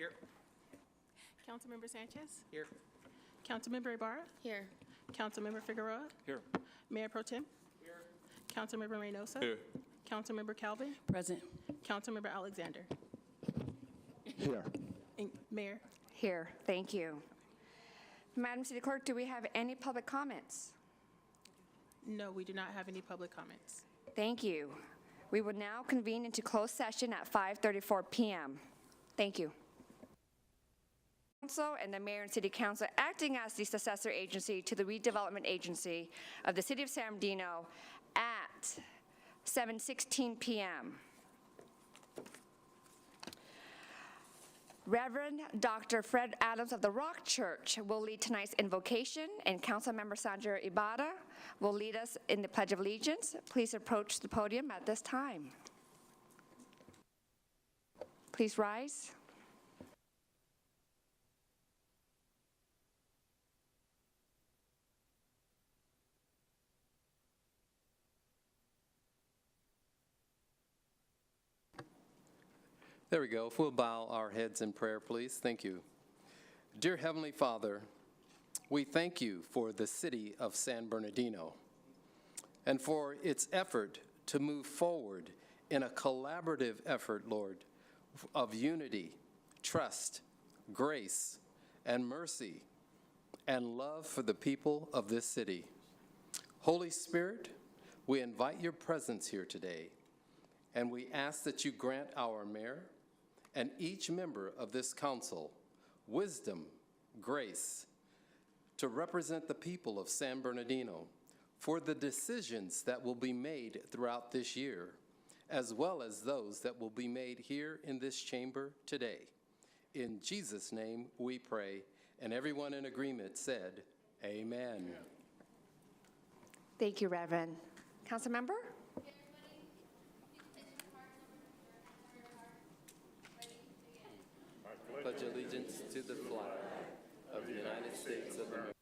Here. Councilmember Sanchez. Here. Councilmember Ibarra. Here. Councilmember Figueroa. Here. Mayor Pro Tem. Here. Councilmember Reynoso. Here. Councilmember Calvin. Present. Councilmember Alexander. Here. And Mayor. Here, thank you. Madam City Clerk, do we have any public comments? No, we do not have any public comments. Thank you. We will now convene into closed session at 5:34 p.m. Thank you. Council and the Mayor and City Council acting as the successor agency to the Redevelopment Agency of the City of San Bernardino at 7:16 p.m. Reverend Dr. Fred Adams of the Rock Church will lead tonight's invocation, and Councilmember Sandra Ibarra will lead us in the Pledge of Allegiance. Please approach the podium at this time. Please rise. There we go. If we'll bow our heads in prayer, please. Thank you. Dear Heavenly Father, we thank you for the city of San Bernardino and for its effort to move forward in a collaborative effort, Lord, of unity, trust, grace, and mercy, and love for the people of this city. Holy Spirit, we invite your presence here today, and we ask that you grant our mayor and each member of this council wisdom, grace, to represent the people of San Bernardino for the decisions that will be made throughout this year, as well as those that will be made here in this chamber today. In Jesus' name we pray, and everyone in agreement said, amen. Thank you, Reverend. Council member? Pledge allegiance to the flag of the United States of America.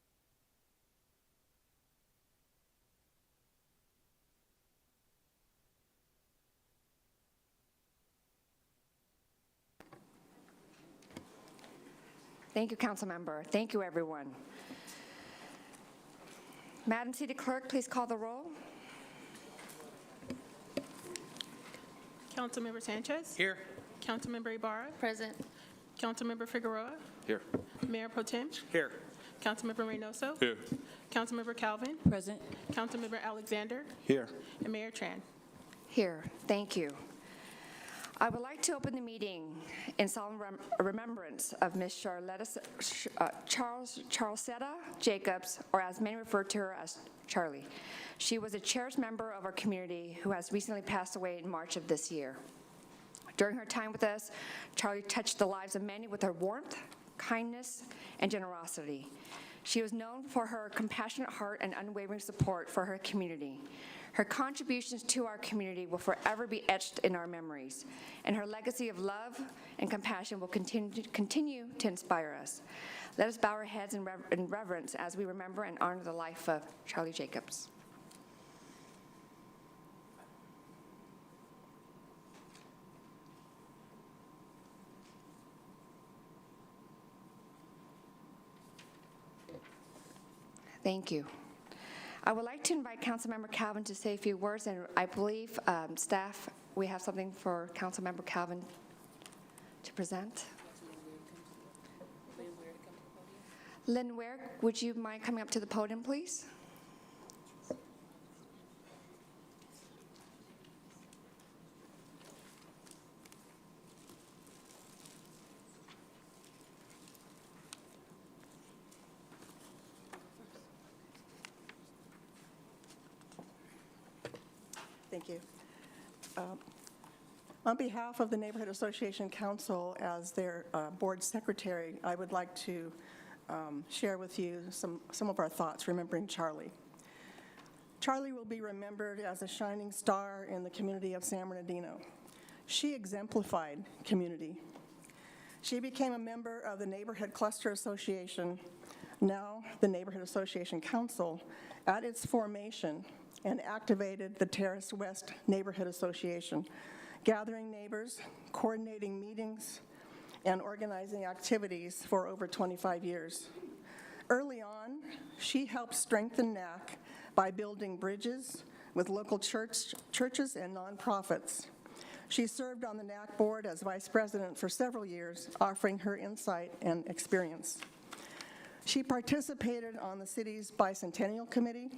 Thank you, Council member. Thank you, everyone. Madam City Clerk, please call the roll. Councilmember Sanchez. Here. Councilmember Ibarra. Present. Councilmember Figueroa. Here. Mayor Pro Tem. Here. Councilmember Reynoso. Here. Councilmember Calvin. Present. Councilmember Alexander. Here. And Mayor Tran. Here, thank you. I would like to open the meeting in solemn remembrance of Ms. Charlesetta Jacobs, or as many refer to her as Charlie. She was a cherished member of our community who has recently passed away in March of this year. During her time with us, Charlie touched the lives of many with her warmth, kindness, and generosity. She was known for her compassionate heart and unwavering support for her community. Her contributions to our community will forever be etched in our memories, and her legacy of love and compassion will continue to inspire us. Let us bow our heads in reverence as we remember and honor the life of Charlie Jacobs. Thank you. I would like to invite Councilmember Calvin to say a few words, and I believe, staff, we have something for Councilmember Calvin to present. Lynn Ware, would you mind coming up to the podium, please? Thank you. On behalf of the Neighborhood Association Council, as their board secretary, I would like to share with you some of our thoughts remembering Charlie. Charlie will be remembered as a shining star in the community of San Bernardino. She exemplified community. She became a member of the Neighborhood Cluster Association, now the Neighborhood Association Council, at its formation, and activated the Terrace West Neighborhood Association, gathering neighbors, coordinating meetings, and organizing activities for over 25 years. Early on, she helped strengthen NAC by building bridges with local churches and nonprofits. She served on the NAC board as vice president for several years, offering her insight and experience. She participated on the city's bicentennial committee.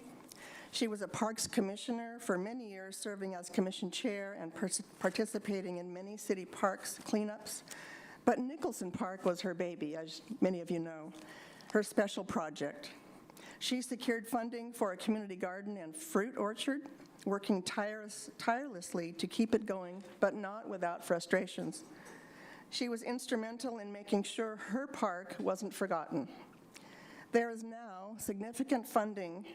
She was a parks commissioner for many years, serving as commission chair and participating in many city parks cleanups. But Nicholson Park was her baby, as many of you know, her special project. She secured funding for a community garden and fruit orchard, working tirelessly to keep it going, but not without frustrations. She was instrumental in making sure her park wasn't forgotten. There is now significant funding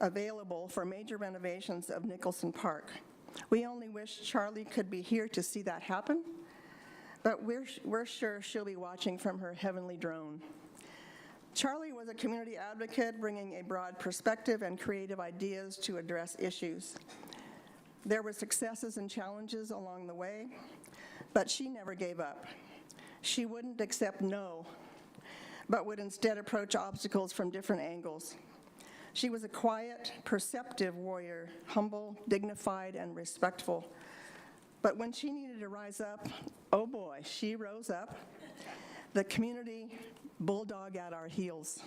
available for major renovations of Nicholson Park. We only wish Charlie could be here to see that happen, but we're sure she'll be watching from her heavenly drone. Charlie was a community advocate, bringing a broad perspective and creative ideas to address issues. There were successes and challenges along the way, but she never gave up. She wouldn't accept no, but would instead approach obstacles from different angles. She was a quiet, perceptive warrior, humble, dignified, and respectful. But when she needed to rise up, oh boy, she rose up. The community bulldog at our heels.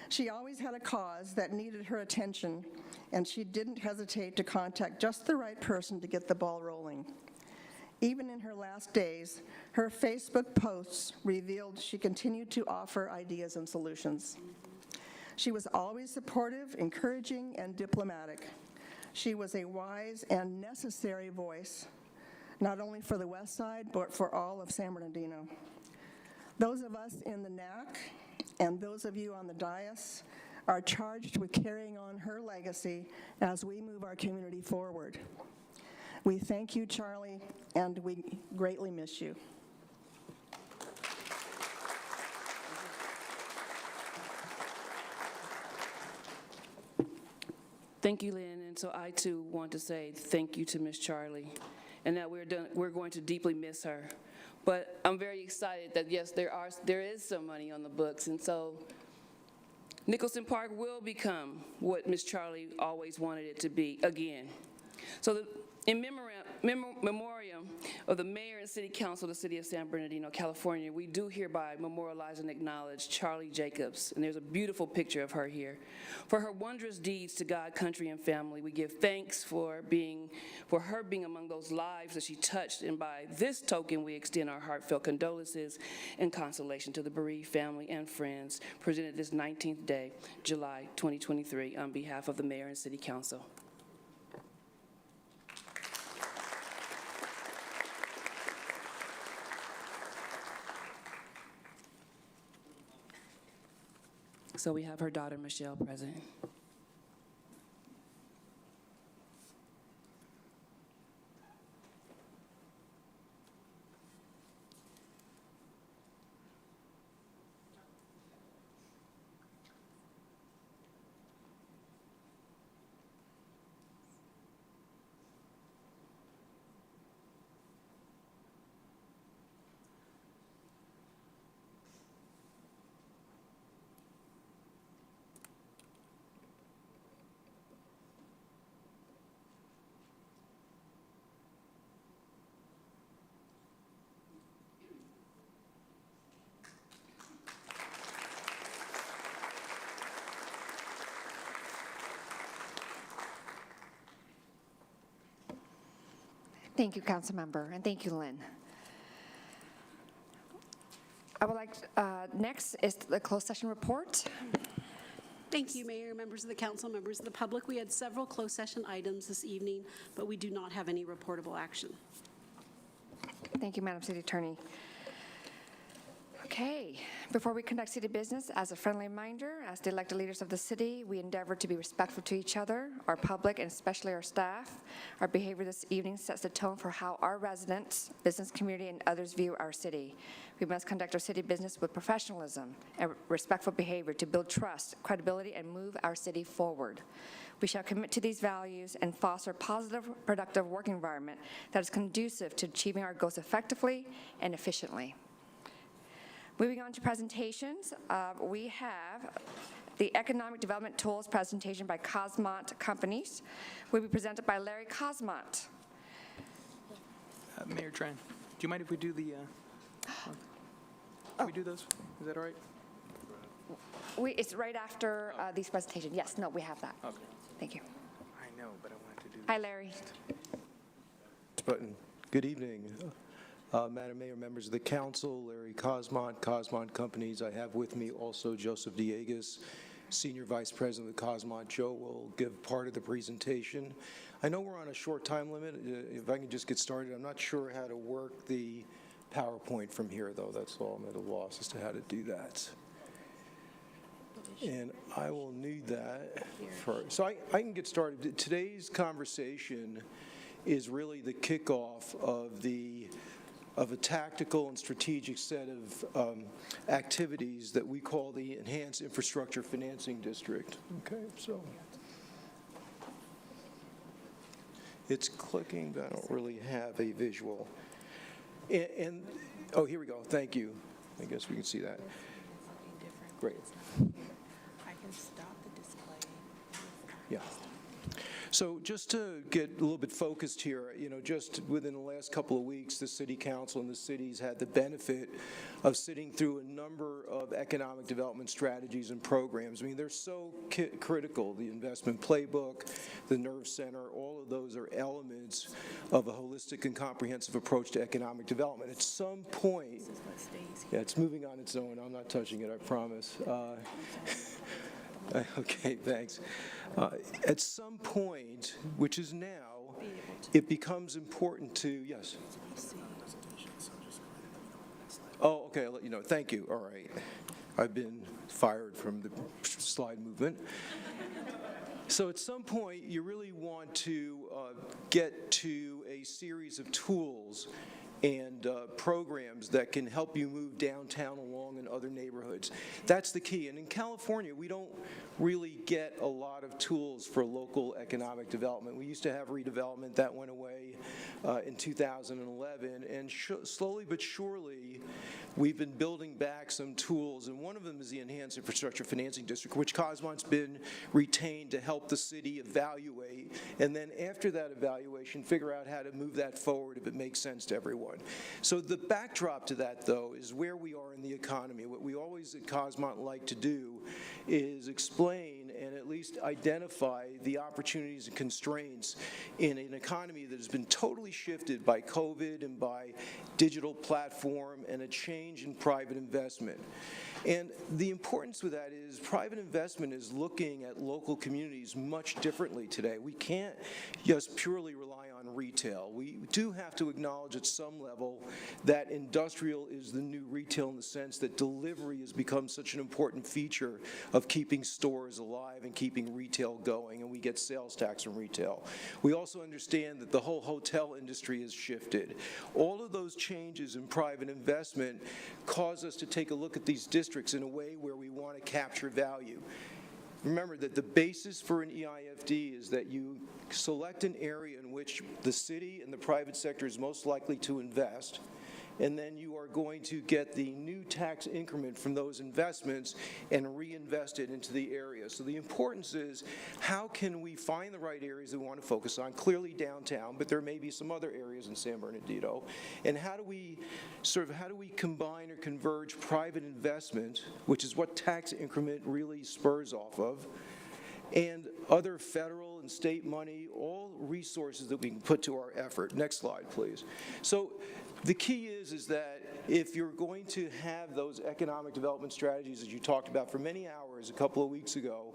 She always had a cause that needed her attention, and she didn't hesitate to contact just the right person to get the ball rolling. Even in her last days, her Facebook posts revealed she continued to offer ideas and solutions. She was always supportive, encouraging, and diplomatic. She was a wise and necessary voice, not only for the West Side, but for all of San Bernardino. Those of us in the NAC and those of you on the dais are charged with carrying on her legacy as we move our community forward. We thank you, Charlie, and we greatly miss you. Thank you, Lynn, and so I too want to say thank you to Miss Charlie, and that we're going to deeply miss her. But I'm very excited that yes, there is some money on the books, and so Nicholson Park will become what Miss Charlie always wanted it to be again. So in memoriam of the Mayor and City Council of the City of San Bernardino, California, we do hereby memorialize and acknowledge Charlie Jacobs, and there's a beautiful picture of her here. For her wondrous deeds to God, country, and family, we give thanks for her being among those lives that she touched, and by this token, we extend our heartfelt condolences and consolation to the bereaved family and friends presented this 19th day, July 2023, on behalf of the Mayor and City Council. So we have her daughter, Michelle, present. Thank you, Councilmember, and thank you, Lynn. I would like, next is the closed session report. Thank you, Mayor, members of the council, members of the public. We had several closed session items this evening, but we do not have any reportable action. Thank you, Madam City Attorney. Okay, before we conduct city business, as a friendly reminder, as the elected leaders of the city, we endeavor to be respectful to each other, our public, and especially our staff. Our behavior this evening sets the tone for how our residents, business community, and others view our city. We must conduct our city business with professionalism and respectful behavior to build trust, credibility, and move our city forward. We shall commit to these values and foster a positive, productive work environment that is conducive to achieving our goals effectively and efficiently. Moving on to presentations, we have the Economic Development Tools presentation by Cosmont Companies. Will be presented by Larry Cosmont. Mayor Tran, do you mind if we do the, can we do those? Is that all right? It's right after these presentations. Yes, no, we have that. Okay. Thank you. I know, but I wanted to do. Hi, Larry. Button. Good evening, Madam Mayor, members of the council, Larry Cosmont, Cosmont Companies. I have with me also Joseph Diegas, Senior Vice President of Cosmont. Joe will give part of the presentation. I know we're on a short time limit. If I can just get started, I'm not sure how to work the PowerPoint from here, though. That's all. I'm at a loss as to how to do that. And I will need that first. So I can get started. Today's conversation is really the kickoff of a tactical and strategic set of activities that we call the Enhanced Infrastructure Financing District. Okay, so it's clicking, but I don't really have a visual. And oh, here we go. Thank you. I guess we can see that. Great. I can stop the display. Yeah. So just to get a little bit focused here, just within the last couple of weeks, the city council and the cities had the benefit of sitting through a number of economic development strategies and programs. I mean, they're so critical. The investment playbook, the nerve center, all of those are elements of a holistic and comprehensive approach to economic development. At some point, yeah, it's moving on its own. I'm not touching it, I promise. Okay, thanks. At some point, which is now, it becomes important to, yes? Oh, okay, I'll let you know. Thank you. All right. I've been fired from the slide movement. So at some point, you really want to get to a series of tools and programs that can help you move downtown along in other neighborhoods. That's the key. And in California, we don't really get a lot of tools for local economic development. We used to have redevelopment. That went away in 2011. And slowly but surely, we've been building back some tools. And one of them is the Enhanced Infrastructure Financing District, which Cosmont's been retained to help the city evaluate. And then after that evaluation, figure out how to move that forward if it makes sense to everyone. So the backdrop to that, though, is where we are in the economy. What we always at Cosmont like to do is explain and at least identify the opportunities and constraints in an economy that has been totally shifted by COVID and by digital platform and a change in private investment. And the importance with that is private investment is looking at local communities much differently today. We can't just purely rely on retail. We do have to acknowledge at some level that industrial is the new retail in the sense that delivery has become such an important feature of keeping stores alive and keeping retail going, and we get sales tax from retail. We also understand that the whole hotel industry has shifted. All of those changes in private investment cause us to take a look at these districts in a way where we want to capture value. Remember that the basis for an EIFD is that you select an area in which the city and the private sector is most likely to invest, and then you are going to get the new tax increment from those investments and reinvest it into the area. So the importance is, how can we find the right areas that we want to focus on? Clearly downtown, but there may be some other areas in San Bernardino. And how do we combine or converge private investment, which is what tax increment really spurs off of, and other federal and state money, all resources that we can put to our effort. Next slide, please. So the key is that if you're going to have those economic development strategies that you talked about for many hours a couple of weeks ago,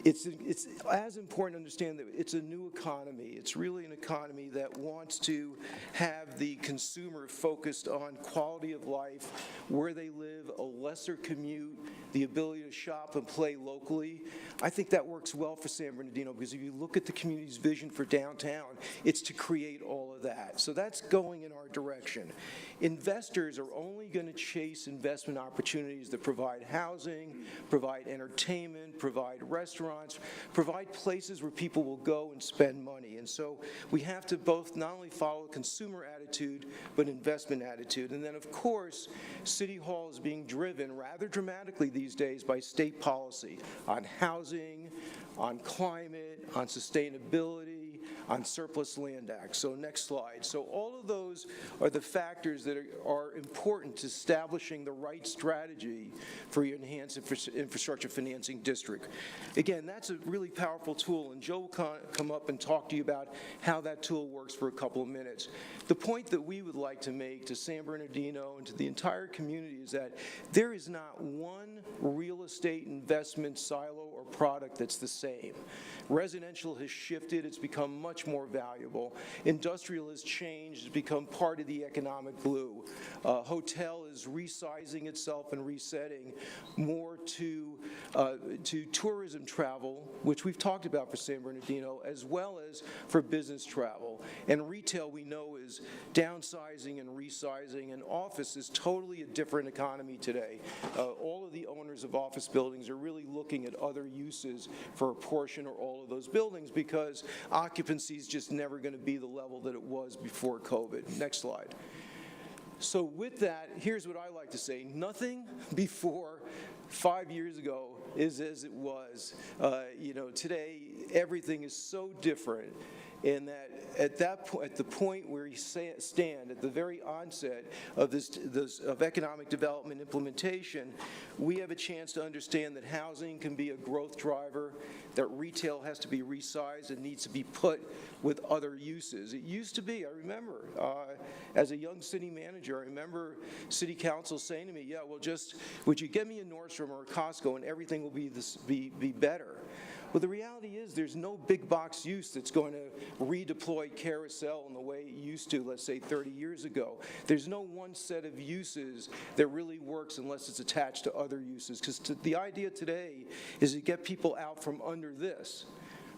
it's as important to understand that it's a new economy. It's really an economy that wants to have the consumer focused on quality of life, where they live, a lesser commute, the ability to shop and play locally. I think that works well for San Bernardino, because if you look at the community's vision for downtown, it's to create all of that. So that's going in our direction. Investors are only going to chase investment opportunities that provide housing, provide entertainment, provide restaurants, provide places where people will go and spend money. And so we have to both not only follow a consumer attitude, but investment attitude. And then, of course, City Hall is being driven rather dramatically these days by state policy on housing, on climate, on sustainability, on surplus land act. So next slide. So all of those are the factors that are important to establishing the right strategy for your enhanced infrastructure financing district. Again, that's a really powerful tool, and Joe will come up and talk to you about how that tool works for a couple of minutes. The point that we would like to make to San Bernardino and to the entire community is that there is not one real estate investment silo or product that's the same. Residential has shifted, it's become much more valuable. Industrial has changed, it's become part of the economic glue. Hotel is resizing itself and resetting more to tourism travel, which we've talked about for San Bernardino, as well as for business travel. And retail, we know, is downsizing and resizing, and office is totally a different economy today. All of the owners of office buildings are really looking at other uses for a portion or all of those buildings, because occupancy is just never going to be the level that it was before COVID. Next slide. So with that, here's what I like to say. Nothing before 5 years ago is as it was. Today, everything is so different. And that at the point where you stand at the very onset of of economic development implementation, we have a chance to understand that housing can be a growth driver, that retail has to be resized and needs to be put with other uses. It used to be, I remember, as a young city manager, I remember city council saying to me, yeah, well, would you get me a Nordstrom or a Costco and everything will be better? Well, the reality is there's no big box use that's going to redeploy carousel in the way it used to, let's say, 30 years ago. There's no one set of uses that really works unless it's attached to other uses. Because the idea today is to get people out from under this,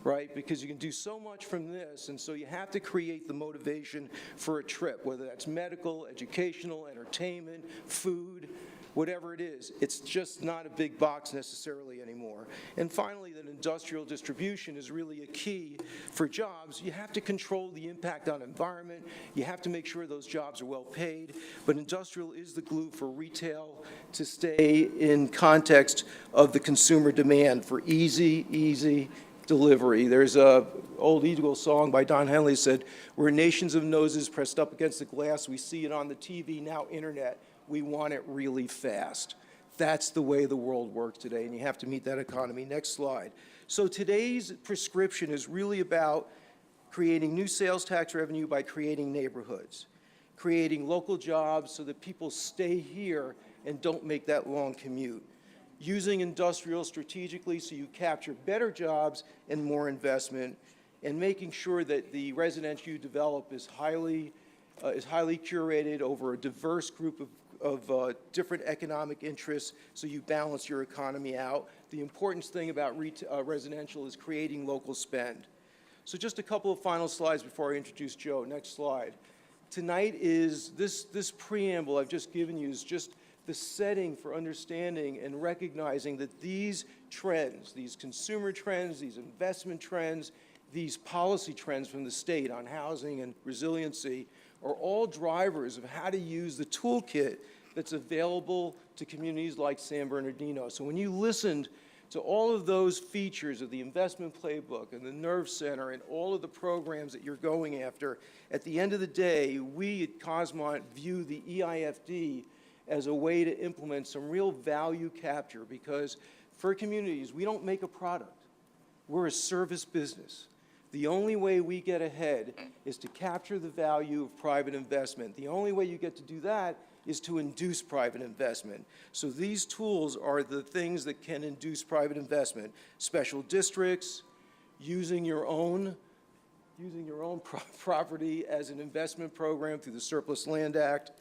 right? Because you can do so much from this, and so you have to create the motivation for a trip, whether that's medical, educational, entertainment, food, whatever it is. It's just not a big box necessarily anymore. And finally, that industrial distribution is really a key for jobs. You have to control the impact on environment. You have to make sure those jobs are well paid. But industrial is the glue for retail to stay in context of the consumer demand for easy delivery. There's a old Eagle song by Don Henley said, "We're nations of noses pressed up against the glass. We see it on the TV, now internet. We want it really fast." That's the way the world works today, and you have to meet that economy. Next slide. So today's prescription is really about creating new sales tax revenue by creating neighborhoods, creating local jobs so that people stay here and don't make that long commute, using industrial strategically so you capture better jobs and more investment, and making sure that the residential you develop is highly curated over a diverse group of different economic interests, so you balance your economy out. The important thing about residential is creating local spend. So just a couple of final slides before I introduce Joe. Next slide. Tonight is, this preamble I've just given you is just the setting for understanding and recognizing that these trends, these consumer trends, these investment trends, these policy trends from the state on housing and resiliency are all drivers of how to use the toolkit that's available to communities like San Bernardino. So when you listened to all of those features of the investment playbook and the Nerve Center and all of the programs that you're going after, at the end of the day, we at Cosmont view the EIFD as a way to implement some real value capture, because for communities, we don't make a product. We're a service business. The only way we get ahead is to capture the value of private investment. The only way you get to do that is to induce private investment. So these tools are the things that can induce private investment. Special districts, using your own property as an investment program through the Surplus Land Act,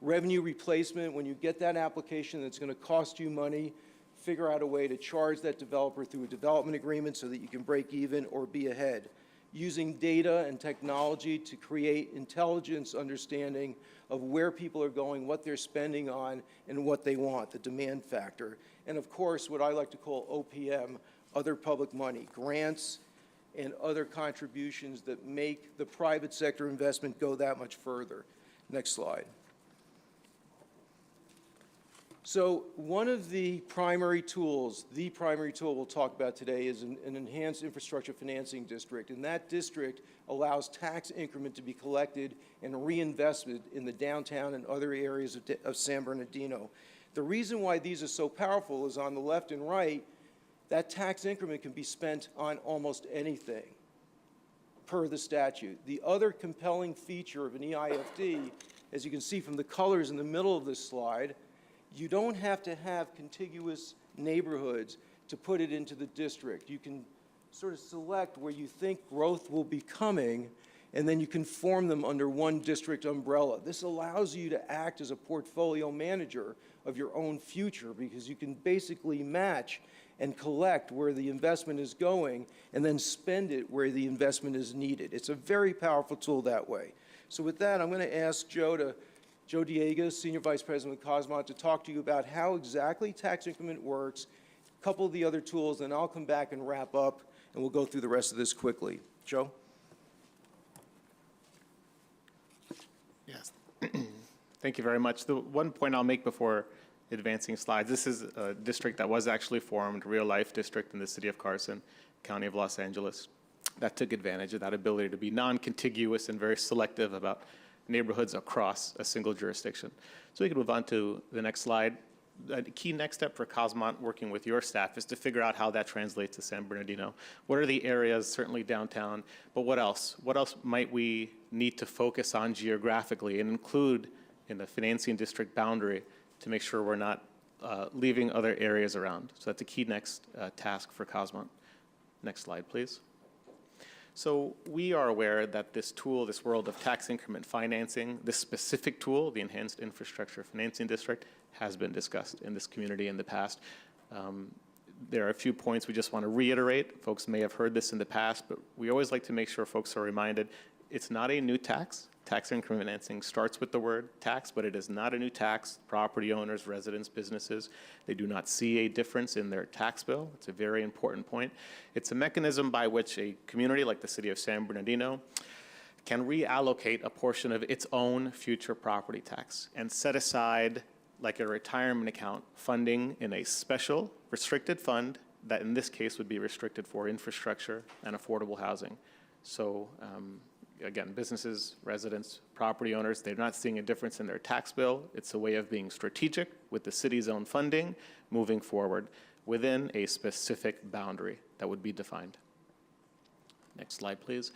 revenue replacement, when you get that application that's going to cost you money, figure out a way to charge that developer through a development agreement so that you can break even or be ahead. Using data and technology to create intelligence understanding of where people are going, what they're spending on, and what they want, the demand factor. And of course, what I like to call OPM, other public money, grants and other contributions that make the private sector investment go that much further. Next slide. So one of the primary tools, the primary tool we'll talk about today is an enhanced infrastructure financing district. And that district allows tax increment to be collected and reinvested in the downtown and other areas of San Bernardino. The reason why these are so powerful is on the left and right, that tax increment can be spent on almost anything per the statute. The other compelling feature of an EIFD, as you can see from the colors in the middle of this slide, you don't have to have contiguous neighborhoods to put it into the district. You can sort of select where you think growth will be coming, and then you can form them under one district umbrella. This allows you to act as a portfolio manager of your own future because you can basically match and collect where the investment is going and then spend it where the investment is needed. It's a very powerful tool that way. So with that, I'm going to ask Joe Diegas, Senior Vice President with Cosmont, to talk to you about how exactly tax increment works, a couple of the other tools, and I'll come back and wrap up, and we'll go through the rest of this quickly. Joe? Yes. Thank you very much. The one point I'll make before advancing slides, this is a district that was actually formed, real-life district in the city of Carson, County of Los Angeles, that took advantage of that ability to be non-contiguous and very selective about neighborhoods across a single jurisdiction. So we can move on to the next slide. The key next step for Cosmont working with your staff is to figure out how that translates to San Bernardino. What are the areas, certainly downtown, but what else? What else might we need to focus on geographically and include in the financing district boundary to make sure we're not leaving other areas around? So that's a key next task for Cosmont. Next slide, please. So we are aware that this tool, this world of tax increment financing, this specific tool, the Enhanced Infrastructure Financing District, has been discussed in this community in the past. There are a few points we just want to reiterate. Folks may have heard this in the past, but we always like to make sure folks are reminded it's not a new tax. Tax increment financing starts with the word tax, but it is not a new tax. Property owners, residents, businesses, they do not see a difference in their tax bill. It's a very important point. It's a mechanism by which a community like the city of San Bernardino can reallocate a portion of its own future property tax and set aside, like a retirement account, funding in a special restricted fund that in this case would be restricted for infrastructure and affordable housing. So again, businesses, residents, property owners, they're not seeing a difference in their tax bill. It's a way of being strategic with the city's own funding moving forward within a specific boundary that would be defined. Next slide, please.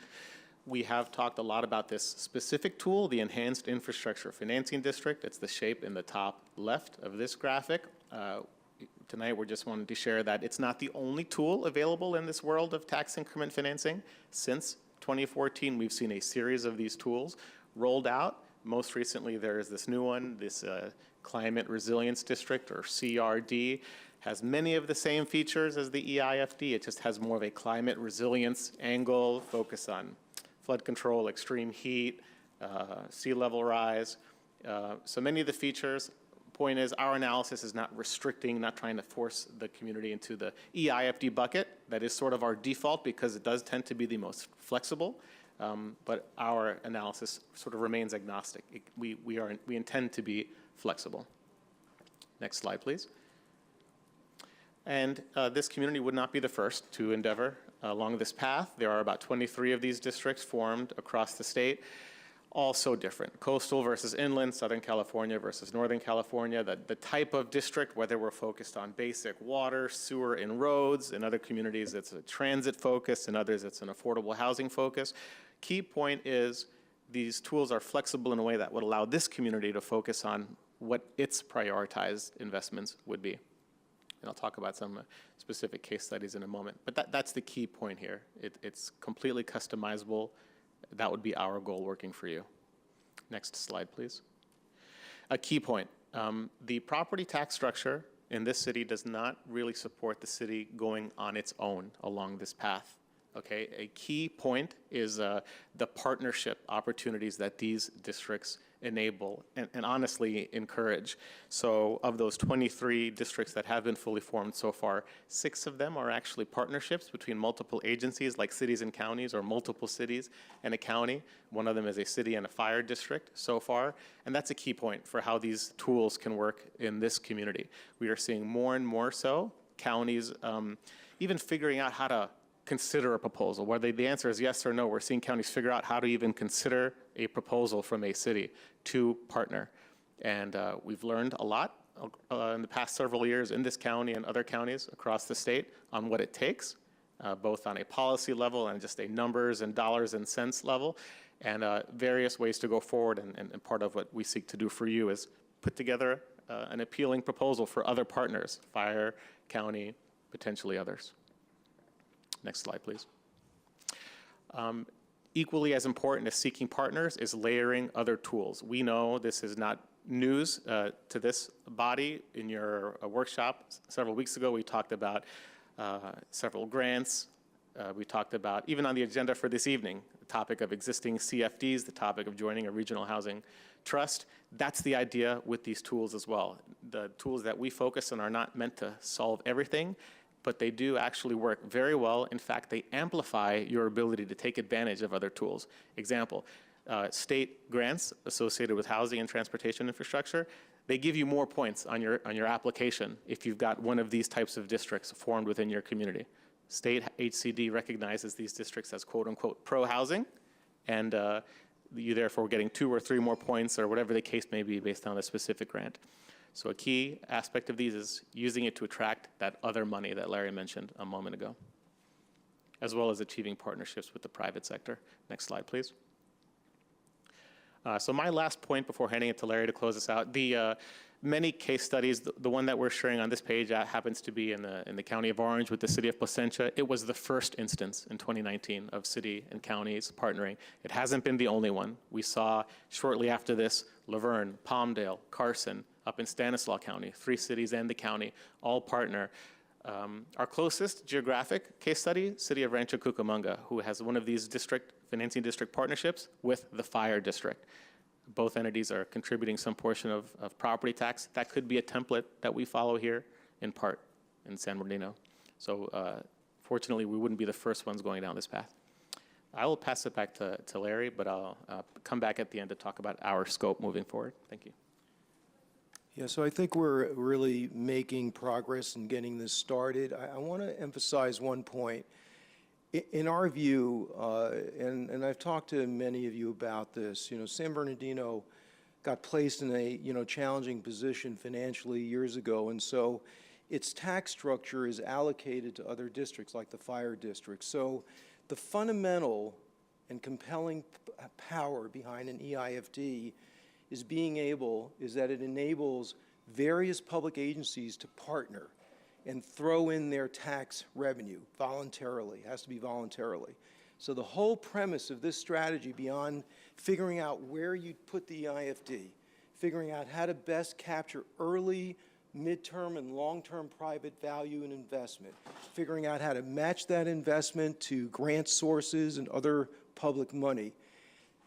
We have talked a lot about this specific tool, the Enhanced Infrastructure Financing District. It's the shape in the top left of this graphic. Tonight, we're just wanting to share that it's not the only tool available in this world of tax increment financing. Since 2014, we've seen a series of these tools rolled out. Most recently, there is this new one, this Climate Resilience District, or CRD, has many of the same features as the EIFD. It just has more of a climate resilience angle, focus on flood control, extreme heat, sea level rise. So many of the features. Point is, our analysis is not restricting, not trying to force the community into the EIFD bucket. That is sort of our default because it does tend to be the most flexible, but our analysis sort of remains agnostic. We intend to be flexible. Next slide, please. And this community would not be the first to endeavor along this path. There are about 23 of these districts formed across the state. All so different. Coastal versus inland, Southern California versus Northern California, the type of district, whether we're focused on basic water, sewer, and roads. In other communities, it's a transit focus. In others, it's an affordable housing focus. Key point is these tools are flexible in a way that would allow this community to focus on what its prioritized investments would be. And I'll talk about some specific case studies in a moment. But that's the key point here. It's completely customizable. That would be our goal working for you. Next slide, please. A key point. The property tax structure in this city does not really support the city going on its own along this path. Okay, a key point is the partnership opportunities that these districts enable and honestly encourage. So of those 23 districts that have been fully formed so far, 6 of them are actually partnerships between multiple agencies like cities and counties, or multiple cities and a county. One of them is a city and a fire district so far, and that's a key point for how these tools can work in this community. We are seeing more and more so counties even figuring out how to consider a proposal. Whether the answer is yes or no, we're seeing counties figure out how to even consider a proposal from a city to partner. And we've learned a lot in the past several years in this county and other counties across the state on what it takes, both on a policy level and just a numbers and dollars and cents level, and various ways to go forward. And part of what we seek to do for you is put together an appealing proposal for other partners, fire, county, potentially others. Next slide, please. Equally as important as seeking partners is layering other tools. We know this is not news to this body. In your workshop several weeks ago, we talked about several grants. We talked about, even on the agenda for this evening, the topic of existing CFDs, the topic of joining a regional housing trust. That's the idea with these tools as well. The tools that we focus on are not meant to solve everything, but they do actually work very well. In fact, they amplify your ability to take advantage of other tools. Example, state grants associated with housing and transportation infrastructure, they give you more points on your application if you've got one of these types of districts formed within your community. State HCD recognizes these districts as quote unquote pro-housing, and you therefore getting 2 or 3 more points or whatever the case may be based on a specific grant. So a key aspect of these is using it to attract that other money that Larry mentioned a moment ago, as well as achieving partnerships with the private sector. Next slide, please. So my last point before handing it to Larry to close us out, the many case studies, the one that we're sharing on this page happens to be in the County of Orange with the City of Placentia. It was the first instance in 2019 of city and counties partnering. It hasn't been the only one. We saw shortly after this, Laverne, Palmdale, Carson, up in Stanislaus County, 3 cities and the county, all partner. Our closest geographic case study, City of Rancho Cucamonga, who has one of these financing district partnerships with the fire district. Both entities are contributing some portion of property tax. That could be a template that we follow here in part in San Bernardino. So fortunately, we wouldn't be the first ones going down this path. I will pass it back to Larry, but I'll come back at the end to talk about our scope moving forward. Thank you. Yeah, so I think we're really making progress in getting this started. I want to emphasize one point. In our view, and I've talked to many of you about this, San Bernardino got placed in a, challenging position financially years ago, and so its tax structure is allocated to other districts like the fire district. So the fundamental and compelling power behind an EIFD is that it enables various public agencies to partner and throw in their tax revenue voluntarily. It has to be voluntarily. So the whole premise of this strategy, beyond figuring out where you put the EIFD, figuring out how to best capture early, midterm, and long-term private value and investment, figuring out how to match that investment to grant sources and other public money.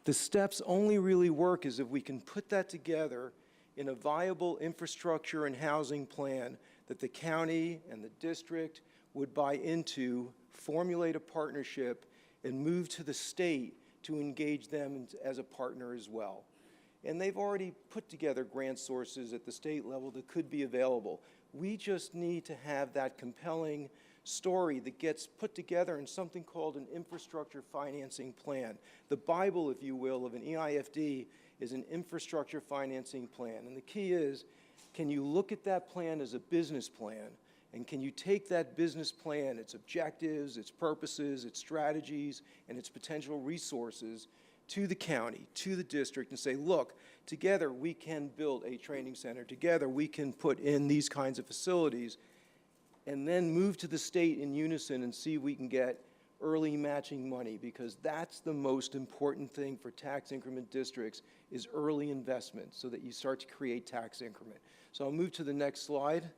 The steps only really work is if we can put that together in a viable infrastructure and housing plan that the county and the district would buy into, formulate a partnership, and move to the state to engage them as a partner as well. And they've already put together grant sources at the state level that could be available. We just need to have that compelling story that gets put together in something called an infrastructure financing plan. The Bible, if you will, of an EIFD is an infrastructure financing plan. And the key is, can you look at that plan as a business plan? And can you take that business plan, its objectives, its purposes, its strategies, and its potential resources, to the county, to the district, and say, look, together we can build a training center, together we can put in these kinds of facilities, and then move to the state in unison and see if we can get early matching money, because that's the most important thing for tax increment districts is early investment so that you start to create tax increment. So I'll move to the next slide.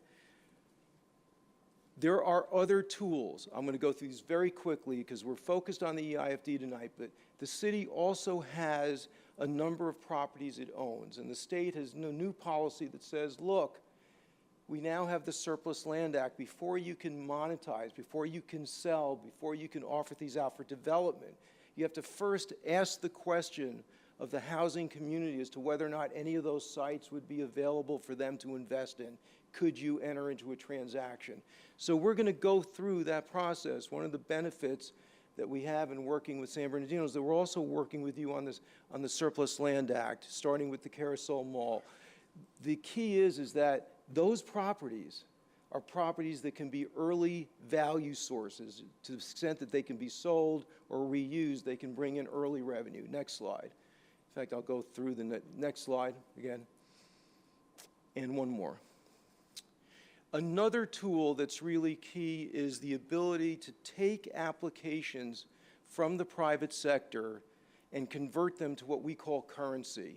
There are other tools. I'm going to go through these very quickly because we're focused on the EIFD tonight, but the city also has a number of properties it owns, and the state has a new policy that says, look, we now have the Surplus Land Act. Before you can monetize, before you can sell, before you can offer these out for development, you have to first ask the question of the housing community as to whether or not any of those sites would be available for them to invest in. Could you enter into a transaction? So we're going to go through that process. One of the benefits that we have in working with San Bernardino is that we're also working with you on the Surplus Land Act, starting with the Carousel Mall. The key is that those properties are properties that can be early value sources. To the extent that they can be sold or reused, they can bring in early revenue. Next slide. In fact, I'll go through the next slide again. And one more. Another tool that's really key is the ability to take applications from the private sector and convert them to what we call currency.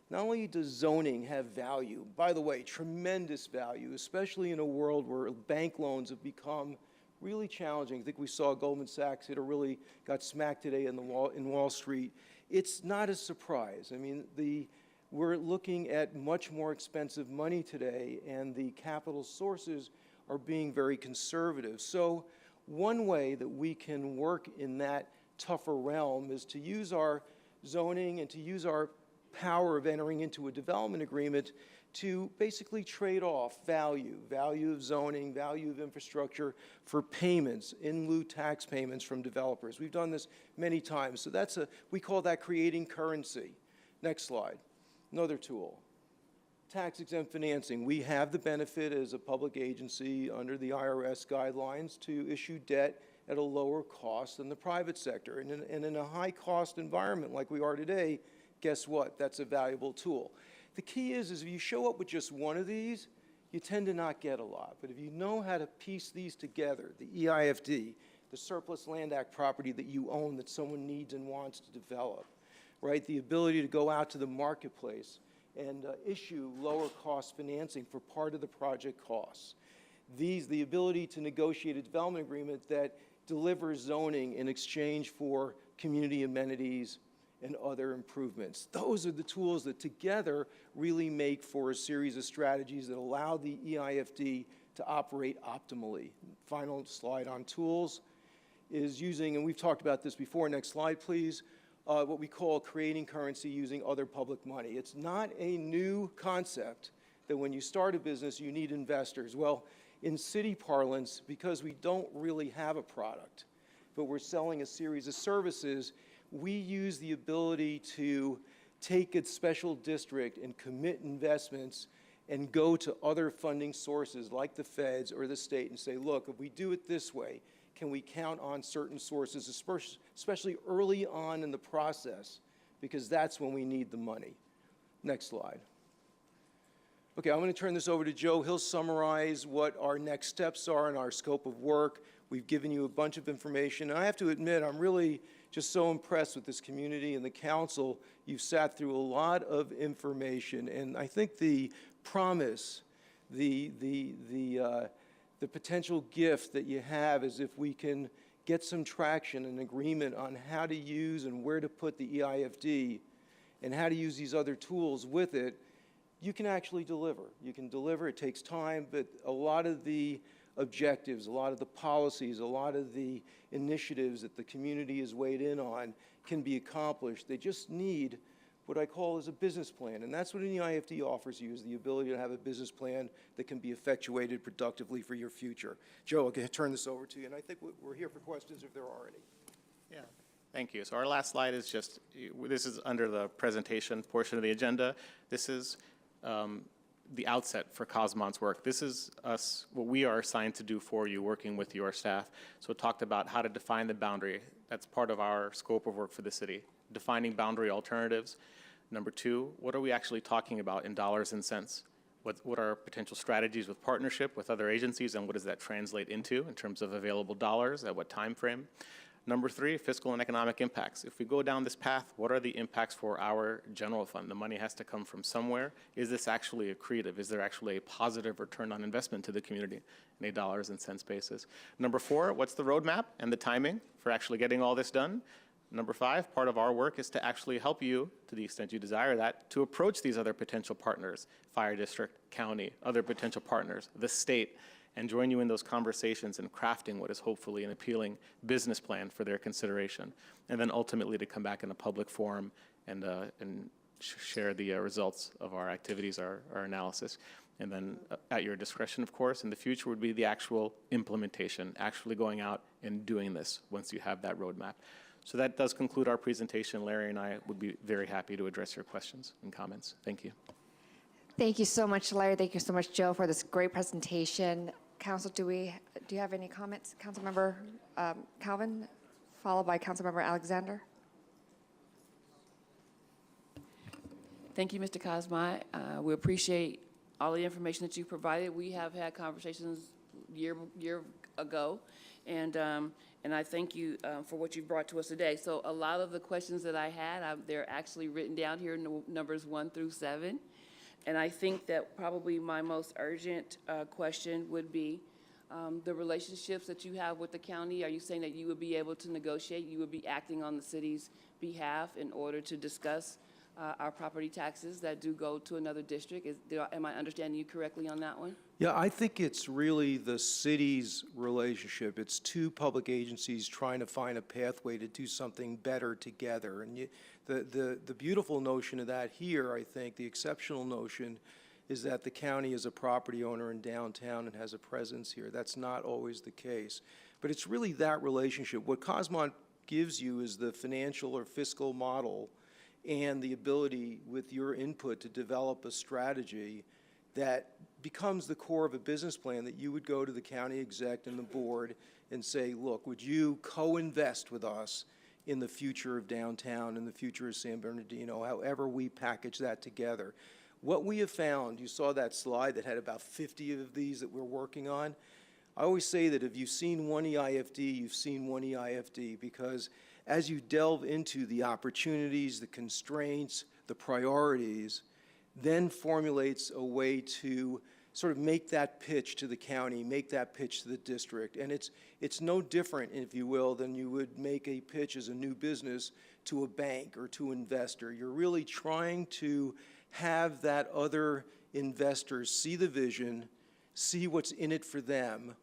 Not only does zoning have value, by the way, tremendous value, especially in a world where bank loans have become really challenging. I think we saw Goldman Sachs really got smacked today in Wall Street. It's not a surprise. I mean, we're looking at much more expensive money today, and the capital sources are being very conservative. So one way that we can work in that tougher realm is to use our zoning and to use our power of entering into a development agreement to basically trade off value of zoning, value of infrastructure for payments, in lieu tax payments from developers. We've done this many times. So we call that creating currency. Next slide. Another tool, tax-exempt financing. We have the benefit as a public agency under the IRS guidelines to issue debt at a lower cost than the private sector. And in a high-cost environment like we are today, guess what? That's a valuable tool. The key is if you show up with just one of these, you tend to not get a lot. But if you know how to piece these together, the EIFD, the Surplus Land Act property that you own that someone needs and wants to develop, right? The ability to go out to the marketplace and issue lower cost financing for part of the project costs. The ability to negotiate a development agreement that delivers zoning in exchange for community amenities and other improvements. Those are the tools that together really make for a series of strategies that allow the EIFD to operate optimally. Final slide on tools is using, and we've talked about this before, next slide please, what we call creating currency using other public money. It's not a new concept that when you start a business you need investors. Well, in city parlance, because we don't really have a product, but we're selling a series of services, we use the ability to take a special district and commit investments and go to other funding sources like the feds or the state and say, look, if we do it this way, can we count on certain sources, especially early on in the process, because that's when we need the money. Next slide. Okay, I'm going to turn this over to Joe. He'll summarize what our next steps are in our scope of work. We've given you a bunch of information. And I have to admit, I'm really just so impressed with this community and the council. You've sat through a lot of information. And I think the promise, the potential gift that you have is if we can get some traction and agreement on how to use and where to put the EIFD and how to use these other tools with it, you can actually deliver. You can deliver. It takes time, but a lot of the objectives, a lot of the policies, a lot of the initiatives that the community has weighed in on can be accomplished. They just need what I call is a business plan, and that's what an EIFD offers you, is the ability to have a business plan that can be effectuated productively for your future. Joe, I'll turn this over to you, and I think we're here for questions if there are any. Yeah, thank you. So our last slide is just, this is under the presentation portion of the agenda. This is the outset for Cosmont's work. This is us, what we are assigned to do for you, working with your staff. So it talked about how to define the boundary. That's part of our scope of work for the city. defining boundary alternatives. Number two, what are we actually talking about in dollars and cents? What are our potential strategies with partnership with other agencies, and what does that translate into in terms of available dollars, at what time frame? Number three, fiscal and economic impacts. If we go down this path, what are the impacts for our general fund? The money has to come from somewhere. Is this actually accretive? Is there actually a positive return on investment to the community in a dollars and cents basis? Number four, what's the roadmap and the timing for actually getting all this done? Number five, part of our work is to actually help you, to the extent you desire that, to approach these other potential partners, fire district, county, other potential partners, the state, and join you in those conversations and crafting what is hopefully an appealing business plan for their consideration. And then ultimately to come back in a public forum and share the results of our activities, our analysis. And then at your discretion, of course, in the future would be the actual implementation, actually going out and doing this once you have that roadmap. So that does conclude our presentation. Larry and I would be very happy to address your questions and comments. Thank you. Thank you so much, Larry. Thank you so much, Joe, for this great presentation. Council, do you have any comments? Councilmember Calvin, followed by Councilmember Alexander. Thank you, Mr. Cosma. We appreciate all the information that you provided. We have had conversations year ago, and I thank you for what you've brought to us today. So a lot of the questions that I had, they're actually written down here, numbers 1 through 7. And I think that probably my most urgent question would be the relationships that you have with the county. Are you saying that you would be able to negotiate, you would be acting on the city's behalf in order to discuss our property taxes that do go to another district? Am I understanding you correctly on that one? Yeah, I think it's really the city's relationship. It's two public agencies trying to find a pathway to do something better together. And the beautiful notion of that here, I think, the exceptional notion, is that the county is a property owner in downtown and has a presence here. That's not always the case. But it's really that relationship. What Cosmont gives you is the financial or fiscal model and the ability with your input to develop a strategy that becomes the core of a business plan that you would go to the county exec and the board and say, look, would you co-invest with us in the future of downtown and the future of San Bernardino, however we package that together. What we have found, you saw that slide that had about 50 of these that we're working on. I always say that if you've seen one EIFD, you've seen one EIFD, because as you delve into the opportunities, the constraints, the priorities, then formulates a way to sort of make that pitch to the county, make that pitch to the district. And it's no different, if you will, than you would make a pitch as a new business to a bank or to an investor. You're really trying to have that other investor see the vision, see what's in it for them,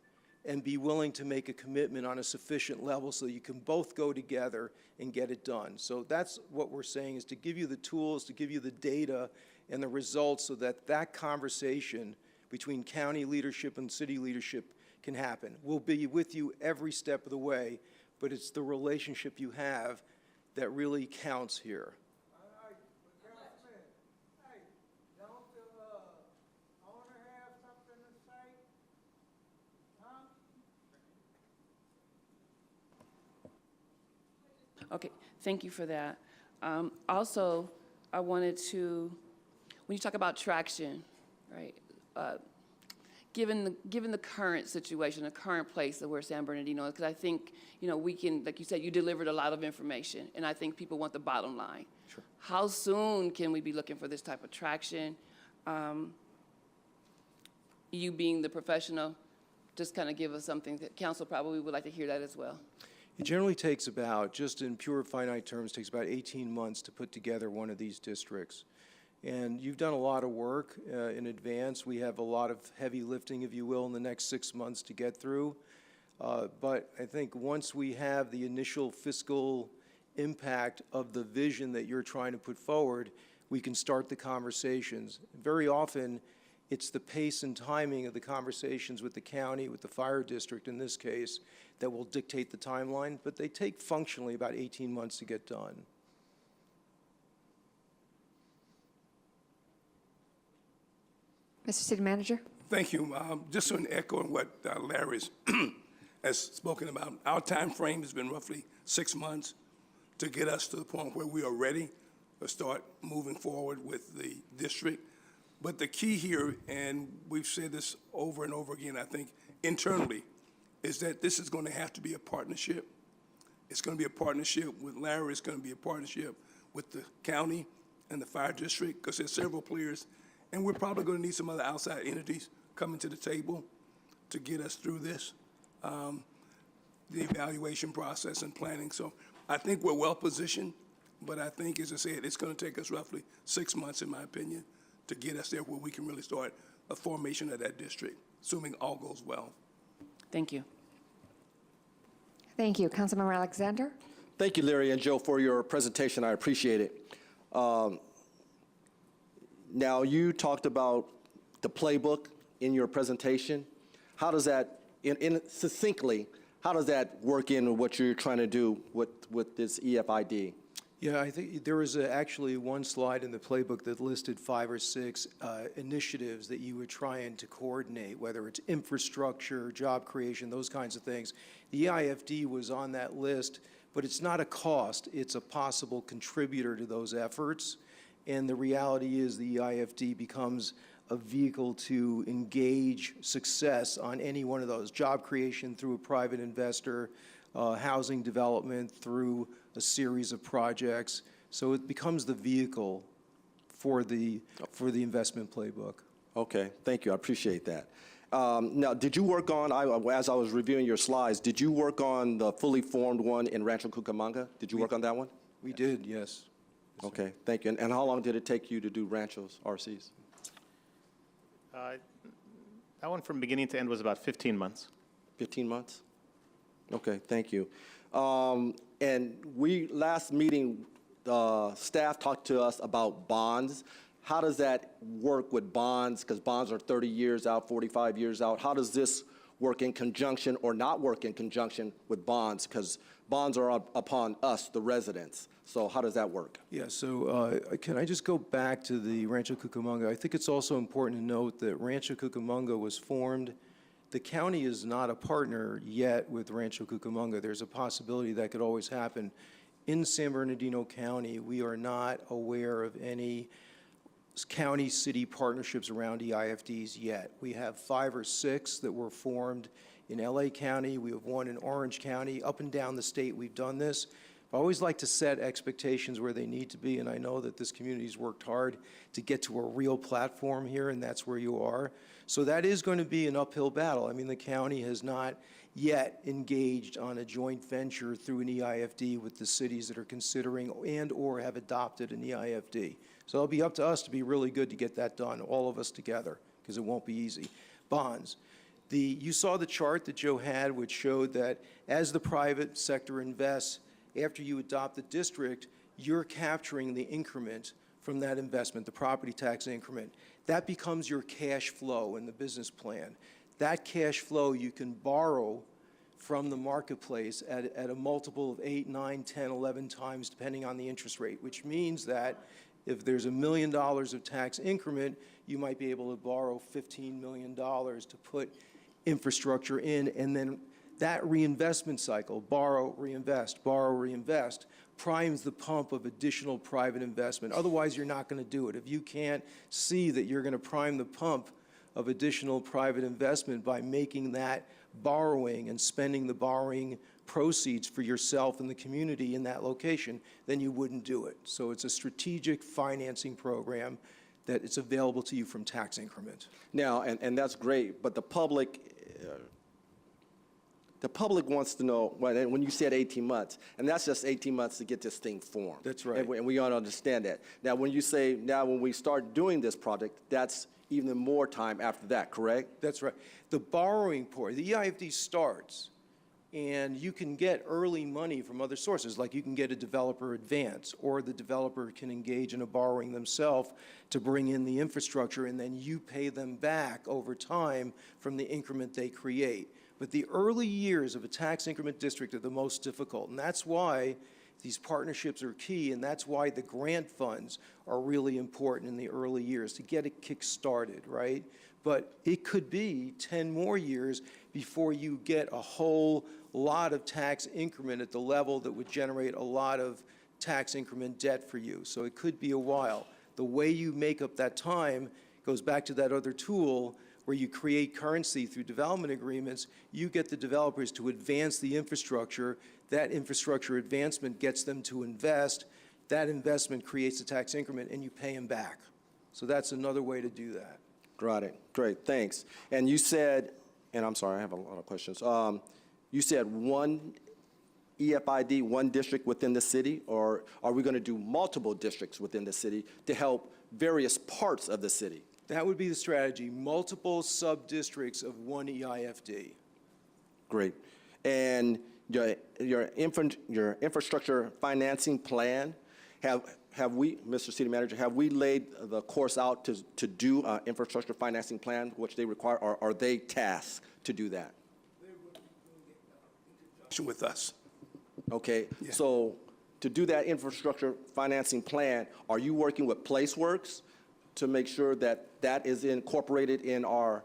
and be willing to make a commitment on a sufficient level so you can both go together and get it done. So that's what we're saying, is to give you the tools, to give you the data and the results so that that conversation between county leadership and city leadership can happen. We'll be with you every step of the way, but it's the relationship you have that really counts here. Okay, thank you for that. Also, I wanted to, when you talk about traction, right, given the current situation, the current place of where San Bernardino is, because I think, we can, like you said, you delivered a lot of information, and I think people want the bottom line. Sure. How soon can we be looking for this type of traction? You being the professional, just kind of give us something that council probably would like to hear that as well. It generally takes about, just in pure finite terms, takes about 18 months to put together one of these districts. And you've done a lot of work in advance. We have a lot of heavy lifting, if you will, in the next 6 months to get through. But I think once we have the initial fiscal impact of the vision that you're trying to put forward, we can start the conversations. Very often, it's the pace and timing of the conversations with the county, with the fire district in this case, that will dictate the timeline, but they take functionally about 18 months to get done. Mr. City Manager? Thank you. Just to echo what Larry has spoken about, our time frame has been roughly 6 months to get us to the point where we are ready to start moving forward with the district. But the key here, and we've said this over and over again, I think, internally, is that this is going to have to be a partnership. It's going to be a partnership with Larry. It's going to be a partnership with the county and the fire district, because there's several players, and we're probably going to need some other outside entities coming to the table to get us through this, the evaluation process and planning. So I think we're well positioned, but I think, as I said, it's going to take us roughly 6 months, in my opinion, to get us there where we can really start a formation of that district, assuming all goes well. Thank you. Thank you. Councilmember Alexander? Thank you, Larry and Joe, for your presentation. I appreciate it. Now, you talked about the playbook in your presentation. How does that, succinctly, how does that work in with what you're trying to do with this EFID? Yeah, I think there was actually one slide in the playbook that listed 5 or 6 initiatives that you were trying to coordinate, whether it's infrastructure, job creation, those kinds of things. The EIFD was on that list, but it's not a cost. It's a possible contributor to those efforts. And the reality is the EIFD becomes a vehicle to engage success on any one of those. Job creation through a private investor, housing development through a series of projects. So it becomes the vehicle for the investment playbook. Okay, thank you. I appreciate that. Now, did you work on, as I was reviewing your slides, did you work on the fully formed one in Rancho Cucamonga? Did you work on that one? We did, yes. Okay, thank you. And how long did it take you to do Rancho's RCs? That one from beginning to end was about 15 months. 15 months? Okay, thank you. And last meeting, staff talked to us about bonds. How does that work with bonds? Because bonds are 30 years out, 45 years out. How does this work in conjunction or not work in conjunction with bonds? Because bonds are upon us, the residents. So how does that work? Yeah, so can I just go back to the Rancho Cucamonga? I think it's also important to note that Rancho Cucamonga was formed. The county is not a partner yet with Rancho Cucamonga. There's a possibility that could always happen. In San Bernardino County, we are not aware of any county-city partnerships around EIFDs yet. We have 5 or 6 that were formed in LA County. We have one in Orange County. Up and down the state, we've done this. I always like to set expectations where they need to be, and I know that this community's worked hard to get to a real platform here, and that's where you are. So that is going to be an uphill battle. I mean, the county has not yet engaged on a joint venture through an EIFD with the cities that are considering and or have adopted an EIFD. So it'll be up to us to be really good to get that done, all of us together, because it won't be easy. Bonds. You saw the chart that Joe had, which showed that as the private sector invests, after you adopt the district, you're capturing the increment from that investment, the property tax increment. That becomes your cash flow in the business plan. That cash flow you can borrow from the marketplace at a multiple of 8, 9, 10, 11 times, depending on the interest rate, which means that if there's $1 million of tax increment, you might be able to borrow $15 million to put infrastructure in, and then that reinvestment cycle, borrow, reinvest, primes the pump of additional private investment. Otherwise, you're not going to do it. If you can't see that you're going to prime the pump of additional private investment by making that borrowing and spending the borrowing proceeds for yourself and the community in that location, then you wouldn't do it. So it's a strategic financing program that it's available to you from tax increment. Now, and that's great, but the public wants to know, well, when you said 18 months, and that's just 18 months to get this thing formed. That's right. And we ought to understand that. Now, when you say, now when we start doing this project, that's even more time after that, correct? That's right. The borrowing part, the EIFD starts, and you can get early money from other sources, like you can get a developer advance, or the developer can engage in a borrowing themselves to bring in the infrastructure, and then you pay them back over time from the increment they create. But the early years of a tax increment district are the most difficult, and that's why these partnerships are key, and that's why the grant funds are really important in the early years to get it kick-started, right? but it could be 10 more years before you get a whole lot of tax increment at the level that would generate a lot of tax increment debt for you. So it could be a while. The way you make up that time goes back to that other tool where you create currency through development agreements. You get the developers to advance the infrastructure. That infrastructure advancement gets them to invest. That investment creates a tax increment, and you pay them back. So that's another way to do that. Got it. Great, thanks. And you said, and I'm sorry, I have a lot of questions. You said one EFID, one district within the city, or are we going to do multiple districts within the city to help various parts of the city? That would be the strategy, multiple sub-districts of one EIFD. Great. And your infrastructure financing plan, have we, Mr. City Manager, have we laid the course out to do an infrastructure financing plan, which they require, or are they tasked to do that? With us. Okay, Yeah. so to do that infrastructure financing plan, are you working with PlaceWorks to make sure that that is incorporated in our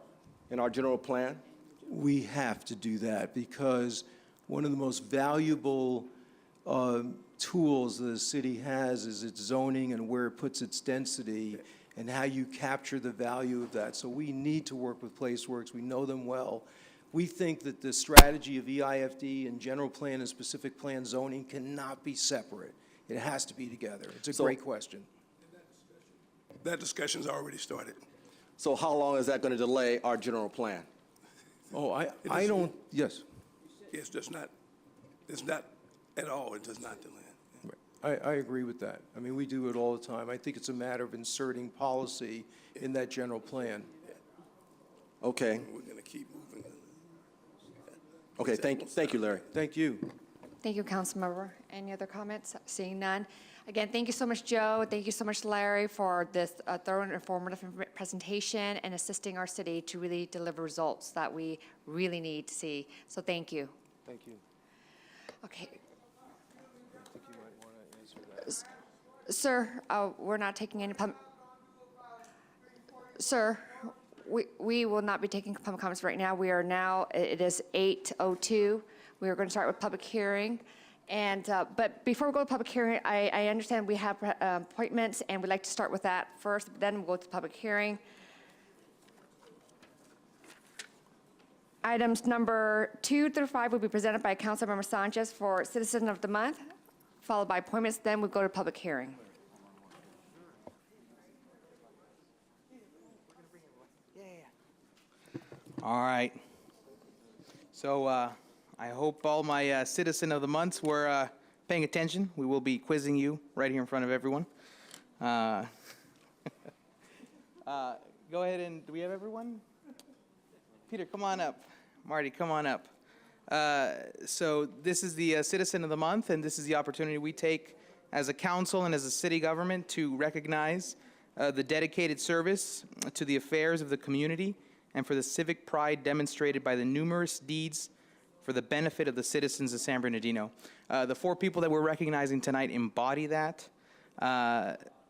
general plan? We have to do that because one of the most valuable tools the city has is its zoning and where it puts its density and how you capture the value of that. So we need to work with PlaceWorks. We know them well. We think that the strategy of EIFD and general plan and specific plan zoning cannot be separate. It has to be together. It's a great question. That discussion's already started. So how long is that going to delay our general plan? Oh, I don't, yes. It's just not, it's not at all, it does not delay. I agree with that. I mean, we do it all the time. I think it's a matter of inserting policy in that general plan. Okay. We're going to keep moving. Okay, thank you, Larry. Thank you. Thank you, Councilmember. Any other comments? Seeing none. Again, thank you so much, Joe. Thank you so much, Larry, for this thorough and informative presentation and assisting our city to really deliver results that we really need to see. So thank you. Thank you. Okay. I think you might want to answer that. Sir, we're not taking any Sir, we will not be taking public comments right now. We are now, it is 8:02. We are going to start with public hearing. And, but before we go to public hearing, I understand we have appointments, and we'd like to start with that first, then we'll go to public hearing. Items number 2 through 5 will be presented by Councilmember Sanchez for Citizen of the Month, followed by appointments, then we'll go to public hearing. All right. So I hope all my Citizen of the Months were paying attention. We will be quizzing you right here in front of everyone. Go ahead and, do we have everyone? Peter, come on up. Marty, come on up. So this is the Citizen of the Month, and this is the opportunity we take as a council and as a city government to recognize the dedicated service to the affairs of the community and for the civic pride demonstrated by the numerous deeds for the benefit of the citizens of San Bernardino. The 4 people that we're recognizing tonight embody that.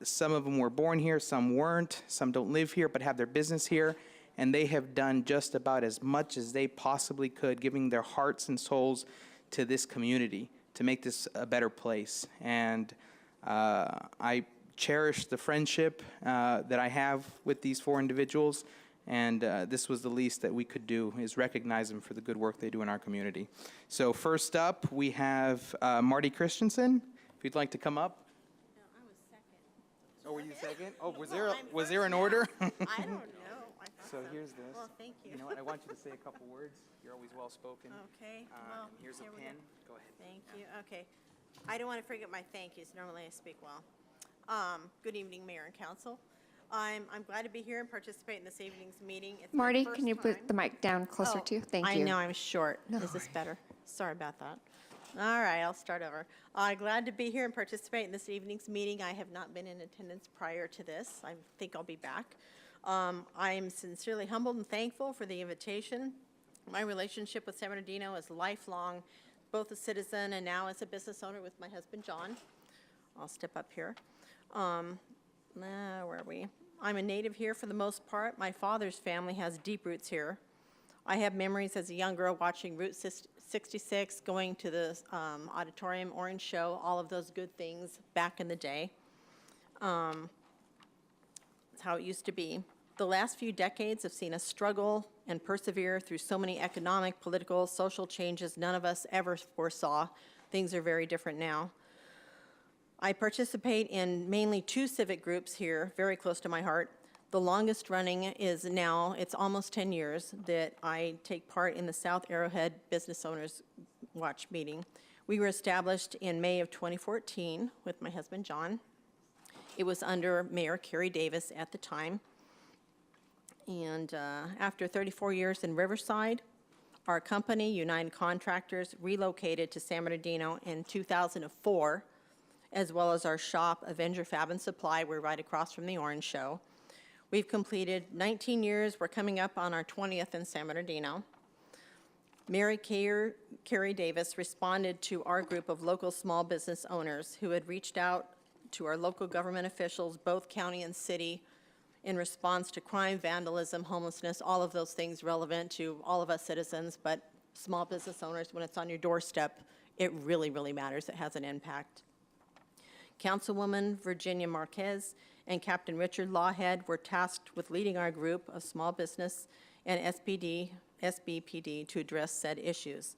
Some of them were born here, some weren't, some don't live here but have their business here, and they have done just about as much as they possibly could, giving their hearts and souls to this community to make this a better place. And I cherish the friendship that I have with these 4 individuals, and this was the least that we could do, is recognize them for the good work they do in our community. So first up, we have Marty Christensen. If you'd like to come up. No, I was second. Oh, were you second? Oh, Well, was there an order? I don't know. I thought So here's this. Well, thank you. You know what, I want you to say a couple words. You're always well-spoken. Okay, well, And here's a here we pen. go. Go ahead. Thank you. Okay. I don't want to forget my thank yous. Normally I speak well. Good evening, Mayor and Council. I'm glad to be here and participate in this evening's meeting. It's my Marty, first can you put time. the mic down closer to you? Thank you. I know I'm short. Is this better? Sorry about that. All right, I'll start over. Glad to be here and participate in this evening's meeting. I have not been in attendance prior to this. I think I'll be back. I'm sincerely humbled and thankful for the invitation. My relationship with San Bernardino is lifelong, both a citizen and now as a business owner with my husband, John. I'll step up here. Where are we? I'm a native here for the most part. My father's family has deep roots here. I have memories as a young girl watching Route 66, going to the auditorium, Orange Show, all of those good things back in the day. That's how it used to be. The last few decades have seen us struggle and persevere through so many economic, political, social changes none of us ever foresaw. Things are very different now. I participate in mainly 2 civic groups here, very close to my heart. The longest running is now, it's almost 10 years, that I take part in the South Arrowhead Business Owners Watch meeting. We were established in May of 2014 with my husband, John. It was under Mayor Carrie Davis at the time. And after 34 years in Riverside, our company, United Contractors, relocated to San Bernardino in 2004, as well as our shop, Avenger Fab and Supply. We're right across from the Orange Show. We've completed 19 years. We're coming up on our 20th in San Bernardino. Mary Carrie Davis responded to our group of local small business owners who had reached out to our local government officials, both county and city, in response to crime, vandalism, homelessness, all of those things relevant to all of us citizens, but small business owners, when it's on your doorstep, it really, really matters. It has an impact. Councilwoman Virginia Marquez and Captain Richard Lawhead were tasked with leading our group of small business and SBPD to address said issues.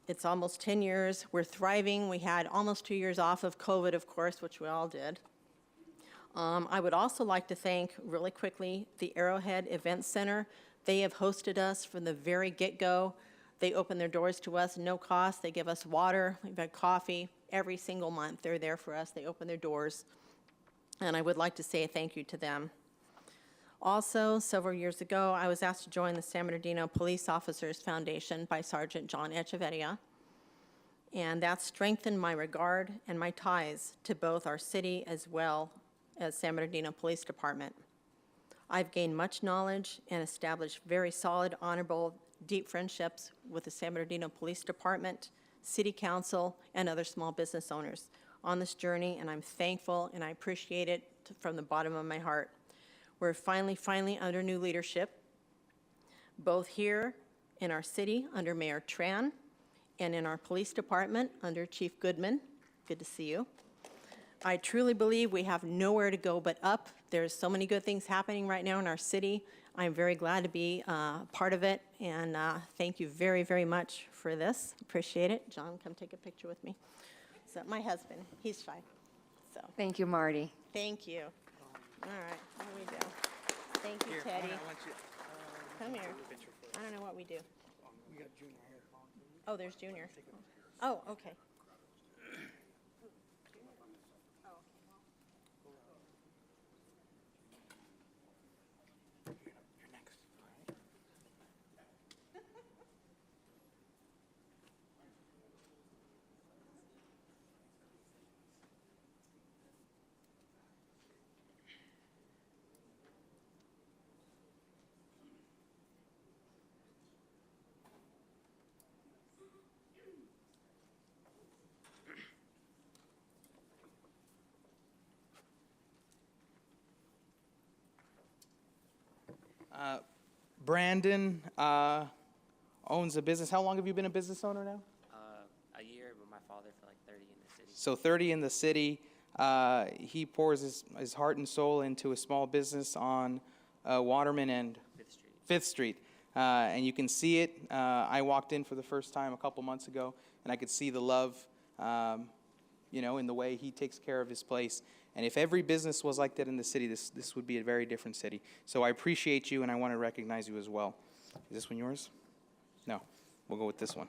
It's almost 10 years. We're thriving. We had almost 2 years off of COVID, of course, which we all did. I would also like to thank, really quickly, the Arrowhead Event Center. They have hosted us from the very get-go. They open their doors to us, no cost. They give us water. We've had coffee every single month. They're there for us. They open their doors. And I would like to say a thank you to them. Also, several years ago, I was asked to join the San Bernardino Police Officers Foundation by Sergeant John Echeverria. And that strengthened my regard and my ties to both our city as well as San Bernardino Police Department. I've gained much knowledge and established very solid, honorable, deep friendships with the San Bernardino Police Department, City Council, and other small business owners on this journey, and I'm thankful and I appreciate it from the bottom of my heart. We're finally under new leadership, both here in our city under Mayor Tran and in our police department under Chief Goodman. Good to see you. I truly believe we have nowhere to go but up. There's so many good things happening right now in our city. I'm very glad to be part of it, and thank you very, very much for this. Appreciate it. John, come take a picture with me. So my husband, he's shy. So Thank you, Marty. thank you. All right, what do we do? Thank you, Teddy. Come here. I don't know what we do. Oh, there's Junior. Oh, okay. Brandon owns a business. How long have you been a business owner now? A year, but my father for like 30 in the city. So 30 in the city. He pours his heart and soul into a small business on Waterman and 5th Street. 5th Street. And you can see it. I walked in for the first time a couple months ago, and I could see the love, in the way he takes care of his place. And if every business was like that in the city, this would be a very different city. So I appreciate you, and I want to recognize you as well. Is this one yours? No. We'll go with this one.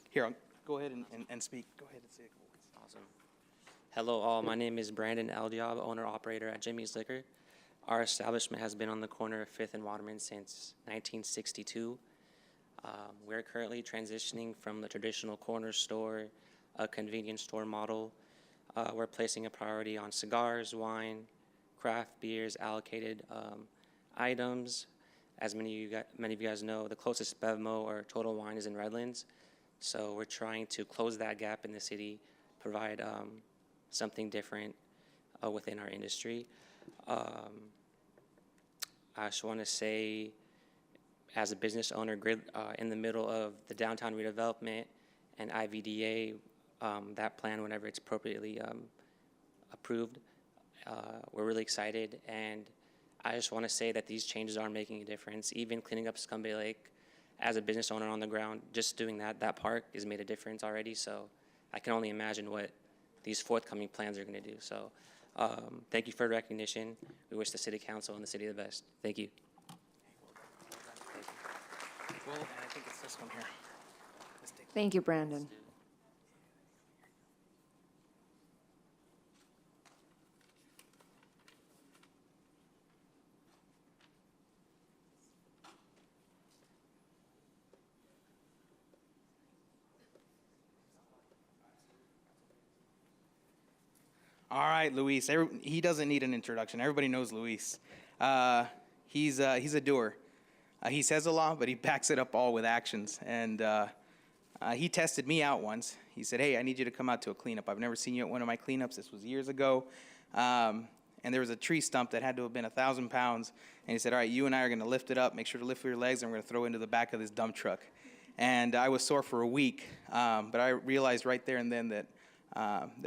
Here, go ahead and speak. Go ahead and say it. Awesome. Hello, all. My name is Brandon Eldiab, owner-operator at Jimmy's Liquor. Our establishment has been on the corner of 5th and Waterman since 1962. We're currently transitioning from the traditional corner store, a convenience store model. We're placing a priority on cigars, wine, craft beers, allocated items. As many of you guys know, the closest Bevmo or Total Wine is in Redlands. So we're trying to close that gap in the city, provide something different within our industry. I just want to say, as a business owner in the middle of the downtown redevelopment and IVDA, that plan, whenever it's appropriately approved, we're really excited. And I just want to say that these changes are making a difference. Even cleaning up Scumbay Lake, as a business owner on the ground, just doing that park has made a difference already. So I can only imagine what these forthcoming plans are going to do. So thank you for the recognition. We wish the city council and the city the best. Thank you. Well, and I think it's this one here. Thank you, Brandon. All right, Luis. He doesn't need an introduction. Everybody knows Luis. He's a doer. He says a lot, but he backs it up all with actions. And he tested me out once. He said, "Hey, I need you to come out to a cleanup. I've never seen you at one of my cleanups." This was years ago. And there was a tree stump that had to have been 1,000 pounds. And he said, "All right, you and I are going to lift it up. Make sure to lift your legs, and we're going to throw it into the back of this dump truck." And I was sore for a week. But I realized right there and then that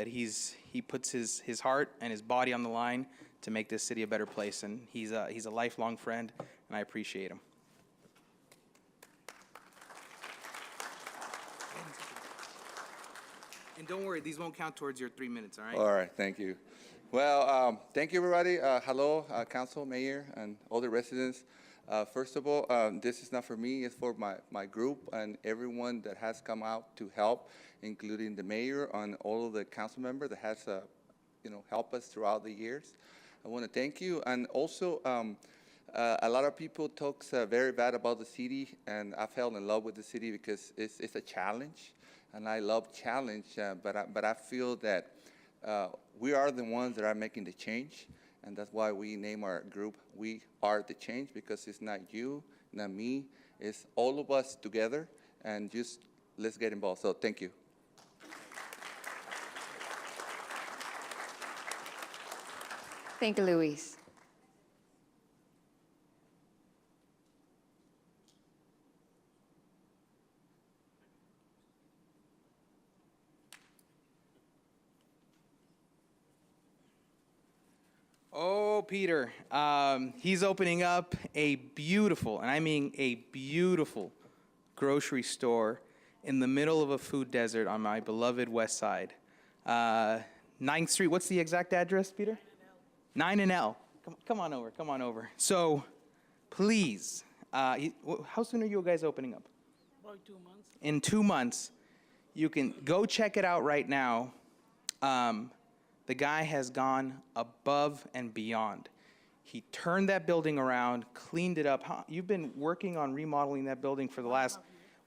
he puts his heart and his body on the line to make this city a better place. And he's a lifelong friend, and I appreciate him. And don't worry, these won't count towards your 3 minutes, all right? All right, thank you. Well, thank you, everybody. Hello, council, mayor, and all the residents. First of all, this is not for me, it's for my group and everyone that has come out to help, including the mayor and all of the council members that has, helped us throughout the years. I want to thank you. And also, a lot of people talk very bad about the city, and I fell in love with the city because it's a challenge, and I love challenge, but I feel that we are the ones that are making the change. And that's why we name our group We Are the Change, because it's not you, not me, it's all of us together, and just let's get involved. So thank you. Thank you, Luis. Oh, Peter, he's opening up a beautiful, and I mean a beautiful, grocery store in the middle of a food desert on my beloved west side. 9th Street, what's the exact address, Peter? 9 and L. Come on over. So, please, how soon are you guys opening up? About 2 months. In 2 months, you can go check it out right now. The guy has gone above and beyond. He turned that building around, cleaned it up. You've been working on remodeling that building for the last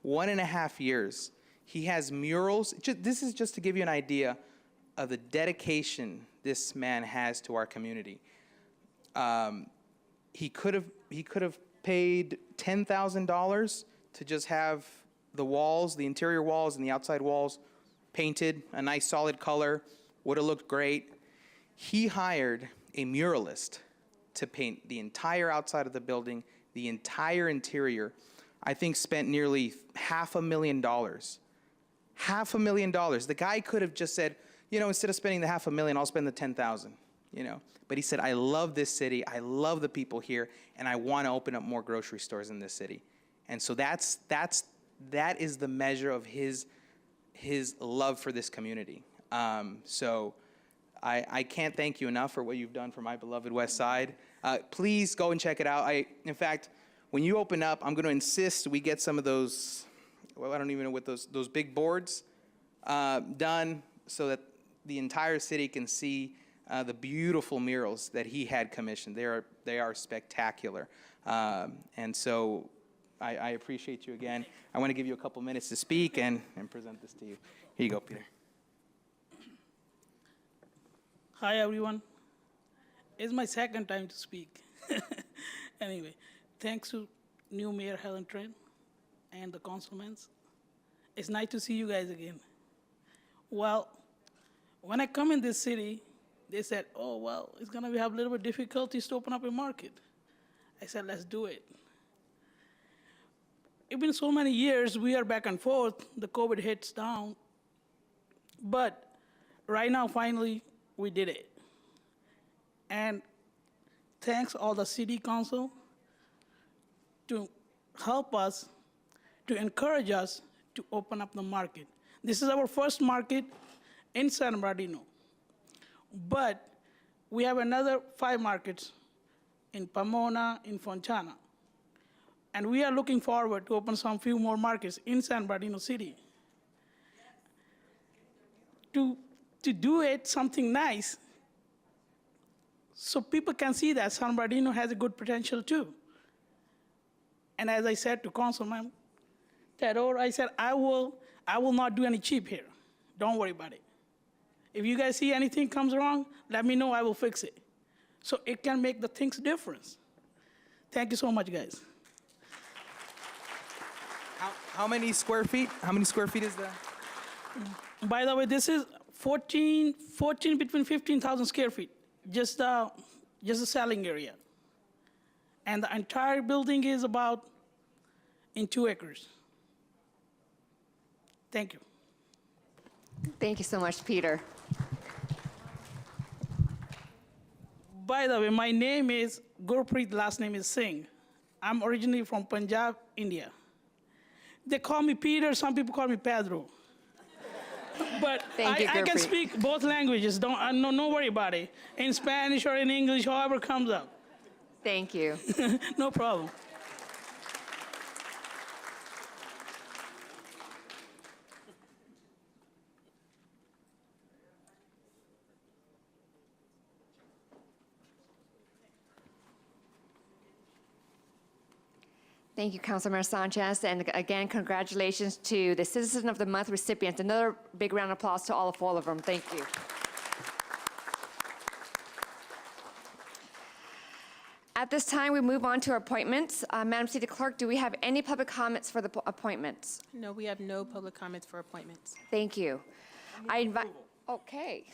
1.5 years. He has murals. This is just to give you an idea of the dedication this man has to our community. He could have paid $10,000 to just have the walls, the interior walls and the outside walls painted a nice solid color. Would have looked great. He hired a muralist to paint the entire outside of the building, the entire interior. I think spent nearly $500,000. $500,000. The guy could have just said, instead of spending the $500,000, I'll spend the $10,000. But he said, I love this city, I love the people here, and I want to open up more grocery stores in this city. And so that is the measure of his love for this community. So I can't thank you enough for what you've done for my beloved West Side. Please go and check it out. In fact, when you open up, I'm going to insist we get some of those, I don't even know what those big boards done so that the entire city can see the beautiful murals that he had commissioned. They are spectacular. And so I appreciate you again. I want to give you a couple minutes to speak and present this to you. Here you go, Peter. Hi, everyone. It's my second time to speak. Anyway, thanks to new Mayor Helen Trent and the councilmen. It's nice to see you guys again. Well, when I come in this city, They said, oh, well, it's going to have a little bit of difficulties to open up a market. I said, let's do it. It's been so many years, we are back and forth, the COVID hits down, but right now, finally, we did it. And thanks all the city council to help us, to encourage us to open up the market. This is our first market in San Bernardino, but we have another 5 markets in Pomona, in Fontana. And we are looking forward to open some few more markets in San Bernardino City. To do it something nice, so people can see that San Bernardino has a good potential too. And as I said to Councilman Tador, I said, I will not do any cheap here. Don't worry about it. If you guys see anything comes wrong, let me know, I will fix it. So it can make the things difference. Thank you so much, guys. How many square feet? How many square feet is that? By the way, this is 14 between 15,000 square feet, just the selling area. And the entire building is about in 2 acres. Thank you. Thank you so much, Peter. By the way, my name is Gurpreet, last name is Singh. I'm originally from Punjab, India. They call me Peter, some people call me Pedro. But I can speak both languages, no worry about it. In Spanish or in English, however comes up. Thank you. No problem. Thank you, Councilmember Sanchez, and again, congratulations to the Citizen of the Month recipients. Another big round of applause to all 4 of them. Thank you. At this time, we move on to our appointments. Madam City Clerk, do we have any public comments for the appointments? No, we have no public comments for appointments. Thank you. I invite. Okay.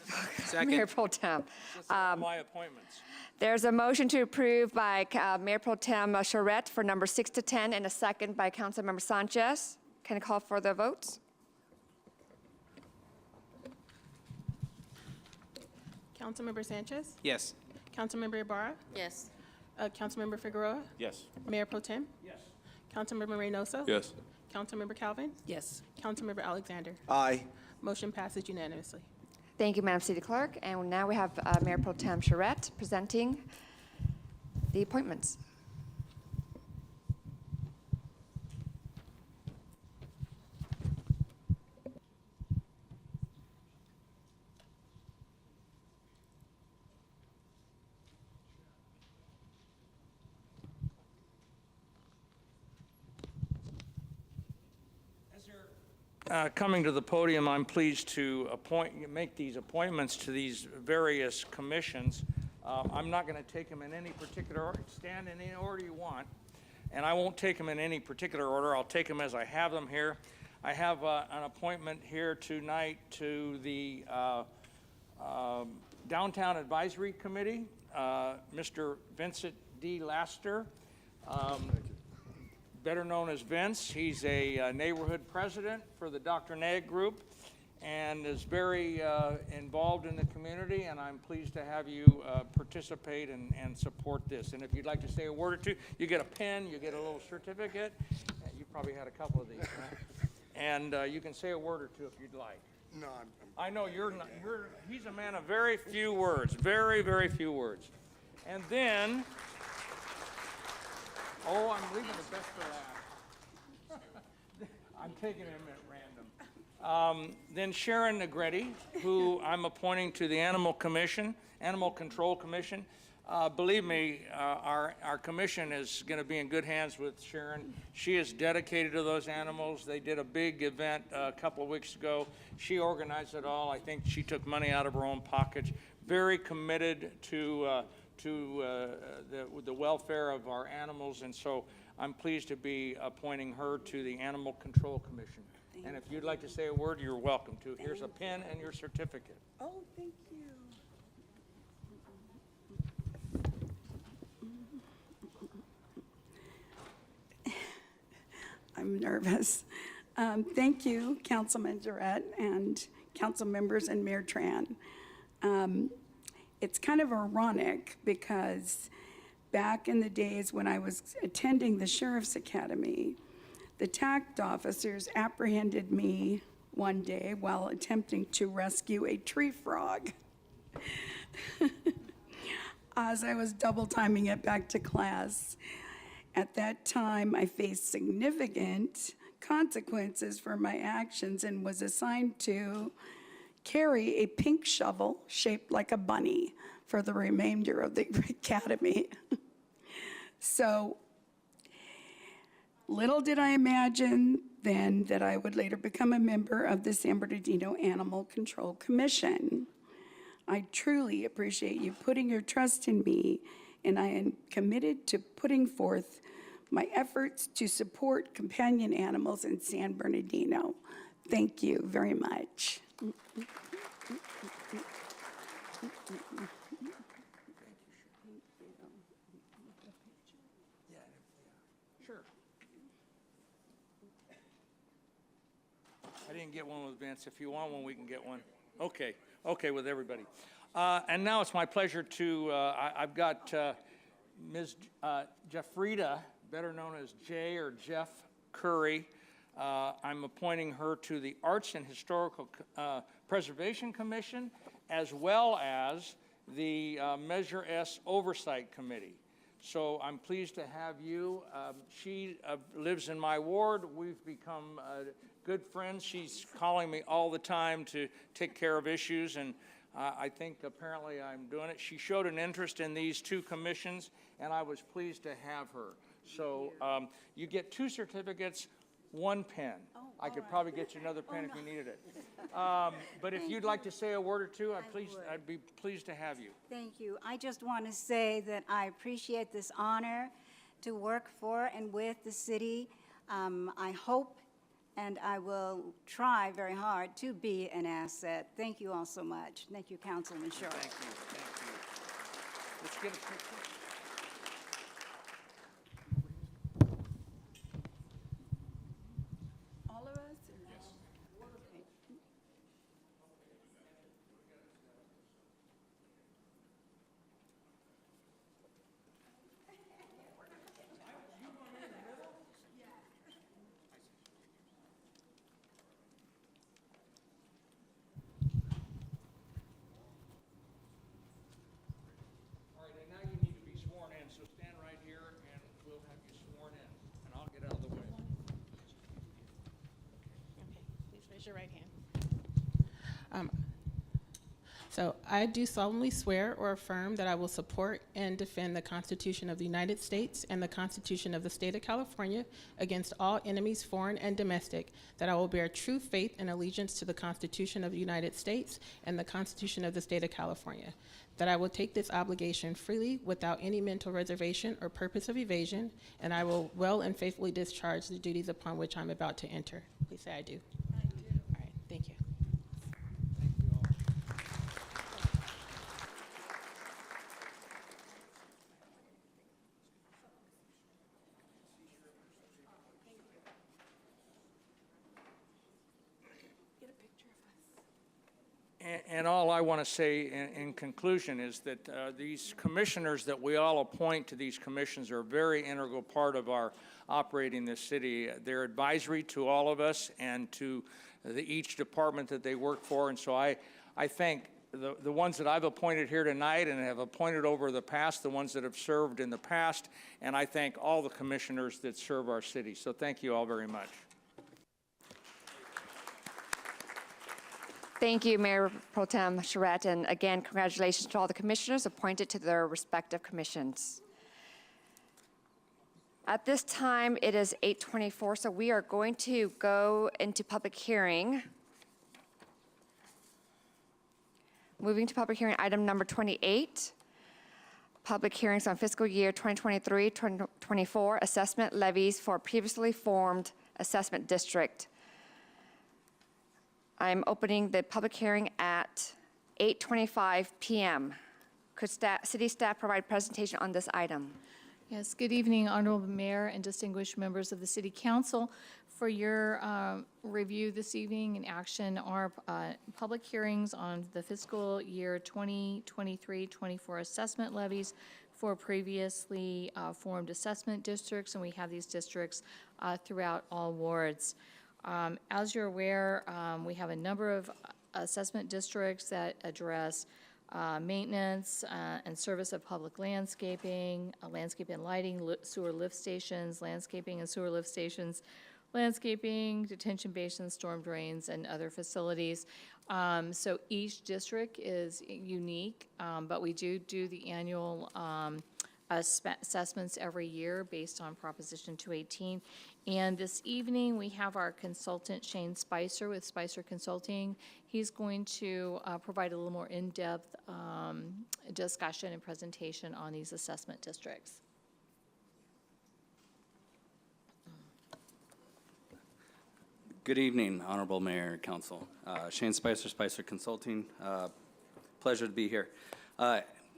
Second. Mayor Pro Tem. My appointments. There's a motion to approve by Mayor Pro Tem Charette for number 6 to 10, and a second by Councilmember Sanchez. Can I call for the votes? Councilmember Sanchez? Yes. Councilmember Ibarra? Yes. Councilmember Figueroa? Yes. Mayor Pro Tem? Yes. Councilmember Reynoso? Yes. Councilmember Calvin? Yes. Councilmember Alexander? Aye. Motion passes unanimously. Thank you, Madam City Clerk. And now we have Mayor Pro Tem Charette presenting the appointments. Coming to the podium, I'm pleased to make these appointments to these various commissions. I'm not going to take them in any particular order. Stand in any order you want, and I won't take them in any particular order. I'll take them as I have them here. I have an appointment here tonight to the Downtown Advisory Committee, Mr. Vincent D. Laster. Better known as Vince. He's a neighborhood president for the Dr. Nag Group and is very involved in the community, and I'm pleased to have you participate and support this. And if you'd like to say a word or two, you get a pen, you get a little certificate. You probably had a couple of these, right? And you can say a word or two if you'd like. No, I know you're not, he's a man of very few words, very, very few words. And then, oh, I'm leaving the best for last. I'm taking him at random. Then Sharon Negretti, who I'm appointing to the Animal Control Commission. Believe me, our commission is going to be in good hands with Sharon. She is dedicated to those animals. They did a big event a couple of weeks ago. She organized it all. I think she took money out of her own pockets. Very committed to the welfare of our animals, and so I'm pleased to be appointing her to the Animal Control Commission. And if you'd like to say a word, you're welcome to. Here's a pen and your certificate. Oh, thank you. I'm nervous. Thank you, Councilman Jarrett and council members and Mayor Tran. It's kind of ironic because back in the days when I was attending the Sheriff's Academy, the TACT officers apprehended me one day while attempting to rescue a tree frog. As I was double timing it back to class. At that time, I faced significant consequences for my actions and was assigned to carry a pink shovel shaped like a bunny for the remainder of the academy. So little did I imagine then that I would later become a member of the San Bernardino Animal Control Commission. I truly appreciate you putting your trust in me, and I am committed to putting forth my efforts to support companion animals in San Bernardino. Thank you very much. Sure. I didn't get one with Vince. If you want one, we can get one. Okay. Okay, with everybody. And now it's my pleasure to, I've got Ms. Jeffrita, better known as Jay or Jeff Curry. I'm appointing her to the Arts and Historical Preservation Commission, as well as the Measure S Oversight Committee. So I'm pleased to have you. She lives in my ward. We've become good friends. She's calling me all the time to take care of issues, and I think apparently I'm doing it. She showed an interest in these two commissions, and I was pleased to have her. So you get 2 certificates, 1 pen. I could probably get you another pen if you needed it. But if you'd like to say a word or two, I'd be pleased to have you. Thank you. I just want to say that I appreciate this honor to work for and with the city. I hope and I will try very hard to be an asset. Thank you all so much. Thank you, Councilman Short. Thank you. Thank you. Let's get a picture. All of us? Your right hand. So I do solemnly swear or affirm that I will support and defend the Constitution of the United States and the Constitution of the State of California against all enemies, foreign and domestic, that I will bear true faith and allegiance to the Constitution of the United States and the Constitution of the State of California, that I will take this obligation freely without any mental reservation or purpose of evasion, and I will well and faithfully discharge the duties upon which I'm about to enter. Please say I do. Thank you. And all I want to say in conclusion is that these commissioners that we all appoint to these commissions are a very integral part of our operating this city. They're advisory to all of us and to each department that they work for. And so I thank the ones that I've appointed here tonight and have appointed over the past, the ones that have served in the past, and I thank all the commissioners that serve our city. So thank you all very much. Thank you, Mayor Pro Tem Charette, and again, congratulations to all the commissioners appointed to their respective commissions. At this time, it is 8:24, so we are going to go into public hearing. Moving to public hearing, item number 28, public hearings on fiscal year 2023-2024 assessment levies for previously formed assessment district. I'm opening the public hearing at 8:25 p.m. Could city staff provide presentation on this item? Yes, good evening, Honorable Mayor and distinguished members of the City Council. For your review this evening and action are public hearings on the fiscal year 2023-24 assessment levies for previously formed assessment districts, and we have these districts throughout all wards. As you're aware, we have a number of assessment districts that address maintenance and service of public landscaping, landscape and lighting, sewer lift stations, landscaping and sewer lift stations, landscaping, detention basins, storm drains, and other facilities. So each district is unique, but we do the annual assessments every year based on Proposition 218. And this evening, we have our consultant, Shane Spicer, with Spicer Consulting. He's going to provide a little more in-depth discussion and presentation on these assessment districts. Good evening, Honorable Mayor and Council. Shane Spicer, Spicer Consulting. Pleasure to be here.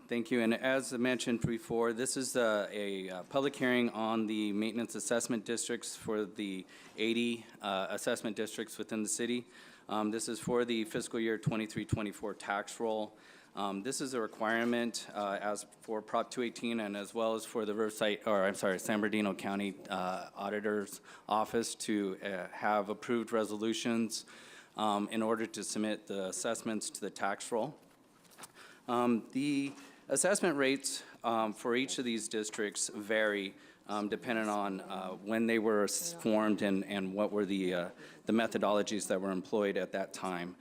Thank you. And as mentioned before, this is a public hearing on the maintenance assessment districts for the 80 assessment districts within the city. This is for the fiscal year 23-24 tax roll. This is a requirement as for Prop 218 and as well as for the San Bernardino County Auditor's Office to have approved resolutions in order to submit the assessments to the tax roll. The assessment rates for each of these districts vary depending on when they were formed and what were the methodologies that were employed at that time.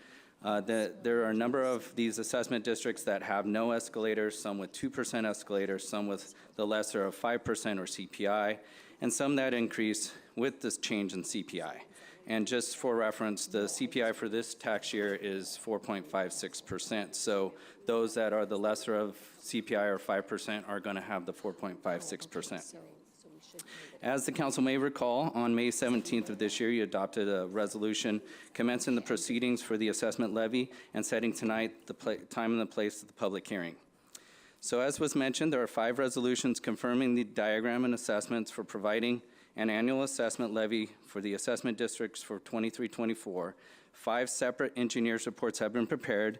There are a number of these assessment districts that have no escalators, some with 2% escalators, some with the lesser of 5% or CPI, and some that increase with this change in CPI. And just for reference, the CPI for this tax year is 4.56%. So those that are the lesser of CPI or 5% are going to have the 4.56%. As the council may recall, on May 17th of this year, you adopted a resolution commencing the proceedings for the assessment levy and setting tonight the time and the place of the public hearing. So as was mentioned, there are 5 resolutions confirming the diagram and assessments for providing an annual assessment levy for the assessment districts for 23-24. 5 separate engineers' reports have been prepared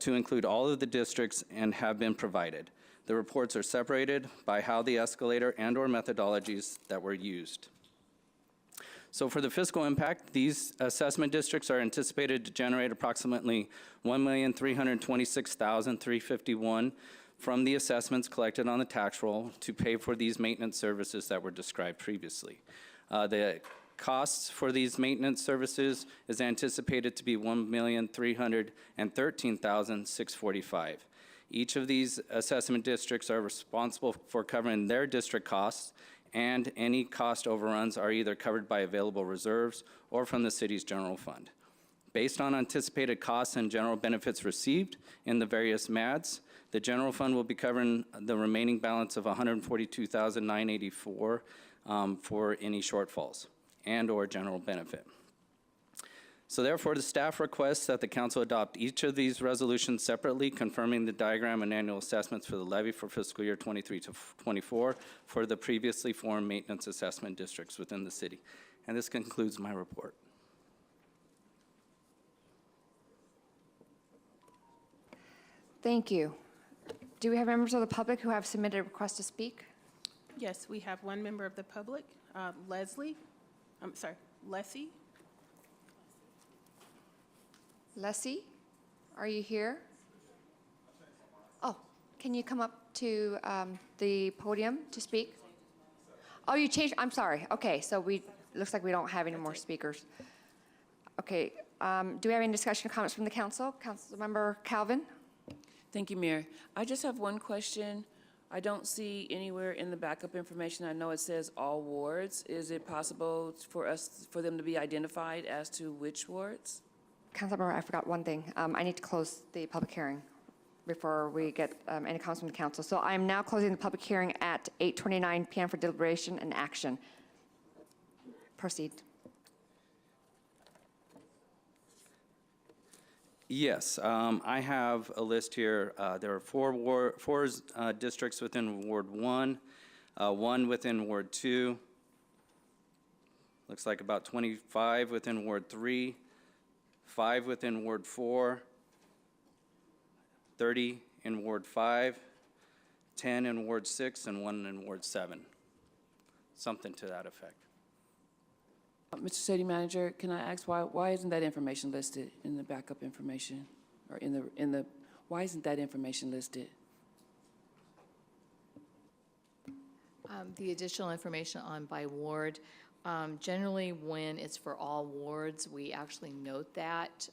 to include all of the districts and have been provided. The reports are separated by how the escalator and/or methodologies that were used. So for the fiscal impact, these assessment districts are anticipated to generate approximately $1,326,351 from the assessments collected on the tax roll to pay for these maintenance services that were described previously. The costs for these maintenance services is anticipated to be $1,313,645. Each of these assessment districts are responsible for covering their district costs, and any cost overruns are either covered by available reserves or from the city's general fund. Based on anticipated costs and general benefits received in the various MADs, the general fund will be covering the remaining balance of $142,984 for any shortfalls and/or general benefit. So therefore, the staff requests that the council adopt each of these resolutions separately, confirming the diagram and annual assessments for the levy for fiscal year 23-24 for the previously formed maintenance assessment districts within the city. And this concludes my report. Thank you. Do we have members of the public who have submitted a request to speak? Yes, we have one member of the public, Leslie. Leslie, are you here? Oh, can you come up to the podium to speak? Oh, you changed, I'm sorry. Okay, so looks like we don't have any more speakers. Okay, do we have any discussion or comments from the council? Councilmember Calvin? Thank you, Mayor. I just have one question. I don't see anywhere in the backup information, I know it says all wards. Is it possible for them to be identified as to which wards? Councilmember, I forgot one thing. I need to close the public hearing before we get any comments from the council. So I am now closing the public hearing at 8:29 p.m. for deliberation and action. Proceed. Yes, I have a list here. There are four districts within Ward 1. 1 within Ward 2. Looks like about 25 within Ward 3, 5 within Ward 4, 30 in Ward 5, 10 in Ward 6, and 1 in Ward 7. Something to that effect. Mr. City Manager, can I ask why isn't that information listed in the backup information? Or why isn't that information listed? The additional information on by ward, generally when it's for all wards, we actually note that.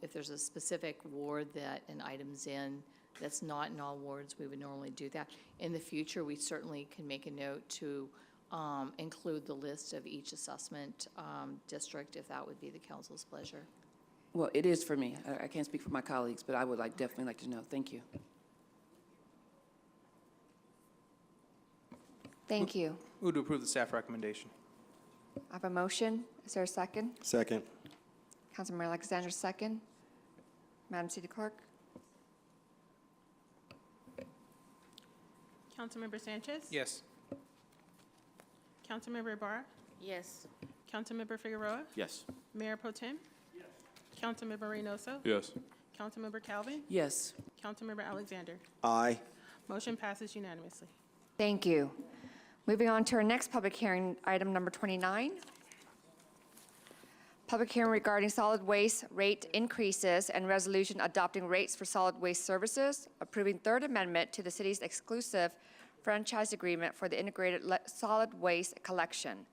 If there's a specific ward that an item's in that's not in all wards, we would normally do that. In the future, we certainly can make a note to include the list of each assessment district, if that would be the council's pleasure. Well, it is for me. I can't speak for my colleagues, but I would definitely like to know. Thank you. Thank you. Move to approve the staff recommendation. I have a motion. Is there a second? Second. Councilmember Alexander, second. Madam City Clerk? Councilmember Sanchez? Yes. Councilmember Ibarra? Yes. Councilmember Figueroa? Yes. Mayor Pro Tem? Yes. Councilmember Reynoso? Yes. Councilmember Calvin? Yes. Councilmember Alexander? Aye. Motion passes unanimously. Thank you. Moving on to our next public hearing, item number 29. Public hearing regarding solid waste rate increases and resolution adopting rates for solid waste services, approving Third Amendment to the city's exclusive franchise agreement for the integrated solid waste collection,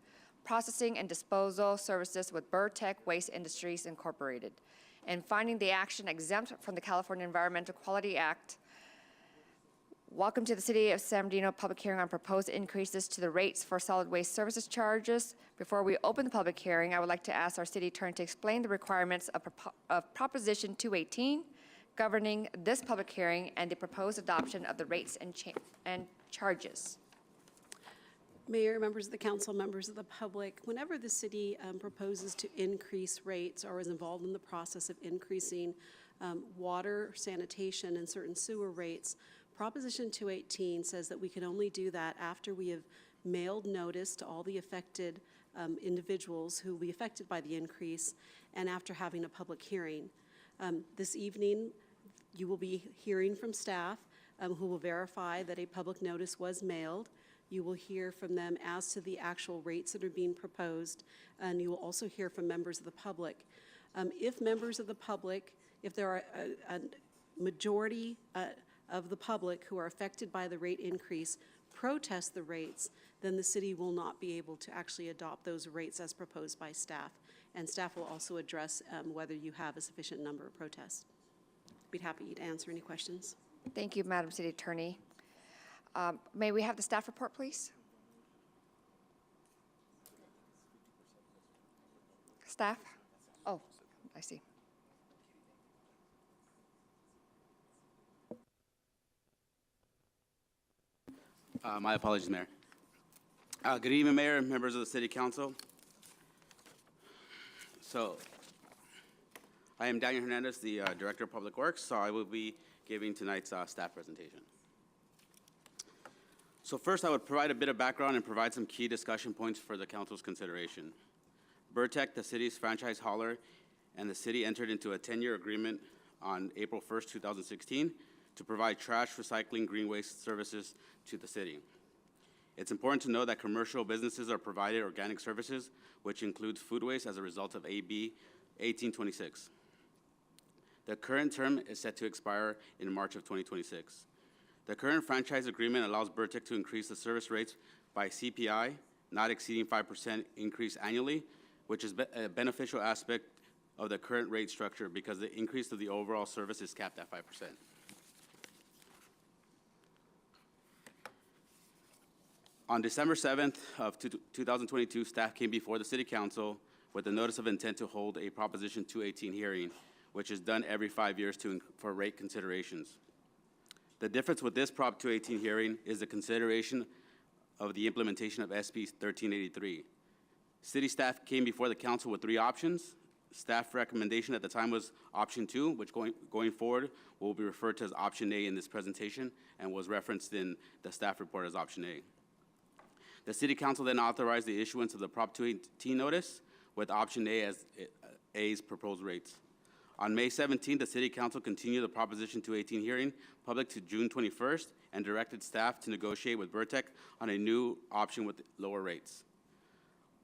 processing and disposal services with Burtech Waste Industries Incorporated, and finding the action exempt from the California Environmental Quality Act. Welcome to the City of San Bernardino public hearing on proposed increases to the rates for solid waste services charges. Before we open the public hearing, I would like to ask our city attorney to explain the requirements of Proposition 218 governing this public hearing and the proposed adoption of the rates and charges. Mayor, members of the council, members of the public, whenever the city proposes to increase rates or is involved in the process of increasing water, sanitation, and certain sewer rates, Proposition 218 says that we can only do that after we have mailed notice to all the affected individuals who will be affected by the increase and after having a public hearing. This evening, you will be hearing from staff who will verify that a public notice was mailed. You will hear from them as to the actual rates that are being proposed, and you will also hear from members of the public. If members of the public, if there are a majority of the public who are affected by the rate increase protest the rates, then the city will not be able to actually adopt those rates as proposed by staff. And staff will also address whether you have a sufficient number of protests. We'd be happy to answer any questions. Thank you, Madam City Attorney. May we have the staff report, please? Staff? Oh, I see. My apologies, Mayor. Good evening, Mayor and members of the City Council. So, I am Daniel Hernandez, the Director of Public Works, so I will be giving tonight's staff presentation. So first, I would provide a bit of background and provide some key discussion points for the Council's consideration. Burtech, the city's franchise hauler, and the city entered into a 10-year agreement on April 1st, 2016, to provide trash, recycling, green waste services to the city. It's important to know that commercial businesses are provided organic services, which includes food waste as a result of AB 1826. The current term is set to expire in March of 2026. The current franchise agreement allows Burtech to increase the service rates by CPI, not exceeding 5% increase annually, which is a beneficial aspect of the current rate structure because the increase of the overall service is capped at 5%. On December 7th of 2022, staff came before the City Council with a notice of intent to hold a Proposition 218 hearing, which is done every 5 years for rate considerations. The difference with this Prop 218 hearing is the consideration of the implementation of SB 1383. City staff came before the council with 3 options. Staff recommendation at the time was option 2, which going forward will be referred to as option A in this presentation and was referenced in the staff report as option A. The City Council then authorized the issuance of the Prop 218 notice with option A as A's proposed rates. On May 17th, the City Council continued the Proposition 218 hearing public to June 21st and directed staff to negotiate with Vertec on a new option with lower rates.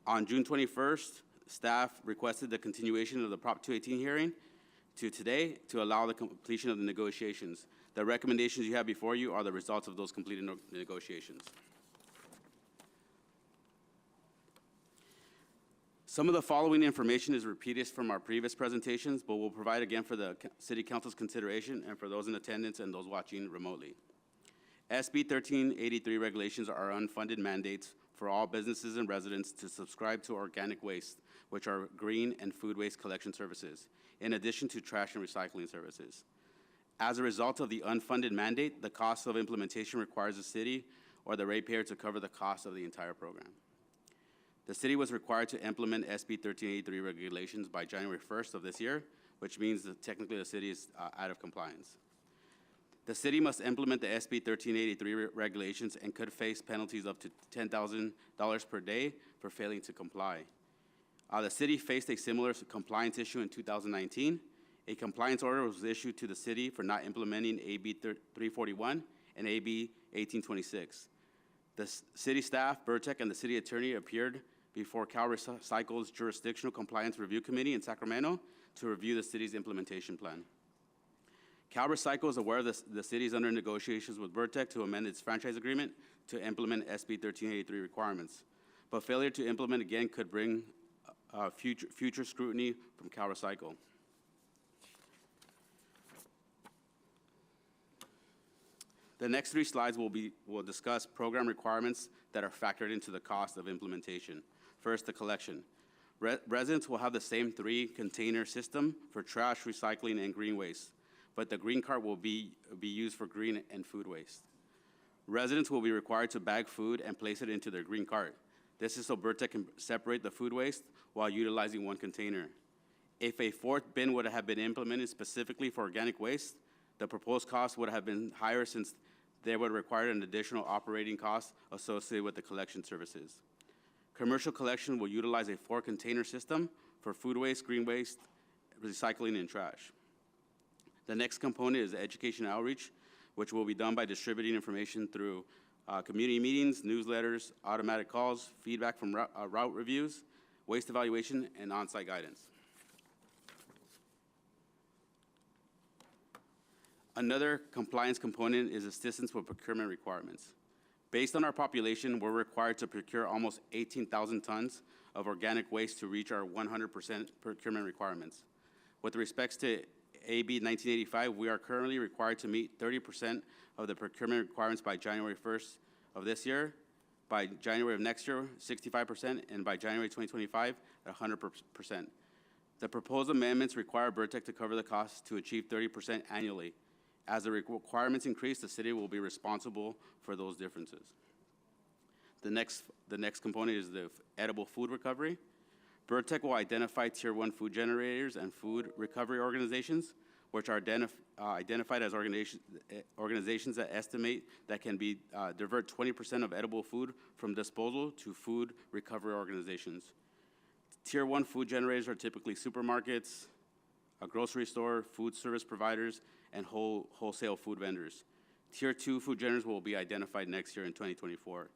On June 21st, staff requested the continuation of the Prop 218 hearing to today to allow the completion of the negotiations. The recommendations you have before you are the results of those completed negotiations. Some of the following information is repeated from our previous presentations, but we'll provide again for the City Council's consideration and for those in attendance and those watching remotely. SB 1383 regulations are unfunded mandates for all businesses and residents to subscribe to organic waste, which are green and food waste collection services, in addition to trash and recycling services. As a result of the unfunded mandate, the cost of implementation requires the city or the ratepayer to cover the cost of the entire program. The city was required to implement SB 1383 regulations by January 1st of this year, which means that technically the city is out of compliance. The city must implement the SB 1383 regulations and could face penalties up to $10,000 per day for failing to comply. The city faced a similar compliance issue in 2019. A compliance order was issued to the city for not implementing AB 341 and AB 1826. The city staff, Vertec, and the city attorney appeared before CalRecycle's Jurisdictional Compliance Review Committee in Sacramento to review the city's implementation plan. CalRecycle is aware the city is under negotiations with Vertec to amend its franchise agreement to implement SB 1383 requirements, but failure to implement again could bring future scrutiny from CalRecycle. The next 3 slides will discuss program requirements that are factored into the cost of implementation. First, the collection. Residents will have the same 3-container system for trash, recycling, and green waste, but the green cart will be used for green and food waste. Residents will be required to bag food and place it into their green cart. This is so Vertec can separate the food waste while utilizing 1 container. If a 4th bin would have been implemented specifically for organic waste, the proposed cost would have been higher since they would require an additional operating cost associated with the collection services. Commercial collection will utilize a 4-container system for food waste, green waste, recycling, and trash. The next component is education outreach, which will be done by distributing information through community meetings, newsletters, automatic calls, feedback from route reviews, waste evaluation, and on-site guidance. Another compliance component is assistance with procurement requirements. Based on our population, we're required to procure almost 18,000 tons of organic waste to reach our 100% procurement requirements. With respects to AB 1985, we are currently required to meet 30% of the procurement requirements by January 1st of this year, by January of next year, 65%, and by January 2025, at 100%. The proposed amendments require Vertec to cover the costs to achieve 30% annually. As the requirements increase, the city will be responsible for those differences. The next component is the edible food recovery. Vertec will identify Tier 1 food generators and food recovery organizations, which are identified as organizations that estimate that can be divert 20% of edible food from disposal to food recovery organizations. Tier 1 food generators are typically supermarkets, a grocery store, food service providers, and wholesale food vendors. Tier 2 food generators will be identified next year in 2024.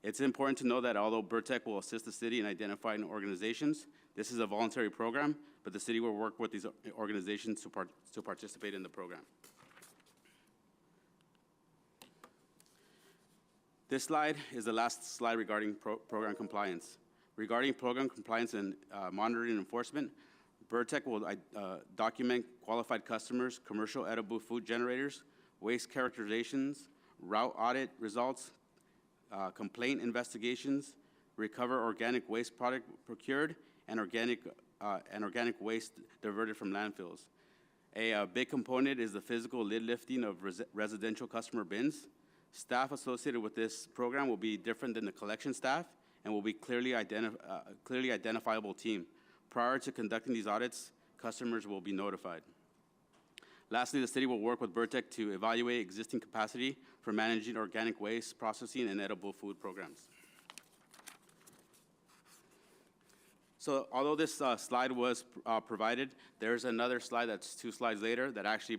It's important to know that although Vertec will assist the city in identifying organizations, this is a voluntary program, but the city will work with these organizations to participate in the program. This slide is the last slide regarding program compliance. Regarding program compliance and monitoring and enforcement, Vertec will document qualified customers, commercial edible food generators, waste characterizations, route audit results, complaint investigations, recover organic waste product procured, and organic waste diverted from landfills. A big component is the physical lid lifting of residential customer bins. Staff associated with this program will be different than the collection staff and will be clearly identifiable team. Prior to conducting these audits, customers will be notified. Lastly, the city will work with Vertec to evaluate existing capacity for managing organic waste processing and edible food programs. So although this slide was provided, there's another slide that's 2 slides later that actually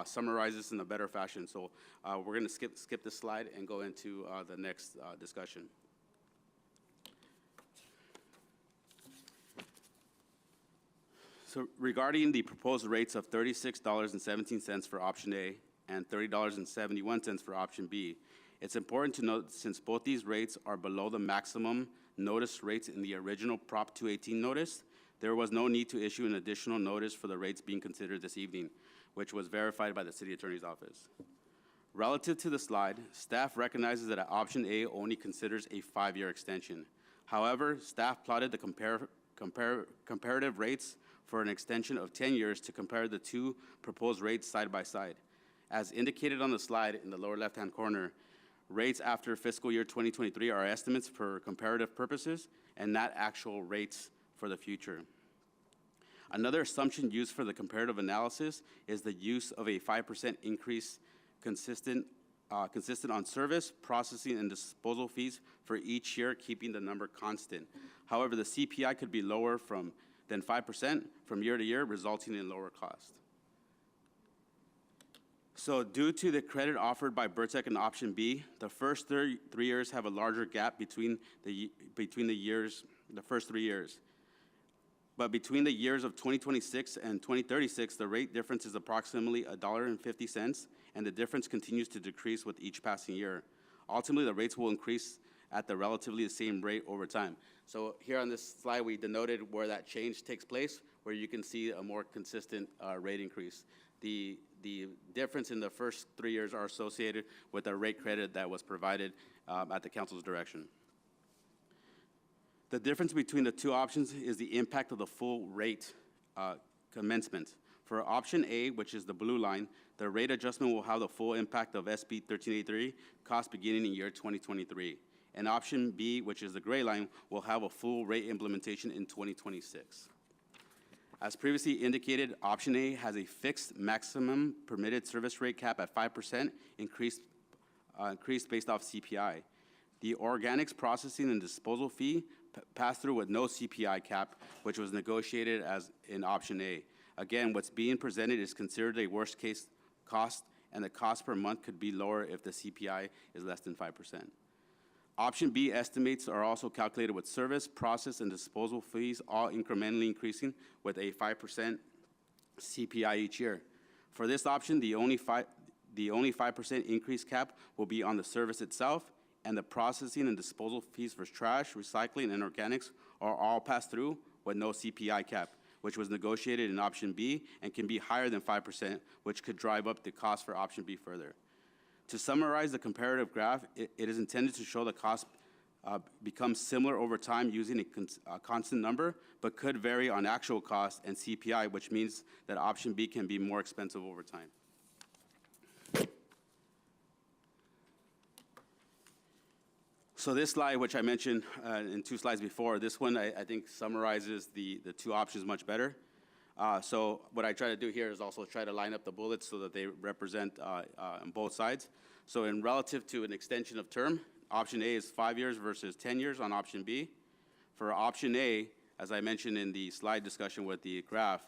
summarizes in a better fashion. So we're going to skip this slide and go into the next discussion. So regarding the proposed rates of $36.17 for option A and $30.71 for option B, it's important to note since both these rates are below the maximum notice rates in the original Prop 218 notice, there was no need to issue an additional notice for the rates being considered this evening, which was verified by the City Attorney's Office. Relative to the slide, staff recognizes that option A only considers a 5-year extension. However, staff plotted the comparative rates for an extension of 10 years to compare the two proposed rates side by side. As indicated on the slide in the lower left-hand corner, rates after fiscal year 2023 are estimates for comparative purposes and not actual rates for the future. Another assumption used for the comparative analysis is the use of a 5% increase consistent on service, processing, and disposal fees for each year, keeping the number constant. However, the CPI could be lower than 5% from year to year, resulting in lower cost. So due to the credit offered by Burtech in option B, the first 3 years have a larger gap between the first 3 years. But between the years of 2026 and 2036, the rate difference is approximately $1.50, and the difference continues to decrease with each passing year. Ultimately, the rates will increase at the relatively the same rate over time. So here on this slide, we denoted where that change takes place, where you can see a more consistent rate increase. The difference in the first 3 years are associated with a rate credit that was provided at the council's direction. The difference between the two options is the impact of the full rate commencement. For option A, which is the blue line, the rate adjustment will have the full impact of SB 1383 cost beginning in year 2023. And option B, which is the gray line, will have a full rate implementation in 2026. As previously indicated, option A has a fixed maximum permitted service rate cap at 5%, increased based off CPI. The organics processing and disposal fee passed through with no CPI cap, which was negotiated as in option A. Again, what's being presented is considered a worst case cost, and the cost per month could be lower if the CPI is less than 5%. Option B estimates are also calculated with service, process, and disposal fees all incrementally increasing with a 5% CPI each year. For this option, the only 5% increase cap will be on the service itself, and the processing and disposal fees for trash, recycling, and organics are all passed through with no CPI cap, which was negotiated in option B and can be higher than 5%, which could drive up the cost for option B further. To summarize the comparative graph, it is intended to show the cost becomes similar over time using a constant number, but could vary on actual cost and CPI, which means that option B can be more expensive over time. So this slide, which I mentioned in 2 slides before, this one I think summarizes the two options much better. So what I try to do here is also try to line up the bullets so that they represent on both sides. So in relative to an extension of term, option A is 5 years versus 10 years on option B. For option A, as I mentioned in the slide discussion with the graph,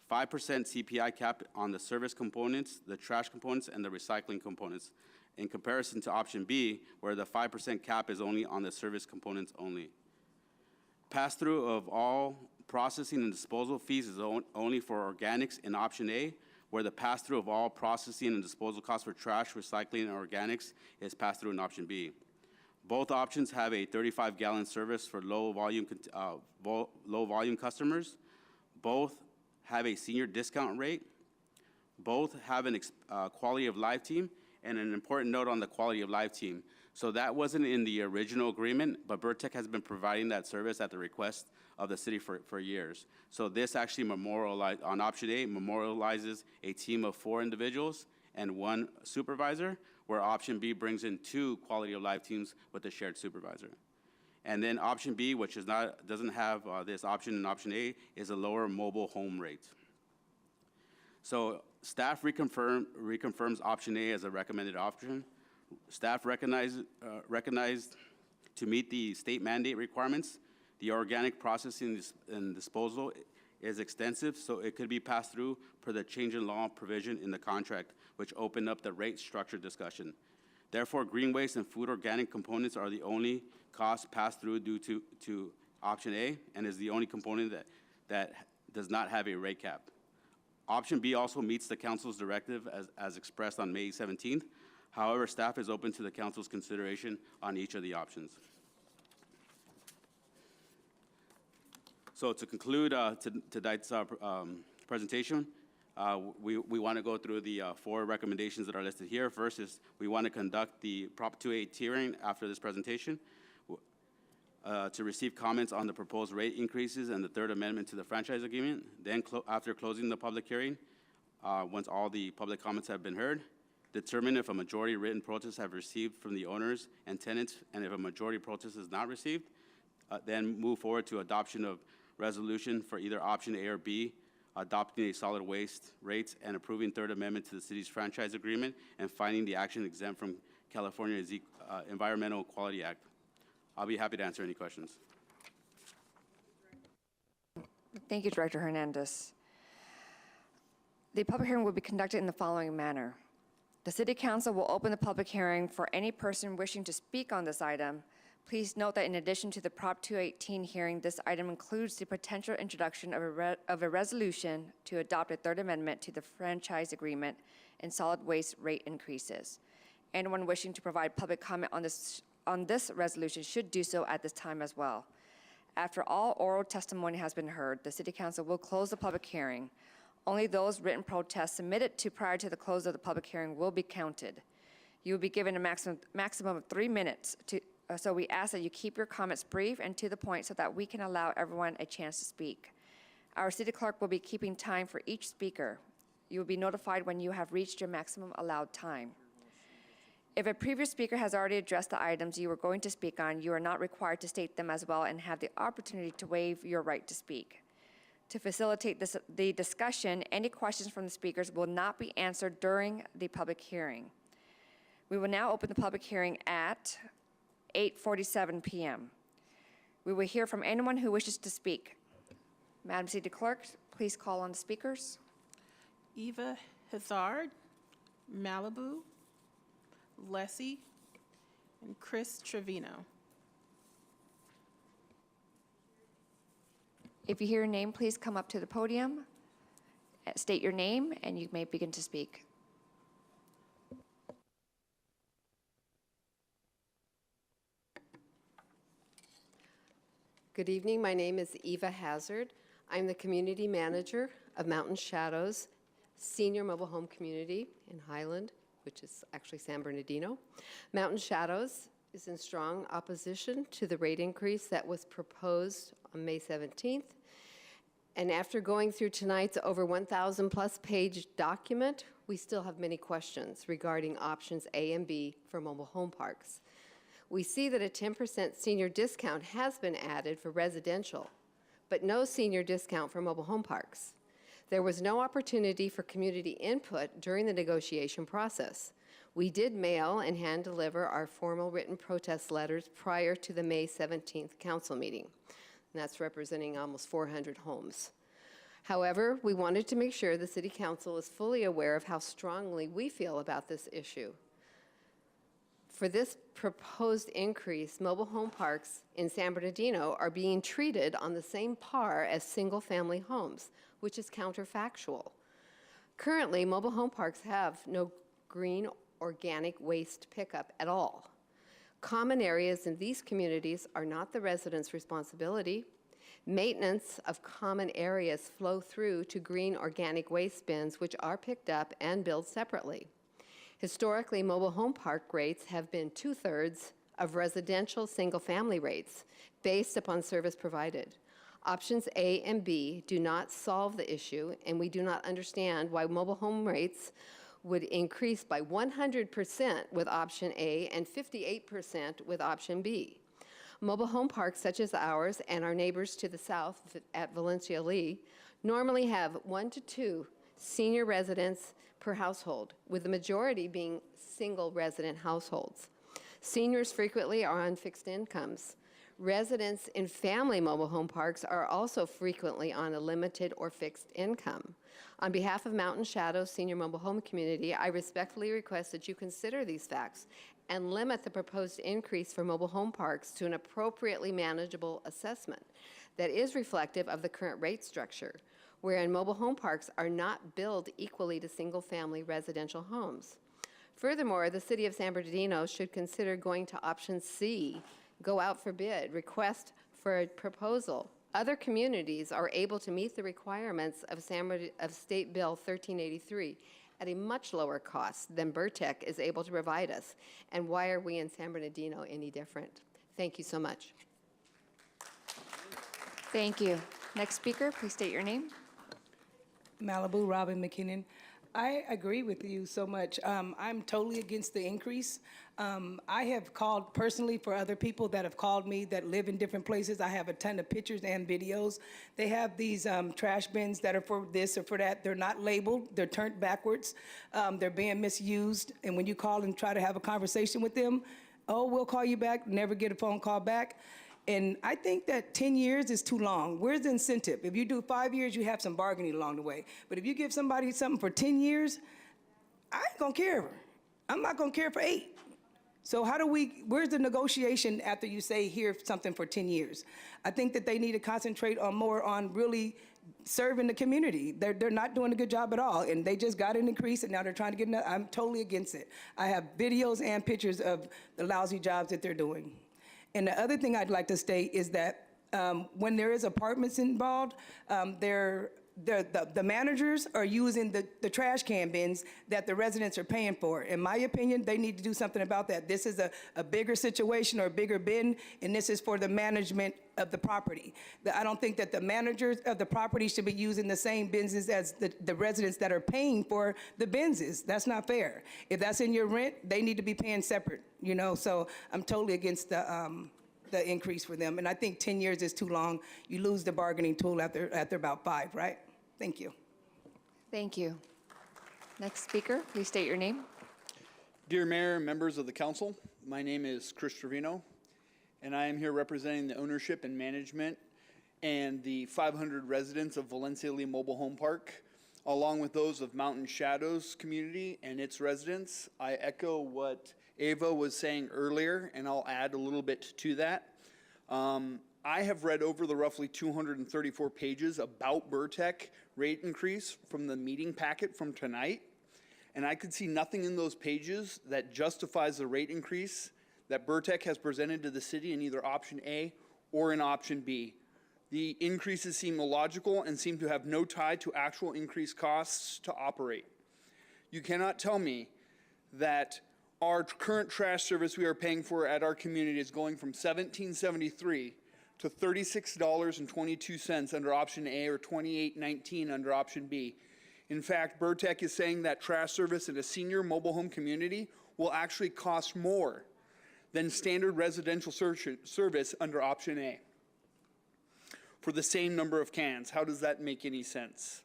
5% CPI cap on the service components, the trash components, and the recycling components, in comparison to option B, where the 5% cap is only on the service components only. Pass-through of all processing and disposal fees is only for organics in option A, where the pass-through of all processing and disposal costs for trash, recycling, and organics is passed through in option B. Both options have a 35-gallon service for low-volume customers. Both have a senior discount rate. Both have an quality of life team, and an important note on the quality of life team. So that wasn't in the original agreement, but Burtech has been providing that service at the request of the city for years. So this actually on option A, memorializes a team of 4 individuals and 1 supervisor, where option B brings in 2 quality of life teams with a shared supervisor. And then option B, which doesn't have this option in option A, is a lower mobile home rate. So staff reconfirms option A as a recommended option. Staff recognized to meet the state mandate requirements, The organic processing and disposal is extensive, so it could be passed through per the change in law provision in the contract, which opened up the rate structure discussion. Therefore, green waste and food organic components are the only costs passed through due to option A, and is the only component that does not have a rate cap. Option B also meets the council's directive as expressed on May 17th. However, staff is open to the council's consideration on each of the options. So to conclude tonight's presentation, we want to go through the 4 recommendations that are listed here. First is we want to conduct the Prop 208 hearing after this presentation to receive comments on the proposed rate increases and the third amendment to the franchise agreement. Then after closing the public hearing, once all the public comments have been heard, determine if a majority written protest have received from the owners and tenants, and if a majority protest is not received, then move forward to adoption of resolution for either option A or B, adopting a solid waste rates and approving third amendment to the city's franchise agreement and finding the action exempt from California's Environmental Quality Act. I'll be happy to answer any questions. Thank you, Director Hernandez. The public hearing will be conducted in the following manner. The City Council will open the public hearing for any person wishing to speak on this item. Please note that in addition to the Prop 218 hearing, this item includes the potential introduction of a resolution to adopt a third amendment to the franchise agreement and solid waste rate increases. Anyone wishing to provide public comment on this resolution should do so at this time as well. After all oral testimony has been heard, the City Council will close the public hearing. Only those written protests submitted prior to the close of the public hearing will be counted. You will be given a maximum of 3 minutes so we ask that you keep your comments brief and to the point so that we can allow everyone a chance to speak. Our city clerk will be keeping time for each speaker. You will be notified when you have reached your maximum allowed time. If a previous speaker has already addressed the items you are going to speak on, you are not required to state them as well and have the opportunity to waive your right to speak. To facilitate the discussion, any questions from the speakers will not be answered during the public hearing. We will now open the public hearing at 8:47 p.m. We will hear from anyone who wishes to speak. Madam City Clerk, please call on the speakers. Eva Hazard, Malibu, Leslie, and Chris Trevino. If you hear your name, please come up to the podium, state your name, and you may begin to speak. Good evening. My name is Eva Hazard. I'm the community manager of Mountain Shadows Senior Mobile Home Community in Highland, which is actually San Bernardino. Mountain Shadows is in strong opposition to the rate increase that was proposed on May 17th. And after going through tonight's over 1,000 plus page document, we still have many questions regarding options A and B for mobile home parks. We see that a 10% senior discount has been added for residential, but no senior discount for mobile home parks. There was no opportunity for community input during the negotiation process. We did mail and hand deliver our formal written protest letters prior to the May 17th council meeting. And that's representing almost 400 homes. However, we wanted to make sure the City Council is fully aware of how strongly we feel about this issue. For this proposed increase, mobile home parks in San Bernardino are being treated on the same par as single-family homes, which is counterfactual. Currently, mobile home parks have no green organic waste pickup at all. Common areas in these communities are not the residents' responsibility. Maintenance of common areas flow through to green organic waste bins, which are picked up and billed separately. Historically, mobile home park rates have been 2/3 of residential single-family rates based upon service provided. Options A and B do not solve the issue, and we do not understand why mobile home rates would increase by 100% with option A and 58% with option B. Mobile home parks such as ours and our neighbors to the south at Valencia Lee normally have 1 to 2 senior residents per household, with the majority being single resident households. Seniors frequently are on fixed incomes. Residents in family mobile home parks are also frequently on a limited or fixed income. On behalf of Mountain Shadows Senior Mobile Home Community, I respectfully request that you consider these facts and limit the proposed increase for mobile home parks to an appropriately manageable assessment that is reflective of the current rate structure, wherein mobile home parks are not billed equally to single-family residential homes. Furthermore, the City of San Bernardino should consider going to option C, go out for bid, request for a proposal. Other communities are able to meet the requirements of State Bill 1383 at a much lower cost than Burtec is able to provide us. And why are we in San Bernardino any different? Thank you so much. Thank you. Next speaker, please state your name. Malibu, Robin McKinnon. I agree with you so much. I'm totally against the increase. I have called personally for other people that have called me that live in different places. I have a ton of pictures and videos. They have these trash bins that are for this or for that. They're not labeled. They're turned backwards. They're being misused. And when you call and try to have a conversation with them, oh, we'll call you back, never get a phone call back. And I think that 10 years is too long. Where's the incentive? If you do 5 years, you have some bargaining along the way. But if you give somebody something for 10 years, I ain't gonna care. I'm not gonna care for 8. So where's the negotiation after you say here something for 10 years? I think that they need to concentrate more on really serving the community. They're not doing a good job at all, and they just got an increase, and now they're trying to get another. I'm totally against it. I have videos and pictures of the lousy jobs that they're doing. And the other thing I'd like to state is that when there is apartments involved, the managers are using the trash can bins that the residents are paying for. In my opinion, they need to do something about that. This is a bigger situation or a bigger bin, and this is for the management of the property. I don't think that the managers of the property should be using the same bins as the residents that are paying for the bins. That's not fair. If that's in your rent, they need to be paying separate, you know? So I'm totally against the increase for them. And I think 10 years is too long. You lose the bargaining tool after about 5, right? Thank you. Thank you. Next speaker, please state your name. Dear Mayor and members of the council, my name is Chris Trevino, and I am here representing the ownership and management and the 500 residents of Valencia Lee Mobile Home Park, along with those of Mountain Shadows community and its residents. I echo what Ava was saying earlier, and I'll add a little bit to that. I have read over the roughly 234 pages about Burtec rate increase from the meeting packet from tonight, and I could see nothing in those pages that justifies the rate increase that Burtec has presented to the city in either option A or in option B. The increases seem illogical and seem to have no tie to actual increased costs to operate. You cannot tell me that our current trash service we are paying for at our community is going from $17.73 to $36.22 under option A or $28.19 under option B. In fact, Burtec is saying that trash service in a senior mobile home community will actually cost more than standard residential service under option A for the same number of cans. How does that make any sense?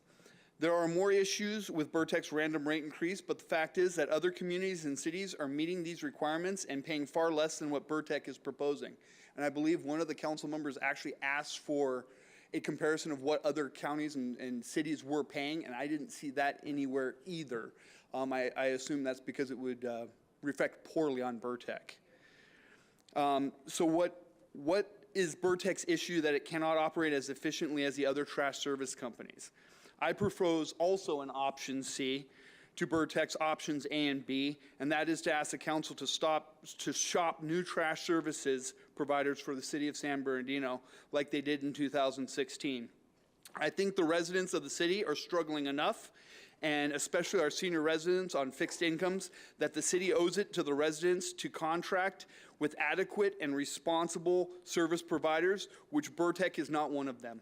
There are more issues with Burtec's random rate increase, but the fact is that other communities and cities are meeting these requirements and paying far less than what Burtec is proposing. And I believe one of the council members actually asked for a comparison of what other counties and cities were paying, and I didn't see that anywhere either. I assume that's because it would reflect poorly on Burtec. So what is Burtec's issue that it cannot operate as efficiently as the other trash service companies? I propose also an option C to Burtec's options A and B, and that is to ask the council to shop new trash services providers for the city of San Bernardino like they did in 2016. I think the residents of the city are struggling enough, and especially our senior residents on fixed incomes, that the city owes it to the residents to contract with adequate and responsible service providers, which Burtec is not one of them.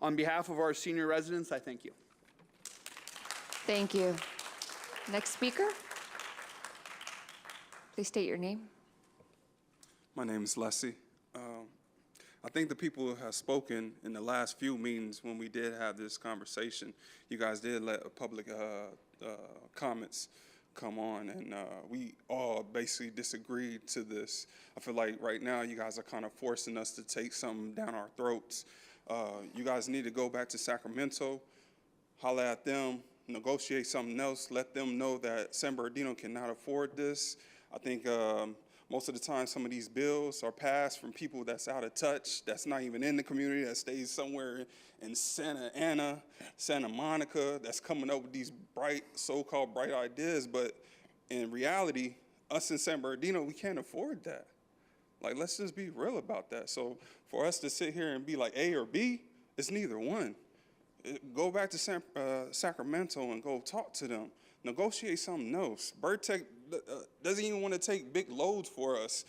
On behalf of our senior residents, I thank you. Thank you. Next speaker. Please state your name. My name is Leslie. I think the people who have spoken in the last few meetings when we did have this conversation, you guys did let public comments come on, and we all basically disagreed to this. I feel like right now you guys are kind of forcing us to take something down our throats. You guys need to go back to Sacramento, holler at them, negotiate something else, let them know that San Bernardino cannot afford this. I think most of the time some of these bills are passed from people that's out of touch, that's not even in the community, that stays somewhere in Santa Ana, Santa Monica, that's coming up with these bright, so-called bright ideas, but in reality, us in San Bernardino, we can't afford that. Like, let's just be real about that. So for us to sit here and be like A or B, it's neither one. Go back to Sacramento and go talk to them. Negotiate something else. BirdTech doesn't even want to take big loads for us.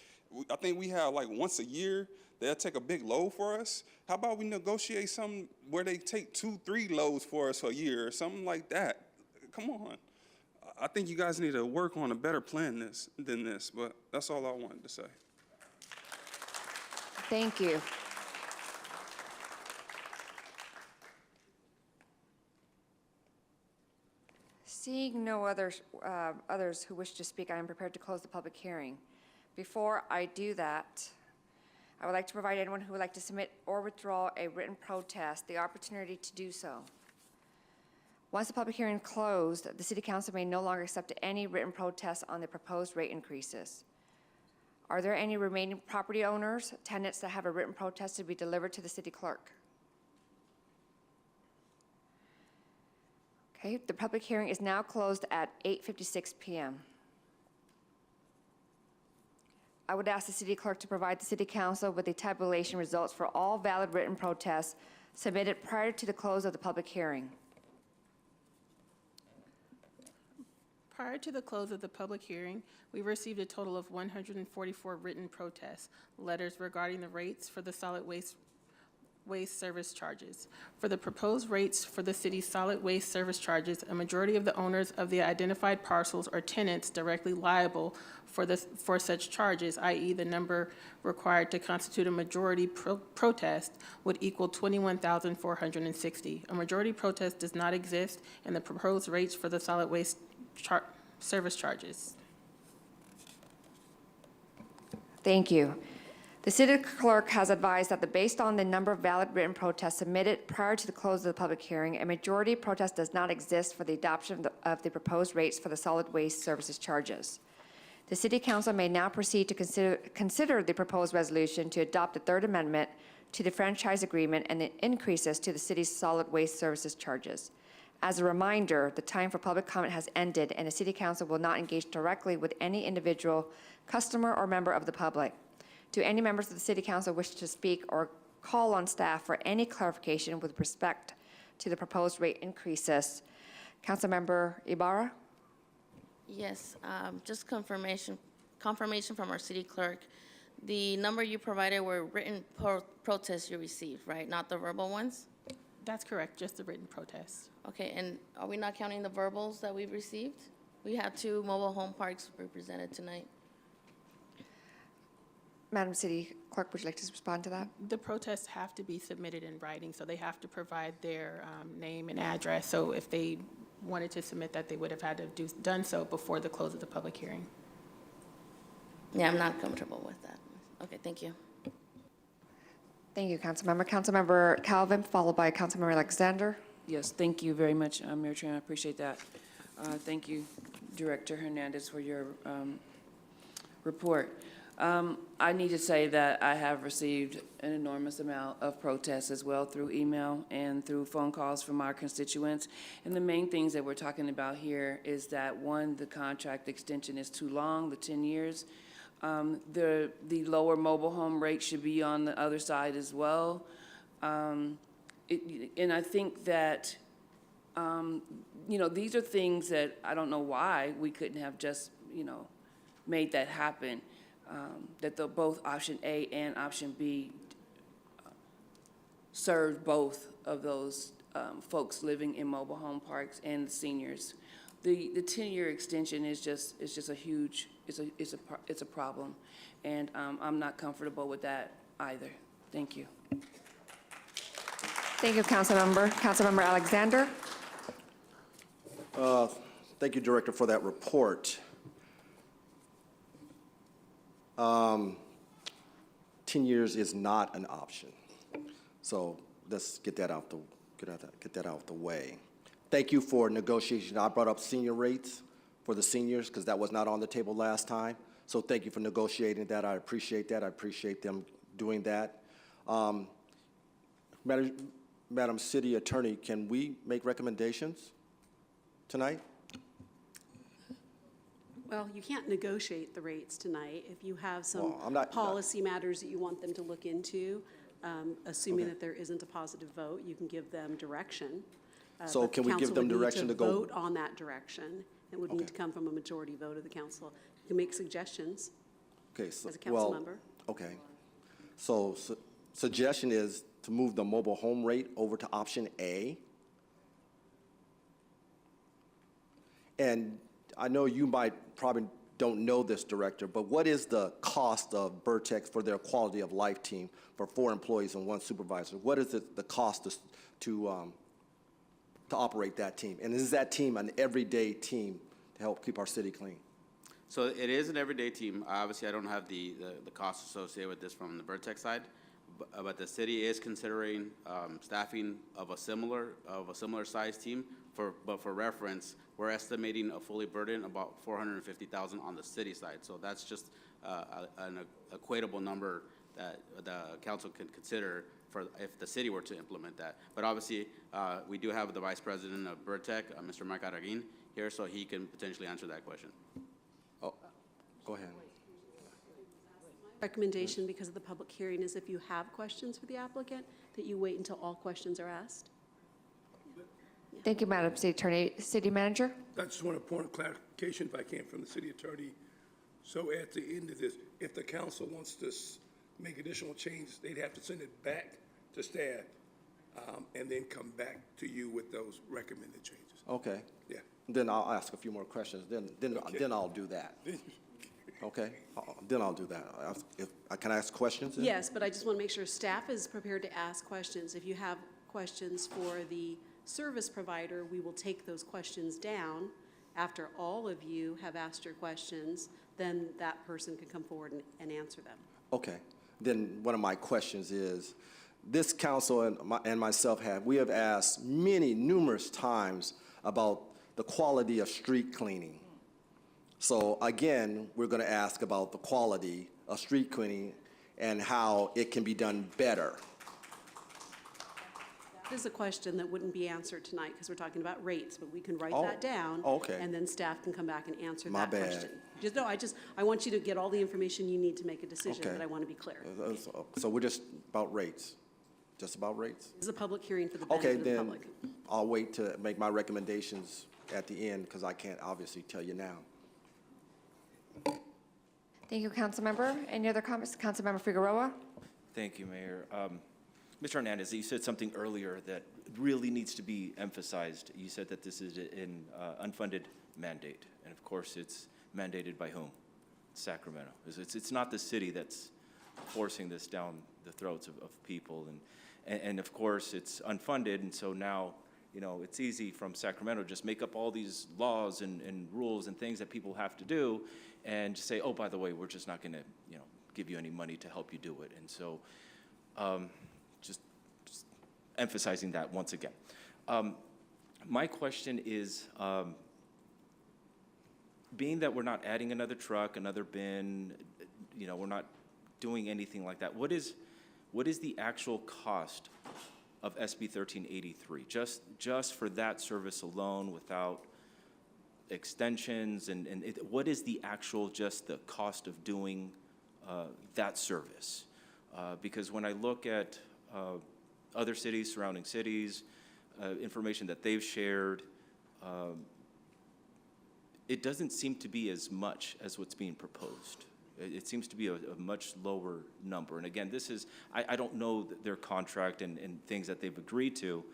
I think we have like once a year, they'll take a big load for us. How about we negotiate something where they take 2-3 loads for us a year or something like that? Come on. I think you guys need to work on a better plan than this, but that's all I wanted to say. Thank you. Seeing no others who wish to speak, I am prepared to close the public hearing. Before I do that, I would like to provide anyone who would like to submit or withdraw a written protest the opportunity to do so. Once the public hearing is closed, the City Council may no longer accept any written protests on the proposed rate increases. Are there any remaining property owners, tenants that have a written protest to be delivered to the City Clerk? Okay, the public hearing is now closed at 8:56 p.m. I would ask the City Clerk to provide the City Council with the tabulation results for all valid written protests submitted prior to the close of the public hearing. Prior to the close of the public hearing, we received a total of 144 written protests, letters regarding the rates for the solid waste service charges. For the proposed rates for the city's solid waste service charges, a majority of the owners of the identified parcels or tenants directly liable for such charges, i.e. the number required to constitute a majority protest, would equal 21,460. A majority protest does not exist in the proposed rates for the solid waste service charges. Thank you. The City Clerk has advised that based on the number of valid written protests submitted prior to the close of the public hearing, a majority protest does not exist for the adoption of the proposed rates for the solid waste services charges. The City Council may now proceed to consider the proposed resolution to adopt the Third Amendment to the franchise agreement and the increases to the city's solid waste services charges. As a reminder, the time for public comment has ended, and the City Council will not engage directly with any individual, customer, or member of the public. Do any members of the City Council wish to speak or call on staff for any clarification with respect to the proposed rate increases? Councilmember Ibarra? Yes, just confirmation from our city clerk. The number you provided were written protests you received, right? Not the verbal ones? That's correct, just the written protests. Okay, and are we not counting the verbals that we've received? We had 2 mobile home parks represented tonight. Madam City Clerk, would you like to respond to that? The protests have to be submitted in writing, so they have to provide their name and address. So if they wanted to submit that, they would have had to done so before the close of the public hearing. Yeah, I'm not comfortable with that. Okay, thank you. Thank you, Councilmember. Councilmember Calvin, followed by Councilmember Alexander. Yes, thank you very much, Mayor Tran. I appreciate that. Thank you, Director Hernandez, for your report. I need to say that I have received an enormous amount of protests as well through email and through phone calls from our constituents. And the main things that we're talking about here is that, one, the contract extension is too long, the 10 years. The lower mobile home rate should be on the other side as well. And I think that, these are things that I don't know why we couldn't have just, made that happen. That both option A and option B serve both of those folks living in mobile home parks and seniors. The 10-year extension is just a huge, it's a problem, and I'm not comfortable with that either. Thank you. Thank you, Councilmember. Councilmember Alexander. Thank you, Director, for that report. 10 years is not an option. So let's get that out the way. Thank you for negotiation. I brought up senior rates for the seniors because that was not on the table last time. So thank you for negotiating that. I appreciate that. I appreciate them doing that. Madam City Attorney, can we make recommendations tonight? Well, you can't negotiate the rates tonight. If you have some Well, I'm not- policy matters that you want them to look into, assuming Okay. that there isn't a positive vote, you can give them direction. So But can we give council them would need direction to go- vote on that direction. It would need to come from a majority vote of the council. You can make suggestions Okay, so, as a council well, member. okay. So suggestion is to move the mobile home rate over to option A. And I know you probably don't know this, Director, but what is the cost of Vertex for their quality of life team for 4 employees and 1 supervisor? What is the cost to operate that team? And is that team an everyday team to help keep our city clean? So it is an everyday team. Obviously, I don't have the costs associated with this from the Vertex side, but the city is considering staffing of a similar size team. But for reference, we're estimating a fully burdened about $450,000 on the city side. So that's just an equatable number that the council can consider for if the city were to implement that. But obviously, we do have the Vice President of Vertec, Mr. Mike Araguin, here, so he can potentially answer that question. Oh, go ahead. Recommendation, because of the public hearing, is if you have questions for the applicant, that you wait until all questions are asked. Thank you, Madam City Attorney. City Manager? I just want a point of clarification, if I can, from the city attorney. So at the end of this, if the council wants to make additional changes, they'd have to send it back to staff and then come back to you with those recommended changes. Okay. Yeah. Then I'll ask a few more questions. Then I'll do that. Okay? Then I'll do that. Can I ask questions? then? Yes, but I just want to make sure staff is prepared to ask questions. If you have questions for the service provider, we will take those questions down. After all of you have asked your questions, then that person can come forward and answer them. Okay. Then one of my questions is, this council and myself we have asked numerous times about the quality of street cleaning. So again, we're going to ask about the quality of street cleaning and how it can be done better. This is a question that wouldn't be answered tonight because we're talking about rates, but we can write Oh, that down. okay. And then staff can come back and answer My that bad. question. I want you to get all the information you need to make a decision, Okay. but I want to be clear. So we're just about rates? Just about rates? This is a public hearing for the Okay, benefit of the then public. I'll wait to make my recommendations at the end because I can't obviously tell you now. Thank you, Councilmember. Any other comments? Councilmember Figueroa? Thank you, Mayor. Mr. Hernandez, you said something earlier that really needs to be emphasized. You said that this is an unfunded mandate, and of course, it's mandated by whom? Sacramento. It's not the city that's forcing this down the throats of people, and of course, it's unfunded, and so now, it's easy from Sacramento, just make up all these laws and rules and things that people have to do, and just say, oh, by the way, we're just not going to, give you any money to help you do it. And so, just emphasizing that once again. My question is, being that we're not adding another truck, another bin, we're not doing anything like that, what is the actual cost of SB 1383, just for that service alone, without extensions, and what is the actual, just the cost of doing that service? Because when I look at other cities, surrounding cities, information that they've shared, it doesn't seem to be as much as what's being proposed. It seems to be a much lower number. And again, I don't know their contract and things that they've agreed to,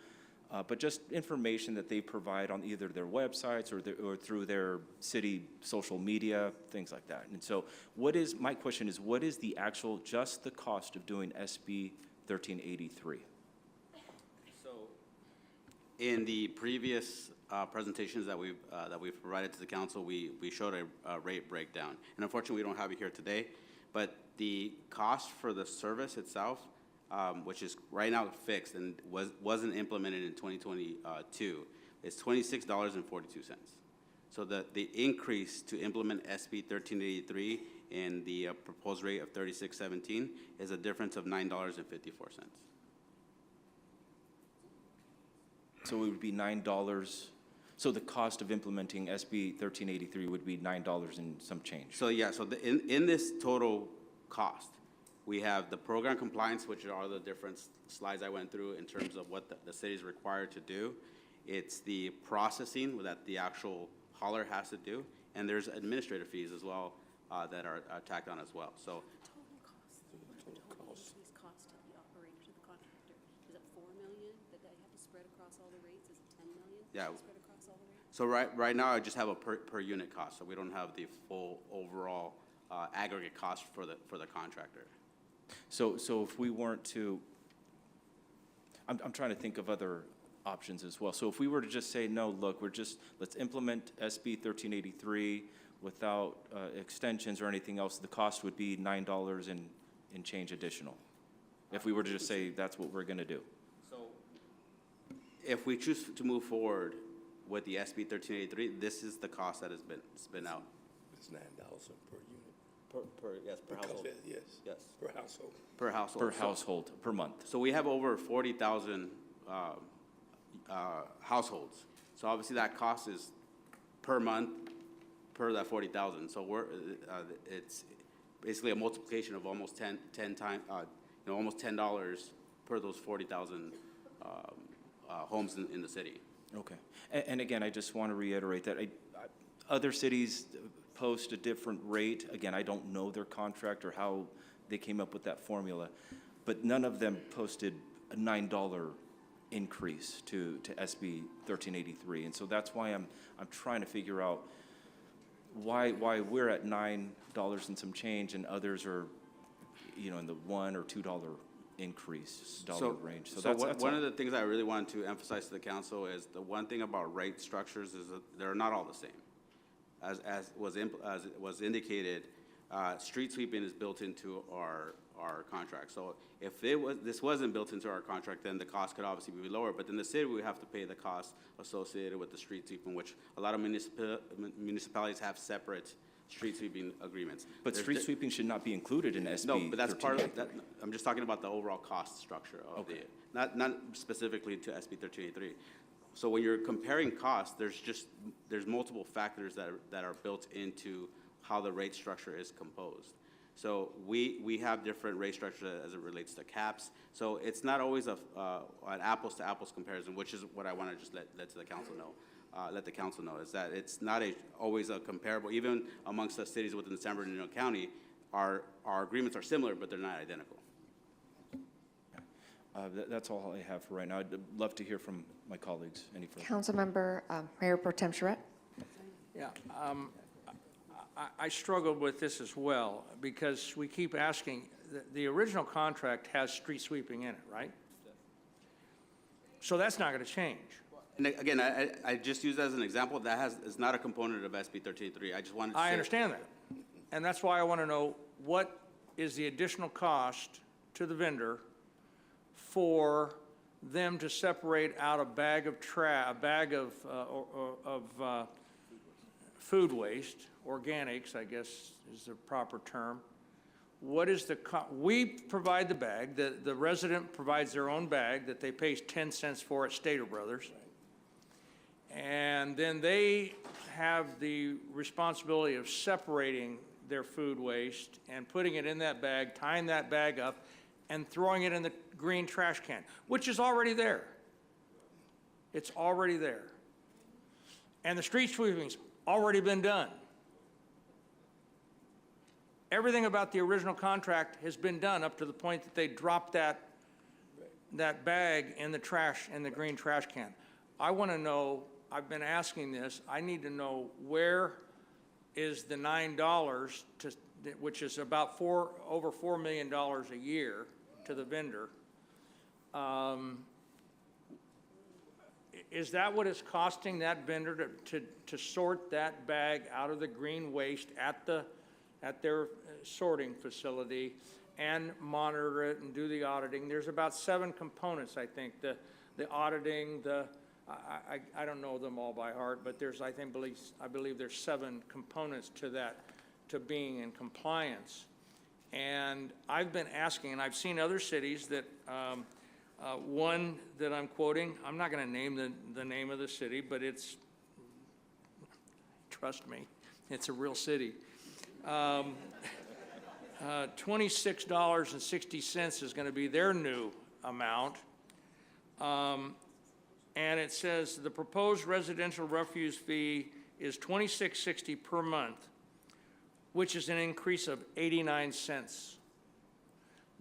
but just information that they provide on either their websites or through their city social media, things like that. And so my question is, what is the actual, just the cost of doing SB 1383? In the previous presentations that we've provided to the council, we showed a rate breakdown. And unfortunately, we don't have it here today, but the cost for the service itself, which is right now fixed and wasn't implemented in 2022, is $26.42. So the increase to implement SB 1383 in the proposed rate of $36.17 is a difference of $9.54. So it would be $9. So the cost of implementing SB 1383 would be $9 and some change. So yeah, so in this total cost, we have the program compliance, which are the different slides I went through in terms of what the city is required to do. It's the processing that the actual hauler has to do, and there's administrative fees as well that are tacked on as well. So These costs to the operator, to the contractor, is it $4 million that they have to spread across all the rates? Is it $10 million? Yeah. Spread across all the rates? So right now, I just have a per unit cost, so we don't have the full overall aggregate cost for the contractor. So if we weren't to, I'm trying to think of other options as well. So if we were to just say, no, look, let's implement SB 1383 without extensions or anything else, the cost would be $9 and change additional. If we were to just say that's what we're going to do. So if we choose to move forward with the SB 1383, this is the cost that has been out. It's $9 per unit. Per household. Yes. Yes. Per household. Per household. Per household, per month. So we have over 40,000 households. So obviously that cost is per month per that 40,000. So it's basically a multiplication of almost 10 times, almost $10 per those 40,000 homes in the city. Okay. And again, I just want to reiterate that other cities post a different rate. Again, I don't know their contract or how they came up with that formula, but none of them posted a $9 increase to SB 1383. And so that's why I'm trying to figure out why we're at $9 and some change and others are, in the $1 or $2 increase range. So that's one of the things I really wanted to emphasize to the council is the one thing about rate structures is that they're not all the same. As was indicated, street sweeping is built into our contract. So if this wasn't built into our contract, then the cost could obviously be lower. But in the city, we have to pay the cost associated with the street sweeping, which a lot of municipalities have separate street sweeping agreements. But street sweeping should not be included in SB. No, but that's part of that. I'm just talking about the overall cost structure of not specifically to SB 1383. So when you're comparing costs, there's multiple factors that are built into how the rate structure is composed. So we have different rate structures as it relates to caps. So it's not always an apples to apples comparison, which is what I want to just let the council know is that it's not always a comparable. Even amongst the cities within the San Bernardino County, our agreements are similar, but they're not identical. That's all I have for right now. I'd love to hear from my colleagues. Any further? Councilmember Mayor Pro Tem Charette. Yeah, I struggled with this as well because we keep asking, the original contract has street sweeping in it, right? So that's not going to change. And again, I just use that as an example. That is not a component of SB 1383. I just wanted to say. I understand that. And that's why I want to know what is the additional cost to the vendor for them to separate out a bag of food waste, organics, I guess is the proper term. What is we provide the bag, the resident provides their own bag that they pay 10 cents for at Stater Brothers. And then they have the responsibility of separating their food waste and putting it in that bag, tying that bag up, and throwing it in the green trash can, which is already there. It's already there. And the street sweeping's already been done. Everything about the original contract has been done up to the point that they dropped that bag in the trash, in the green trash can. I want to know, I've been asking this, I need to know where is the $9, which is about over $4 million a year to the vendor. is that what it's costing that vendor to sort that bag out of the green waste at their sorting facility and monitor it and do the auditing? There's about 7 components, I think. The auditing, I don't know them all by heart, but I believe there's 7 components to that, to being in compliance. And I've been asking, and I've seen other cities that, one that I'm quoting, I'm not going to name the name of the city, but it's, trust me, it's a real city. $26.60 is going to be their new amount. And it says the proposed residential refuse fee is $26.60 per month, which is an increase of 89 cents.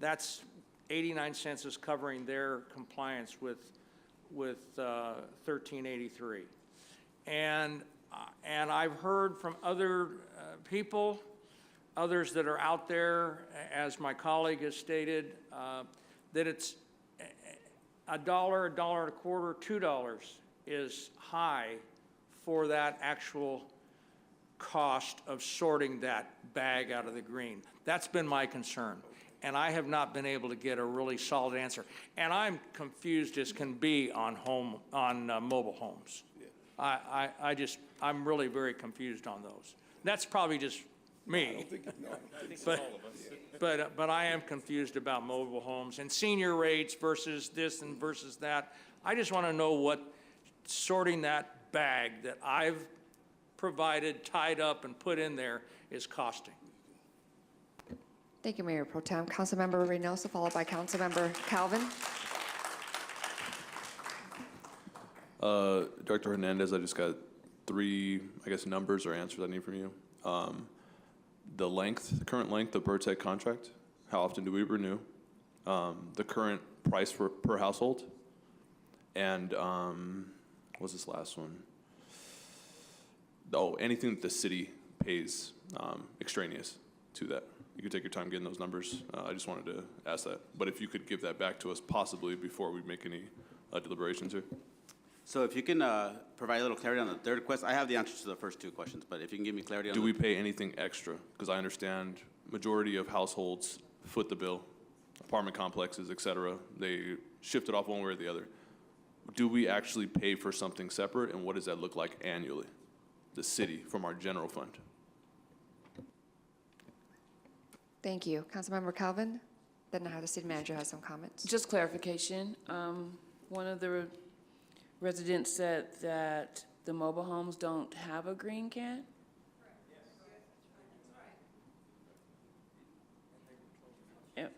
That's 89 cents is covering their compliance with 1383. And I've heard from other people, others that are out there, as my colleague has stated, that it's $1, $1.25, $2 is high for that actual cost of sorting that bag out of the green. That's been my concern, and I have not been able to get a really solid answer. And I'm confused as can be on mobile homes. I'm really very confused on those. That's probably just me. But I am confused about mobile homes and senior rates versus this and versus that. I just want to know what sorting that bag that I've provided, tied up, and put in there is costing. Thank you, Mayor Pro Tem. Councilmember Reynoso, followed by Councilmember Calvin. Director Hernandez, I just got 3, I guess, numbers or answers I need from you. The current length of BERTEC contract, how often do we renew? The current price per household, and what's this last one? Oh, anything that the city pays extraneous to that. You could take your time getting those numbers. I just wanted to ask that. But if you could give that back to us possibly before we make any deliberations here. So if you can provide a little clarity on the third question. I have the answers to the first 2 questions, but if you can give me clarity on do we pay anything extra? Because I understand majority of households foot the bill, apartment complexes, et cetera. They shift it off one way or the other. Do we actually pay for something separate, and what does that look like annually? The city from our general fund. Thank you. Councilmember Calvin. Then I have the city manager has some comments. Just clarification. One of the residents said that the mobile homes don't have a green can?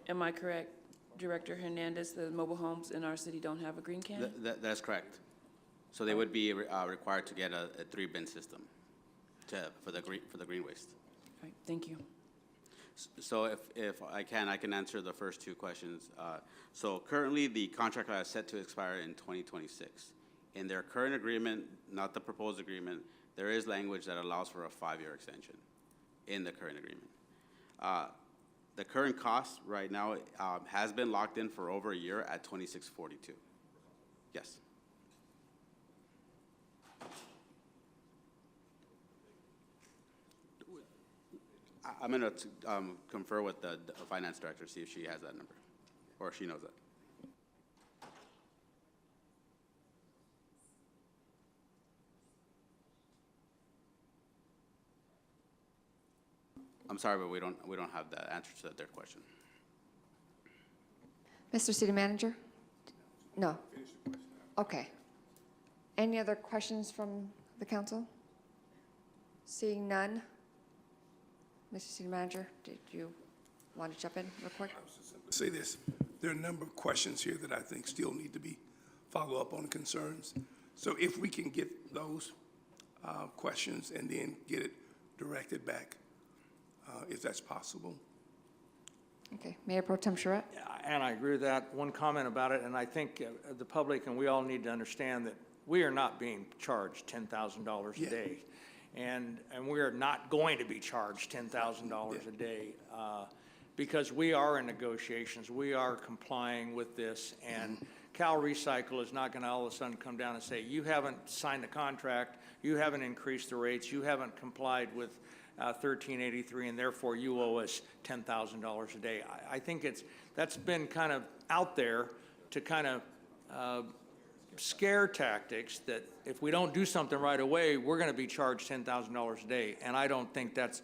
Am I correct, Director Hernandez, the mobile homes in our city don't have a green can? That's correct. So they would be required to get a 3-bin system for the green waste. All right, thank you. So if I can answer the first 2 questions. So currently, the contract is set to expire in 2026. In their current agreement, not the proposed agreement, there is language that allows for a 5-year extension in the current agreement. The current cost right now has been locked in for over a year at $26.42. Yes. I'm going to confer with the finance director, see if she has that number, or if she knows that. I'm sorry, but we don't have the answer to that third question. Mr. City Manager? No. Okay. Any other questions from the council? Seeing none. Mr. City Manager, did you want to jump in real quick? Say this, there are a number of questions here that I think still need to be followed up on concerns. So if we can get those questions and then get it directed back, if that's possible. Okay, Mayor Pro Tem Charette? And I agree with that. One comment about it, and I think the public and we all need to understand that we are not being charged $10,000 a day. And we are not going to be charged $10,000 a day because we are in negotiations. We are complying with this, and Cal Recycle is not going to all of a sudden come down and say, you haven't signed the contract, you haven't increased the rates, you haven't complied with 1383, and therefore you owe us $10,000 a day. I think that's been kind of out there to kind of scare tactics that if we don't do something right away, we're going to be charged $10,000 a day, and I don't think that's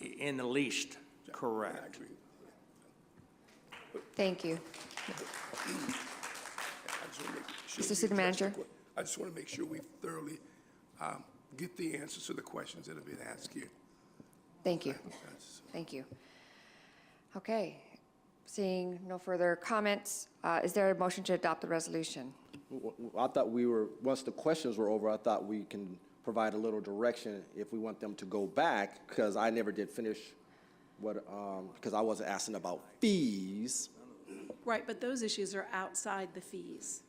in the least correct. Thank you. Mr. City Manager. I just want to make sure we thoroughly get the answers to the questions that have been asked here. Thank you. Thank you. Okay. Seeing no further comments, is there a motion to adopt the resolution? I thought once the questions were over, I thought we can provide a little direction if we want them to go back, because I never did finish because I wasn't asking about fees. Right, but those issues are outside the fees.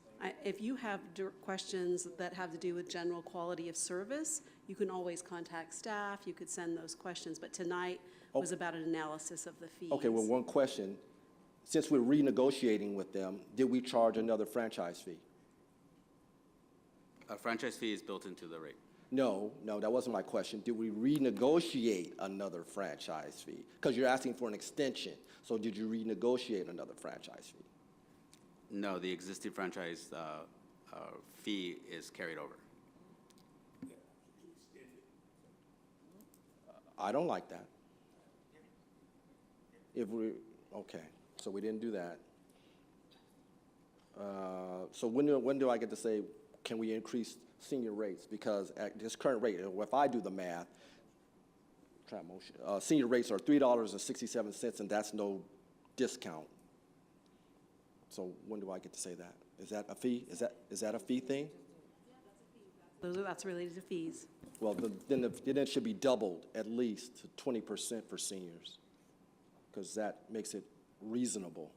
If you have questions that have to do with general quality of service, you can always contact staff, you could send those questions, but tonight was about an analysis of the fees. Okay, well, one question. Since we're renegotiating with them, did we charge another franchise fee? A franchise fee is built into the rate. No, that wasn't my question. Did we renegotiate another franchise fee? Because you're asking for an extension. So did you renegotiate another franchise fee? No, the existing franchise fee is carried over. I don't like that. Okay, so we didn't do that. So when do I get to say, can we increase senior rates? Because at this current rate, if I do the math, senior rates are $3.67, and that's no discount. So when do I get to say that? Is that a fee? Is that a fee thing? That's related to fees. Well, then it should be doubled at least to 20% for seniors, because that makes it reasonable.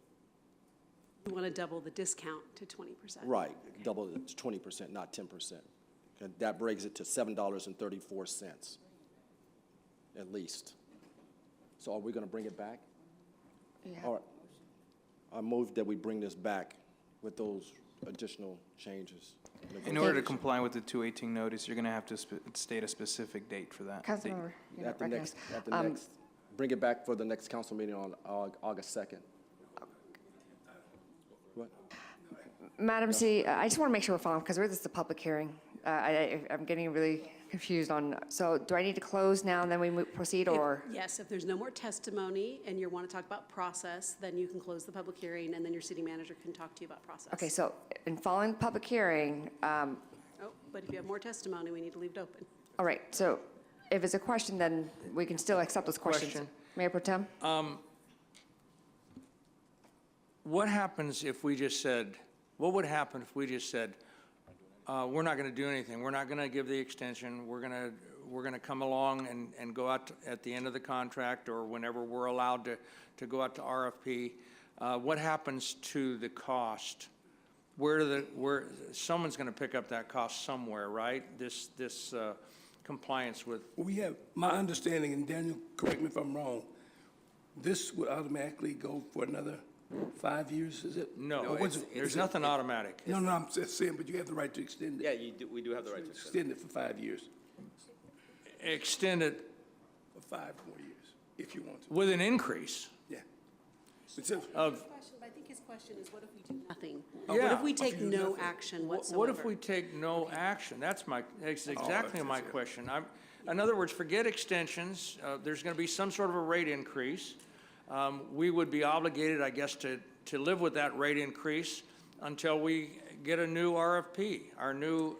You want to double the discount to 20%. Right, double it to 20%, not 10%. And that brings it to $7.34 at least. So are we going to bring it back? Yeah. All right. I move that we bring this back with those additional changes. In order to comply with the 218 notice, you're going to have to state a specific date for that. Councilmember, you're not recognized. Bring it back for the next council meeting on August 2nd. What? Madam C, I just want to make sure we're following, because this is a public hearing. I'm getting really confused on, so do I need to close now and then we proceed, or? Yes, if there's no more testimony and you want to talk about process, then you can close the public hearing, and then your city manager can talk to you about process. Okay, so in following the public hearing, Oh, but if you have more testimony, we need to leave it open. all right, so if it's a question, then we can still accept those questions. Question. Mayor Pro Tem? What happens if we just said, what would happen if we just said, we're not going to do anything. We're not going to give the extension. We're going to come along and go out at the end of the contract or whenever we're allowed to go out to RFP. What happens to the cost? Where someone's going to pick up that cost somewhere, right? This compliance with. We have, my understanding, and Daniel, correct me if I'm wrong, this would automatically go for another 5 years, is it? No, there's nothing automatic. No, I'm just saying, but you have the right to extend it. Yeah, we do have the right to Extend it for 5 years, Extend it for 5 more years, if you want to. with an increase Yeah. of. I think his question is, what if we do nothing? Yeah. What if we take no action whatsoever? What if we take no action? That's exactly my question. In other words, forget extensions. There's going to be some sort of a rate increase. We would be obligated, I guess, to live with that rate increase until we get a new RFP, a new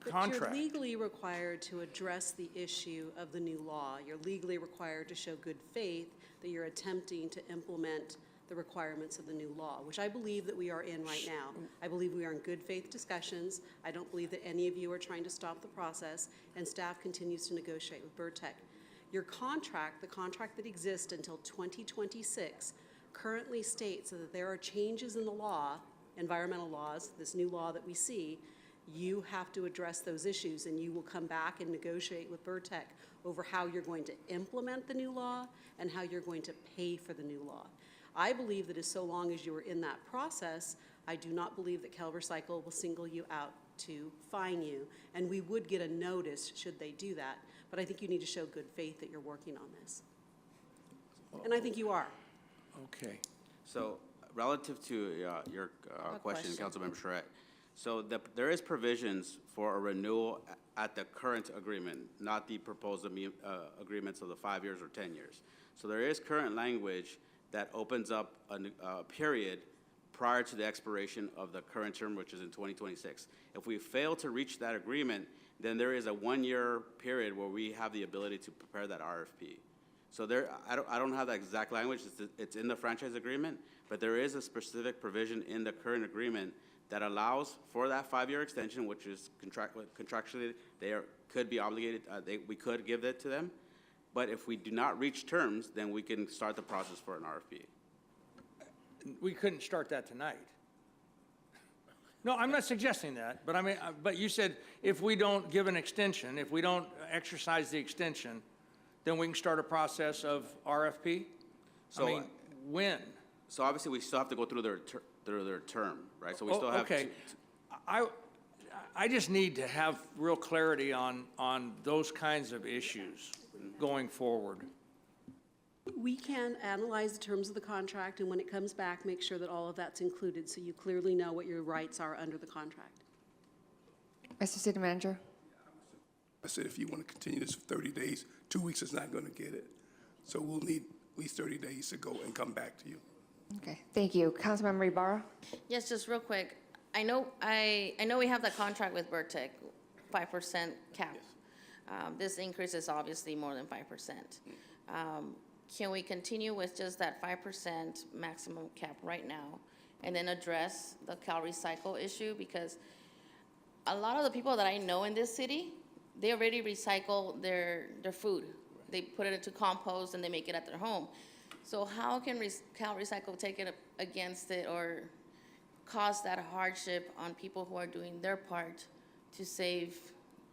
contract. But you're legally required to address the issue of the new law. You're legally required to show good faith that you're attempting to implement the requirements of the new law, which I believe that we are in right now. I believe we are in good faith discussions. I don't believe that any of you are trying to stop the process, and staff continues to negotiate with Burtech. Your contract, the contract that exists until 2026, currently states that there are changes in the law, environmental laws, this new law that we see. You have to address those issues, and you will come back and negotiate with Burtech over how you're going to implement the new law and how you're going to pay for the new law. I believe that as so long as you are in that process, I do not believe that CalRecycle will single you out to fine you, and we would get a notice should they do that. But I think you need to show good faith that you're working on this. And I think you are. Okay. So relative to your question, Councilmember Charette, so there is provisions for a renewal at the current agreement, not the proposed agreements of the 5 years or 10 years. So there is current language that opens up a period prior to the expiration of the current term, which is in 2026. If we fail to reach that agreement, then there is a 1-year period where we have the ability to prepare that RFP. So I don't have that exact language. It's in the franchise agreement, but there is a specific provision in the current agreement that allows for that 5-year extension, which is contractually could be obligated. We could give it to them, but if we do not reach terms, then we can start the process for an RFP. We couldn't start that tonight. No, I'm not suggesting that, but I mean, but you said if we don't give an extension, if we don't exercise the extension, then we can start a process of RFP? So, I mean, when? So obviously, we still have to go through their term, right? So we still have okay. I just need to have real clarity on those kinds of issues going forward. We can analyze the terms of the contract, and when it comes back, make sure that all of that's included so you clearly know what your rights are under the contract. Mr. City Manager? I said if you want to continue this for 30 days, 2 weeks is not going to get it. So we'll need at least 30 days to go and come back to you. Okay, thank you. Councilmember Ibarra? Yes, just real quick. I know we have the contract with Vertec, 5% cap. This increase is obviously more than 5%. Can we continue with just that 5% maximum cap right now and then address the CalRecycle issue? Because a lot of the people that I know in this city, they already recycle their food. They put it into compost and they make it at their home. So how can CalRecycle take it against it or cause that hardship on people who are doing their part to save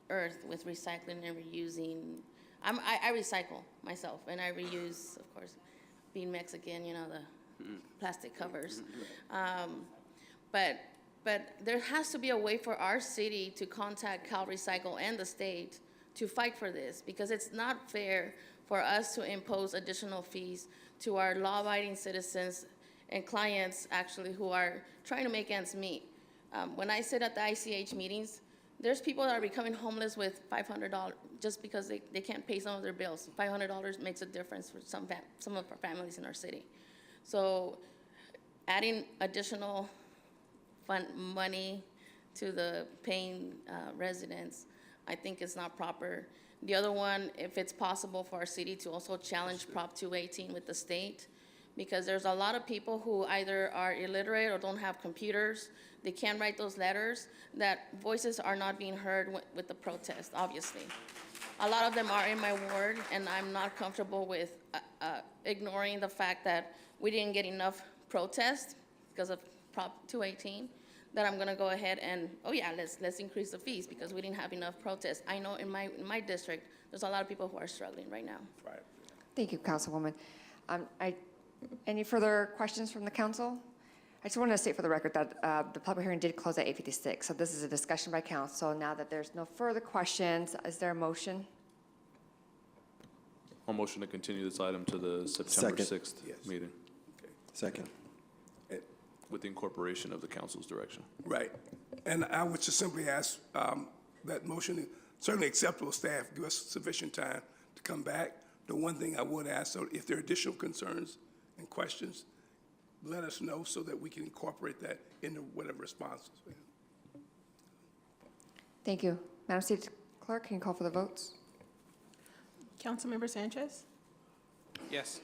Earth with recycling and reusing? I recycle myself, and I reuse, of course, being Mexican, you know, the plastic covers. But there has to be a way for our city to contact CalRecycle and the state to fight for this, because it's not fair for us to impose additional fees to our law-abiding citizens and clients, actually, who are trying to make ends meet. When I sit at the ICH meetings, there's people that are becoming homeless with $500 just because they can't pay some of their bills. $500 makes a difference for some of our families in our city. So adding additional money to the paying residents, I think is not proper. The other one, if it's possible for our city to also challenge Prop 218 with the state, because there's a lot of people who either are illiterate or don't have computers. They can't write those letters, that voices are not being heard with the protest, obviously. A lot of them are in my ward, and I'm not comfortable with ignoring the fact that we didn't get enough protest because of Prop 218, that I'm gonna go ahead and, oh yeah, let's increase the fees because we didn't have enough protest. I know in my district, there's a lot of people who are struggling right now. Right. Thank you, Councilwoman. Any further questions from the council? I just wanted to state for the record that the public hearing did close at 8:56, so this is a discussion by council. Now that there's no further questions, is there a motion? I'll motion to continue this item to the September Second. 6th meeting Second. with the incorporation of the council's direction. Right. And I would just simply ask that motion, certainly acceptable, staff, give us sufficient time to come back. The one thing I would ask, so if there are additional concerns and questions, let us know so that we can incorporate that into whatever responses. Thank you. Madam City Clerk, can you call for the votes? Councilmember Sanchez? Yes.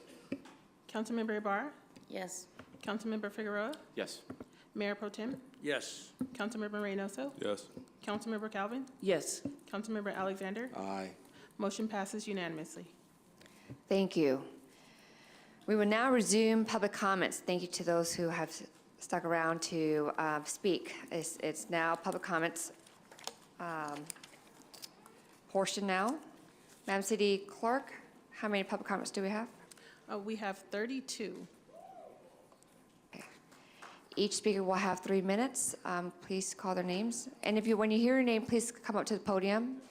Councilmember Ibarra? Yes. Councilmember Figueroa? Yes. Mayor Pro Tem? Yes. Councilmember Reynoso? Yes. Councilmember Calvin? Yes. Councilmember Alexander? Aye. Motion passes unanimously. Thank you. We will now resume public comments. Thank you to those who have stuck around to speak. It's now public comments portion now. Madam City Clerk, how many public comments do we have? We have 32. Each speaker will have 3 minutes. Please call their names. And when you hear your name, please come up to the podium.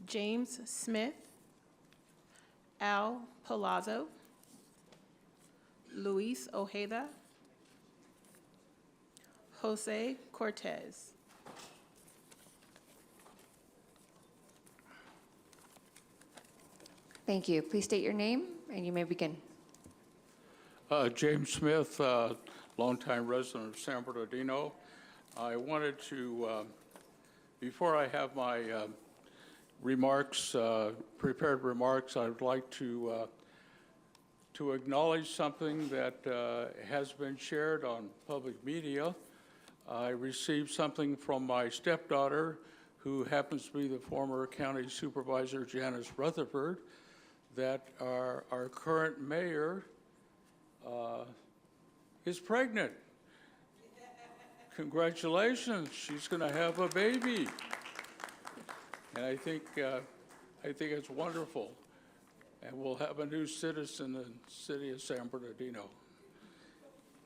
James Smith, Al Palazzo, Luis Ojeda, Jose Cortez. Thank you. Please state your name, and you may begin. James Smith, longtime resident of San Bernardino. I wanted to, before I have my remarks, prepared remarks, I would like to acknowledge something that has been shared on public media. I received something from my stepdaughter, who happens to be the former county supervisor, Janice Rutherford, that our current mayor is pregnant. Congratulations, she's going to have a baby. And I think it's wonderful. And we'll have a new citizen in the city of San Bernardino.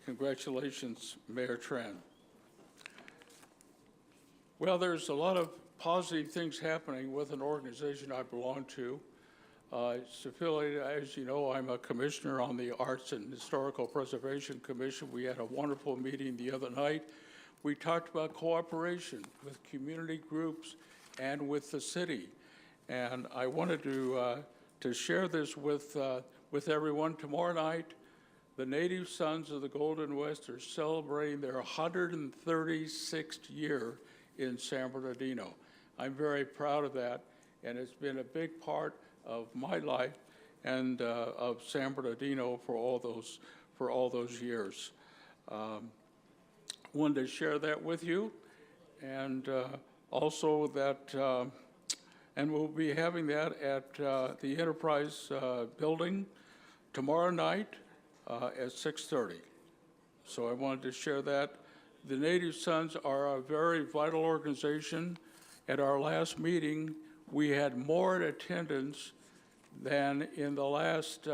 Congratulations, Mayor Tran. Well, there's a lot of positive things happening with an organization I belong to. It's affiliated, as you know, I'm a commissioner on the Arts and Historical Preservation Commission. We had a wonderful meeting the other night. We talked about cooperation with community groups and with the city. And I wanted to share this with everyone. Tomorrow night, the Native Sons of the Golden West are celebrating their 136th year in San Bernardino. I'm very proud of that, and it's been a big part of my life and of San Bernardino for all those years. Wanted to share that with you, and also that, and we'll be having that at the Enterprise building tomorrow night at 6:30. So I wanted to share that. The Native Sons are a very vital organization. At our last meeting, we had more attendance than in the last,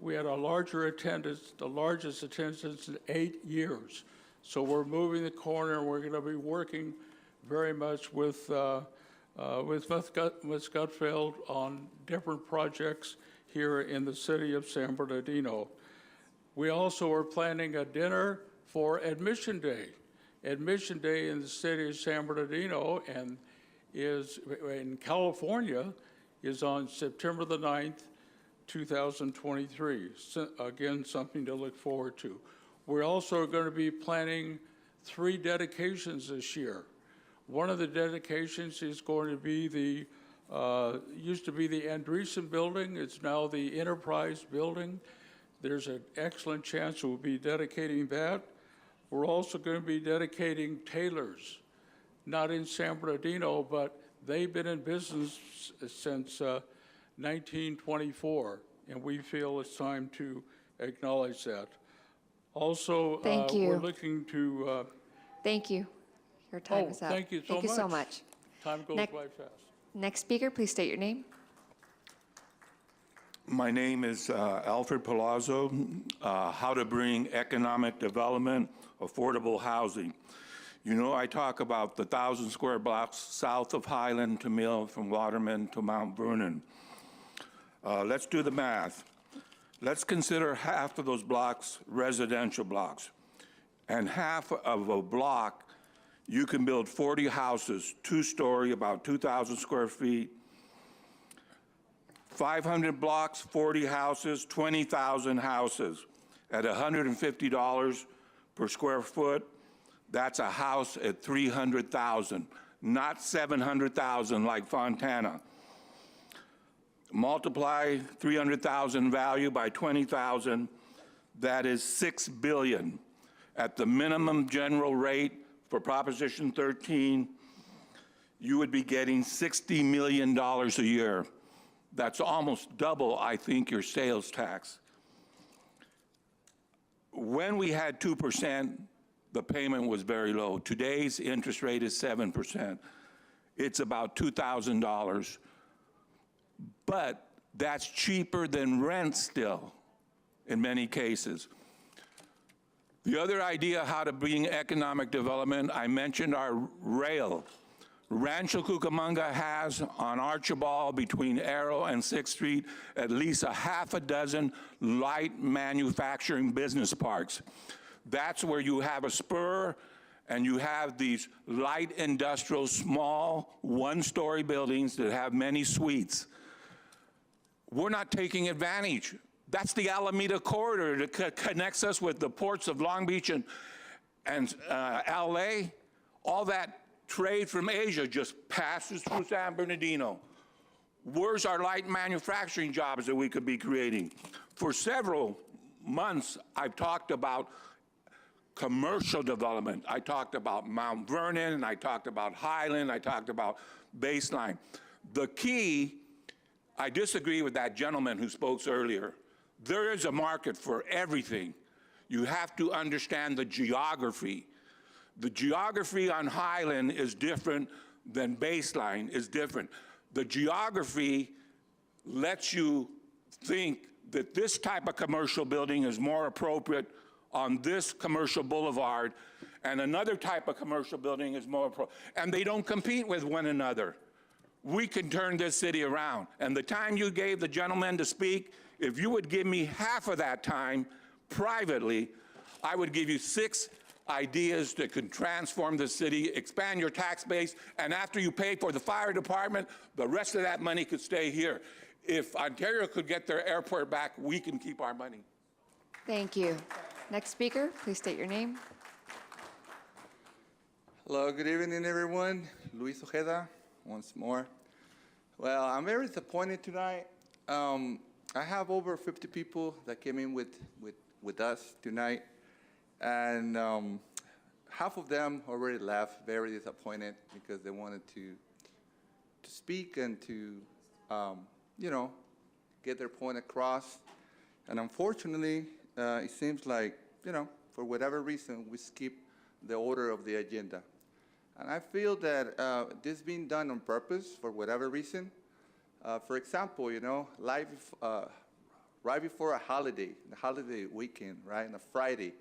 we had a larger attendance, the largest attendance in 8 years. So we're moving the corner, and we're going to be working very much with Ms. Gutfeld on different projects here in the city of San Bernardino. We also are planning a dinner for Admission Day. Admission Day in the city of San Bernardino and is in California is on September the 9th, 2023. So, again, something to look forward to. We're also going to be planning 3 dedications this year. One of the dedications is going to be the, used to be the Andreessen Building. It's now the Enterprise Building. There's an excellent chance we'll be dedicating that. We're also going to be dedicating Taylor's, not in San Bernardino, but they've been in business since 1924, and we feel it's time to acknowledge that. Also, Thank you. we're looking to... Thank you. Your time is up. Thank you so much. Thank you so much. Time goes by fast. Next speaker, please state your name. My name is Alfred Palazzo. How to bring economic development, affordable housing. You know, I talk about the 1,000 square blocks south of Highland to Mill, from Waterman to Mount Vernon. Let's do the math. Let's consider half of those blocks residential blocks. And half of a block, you can build 40 houses, 2-story, about 2,000 square feet. 500 blocks, 40 houses, 20,000 houses. At $150 per square foot, that's a house at $300,000, not $700,000 like Fontana. Multiply 300,000 value by 20,000, that is $6 billion. At the minimum general rate for Proposition 13, you would be getting $60 million a year. That's almost double, I think, your sales tax. When we had 2%, the payment was very low. Today's interest rate is 7%. It's about $2,000. But that's cheaper than rent still, in many cases. The other idea how to bring economic development, I mentioned our rail. Rancho Cucamonga has on Archibald between Arrow and 6th Street at least a half a dozen light manufacturing business parks. That's where you have a spur and you have these light industrial, small, one-story buildings that have many suites. We're not taking advantage. That's the Alameda corridor that connects us with the ports of Long Beach and LA. All that trade from Asia just passes through San Bernardino. Where's our light manufacturing jobs that we could be creating? For several months, I've talked about commercial development. I talked about Mount Vernon, I talked about Highland, I talked about Baseline. The key, I disagree with that gentleman who spoke earlier. There is a market for everything. You have to understand the geography. The geography on Highland is different than Baseline is different. The geography lets you think that this type of commercial building is more appropriate on this commercial boulevard, and another type of commercial building is more appropriate. And they don't compete with one another. We can turn this city around. And the time you gave the gentleman to speak, if you would give me half of that time privately, I would give you 6 ideas that could transform the city, expand your tax base, and after you pay for the fire department, the rest of that money could stay here. If Ontario could get their airport back, we can keep our money. Thank you. Next speaker, please state your name. Hello, good evening, everyone. Luis Ojeda, once more. Well, I'm very disappointed tonight. I have over 50 people that came in with us tonight, and half of them already left very disappointed because they wanted to speak and to, get their point across. And unfortunately, it seems like, for whatever reason, we skip the order of the agenda. And I feel that this is being done on purpose for whatever reason. For example, right before a holiday, the holiday weekend, right, on a Friday,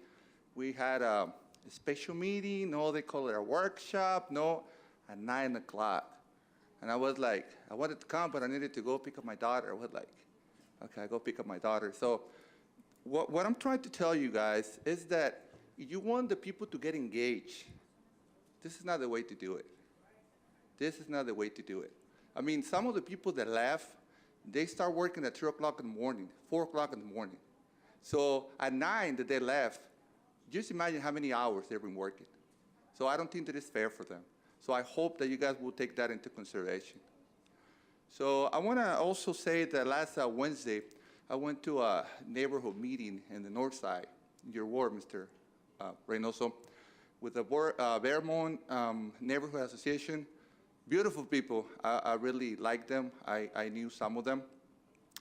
we had a special meeting, they call it a workshop, at 9 o'clock. And I was like, I wanted to come, but I needed to go pick up my daughter. I was like, okay, I go pick up my daughter. So what I'm trying to tell you guys is that if you want the people to get engaged, this is not the way to do it. This is not the way to do it. I mean, some of the people that left, they start working at 2 o'clock in the morning, 4 o'clock in the morning. So at 9 that they left, just imagine how many hours they've been working. So I don't think that it's fair for them. So I hope that you guys will take that into consideration. So I want to also say that last Wednesday, I went to a neighborhood meeting in the north side, your ward, Mr. Reynoso, with the Vermont Neighborhood Association. Beautiful people. I really like them. I knew some of them.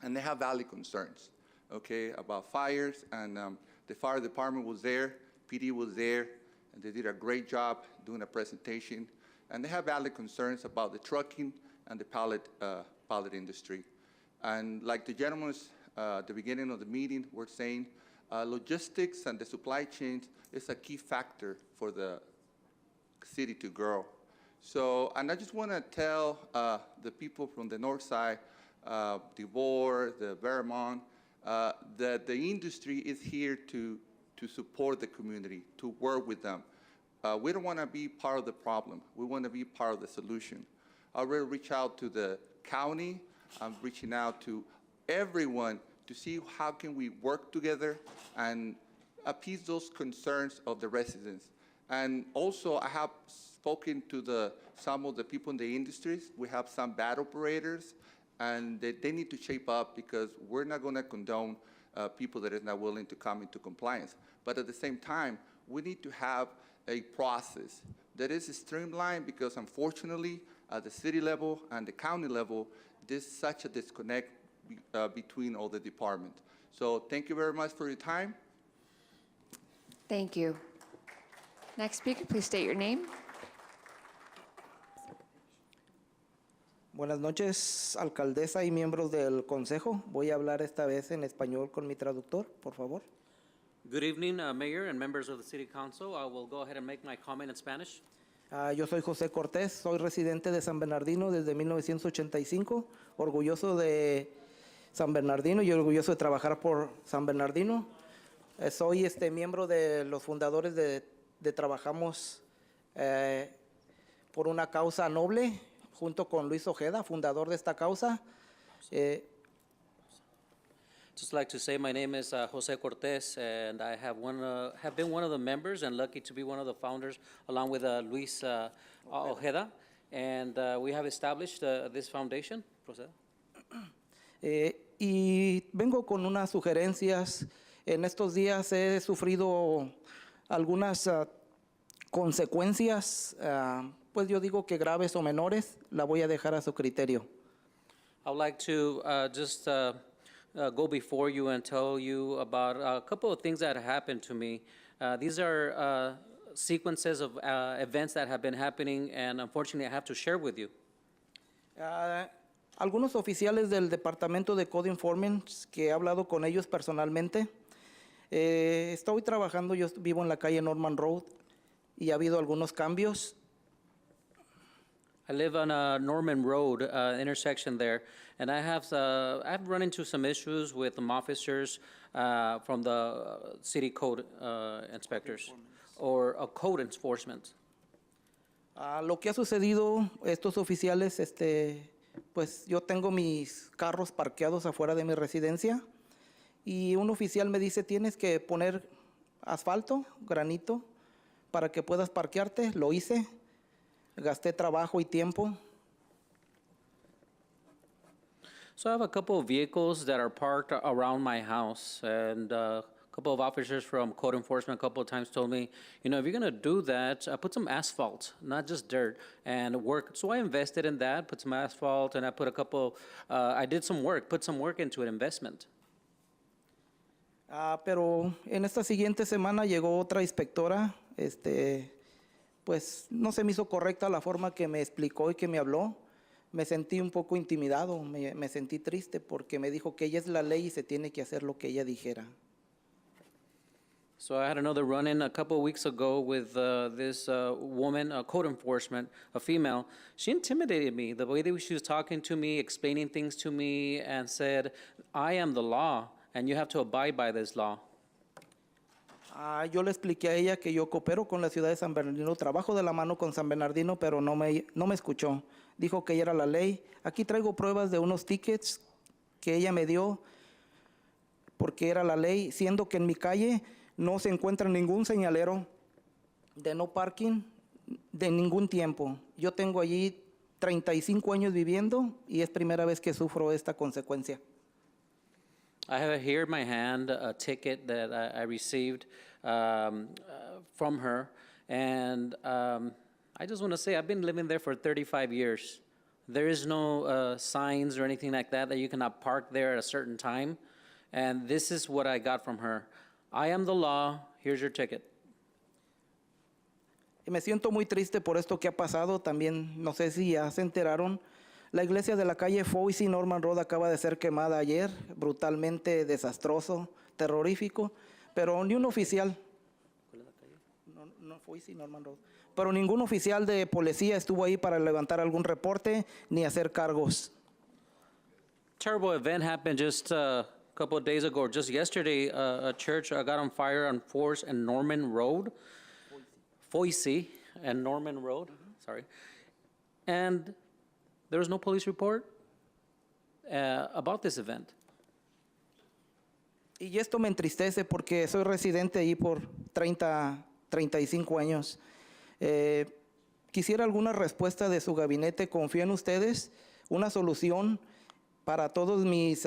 And they have valid concerns, okay, about fires. And the fire department was there, PD was there, and they did a great job doing a presentation. And they have valid concerns about the trucking and the pallet industry. And like the gentlemen at the beginning of the meeting were saying, logistics and the supply chains is a key factor for the city to grow. So, and I just want to tell the people from the north side, DeVore, the Vermont, that the industry is here to support the community, to work with them. We don't want to be part of the problem. We want to be part of the solution. I already reached out to the county. I'm reaching out to everyone to see how can we work together and appease those concerns of the residents. And also, I have spoken to some of the people in the industries. We have some bad operators, and they need to shape up because we're not going to condone people that are not willing to come into compliance. But at the same time, we need to have a process that is streamlined because unfortunately, at the city level and the county level, there's such a disconnect between all the departments. So thank you very much for your time. Thank you. Next speaker, please state your name. Buenas noches, alcaldesa y miembros del consejo. Voy a hablar esta vez en español con mi traductor, por favor. Good evening, Mayor and members of the City Council. I will go ahead and make my comment in Spanish. Yo soy José Cortés, soy residente de San Bernardino desde 1985, orgulloso de San Bernardino y orgulloso de trabajar por San Bernardino. Soy miembro de los fundadores de Trabajamos por una causa noble, junto con Luis Ojeda, fundador de esta causa. Just like to say, my name is Jose Cortés, and I have been one of the members and lucky to be one of the founders, along with Luis Ojeda, and we have established this foundation. Proceda. Y vengo con unas sugerencias. En estos días he sufrido algunas consecuencias, pues yo digo que graves o menores, la voy a dejar a su criterio. I would like to just go before you and tell you about a couple of things that happened to me. These are sequences of events that have been happening, and unfortunately I have to share with you. Algunos oficiales del Departamento de Code Enforcement, que he hablado con ellos personalmente, estoy trabajando, yo vivo en la calle Norman Road, y ha habido algunos cambios. I live on Norman Road intersection there, and I've run into some issues with some officers from the city code inspectors or code enforcement. Lo que ha sucedido, estos oficiales, pues yo tengo mis carros parqueados afuera de mi residencia y un oficial me dice, tienes que poner asfalto, granito, para que puedas parquearte. Lo hice. Gasté trabajo y tiempo. So I have a couple of vehicles that are parked around my house, and a couple of officers from code enforcement a couple of times told me, you know, if you're going to do that, put some asphalt, not just dirt, and work. So I invested in that, put some asphalt, and I did some work, put some work into an investment. Pero en esta siguiente semana llegó otra inspectora, pues no se me hizo correcta la forma que me explicó y que me habló. Me sentí un poco intimidado, me sentí triste porque me dijo que ella es la ley y se tiene que hacer lo que ella dijera. So I had another run-in a couple of weeks ago with this woman, code enforcement, a female. She intimidated me, the way that she was talking to me, explaining things to me, and said, I am the law, and you have to abide by this law. Yo le expliqué a ella que yo coopero con la ciudad de San Bernardino, trabajo de la mano con San Bernardino, pero no me escuchó. Dijo que ella era la ley. Aquí traigo pruebas de unos tickets que ella me dio porque era la ley, siendo que en mi calle no se encuentra ningún señalero de no parking de ningún tiempo. Yo tengo allí 35 años viviendo y es primera vez que sufro esta consecuencia. I have here in my hand a ticket that I received from her, and I just want to say I've been living there for 35 years. There is no signs or anything like that you cannot park there at a certain time, and this is what I got from her. I am the law, here's your ticket. Y me siento muy triste por esto que ha pasado. También, no sé si ya se enteraron, la iglesia de la calle Foyce Norman Road acaba de ser quemada ayer, brutalmente desastroso, terrorífico, pero ni un oficial, no Foyce Norman Road, pero ningún oficial de policía estuvo ahí para levantar algún reporte ni hacer cargos. Terrible event happened just a couple of days ago, or just yesterday. A church got on fire on 4th and Norman Road, Foyce and Norman Road, sorry, and there was no police report about this event. Y esto me entristece porque soy residente ahí por 35 años. Quisiera alguna respuesta de su gabinete. Confío en ustedes, una solución para todos mis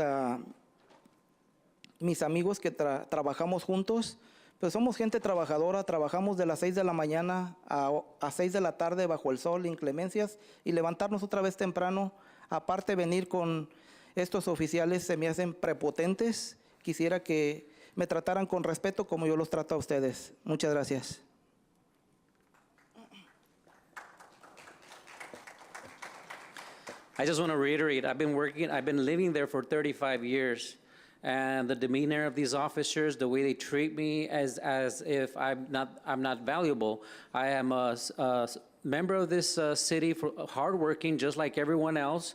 amigos que trabajamos juntos. Pues somos gente trabajadora, trabajamos de las 6 de la mañana a 6 de la tarde bajo el sol, inclemencias, y levantarnos otra vez temprano. Aparte venir con estos oficiales se me hacen prepotentes. Quisiera que me trataran con respeto como yo los trato a ustedes. Muchas gracias. I just want to reiterate, I've been living there for 35 years. and the demeanor of these officers, the way they treat me as if I'm not valuable. I am a member of this city, for hardworking, just like everyone else,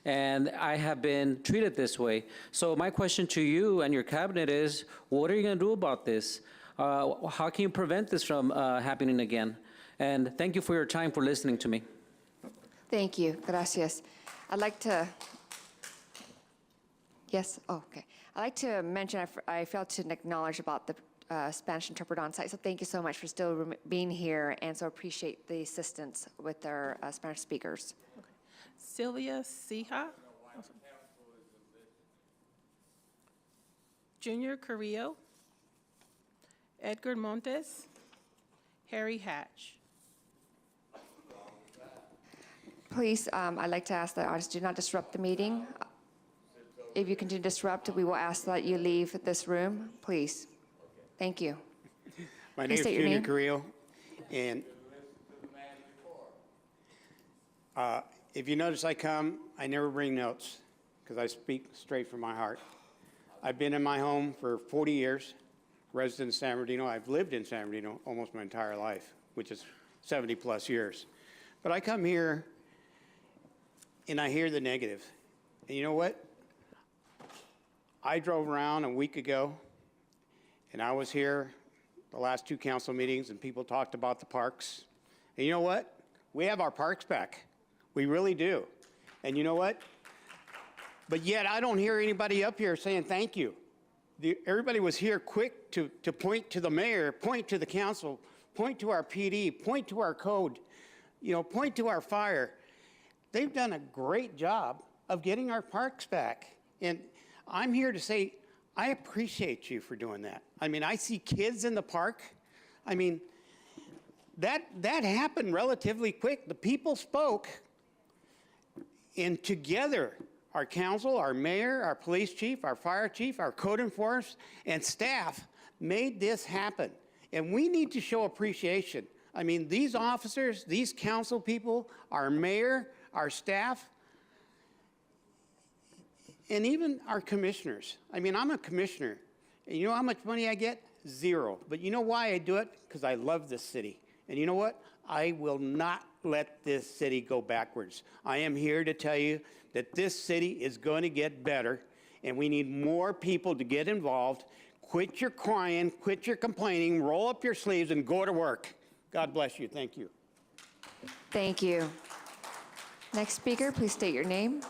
and I have been treated this way. So my question to you and your cabinet is, what are you going to do about this? How can you prevent this from happening again? And thank you for your time, for listening to me. Thank you. Gracias. I'd like to, yes, oh, okay. I'd like to mention, I failed to acknowledge about the Spanish interpreter on site, so thank you so much for still being here, and so appreciate the assistance with our Spanish speakers. Sylvia Ceja. Junior Carrillo. Edgar Montes. Harry Hatch. Please, I'd like to ask that audience do not disrupt the meeting. If you continue to disrupt, we will ask that you leave this room, please. Thank you. My Please name is state your Junior name. Carrillo, and if you notice I never bring notes because I speak straight from my heart. I've been in my home for 40 years, resident of San Bernardino. I've lived in San Bernardino almost my entire life, which is 70 plus years. But I come here and I hear the negative. And you know what? I drove around a week ago, and I was here the last 2 council meetings, and people talked about the parks. And you know what? We have our parks back. We really do. And you know what? But yet I don't hear anybody up here saying thank you. Everybody was here quick to point to the mayor, point to the council, point to our PD, point to our code, point to our fire. They've done a great job of getting our parks back. And I'm here to say, I appreciate you for doing that. I mean, I see kids in the park. I mean, that happened relatively quick. The people spoke, and together, our council, our mayor, our police chief, our fire chief, our code enforcement, and staff made this happen. And we need to show appreciation. I mean, these officers, these council people, our mayor, our staff, and even our commissioners. I mean, I'm a commissioner, and you know how much money I get? 0. But you know why I do it? Because I love this city. And you know what? I will not let this city go backwards. I am here to tell you that this city is going to get better, and we need more people to get involved. Quit your crying, quit your complaining, roll up your sleeves, and go to work. God bless you. Thank you. Thank you. Next speaker, please state your name.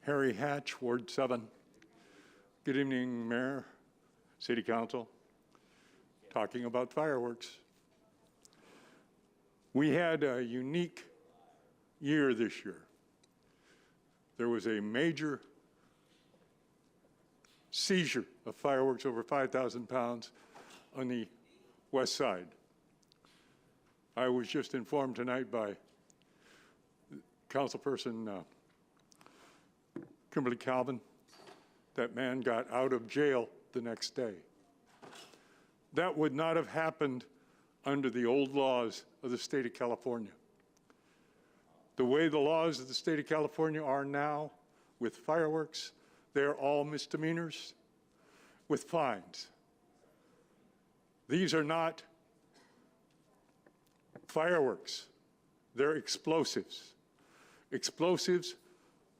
Harry Hatch, Ward 7. Good evening, Mayor, City Council. Talking about fireworks. We had a unique year this year. There was a major seizure of fireworks over 5,000 pounds on the west side. I was just informed tonight by Councilperson Kimberly Calvin. That man got out of jail the next day. That would not have happened under the old laws of the state of California. The way the laws of the state of California are now with fireworks, they're all misdemeanors with fines. These are not fireworks, they're explosives. Explosives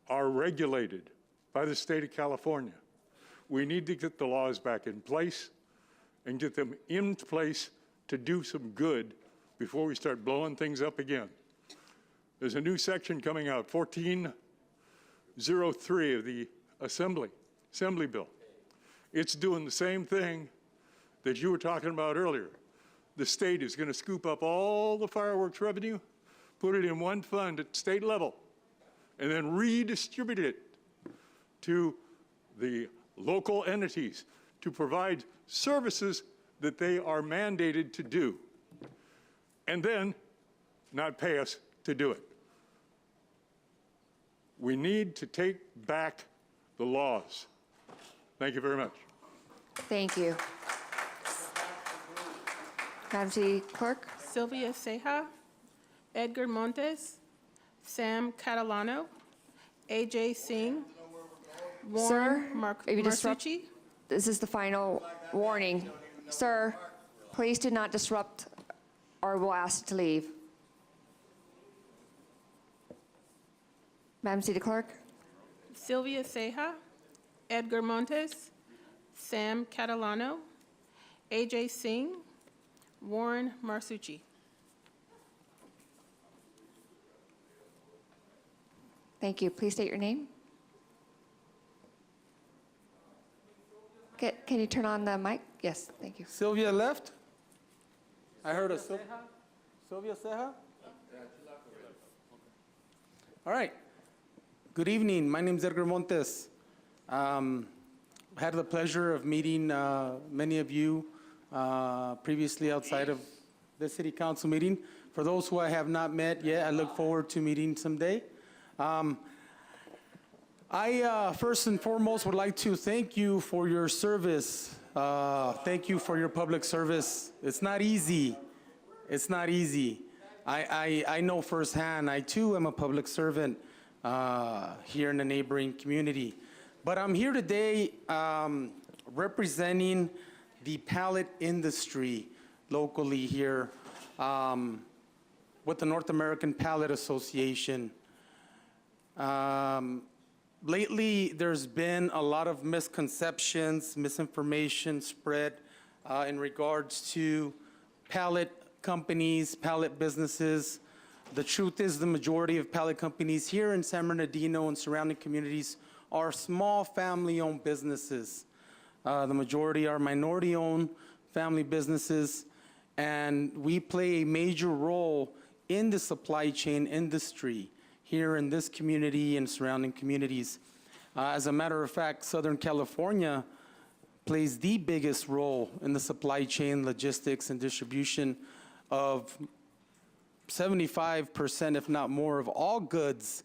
are regulated by the state of California. We need to get the laws back in place and get them in place to do some good before we start blowing things up again. There's a new section coming out, 1403 of the Assembly Bill. It's doing the same thing that you were talking about earlier. The state is going to scoop up all the fireworks revenue, put it in one fund at state level, and then redistribute it to the local entities to provide services that they are mandated to do, and then not pay us to do it. We need to take back the laws. Thank you very much. Thank you. Madam City Clerk. Sylvia Ceja. Edgar Montes. Sam Catalano, AJ Singh, Sir, Warren if you disrupt, Marsucci. this is the final warning. Sir, please do not disrupt or we'll ask you to leave. Madam City Clerk? Sylvia Ceja, Edgar Montes, Sam Catalano, AJ Singh, Warren Marsucci. Thank you. Please state your name. Can you turn on the mic? Yes, thank you. Sylvia left? I heard a Sylvia Ceja? All right. Good evening. My name is Edgar Montes. I had the pleasure of meeting many of you previously outside of the city council meeting. For those who I have not met yet, I look forward to meeting someday. I first and foremost would like to thank you for your service. Thank you for your public service. It's not easy. It's not easy. I know firsthand, I too am a public servant here in the neighboring community. But I'm here today representing the pallet industry locally here with the North American Pallet Association. Lately, there's been a lot of misconceptions, misinformation spread in regards to pallet companies, pallet businesses. The truth is the majority of pallet companies here in San Bernardino and surrounding communities are small family-owned businesses. The majority are minority-owned family businesses, and we play a major role in the supply chain industry here in this community and surrounding communities. As a matter of fact, Southern California plays the biggest role in the supply chain, logistics, and distribution of 75%, if not more, of all goods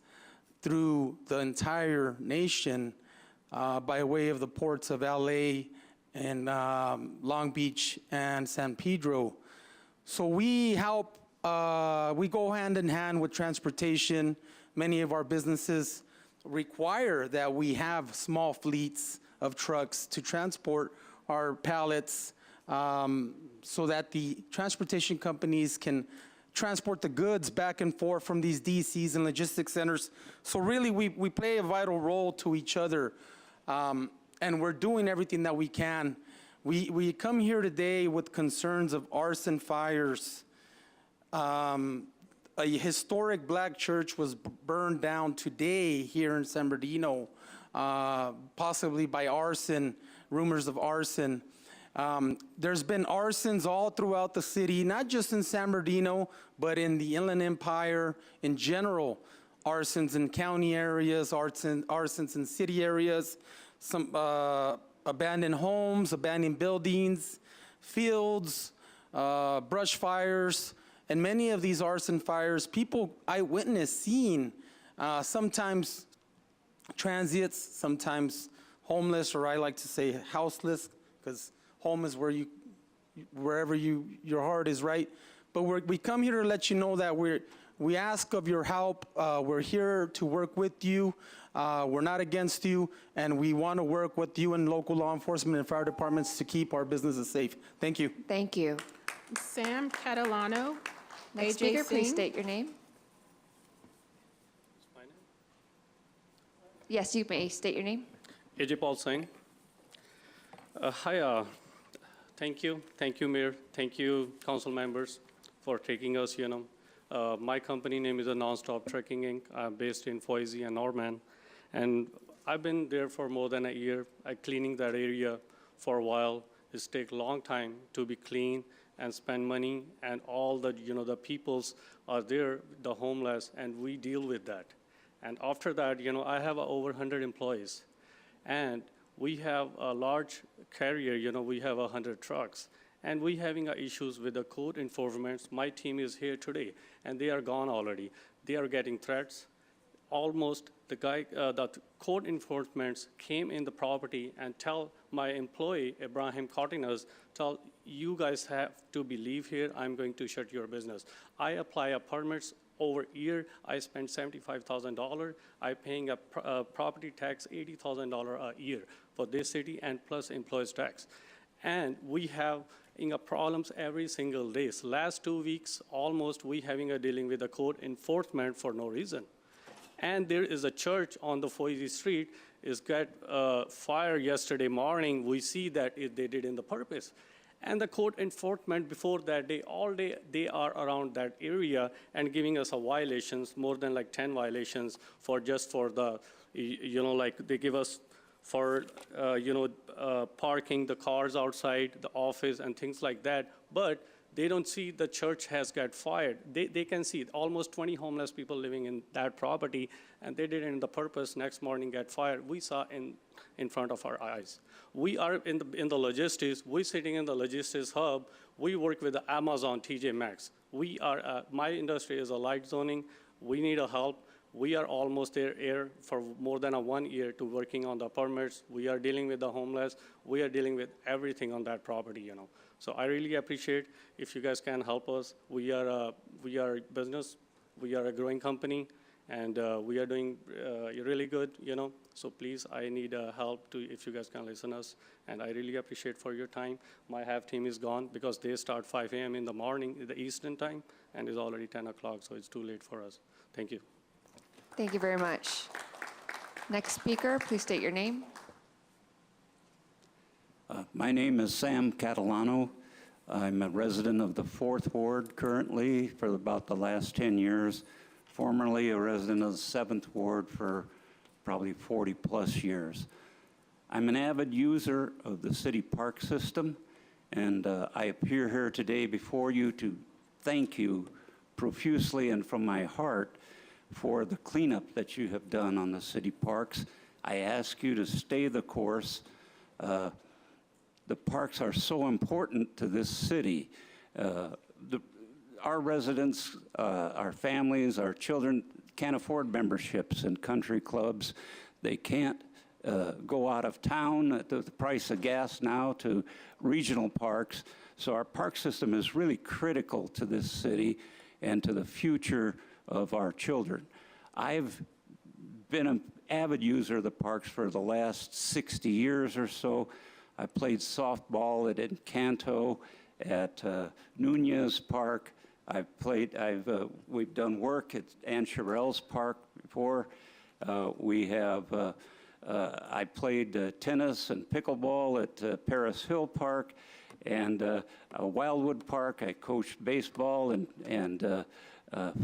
through the entire nation by way of the ports of LA and Long Beach and San Pedro. So we help, we go hand in hand with transportation. Many of our businesses require that we have small fleets of trucks to transport our pallets so that the transportation companies can transport the goods back and forth from these DCs and logistics centers. So really, we play a vital role to each other, and we're doing everything that we can. We come here today with concerns of arson fires. A historic black church was burned down today here in San Bernardino, possibly by arson, rumors of arson. There's been arsons all throughout the city, not just in San Bernardino, but in the Inland Empire in general. Arsons in county areas, arsons in city areas, some abandoned homes, abandoned buildings, fields, brush fires, and many of these arson fires, people eyewitness seeing, sometimes transients, sometimes homeless, or I like to say houseless, because home is where wherever your heart is, right? But we come here to let you know that we ask of your help. We're here to work with you. We're not against you, and we want to work with you and local law enforcement and fire departments to keep our businesses safe. Thank you. Thank you. Sam Catalano, Next AJ speaker, please Singh. state your name. Yes, you may state your name. AJ Paul Singh. Hi, thank you, Mayor. Thank you, council members, for taking us, my company name is Nonstop Trekking Inc. I'm based in Boise and Norman, and I've been there for more than a year. Cleaning that area for a while. It takes a long time to be clean and spend money, and all the, the peoples are there, the homeless, and we deal with that. And after that, I have over 100 employees, and we have a large carrier, we have 100 trucks, and we having issues with the code enforcement. My team is here today, and they are gone already. They are getting threats. Almost the code enforcement came in the property and tell my employee, Ibrahim Cardenas, you guys have to leave here. I'm going to shut your business. I apply a permits over a year, I spent $75,000. I'm paying a property tax, $80,000 a year for this city and plus employees tax. And we have problems every single day. So last 2 weeks, almost we having a dealing with the code enforcement for no reason. And there is a church on the Foisey Street is got fire yesterday morning. We see that they did in the purpose. And the code enforcement before that day, all day, they are around that area and giving us a violations, more than like 10 violations for just for the, like they give us for, parking the cars outside the office and things like that. But they don't see the church has got fired. They can see almost 20 homeless people living in that property, and they did it in the purpose, next morning get fired. We saw in front of our eyes. We are in the logistics, we're sitting in the logistics hub. We work with the Amazon, TJ Maxx. We are, my industry is a light zoning. We need a help. We are almost there for more than 1 year to working on the permits. We are dealing with the homeless. We are dealing with everything on that property, So I really appreciate if you guys can help us. We are a business. We are a growing company, and we are doing really good, So please, I need help if you guys can listen us. And I really appreciate for your time. My half team is gone because they start 5 a.m. in the morning, the Eastern time, and it's already 10 o'clock, so it's too late for us. Thank you. Thank you very much. Next speaker, please state your name. My name is Sam Catalano. I'm a resident of the 4th Ward currently for about the last 10 years, formerly a resident of the 7th Ward for probably 40-plus years. I'm an avid user of the city park system, and I appear here today before you to thank you profusely and from my heart for the cleanup that you have done on the city parks. I ask you to stay the course. The parks are so important to this city. Our residents, our families, our children can't afford memberships in country clubs. They can't go out of town at the price of gas now to regional parks. So our park system is really critical to this city and to the future of our children. I've been an avid user of the parks for the last 60 years or so. I played softball at Encanto, at Nunez Park. We've done work at Ann Sherrill's Park before. I played tennis and pickleball at Paris Hill Park and Wildwood Park. I coached baseball and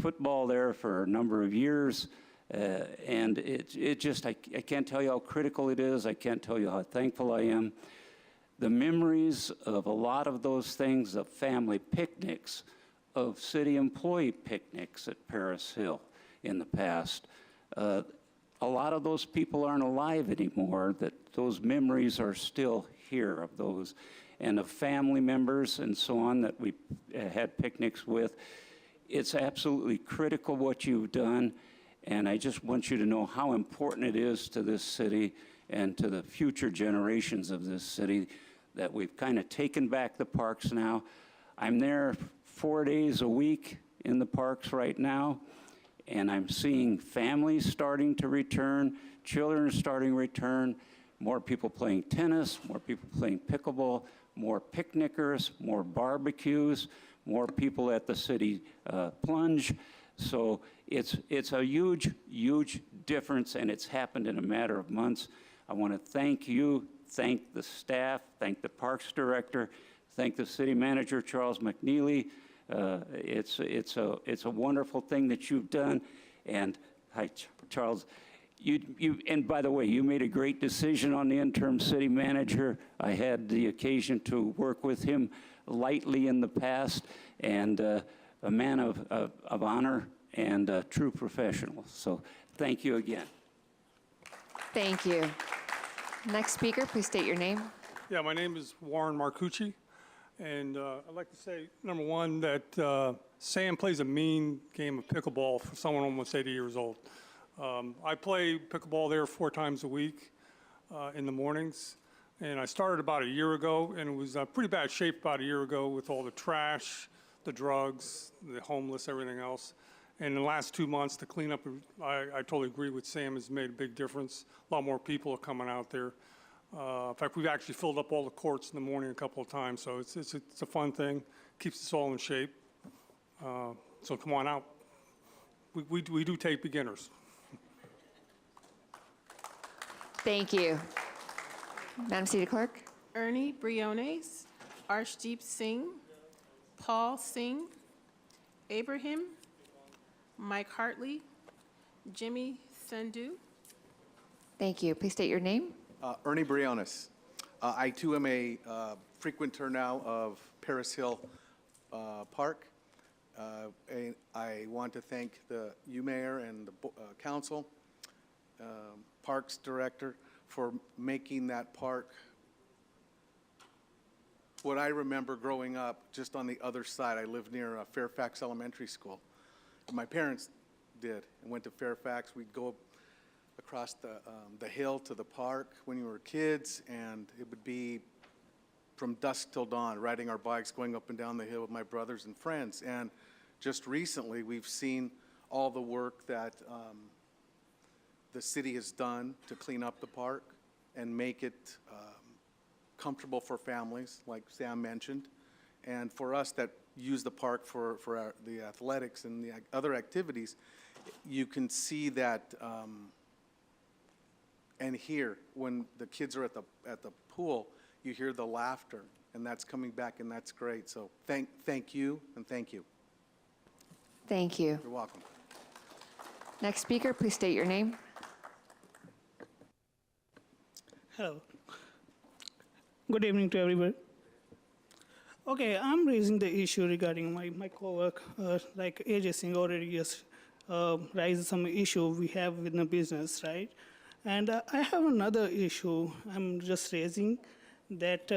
football there for a number of years. And I can't tell you how critical it is. I can't tell you how thankful I am. The memories of a lot of those things, of family picnics, of city employee picnics at Paris Hill in the past, a lot of those people aren't alive anymore, that those memories are still here of those, and of family members and so on that we had picnics with. It's absolutely critical what you've done, and I just want you to know how important it is to this city and to the future generations of this city that we've kind of taken back the parks now. I'm there 4 days a week in the parks right now, and I'm seeing families starting to return, children starting to return, more people playing tennis, more people playing pickleball, more picnickers, more barbecues, more people at the city plunge. So it's a huge, huge difference, and it's happened in a matter of months. I want to thank you, thank the staff, thank the Parks Director, thank the City Manager, Charles McNeely. It's a wonderful thing that you've done. And hi, Charles. And by the way, you made a great decision on the interim city manager. I had the occasion to work with him lightly in the past, and a man of honor and a true professional. So thank you again. Thank you. Next speaker, please state your name. Yeah, my name is Warren Marcucci, and I'd like to say, number one, that Sam plays a mean game of pickleball for someone almost 80 years old. I play pickleball there 4 times a week in the mornings, and I started about a year ago, and it was pretty bad shape about a year ago with all the trash, the drugs, the homeless, everything else. And in the last 2 months, the cleanup, I totally agree with Sam, has made a big difference. A lot more people are coming out there. In fact, we've actually filled up all the courts in the morning a couple of times, so it's a fun thing, keeps us all in shape. So come on out. We do take beginners. Thank you. Madam City Clerk? Ernie Briones, Arshdeep Singh, Paul Singh, Abraham, Mike Hartley, Jimmy Sandhu. Thank you. Please state your name. Ernie Briones. I too am a frequenter now of Paris Hill Park. And I want to thank you, Mayor, and the council, Parks Director, for making that park what I remember growing up just on the other side. I lived near Fairfax Elementary School. My parents did and went to Fairfax. We'd go across the hill to the park when we were kids, and it would be from dusk till dawn, riding our bikes, going up and down the hill with my brothers and friends. And just recently, we've seen all the work that the city has done to clean up the park and make it comfortable for families, like Sam mentioned, and for us that use the park for the athletics and the other activities. You can see that and hear when the kids are at the pool, you hear the laughter, and that's coming back, and that's great. So thank you, and thank you. Thank you. You're welcome. Next speaker, please state your name. Hello. Good evening to everyone. Okay, I'm raising the issue regarding my co-work, like AJ Singh already just raised some issue we have within the business, right? And I have another issue I'm just raising that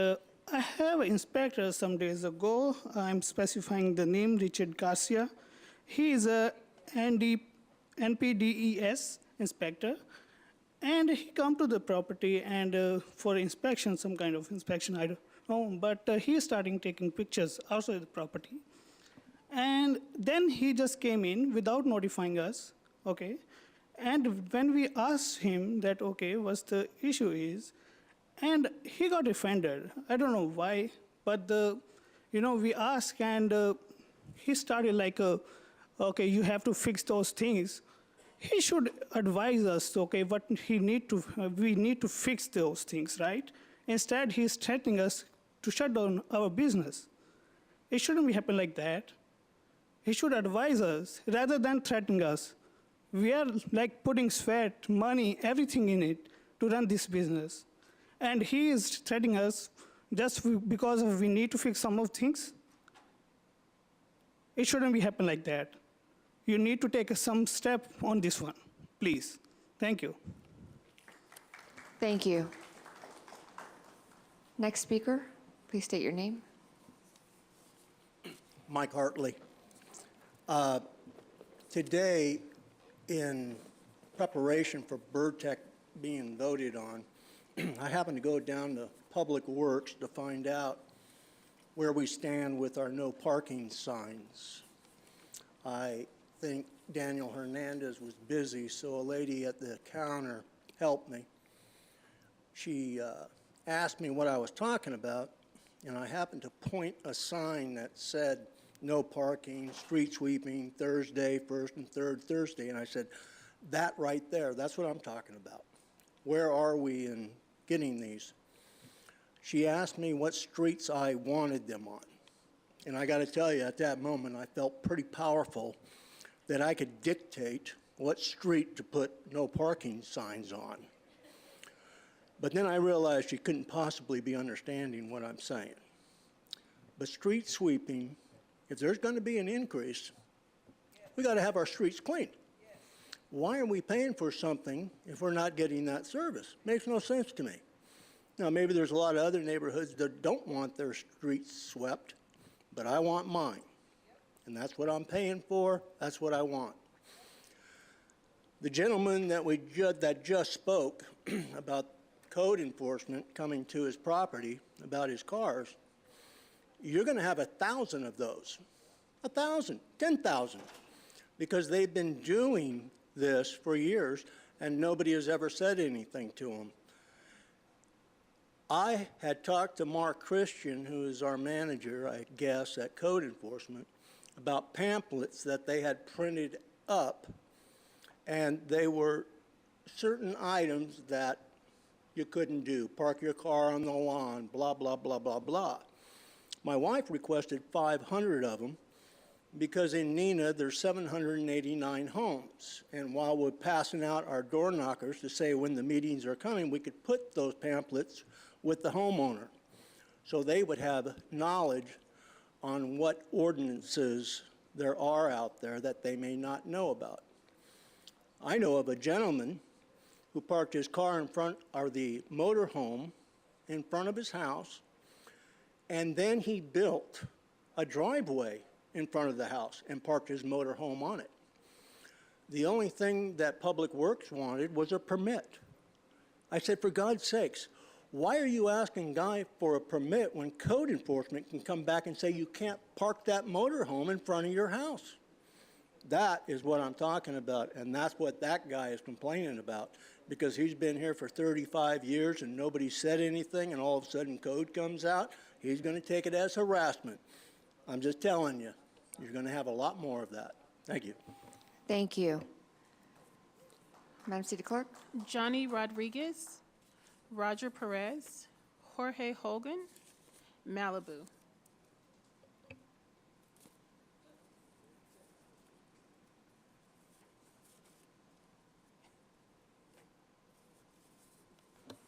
I have an inspector some days ago. I'm specifying the name, Richard Garcia. He is a NPDES inspector. And he come to the property and for inspection, some kind of inspection, I don't know, but he is starting taking pictures outside the property. And then he just came in without notifying us, okay? And when we asked him that, okay, what's the issue is, and he got offended. I don't know why, but we asked and he started like, okay, you have to fix those things. He should advise us, okay, what we need to fix those things, right? Instead, he's threatening us to shut down our business. It shouldn't be happen like that. He should advise us rather than threatening us. We are like putting sweat, money, everything in it to run this business. And he is threatening us just because we need to fix some of things. It shouldn't be happen like that. You need to take some step on this one, please. Thank you. Thank you. Next speaker, please state your name. Mike Hartley. Today, in preparation for BirdTech being voted on, I happened to go down to Public Works to find out where we stand with our no parking signs. I think Daniel Hernandez was busy, so a lady at the counter helped me. She asked me what I was talking about, and I happened to point a sign that said no parking, street sweeping, Thursday, first and third Thursday, and I said, that right there, that's what I'm talking about. Where are we in getting these? She asked me what streets I wanted them on, and I got to tell you, at that moment, I felt pretty powerful that I could dictate what street to put no parking signs on. But then I realized she couldn't possibly be understanding what I'm saying. But street sweeping, if there's going to be an increase, we got to have our streets clean. Why are we paying for something if we're not getting that service? Makes no sense to me. Now, maybe there's a lot of other neighborhoods that don't want their streets swept, but I want mine. And that's what I'm paying for. That's what I want. The gentleman that just spoke about code enforcement coming to his property about his cars, you're going to have 1,000 of those. 1,000, 10,000. because they've been doing this for years and nobody has ever said anything to them. I had talked to Mark Christian, who is our manager, I guess, at Code Enforcement, about pamphlets that they had printed up, and they were certain items that you couldn't do. Park your car on the lawn, blah, blah, blah, blah, blah. My wife requested 500 of them because in Neenah there's 789 homes. And while we're passing out our door knockers to say when the meetings are coming, we could put those pamphlets with the homeowner, so they would have knowledge on what ordinances there are out there that they may not know about. I know of a gentleman who parked his car in front of the motor home in front of his house, and then he built a driveway in front of the house and parked his motor home on it. The only thing that Public Works wanted was a permit. I said, for God's sakes, why are you asking Guy for a permit when Code Enforcement can come back and say you can't park that motorhome in front of your house? That is what I'm talking about, and that's what that guy is complaining about, because he's been here for 35 years and nobody said anything, and all of a sudden code comes out. He's going to take it as harassment. I'm just telling you, you're going to have a lot more of that. Thank you. Thank you. Madam City Clerk? Johnny Rodriguez, Roger Perez, Jorge Hogan, Malibu.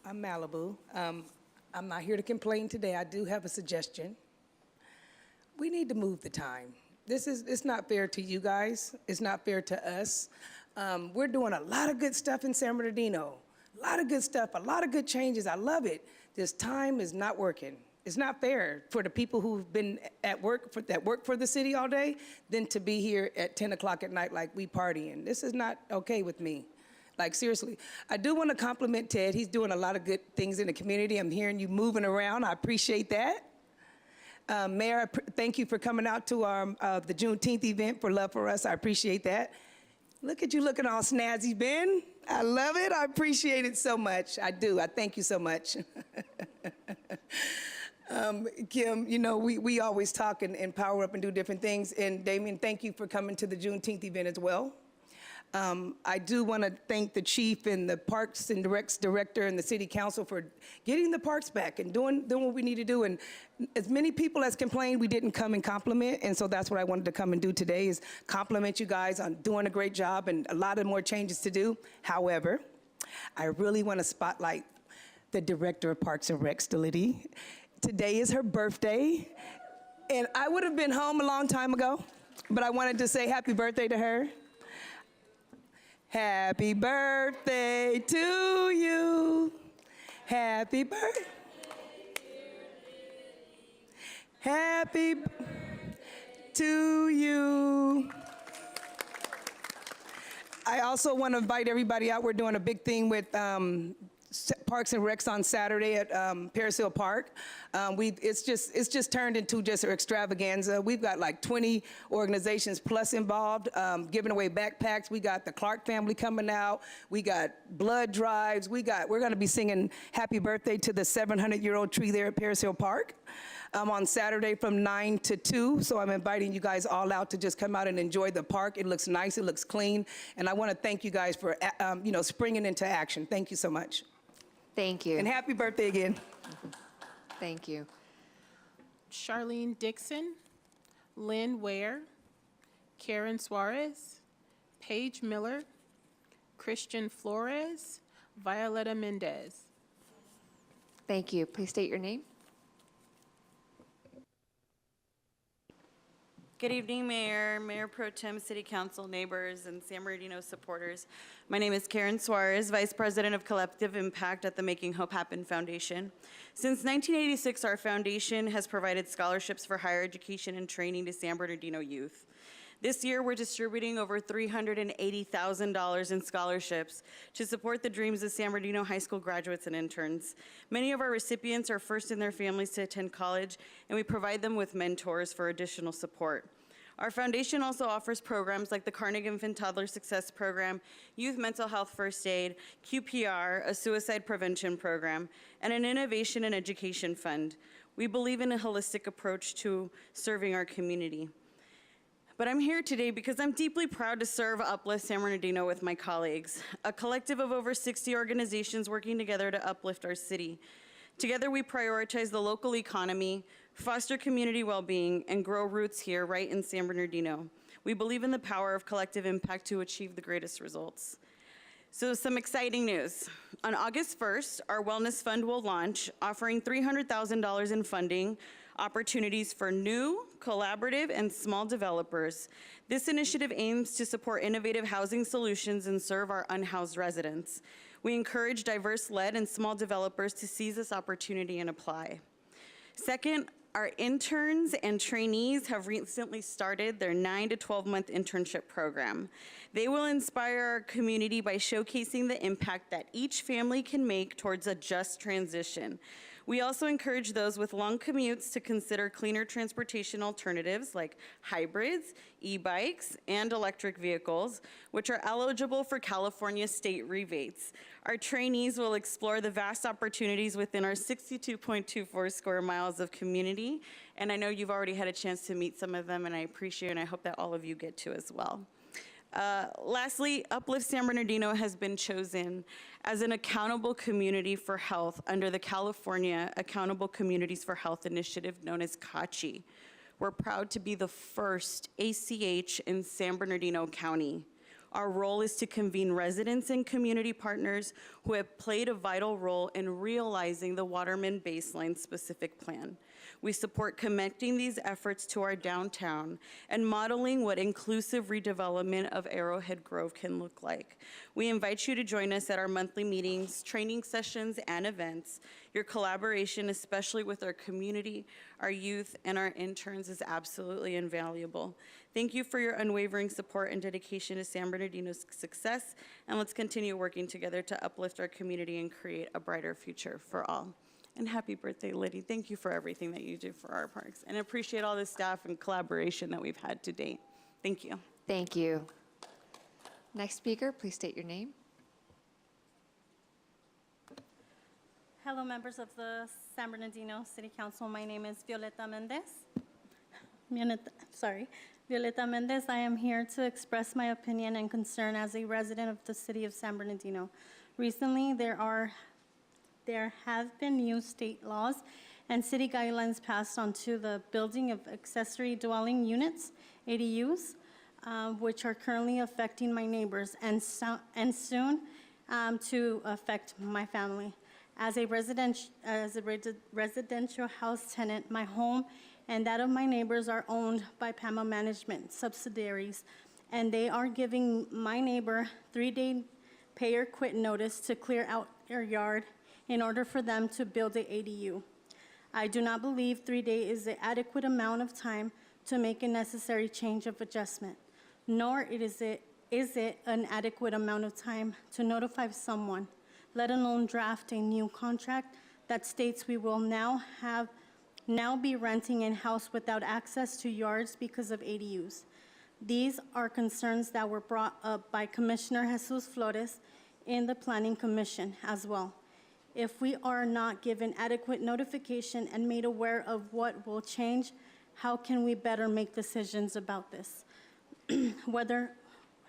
I'm Malibu. I'm not here to complain today. I do have a suggestion. We need to move the time. It's not fair to you guys. It's not fair to us. We're doing a lot of good stuff in San Bernardino. A lot of good stuff, a lot of good changes. I love it. This time is not working. It's not fair for the people who've been at work, that work for the city all day, than to be here at 10 o'clock at night like we partying. This is not okay with me. Like, seriously. I do want to compliment Ted. He's doing a lot of good things in the community. I'm hearing you moving around. I appreciate that. Mayor, thank you for coming out to our, the Juneteenth event for Love for Us. I appreciate that. Look at you looking all snazzy, Ben. I love it. I appreciate it so much. I do. I thank you so much. Kim, you know, we always talk and power up and do different things. And Damien, thank you for coming to the Juneteenth event as well. I do want to thank the chief and the Parks and Recs director and the city council for getting the parks back and doing what we need to do. And as many people as complained, we didn't come and compliment. And so that's what I wanted to come and do today, is compliment you guys on doing a great job and a lot of more changes to do. However, I really want to spotlight the director of Parks and Recs, Delity. Today is her birthday. And I would have been home a long time ago, but I wanted to say happy birthday to her. Happy birthday to you. Happy birthday. Happy to you. I also want to invite everybody out. We're doing a big thing with Parks and Recs on Saturday at Paris Hill Park. It's just turned into just an extravaganza. We've got like 20 organizations plus involved, giving away backpacks. We got the Clark family coming out. We got blood drives. We're going to be singing happy birthday to the 700-year-old tree there at Paris Hill Park on Saturday from 9 to 2. So I'm inviting you guys all out to just come out and enjoy the park. It looks nice. It looks clean. And I want to thank you guys for springing into action. Thank you so much. Thank you. And happy birthday again. Thank you. Charlene Dixon, Lynn Ware, Karen Suarez, Paige Miller, Christian Flores, Violetta Mendez. Thank you. Please state your name. Good evening, Mayor, Mayor Pro Tem, City Council, neighbors, and San Bernardino supporters. My name is Karen Suarez, Vice President of Collective Impact at the Making Hope Happen Foundation. Since 1986, our foundation has provided scholarships for higher education and training to San Bernardino youth. This year, we're distributing over $380,000 in scholarships to support the dreams of San Bernardino High School graduates and interns. Many of our recipients are first in their families to attend college, and we provide them with mentors for additional support. Our foundation also offers programs like the Carnegie Infant Toddler Success Program, Youth Mental Health First Aid, QPR, a suicide prevention program, and an innovation and education fund. We believe in a holistic approach to serving our community. But I'm here today because I'm deeply proud to serve Uplift San Bernardino with my colleagues, a collective of over 60 organizations working together to uplift our city. Together, we prioritize the local economy, foster community well-being, and grow roots here right in San Bernardino. We believe in the power of collective impact to achieve the greatest results. So some exciting news. On August 1st, our Wellness Fund will launch, offering $300,000 in funding opportunities for new, collaborative, and small developers. This initiative aims to support innovative housing solutions and serve our unhoused residents. We encourage diverse-led and small developers to seize this opportunity and apply. Second, our interns and trainees have recently started their 9 to 12-month internship program. They will inspire our community by showcasing the impact that each family can make towards a just transition. We also encourage those with long commutes to consider cleaner transportation alternatives like hybrids, e-bikes, and electric vehicles, which are eligible for California state rebates. Our trainees will explore the vast opportunities within our 62.24 square miles of community, and I know you've already had a chance to meet some of them, and I appreciate and I hope that all of you get to as well. Lastly, Uplift San Bernardino has been chosen as an accountable community for health under the California Accountable Communities for Health Initiative, known as CACHI. We're proud to be the first ACH in San Bernardino County. Our role is to convene residents and community partners who have played a vital role in realizing the Waterman Baseline Specific Plan. We support connecting these efforts to our downtown and modeling what inclusive redevelopment of Arrowhead Grove can look like. We invite you to join us at our monthly meetings, training sessions, and events. Your collaboration, especially with our community, our youth, and our interns, is absolutely invaluable. Thank you for your unwavering support and dedication to San Bernardino's success, and let's continue working together to uplift our community and create a brighter future for all. And happy birthday, Liddy. Thank you for everything that you do for our parks. And I appreciate all the staff and collaboration that we've had to date. Thank you. Thank you. Next speaker, please state your name. Hello, members of the San Bernardino City Council. My name is Violeta Mendez. Violeta Mendez. I am here to express my opinion and concern as a resident of the city of San Bernardino. Recently, there have been new state laws and city guidelines passed onto the building of accessory dwelling units, ADUs, which are currently affecting my neighbors and soon to affect my family. As a residential house tenant, my home and that of my neighbors are owned by PAMA Management subsidiaries, and they are giving my neighbor 3-day pay or quit notice to clear out their yard in order for them to build the ADU. I do not believe 3 days is the adequate amount of time to make a necessary change of adjustment, nor is it an adequate amount of time to notify someone, let alone draft a new contract that states we will now be renting a house without access to yards because of ADUs. These are concerns that were brought up by Commissioner Jesus Flores in the Planning Commission as well. If we are not given adequate notification and made aware of what will change, how can we better make decisions about this?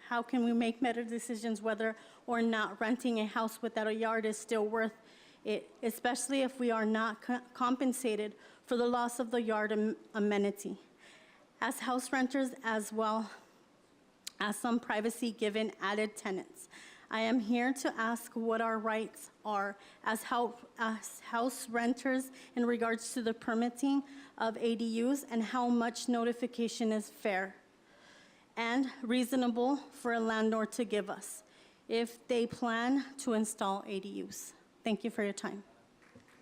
How can we make better decisions whether or not renting a house without a yard is still worth it, especially if we are not compensated for the loss of the yard amenity? As house renters, as well as some privacy given added tenants, I am here to ask what our rights are as house renters in regards to the permitting of ADUs and how much notification is fair and reasonable for a landlord to give us if they plan to install ADUs. Thank you for your time.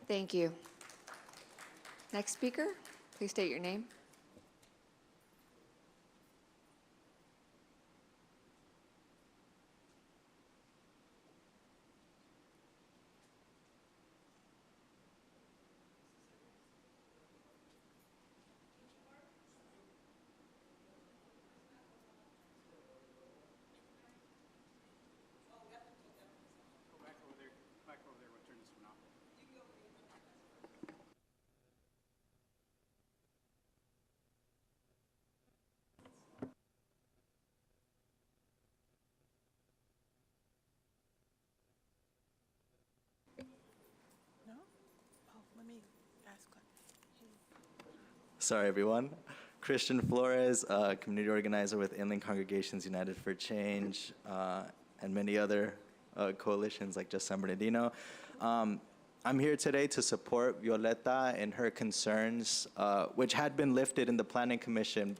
Thank you. Next speaker, please state your name. Sorry, everyone. Christian Flores, community organizer with Inland Congregations United for Change, and many other coalitions like Just San Bernardino. I'm here today to support Violeta in her concerns, which had been lifted in the Planning Commission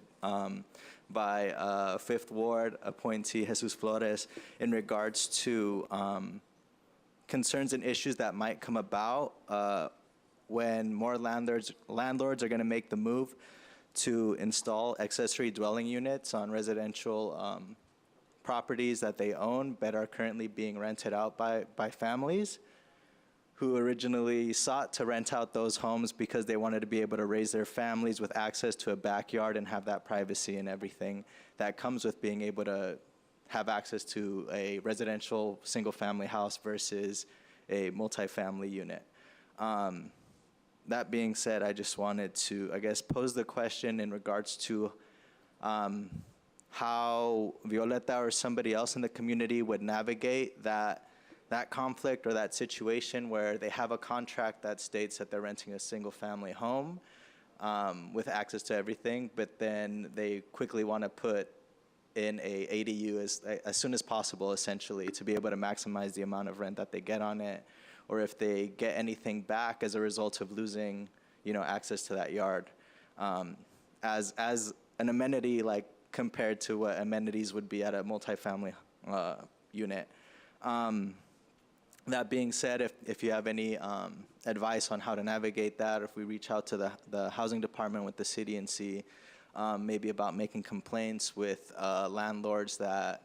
by Fifth Ward appointee Jesus Flores in regards to concerns and issues that might come about when more landlords are going to make the move to install accessory dwelling units on residential properties that they but are currently being rented out by families who originally sought to rent out those homes because they wanted to be able to raise their families with access to a backyard and have that privacy and everything that comes with being able to have access to a residential single-family house versus a multifamily unit. That being said, I just wanted to, I guess, pose the question in regards to how Violeta or somebody else in the community would navigate that conflict or that situation where they have a contract that states that they're renting a single-family home with access to everything, but then they quickly want to put in a ADU as soon as possible, essentially, to be able to maximize the amount of rent that they get on it, or if they get anything back as a result of losing, access to that yard, as an amenity, like compared to what amenities would be at a multifamily unit. That being said, if you have any advice on how to navigate that, or if we reach out to the housing department with the city and see maybe about making complaints with landlords that,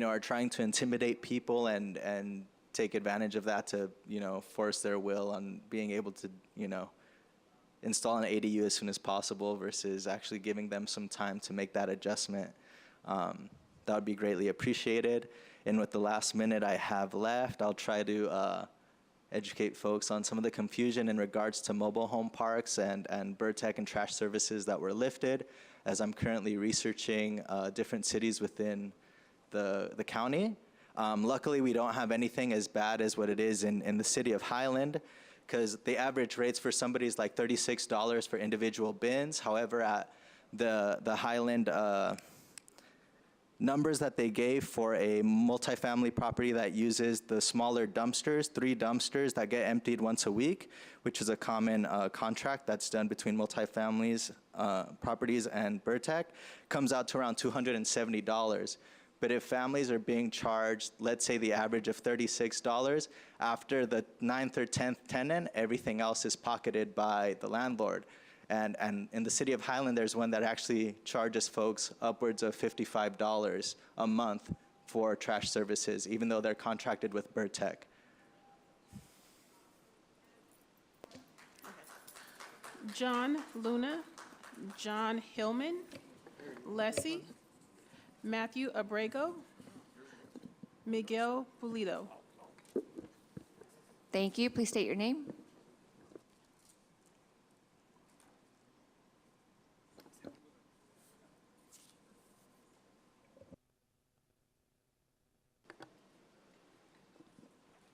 are trying to intimidate people and take advantage of that to, force their will on being able to, install an ADU as soon as possible versus actually giving them some time to make that adjustment. That would be greatly appreciated. And with the last minute I have left, I'll try to educate folks on some of the confusion in regards to mobile home parks and bird tech and trash services that were lifted, as I'm currently researching different cities within the county. Luckily, we don't have anything as bad as what it is in the city of Highland, because the average rates for somebody is like $36 for individual bins. However, at the Highland numbers that they gave for a multifamily property that uses the smaller dumpsters, 3 dumpsters that get emptied once a week, which is a common contract that's done between multifamilies properties and Burtec, comes out to around $270. But if families are being charged, let's say the average of $36, after the 9th or 10th tenant, everything else is pocketed by the landlord. And in the city of Highland, there's one that actually charges folks upwards of $55 a month for trash services, even though they're contracted with Burtec. John Luna, John Hillman, Leslie, Matthew Abrego, Miguel Pulido. Thank you. Please state your name.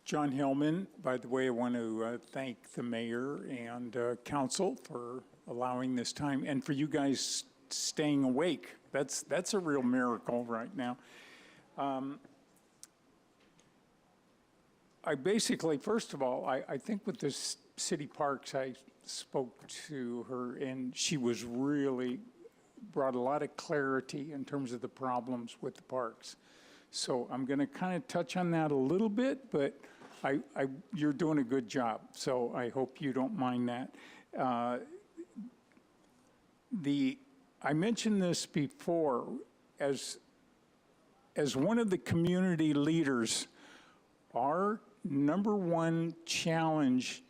John Hillman. By the way, I want to thank the mayor and council for allowing this time, and for you guys staying awake. That's a real miracle right now. I basically, first of all, I think with the city parks, I spoke to her, and she was really brought a lot of clarity in terms of the problems with the parks. So I'm going to kind of touch on that a little bit, but you're doing a good job, so I hope you don't mind that. I mentioned this before, as one of the community leaders, our number one challenge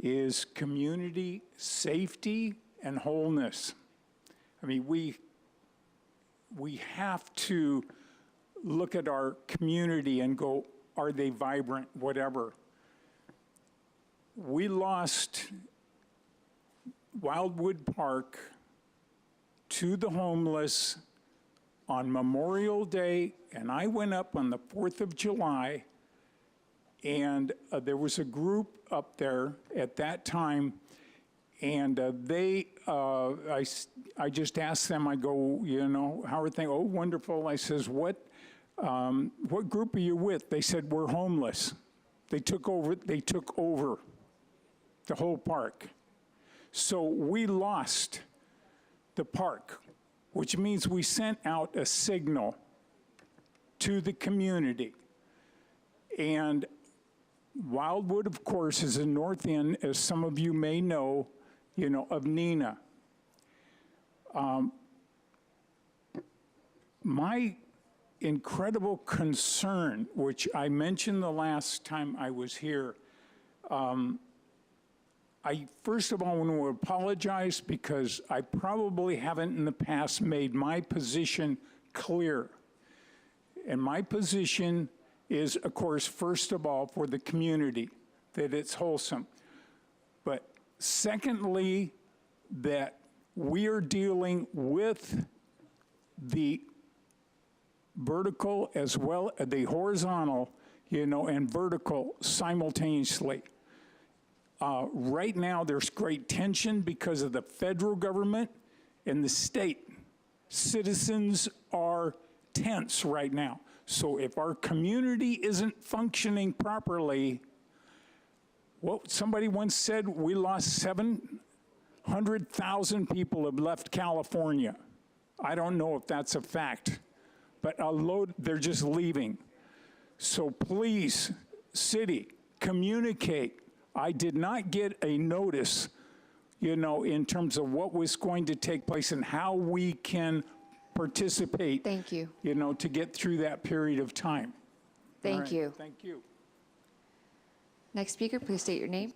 is community safety and wholeness. I mean, we have to look at our community and go, are they vibrant, whatever. We lost Wildwood Park to the homeless on Memorial Day, and I went up on the 4th of July, and there was a group up there at that time, And I just asked them, I go, how are things? Oh, wonderful. I says, what group are you with? They said, we're homeless. They took over the whole park. So we lost the park, which means we sent out a signal to the community. And Wildwood, of course, is a north end, as some of you may know, of Neenah. My incredible concern, which I mentioned the last time I was here, I first of all want to apologize because I probably haven't in the past made my position clear. And my position is, of course, first of all, for the community, that it's wholesome. But secondly, that we are dealing with the vertical as well as the horizontal, and vertical simultaneously. Right now, there's great tension because of the federal government and the state. Citizens are tense right now. So if our community isn't functioning properly, somebody once said we lost 700,000 people have left California. I don't know if that's a fact, but they're just leaving. So please, city, communicate. I did not get a notice, in terms of what was going to take place and how we can participate. Thank you. To get through that period of time. Thank you. Thank you. Next speaker, please state your name.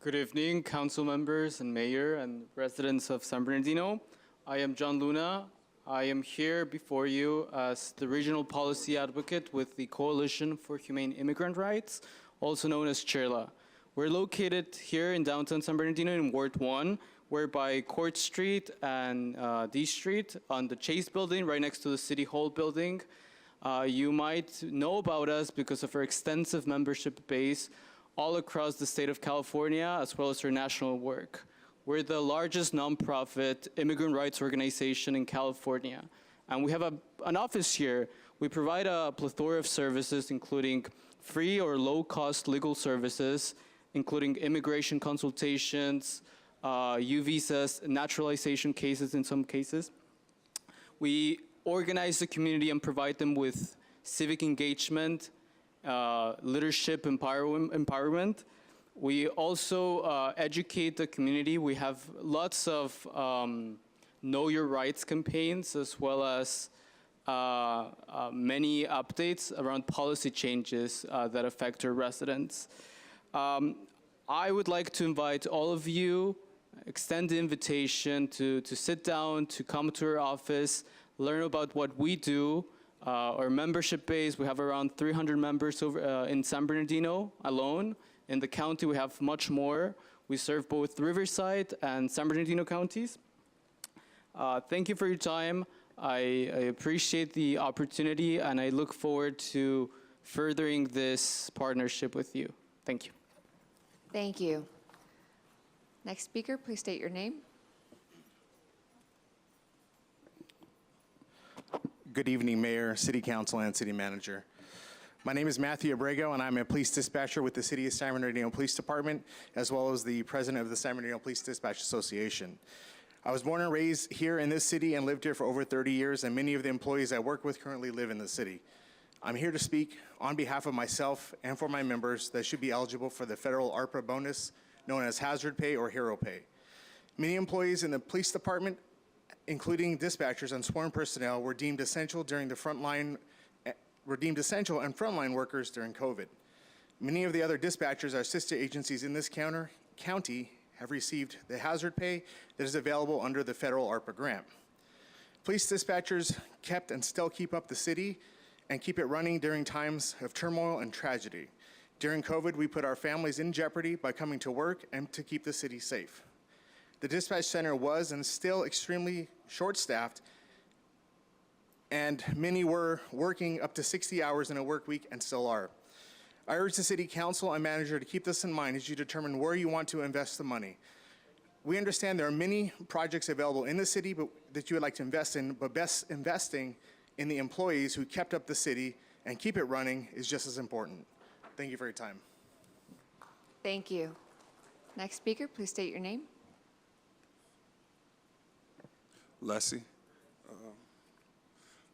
Good evening, council members and mayor and residents of San Bernardino. I am John Luna. I am here before you as the regional policy advocate with the Coalition for Humane Immigrant Rights, also known as CHIRLA. We're located here in downtown San Bernardino in Ward 1. We're by Court Street and D Street on the Chase building, right next to the City Hall building. You might know about us because of our extensive membership base all across the state of California, as well as our national work. We're the largest nonprofit immigrant rights organization in California. And we have an office here. We provide a plethora of services, including free or low-cost legal services, including immigration consultations, U visas, naturalization cases in some cases. We organize the community and provide them with civic engagement, leadership empowerment. We also educate the community. We have lots of Know Your Rights campaigns, as well as many updates around policy changes that affect our residents. I would like to invite all of you, extend the invitation to sit down, to come to our office, learn about what we do. Our membership base, we have around 300 members over in San Bernardino alone. In the county, we have much more. We serve both Riverside and San Bernardino counties. Thank you for your time. I appreciate the opportunity, and I look forward to furthering this partnership with you. Thank you. Thank you. Next speaker, please state your name. Good evening, Mayor, City Council, and City Manager. My name is Matthew Abrego, and I'm a police dispatcher with the City of San Bernardino Police Department, as well as the president of the San Bernardino Police Dispatch Association. I was born and raised here in this city and lived here for over 30 years, and many of the employees I work with currently live in the city. I'm here to speak on behalf of myself and for my members that should be eligible for the federal ARPA bonus, known as hazard pay or hero pay. Many employees in the police department, including dispatchers and sworn personnel, were deemed essential and frontline workers during COVID. Many of the other dispatchers, our sister agencies in this county, have received the hazard pay that is available under the federal ARPA grant. Police dispatchers kept and still keep up the city and keep it running during times of turmoil and tragedy. During COVID, we put our families in jeopardy by coming to work and to keep the city safe. The dispatch center was and is still extremely short-staffed, and many were working up to 60 hours in a work week and still are. I urge the City Council and Manager to keep this in mind as you determine where you want to invest the money. We understand there are many projects available in the city that you would like to invest in, but best investing in the employees who kept up the city and keep it running is just as important. Thank you for your time. Thank you. Next speaker, please state your name. Leslie.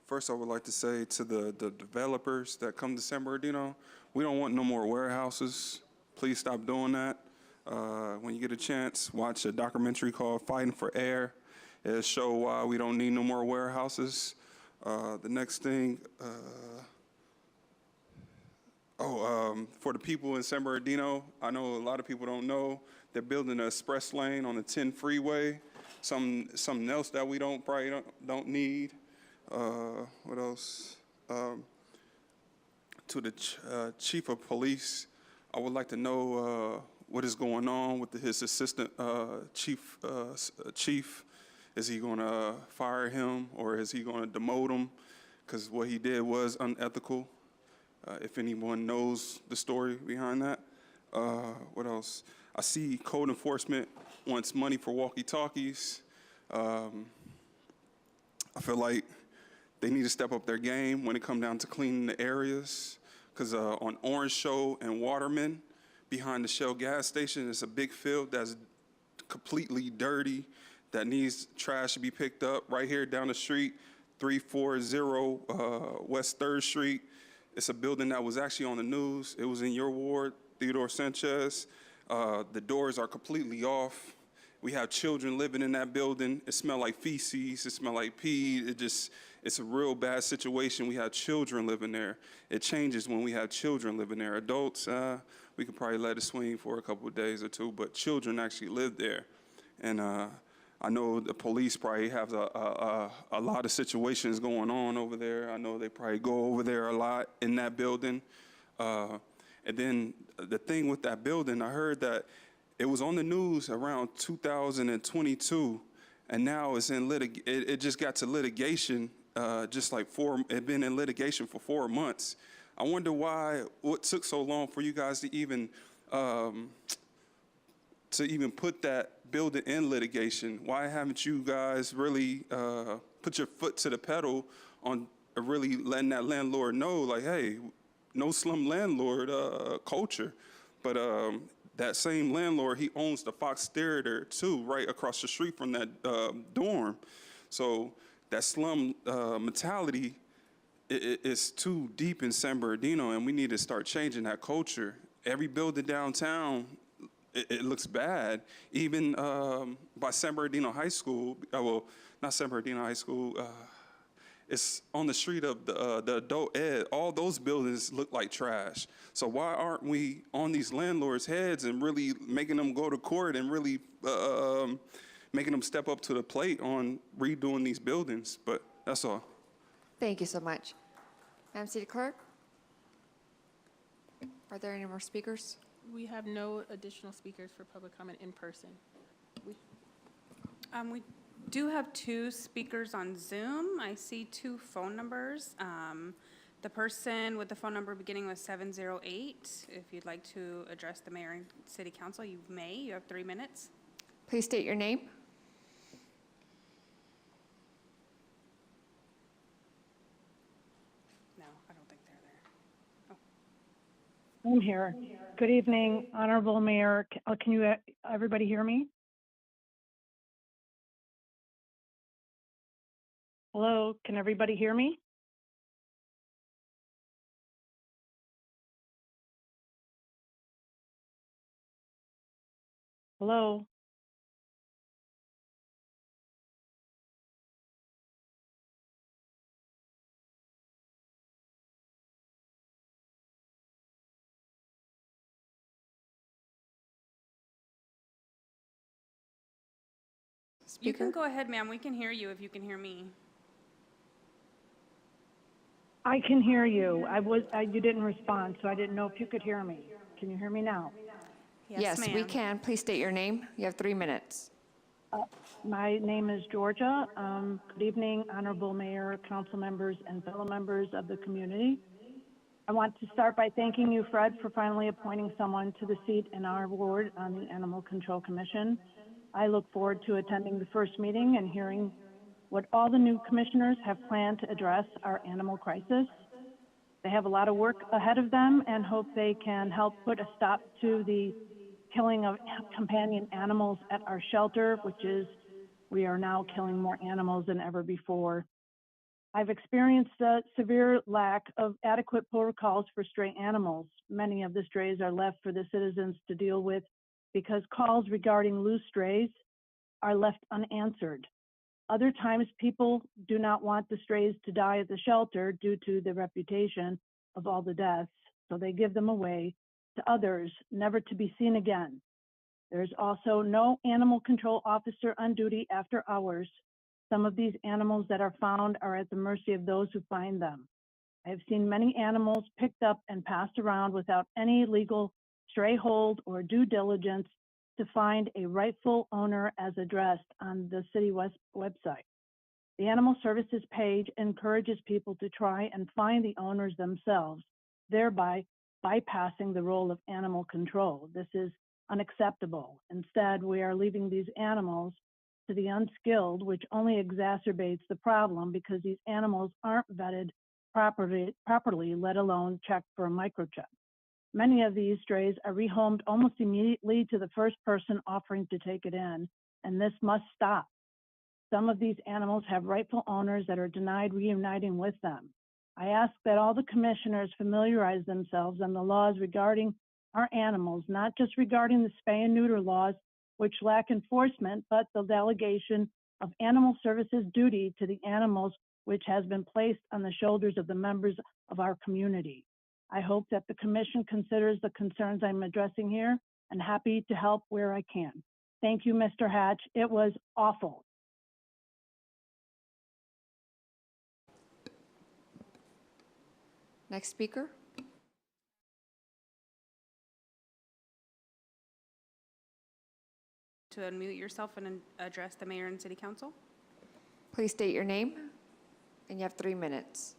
First, I would like to say to the developers that come to San Bernardino, we don't want no more warehouses. Please stop doing that. When you get a chance, watch a documentary called Fighting for Air. It'll show why we don't need no more warehouses. The next thing, for the people in San Bernardino, I know a lot of people don't know, they're building an express lane on the 10 freeway. Something else that we probably don't need. What else? To the chief of police, I would like to know what is going on with his assistant chief. Is he going to fire him or is he going to demote him? Because what he did was unethical. If anyone knows the story behind that. What else? I see code enforcement wants money for walkie-talkies. I feel like they need to step up their game when it comes down to cleaning the areas. Because on Orange Show and Waterman, behind the Shell gas station, it's a big field that's completely dirty, that needs trash to be picked up. Right here down the street, 340 West 3rd Street. It's a building that was actually on the news. It was in your ward, Theodore Sanchez. The doors are completely off. We have children living in that building. It smells like feces. It smells like pee. It's a real bad situation. We have children living there. It changes when we have children living there. Adults, we could probably let it swing for a couple of days or two, but children actually live there. And I know the police probably have a lot of situations going on over there. I know they probably go over there a lot in that building. And then the thing with that building, I heard that it was on the news around 2022, and now it's in it just got to litigation, it been in litigation for 4 months. I wonder what took so long for you guys to even put that building in litigation. Why haven't you guys really put your foot to the pedal on really letting that landlord know, like, hey, no slum landlord culture, but that same landlord, he owns the Fox Theater too, right across the street from that dorm. So that slum mentality is too deep in San Bernardino, and we need to start changing that culture. Every building downtown, it looks bad. Even by San Bernardino High School, well, not San Bernardino High School, it's on the street of the adult ed. All those buildings look like trash. So why aren't we on these landlords' heads and really making them go to court and really making them step up to the plate on redoing these buildings? But that's all. Thank you so much. Madam City Clerk? Are there any more speakers? We have no additional speakers for public comment in person. We do have 2 speakers on Zoom. I see 2 phone numbers. The person with the phone number beginning with 708, if you'd like to address the mayor and city council, you may. You have 3 minutes. Please state your name. No, I don't think they're there. Oh. I'm here. Good evening, Honorable Mayor. Can you, everybody hear me? Hello, can everybody hear me? Hello? You can go ahead, ma'am. We can hear you if you can hear me. I can hear you. You didn't respond, so I didn't know if you could hear me. Can you hear me now? Yes, we can. Please state your name. You have 3 minutes. My name is Georgia. Good evening, Honorable Mayor, council members, and fellow members of the community. I want to start by thanking you, Fred, for finally appointing someone to the seat in our ward on the Animal Control Commission. I look forward to attending the first meeting and hearing what all the new commissioners have planned to address our animal crisis. They have a lot of work ahead of them and hope they can help put a stop to the killing of companion animals at our shelter, we are now killing more animals than ever before. I've experienced a severe lack of adequate protocols for stray animals. Many of the strays are left for the citizens to deal with because calls regarding loose strays are left unanswered. Other times, people do not want the strays to die at the shelter due to the reputation of all the deaths, so they give them away to others, never to be seen again. There's also no animal control officer on duty after hours. Some of these animals that are found are at the mercy of those who find them. I have seen many animals picked up and passed around without any legal stray hold or due diligence to find a rightful owner as addressed on the city website. The Animal Services page encourages people to try and find the owners themselves, thereby bypassing the role of animal control. This is unacceptable. Instead, we are leaving these animals to the unskilled, which only exacerbates the problem because these animals aren't vetted properly, let alone checked for a microchip. Many of these strays are rehomed almost immediately to the first person offering to take it in, and this must stop. Some of these animals have rightful owners that are denied reuniting with them. I ask that all the commissioners familiarize themselves on the laws regarding our animals, not just regarding the spay and neuter laws, which lack enforcement, but the delegation of Animal Services duty to the animals, which has been placed on the shoulders of the members of our community. I hope that the commission considers the concerns I'm addressing here and happy to help where I can. Thank you, Mr. Hatch. It was awful. Next speaker. To unmute yourself and address the mayor and city council. Please state your name, and you have 3 minutes.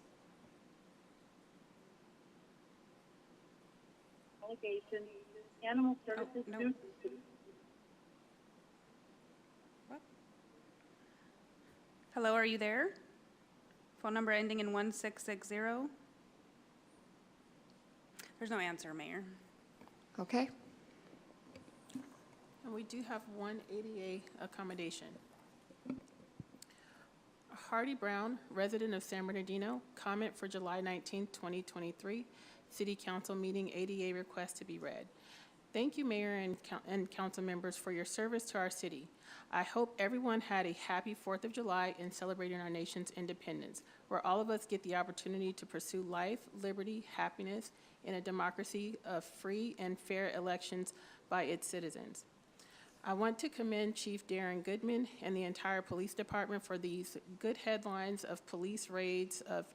Delegation, Animal Services. No. What? Hello, are you there? Phone number ending in 1660. There's no answer, Mayor. Okay. And we do have one ADA accommodation. Hardy Brown, resident of San Bernardino, comment for July 19, 2023, City Council meeting ADA request to be read. Thank you, Mayor and council members, for your service to our city. I hope everyone had a happy 4th of July in celebrating our nation's independence, where all of us get the opportunity to pursue life, liberty, happiness in a democracy of free and fair elections by its citizens. I want to commend Chief Darren Goodman and the entire police department for these good headlines of police raids of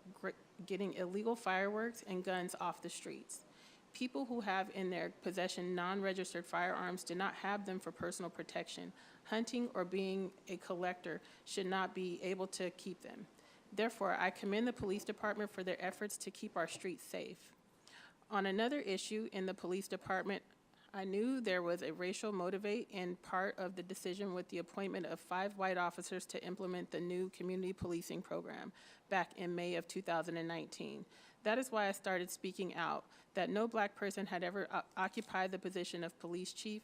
getting illegal fireworks and guns off the streets. People who have in their possession non-registered firearms do not have them for personal protection. Hunting or being a collector should not be able to keep them. Therefore, I commend the police department for their efforts to keep our streets safe. On another issue in the police department, I knew there was a racial motivate in part of the decision with the appointment of 5 white officers to implement the new community policing program back in May of 2019. That is why I started speaking out, that no Black person had ever occupied the position of police chief,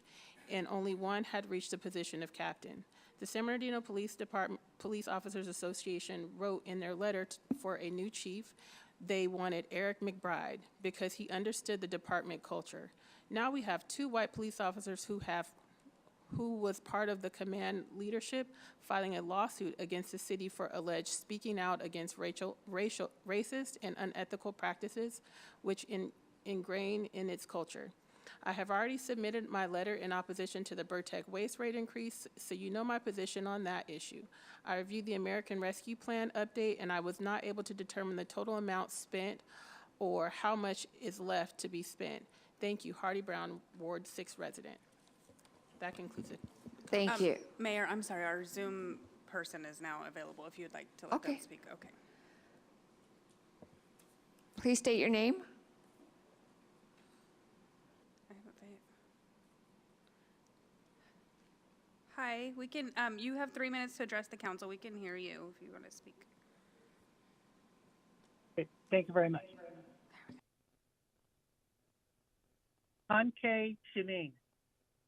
and only one had reached the position of captain. The San Bernardino Police Officers Association wrote in their letter for a new chief, they wanted Eric McBride because he understood the department culture. Now we have 2 white police officers who was part of the command leadership filing a lawsuit against the city for alleged speaking out against racist and unethical practices which ingrain in its culture. I have already submitted my letter in opposition to the Burtec waste rate increase, so you know my position on that issue. I reviewed the American Rescue Plan update, and I was not able to determine the total amount spent or how much is left to be spent. Thank you, Hardy Brown, Ward 6 resident. That concludes it. Thank you. Mayor, I'm sorry, our Zoom person is now available if you'd like to let them speak. Okay. Please state your name. Hi, we can, you have 3 minutes to address the council. We can hear you if you want to speak. Okay, thank you very much. Han K. Shameen.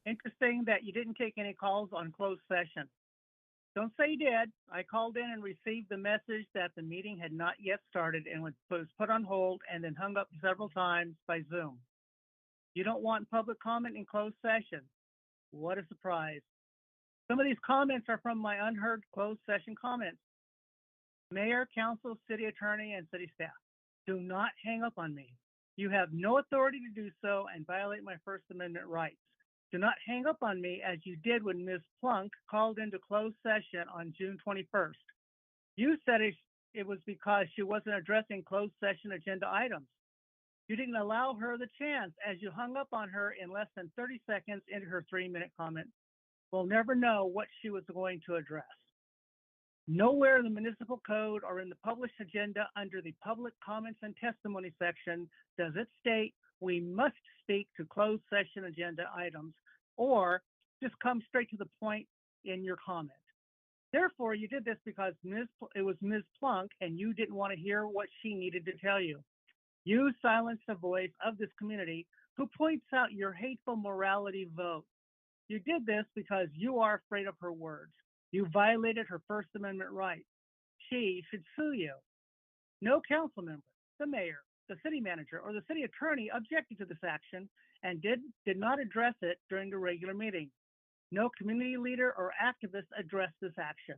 Interesting that you didn't take any calls on closed session. Don't say you did. I called in and received the message that the meeting had not yet started and was put on hold and then hung up several times by Zoom. You don't want public comment in closed session. What a surprise. Some of these comments are from my unheard closed session comments. Mayor, council, city attorney, and city staff, do not hang up on me. You have no authority to do so and violate my First Amendment rights. Do not hang up on me as you did when Ms. Plunk called into closed session on June 21st. You said it was because she wasn't addressing closed session agenda items. You didn't allow her the chance as you hung up on her in less than 30 seconds into her 3-minute comment. We'll never know what she was going to address. Nowhere in the municipal code or in the published agenda under the public comments and testimony section does it state we must speak to closed session agenda items or just come straight to the point in your comment. Therefore, you did this because it was Ms. Plunk and you didn't want to hear what she needed to tell you. You silenced the voice of this community who points out your hateful morality vote. You did this because you are afraid of her words. You violated her First Amendment rights. She should sue you. No council member, the mayor, the city manager, or the city attorney objected to this action and did not address it during the regular meeting. No community leader or activist addressed this action.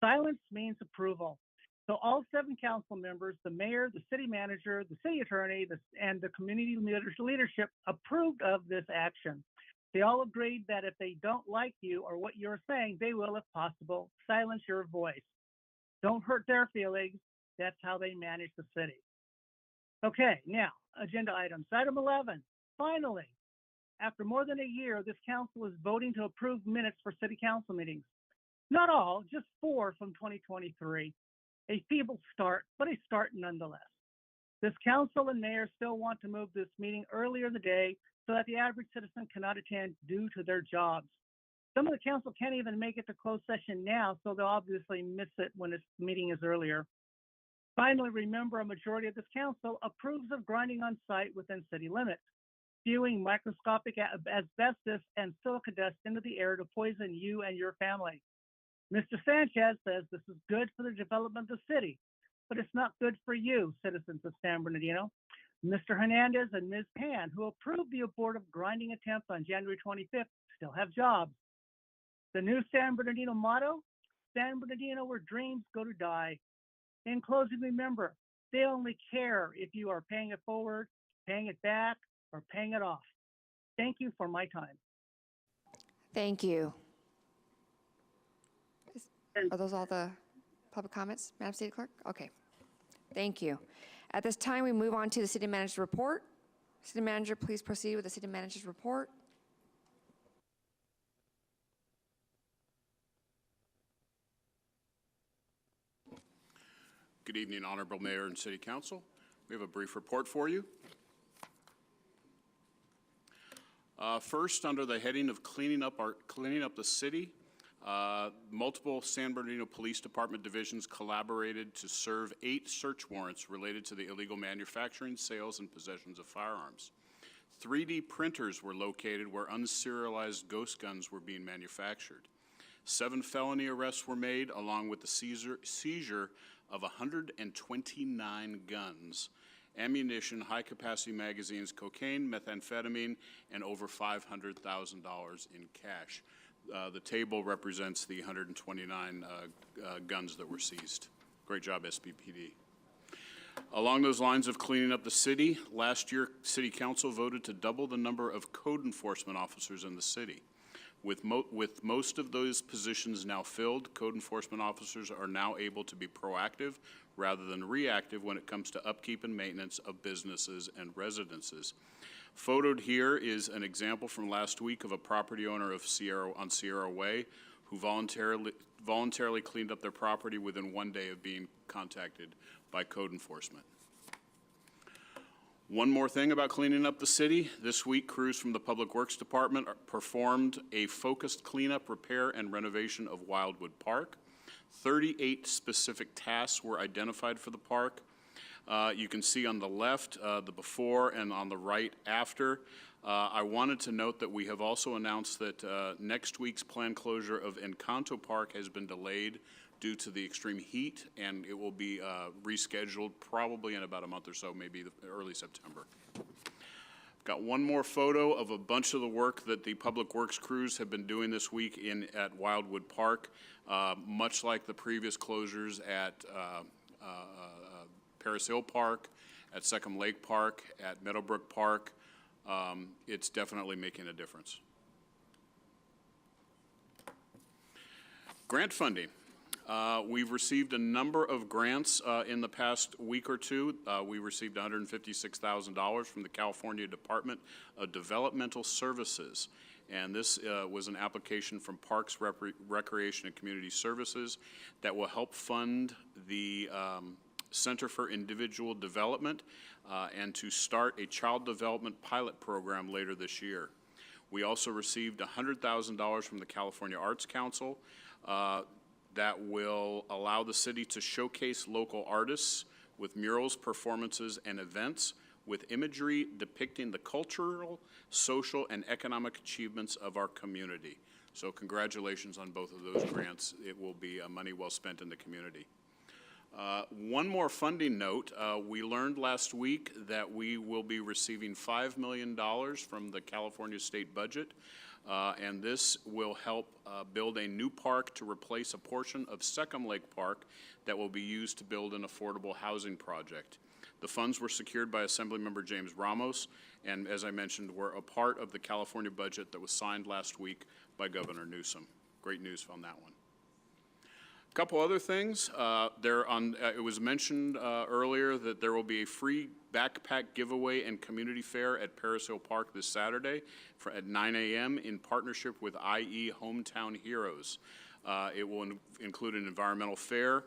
Silence means approval. So all 7 council members, the mayor, the city manager, the city attorney, and the community leadership approved of this action. They all agreed that if they don't like you or what you're saying, they will, if possible, silence your voice. Don't hurt their feelings. That's how they manage the city. Okay, now, agenda items. Item 11, finally, after more than a year, this council is voting to approve minutes for city council meetings. Not all, just 4 from 2023. A feeble start, but a start nonetheless. This council and mayor still want to move this meeting earlier in the day so that the average citizen cannot attend due to their jobs. Some of the council can't even make it to closed session now, so they'll obviously miss it when this meeting is earlier. Finally, remember a majority of this council approves of grinding on site within city limits, spewing microscopic asbestos and silica dust into the air to poison you and your family. Mr. Sanchez says this is good for the development of the city, but it's not good for you, citizens of San Bernardino. Mr. Hernandez and Ms. Pan, who approved the abortive grinding attempt on January 25th, still have jobs. The new San Bernardino motto, San Bernardino where dreams go to die. In closing, remember, they only care if you are paying it forward, paying it back, or paying it off. Thank you for my time. Thank you. Are those all the public comments, Madam City Clerk? Okay. Thank you. At this time, we move on to the city manager's report. City manager, please proceed with the city manager's report. Good evening, Honorable Mayor and City Council. We have a brief report for you. First, under the heading of cleaning up the city, multiple San Bernardino Police Department divisions collaborated to serve 8 search warrants related to the illegal manufacturing, sales, and possessions of firearms. 3D printers were located where unserialized ghost guns were being manufactured. 7 felony arrests were made, along with the seizure of 129 guns, ammunition, high-capacity magazines, cocaine, methamphetamine, and over $500,000 in cash. The table represents the 129 guns that were seized. Great job, SBPD. Along those lines of cleaning up the city, last year, City Council voted to double the number of code enforcement officers in the city. With most of those positions now filled, code enforcement officers are now able to be proactive rather than reactive when it comes to upkeep and maintenance of businesses and residences. Photoed here is an example from last week of a property owner of Sierra Way who voluntarily cleaned up their property within 1 day of being contacted by code enforcement. One more thing about cleaning up the city. This week, crews from the Public Works Department performed a focused cleanup, repair, and renovation of Wildwood Park. 38 specific tasks were identified for the park. You can see on the left the before and on the right after. I wanted to note that we have also announced that next week's planned closure of Encanto Park has been delayed due to the extreme heat, and it will be rescheduled probably in about a month or so, maybe early September. Got one more photo of a bunch of the work that the Public Works crews have been doing this week at Wildwood Park. Much like the previous closures at Paris Hill Park, at Second Lake Park, at Meadowbrook Park, it's definitely making a difference. Grant funding. We've received a number of grants in the past week or two. We received $156,000 from the California Department of Developmental Services. And this was an application from Parks, Recreation, and Community Services that will help fund the Center for Individual Development and to start a child development pilot program later this year. We also received $100,000 from the California Arts Council that will allow the city to showcase local artists with murals, performances, and events with imagery depicting the cultural, social, and economic achievements of our community. So congratulations on both of those grants. It will be money well spent in the community. One more funding note. We learned last week that we will be receiving $5 million from the California state budget. And this will help build a new park to replace a portion of Second Lake Park that will be used to build an affordable housing project. The funds were secured by Assemblymember James Ramos, and as I mentioned, were a part of the California budget that was signed last week by Governor Newsom. Great news on that one. A couple other things. It was mentioned earlier that there will be a free backpack giveaway and community fair at Paris Hill Park this Saturday at 9 a.m. in partnership with IE Hometown Heroes. It will include an environmental fair.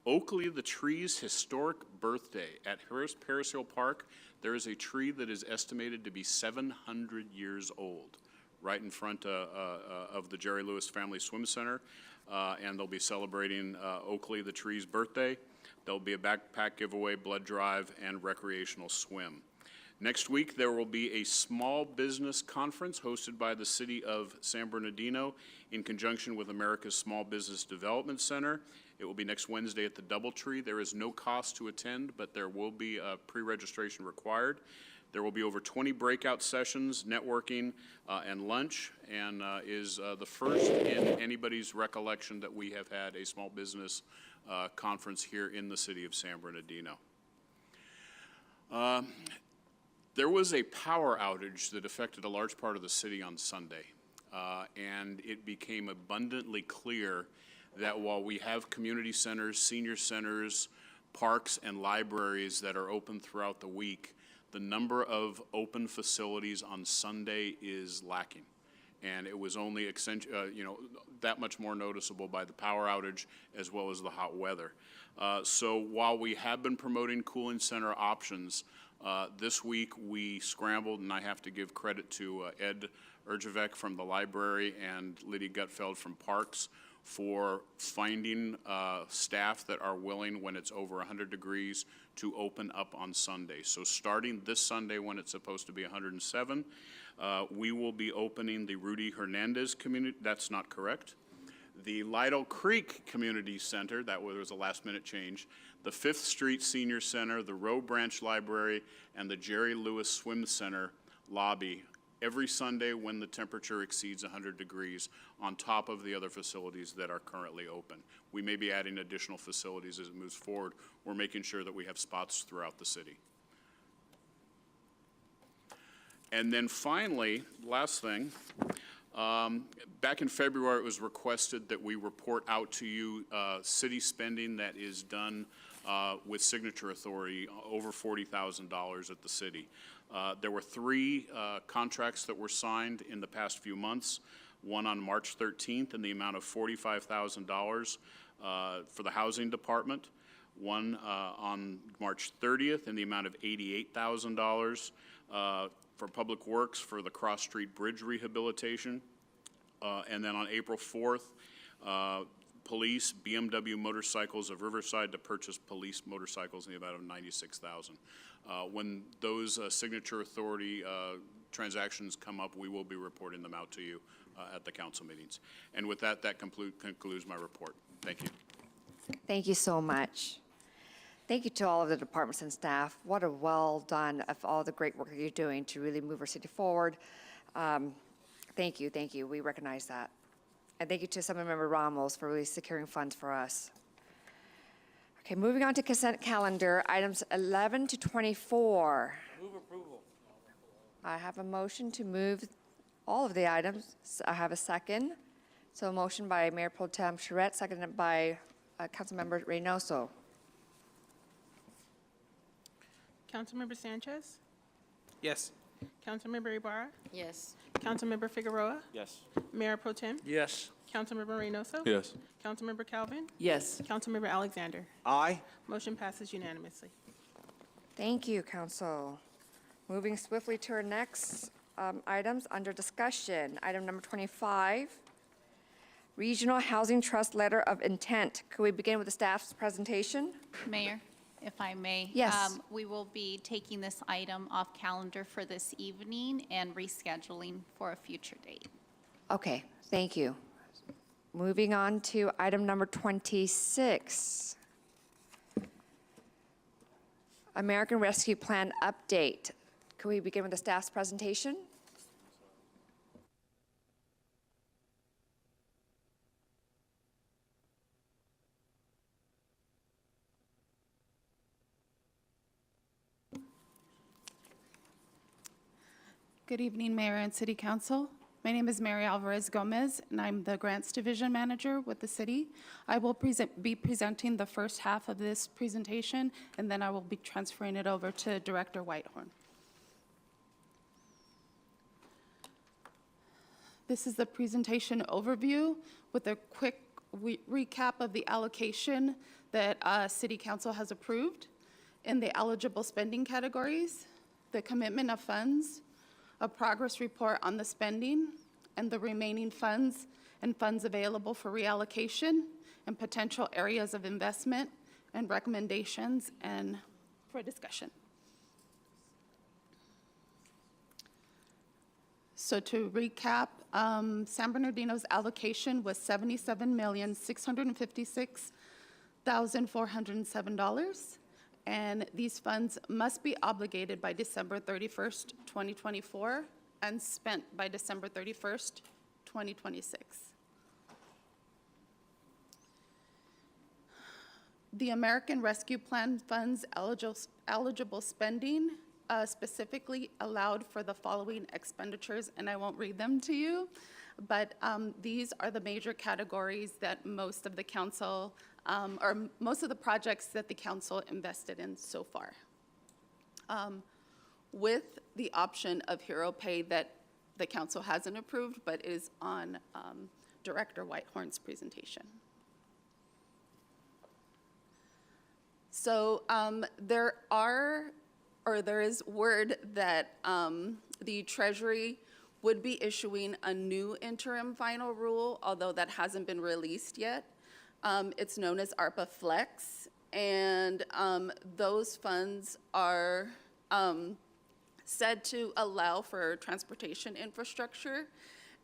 Oakley the Tree's historic birthday at Paris Hill Park. There is a tree that is estimated to be 700 years old right in front of the Jerry Lewis Family Swim Center. And they'll be celebrating Oakley the Tree's birthday. There'll be a backpack giveaway, blood drive, and recreational swim. Next week, there will be a small business conference hosted by the City of San Bernardino in conjunction with America's Small Business Development Center. It will be next Wednesday at the Doubletree. There is no cost to attend, but there will be pre-registration required. There will be over 20 breakout sessions, networking, and lunch, and is the first in anybody's recollection that we have had a small business conference here in the city of San Bernardino. There was a power outage that affected a large part of the city on Sunday, and it became abundantly clear that while we have community centers, senior centers, parks, and libraries that are open throughout the week, the number of open facilities on Sunday is lacking. And it was only that much more noticeable by the power outage as well as the hot weather. So while we have been promoting cooling center options, this week we scrambled, and I have to give credit to Ed Erjavec from the library and Lydia Gutfeld from Parks for finding staff that are willing, when it's over 100 degrees, to open up on Sunday. So starting this Sunday, when it's supposed to be 107, we will be opening the Rudy Hernandez community. That's not correct. The Lytle Creek Community Center, that was a last-minute change, the 5th Street Senior Center, the Roe Branch Library, and the Jerry Lewis Swim Center lobby every Sunday when the temperature exceeds 100 degrees, on top of the other facilities that are currently open. We may be adding additional facilities as it moves forward. We're making sure that we have spots throughout the city. And then finally, last thing, back in February, it was requested that we report out to you city spending that is done with signature authority, over $40,000 at the city. There were 3 contracts that were signed in the past few months, one on March 13th in the amount of $45,000 for the housing department, one on March 30th in the amount of $88,000 for Public Works for the Cross Street Bridge rehabilitation. And then on April 4th, police, BMW Motorcycles of Riverside to purchase police motorcycles in the amount of $96,000. When those signature authority transactions come up, we will be reporting them out to you at the council meetings. And with that, that concludes my report. Thank you. Thank you so much. Thank you to all of the departments and staff. What a well done of all the great work that you're doing to really move our city forward. Thank you, thank you. We recognize that. And thank you to Assemblymember Ramos for really securing funds for us. Okay, moving on to consent calendar, items 11 to 24. Move approval. I have a motion to move all of the items. I have a second. So a motion by Mayor Pro Tem Charette, seconded by Councilmember Reynoso. Councilmember Sanchez? Yes. Councilmember Ibarra? Yes. Councilmember Figueroa? Yes. Mayor Pro Tem? Yes. Councilmember Reynoso? Yes. Councilmember Calvin? Yes. Councilmember Alexander? Aye. Motion passes unanimously. Thank you, Council. Moving swiftly to our next items under discussion. Item number 25, Regional Housing Trust Letter of Intent. Could we begin with the staff's presentation? Mayor, if I may. Yes. We will be taking this item off calendar for this evening and rescheduling for a future date. Okay, thank you. Moving on to item number 26, American Rescue Plan Update. Could we begin with the staff's presentation? Good evening, Mayor and City Council. My name is Mary Alvarez Gomez, and I'm the Grants Division Manager with the city. I will be presenting the first half of this presentation, and then I will be transferring it over to Director Whitehorn. This is the presentation overview with a quick recap of the allocation that City Council has approved in the eligible spending categories, the commitment of funds, a progress report on the spending, and the remaining funds and funds available for reallocation, and potential areas of investment, and recommendations, and for discussion. So to recap, San Bernardino's allocation was $77,656,407. And these funds must be obligated by December 31st, 2024, and spent by December 31st, 2026. The American Rescue Plan funds eligible spending specifically allowed for the following expenditures, and I won't read them to you, but these are the major categories that most of the council or most of the projects that the council invested in so far. With the option of Hero Pay that the council hasn't approved, but is on Director Whitehorn's presentation. So there is word that the Treasury would be issuing a new interim final rule, although that hasn't been released yet. It's known as ARPA Flex, and those funds are said to allow for transportation infrastructure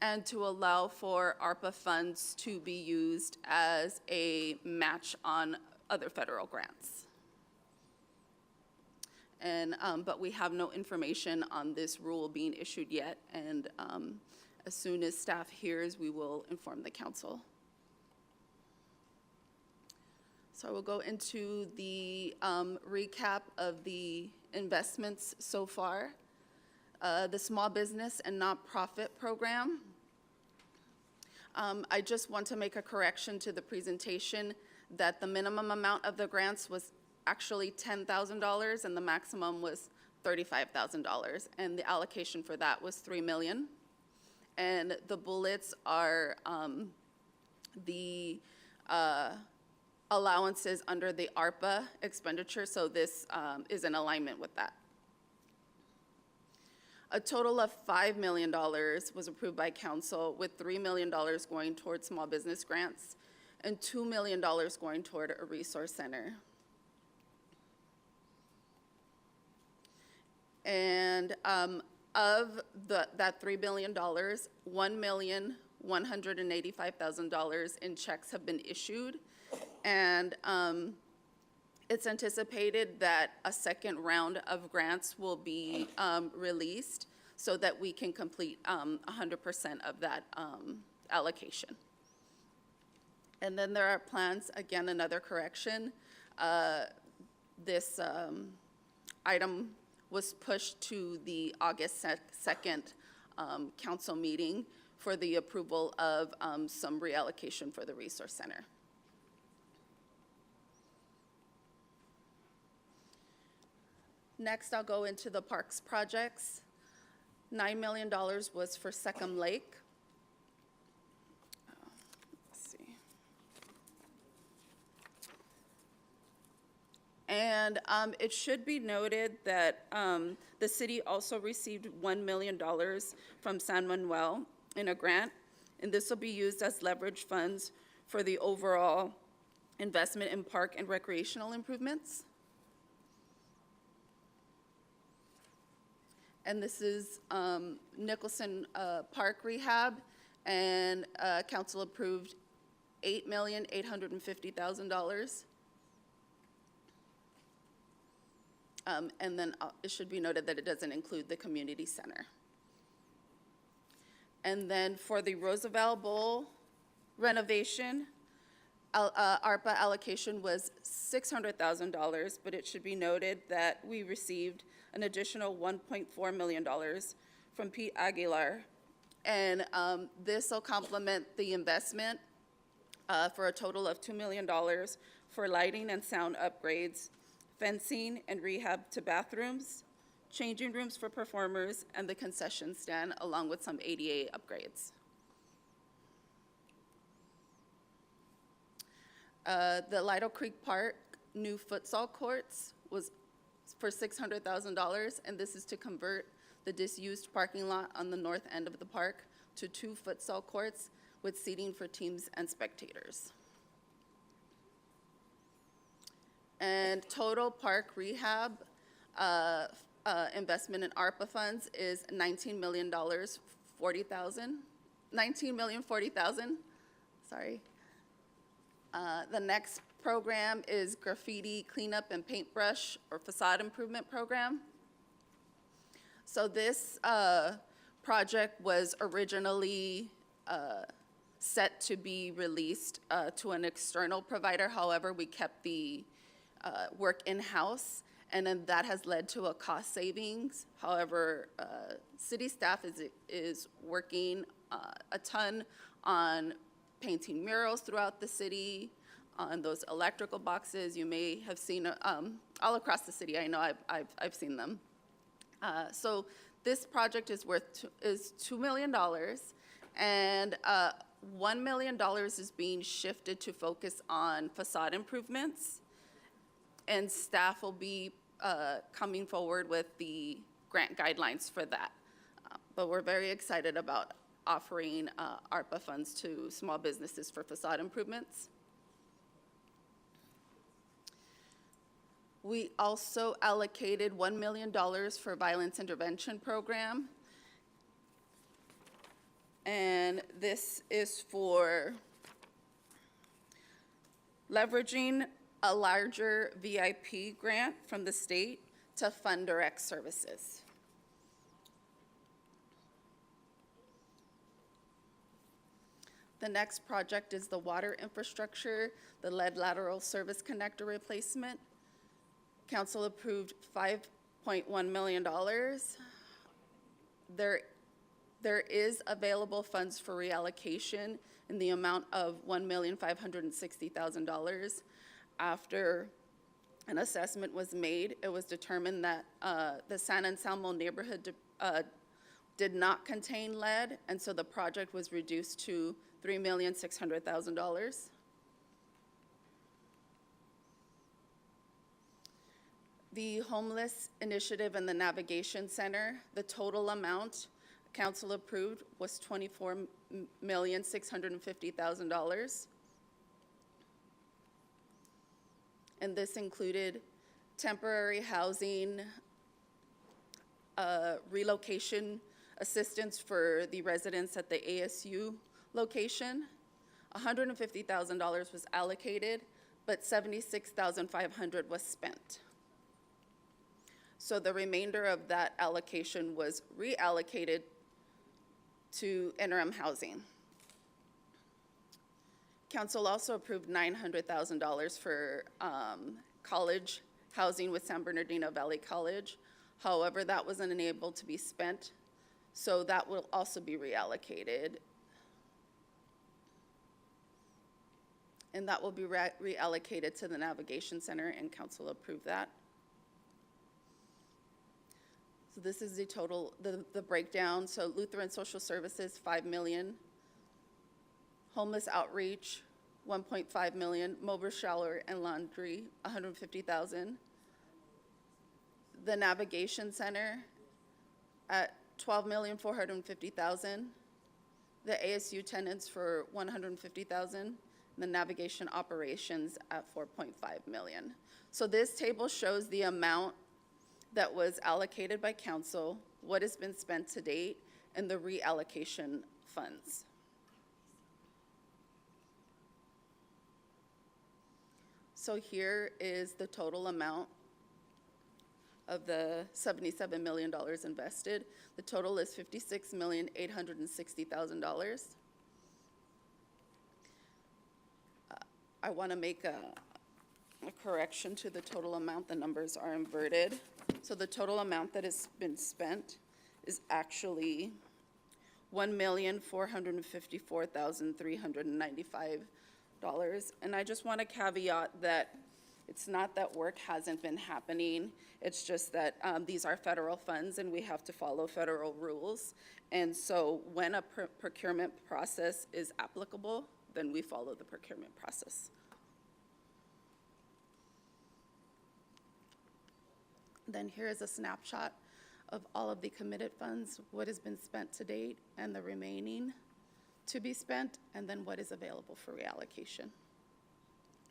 and to allow for ARPA funds to be used as a match on other federal grants. And, but we have no information on this rule being issued yet, and as soon as staff hears, we will inform the council. So I will go into the recap of the investments so far. The Small Business and Nonprofit Program. I just want to make a correction to the presentation that the minimum amount of the grants was actually $10,000 and the maximum was $35,000. And the allocation for that was $3 million. And the bullets are allowances under the ARPA expenditure, so this is in alignment with that. A total of $5 million was approved by council, with $3 million going toward small business grants and $2 million going toward a resource center. And of that $3 billion, $1,185,000 in checks have been issued. And it's anticipated that a second round of grants will be released so that we can complete 100% of that allocation. And then there are plans, again, another correction. This item was pushed to the August 2nd council meeting for the approval of some reallocation for the resource center. Next, I'll go into the parks projects. $9 million was for Second Lake. Let's see. And it should be noted that the city also received $1 million from San Manuel in a grant, and this will be used as leverage funds for the overall investment in park and recreational improvements. And this is Nicholson Park Rehab, and council approved $8,850,000. And then it should be noted that it doesn't include the community center. And then for the Roosevelt Bowl renovation, ARPA allocation was $600,000, but it should be noted that we received an additional $1.4 million from Pete Aguilar. And this will complement the investment for a total of $2 million for lighting and sound upgrades, fencing and rehab to bathrooms, changing rooms for performers, and the concession stand, along with some ADA upgrades. The Lido Creek Park new futsal courts was for $600,000, and this is to convert the disused parking lot on the north end of the park to 2 futsal courts with seating for teams and spectators. And total park rehab investment in ARPA funds is $19,040,000, sorry. The next program is graffiti cleanup and paintbrush or facade improvement program. So this project was originally set to be released to an external provider. However, we kept the work in-house, and then that has led to a cost savings. However, city staff is working a ton on painting murals throughout the city, on those electrical boxes. You may have seen all across the city. I know I've seen them. So this project is $2 million, and $1 million is being shifted to focus on facade improvements, and staff will be coming forward with the grant guidelines for that. But we're very excited about offering ARPA funds to small businesses for facade improvements. We also allocated $1 million for violence intervention program. And this is for leveraging a larger VIP grant from the state to fund direct services. The next project is the water infrastructure, the lead lateral service connector replacement. Council approved $5.1 million. There is available funds for reallocation in the amount of $1,560,000. After an assessment was made, it was determined that the San Anselmo neighborhood did not contain lead, and so the project was reduced to $3,600,000. The Homeless Initiative and the Navigation Center, the total amount council approved was $24,650,000. And this included temporary housing, relocation assistance for the residents at the ASU location. $150,000 was allocated, but $76,500 was spent. So the remainder of that allocation was reallocated to interim housing. Council also approved $900,000 for college housing with San Bernardino Valley College. However, that wasn't able to be spent, so that will also be reallocated. And that will be reallocated to the Navigation Center, and council approved that. So this is the total, the breakdown. So Lutheran Social Services, $5 million. Homeless Outreach, $1.5 million. Mobile Shower and Laundry, $150,000. The Navigation Center at $12,450,000. The ASU tenants for $150,000. The navigation operations at $4.5 million. So this table shows the amount that was allocated by council, what has been spent to date, and the reallocation funds. So here is the total amount of the $77 million invested. The total is $56,860,000. I want to make a correction to the total amount. The numbers are inverted. So the total amount that has been spent is actually $1,454,395. And I just want to caveat that it's not that work hasn't been happening. It's just that these are federal funds and we have to follow federal rules. And so when a procurement process is applicable, then we follow the procurement process. Then here is a snapshot of all of the committed funds, what has been spent to date, and the remaining to be spent, and then what is available for reallocation.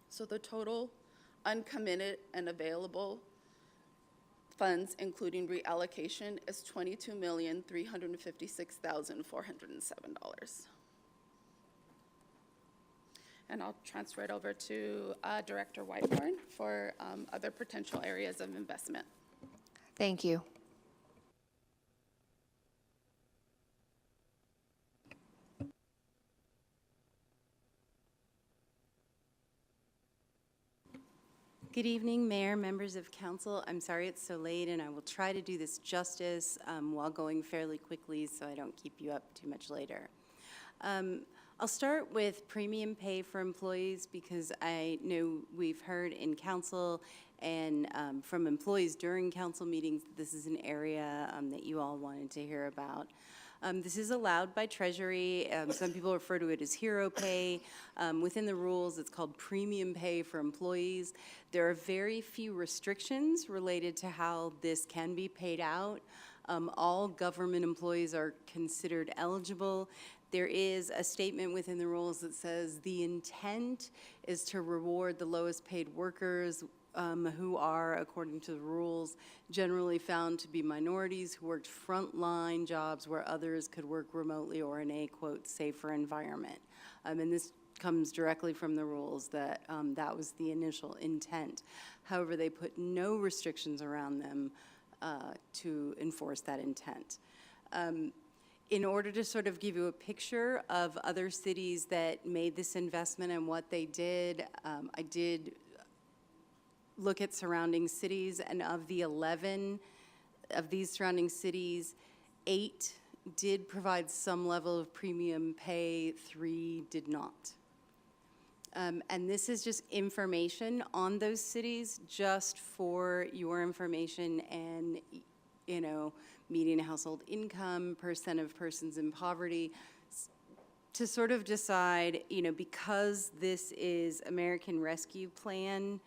So the total uncommitted and available funds, including reallocation, is $22,356,407. And I'll transfer it over to Director Whitehorn for other potential areas of investment. Thank you. Good evening, Mayor, members of council. I'm sorry it's so late, and I will try to do this justice while going fairly quickly so I don't keep you up too much later. I'll start with premium pay for employees because I know we've heard in council and from employees during council meetings that this is an area that you all wanted to hear about. This is allowed by Treasury. Some people refer to it as hero pay. Within the rules, it's called premium pay for employees. There are very few restrictions related to how this can be paid out. All government employees are considered eligible. There is a statement within the rules that says the intent is to reward the lowest paid workers who are, according to the rules, generally found to be minorities who worked frontline jobs where others could work remotely or in a, quote, safer environment. And this comes directly from the rules that that was the initial intent. However, they put no restrictions around them to enforce that intent. In order to sort of give you a picture of other cities that made this investment and what they did, I did look at surrounding cities, and of the 11 of these surrounding cities, 8 did provide some level of premium pay, 3 did not. And this is just information on those cities just for your information and, you know, median household income, percent of persons in poverty, to sort of decide, you know, because this is American Rescue Plan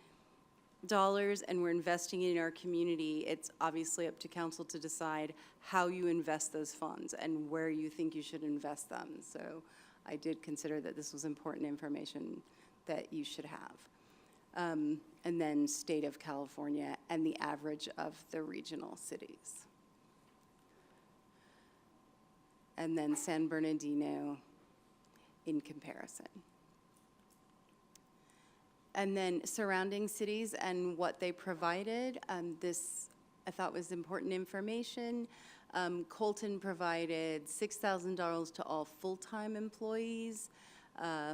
dollars and we're investing it in our community, it's obviously up to council to decide how you invest those funds and where you think you should invest them. So I did consider that this was important information that you should have. And then state of California and the average of the regional cities. And then San Bernardino in comparison. And then surrounding cities and what they provided. This I thought was important information. Colton provided $6,000 to all full-time employees.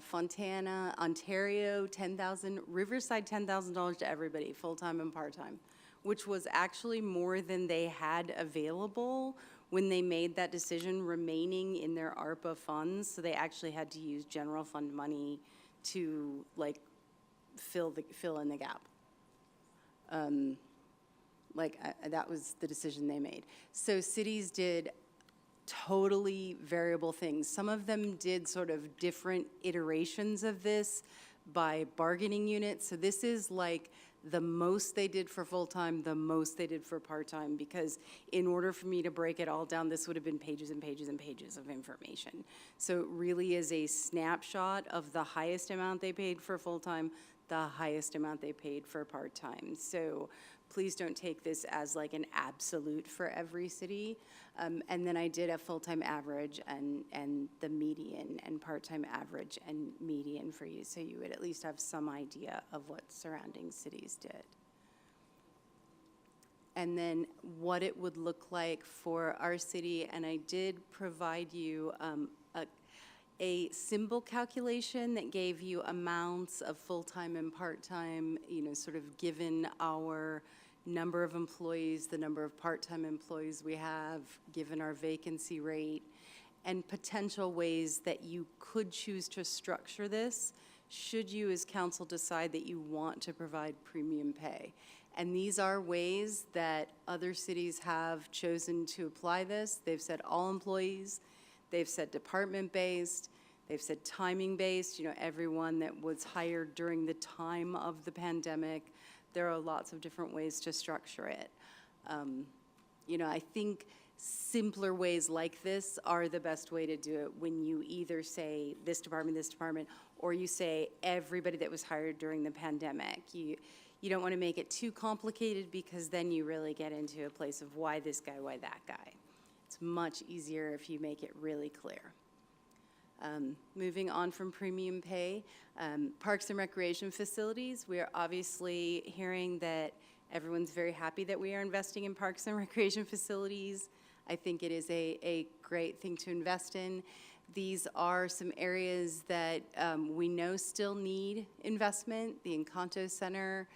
Fontana, Ontario, $10,000. Riverside, $10,000 to everybody, full-time and part-time, which was actually more than they had available when they made that decision, remaining in their ARPA funds. So they actually had to use general fund money to like fill in the gap. That was the decision they made. So cities did totally variable things. Some of them did sort of different iterations of this by bargaining units. So this is like the most they did for full-time, the most they did for part-time, because in order for me to break it all down, this would have been pages and pages and pages of information. So it really is a snapshot of the highest amount they paid for full-time, the highest amount they paid for part-time. So please don't take this as like an absolute for every city. And then I did a full-time average and the median and part-time average and median for you, so you would at least have some idea of what surrounding cities did. And then what it would look like for our city, and I did provide you a simple calculation that gave you amounts of full-time and part-time, sort of given our number of employees, the number of part-time employees we have, given our vacancy rate, and potential ways that you could choose to structure this should you as council decide that you want to provide premium pay. And these are ways that other cities have chosen to apply this. They've said all employees, they've said department-based, they've said timing-based, everyone that was hired during the time of the pandemic. There are lots of different ways to structure it. I think simpler ways like this are the best way to do it when you either say this department, or you say everybody that was hired during the pandemic. You don't want to make it too complicated, because then you really get into a place of why this guy, why that guy. It's much easier if you make it really clear. Moving on from premium pay, parks and recreation facilities, we are obviously hearing that everyone's very happy that we are investing in parks and recreation facilities. I think it is a great thing to invest in. These are some areas that we know still need investment. The Encanto Center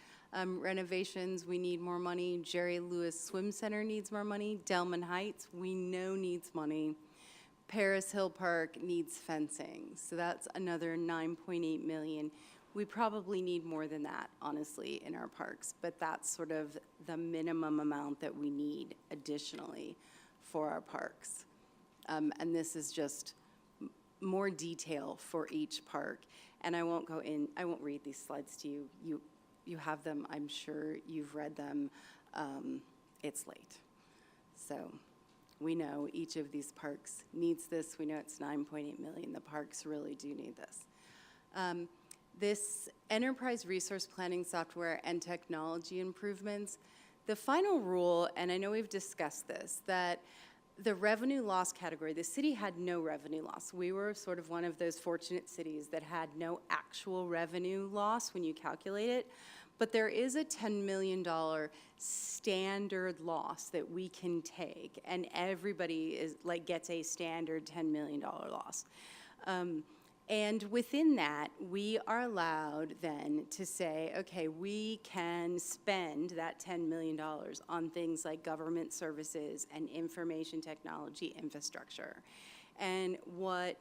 renovations, we need more money. Jerry Lewis Swim Center needs more money. Delman Heights, we know needs money. Paris Hill Park needs fencing, so that's another $9.8 million. We probably need more than that, honestly, in our parks, but that's sort of the minimum amount that we need additionally for our parks. And this is just more detail for each park. And I won't read these slides to you. You have them, I'm sure you've read them. It's late. So we know each of these parks needs this. We know it's $9.8 million. The parks really do need this. This enterprise resource planning software and technology improvements, the final rule, and I know we've discussed this, that the revenue loss category, the city had no revenue loss. We were sort of one of those fortunate cities that had no actual revenue loss when you calculate it. But there is a $10 million standard loss that we can take, and everybody gets a standard $10 million loss. And within that, we are allowed then to say, okay, we can spend that $10 million on things like government services and information technology infrastructure. And what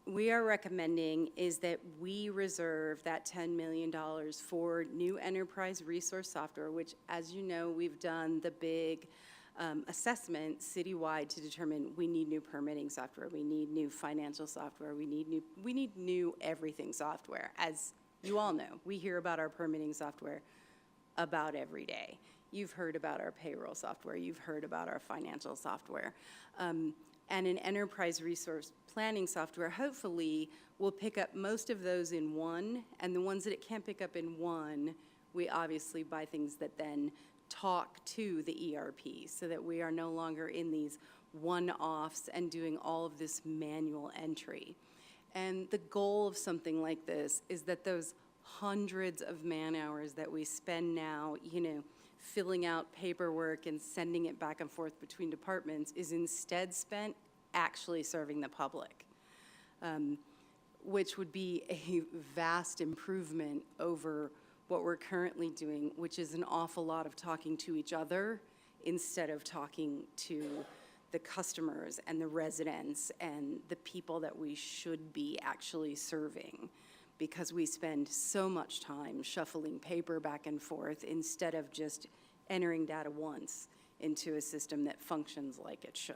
we are recommending is that we reserve that $10 million for new enterprise resource software, which, as you know, we've done the big assessment citywide to determine we need new permitting software, we need new financial software, we need new everything software. As you all know, we hear about our permitting software about every day. You've heard about our payroll software. You've heard about our financial software. And an enterprise resource planning software, hopefully, will pick up most of those in one, and the ones that it can't pick up in one, we obviously buy things that then talk to the ERP so that we are no longer in these one-offs and doing all of this manual entry. And the goal of something like this is that those hundreds of man-hours that we spend now, filling out paperwork and sending it back and forth between departments is instead spent actually serving the public, which would be a vast improvement over what we're currently doing, which is an awful lot of talking to each other instead of talking to the customers and the residents and the people that we should be actually serving, because we spend so much time shuffling paper back and forth instead of just entering data once into a system that functions like it should.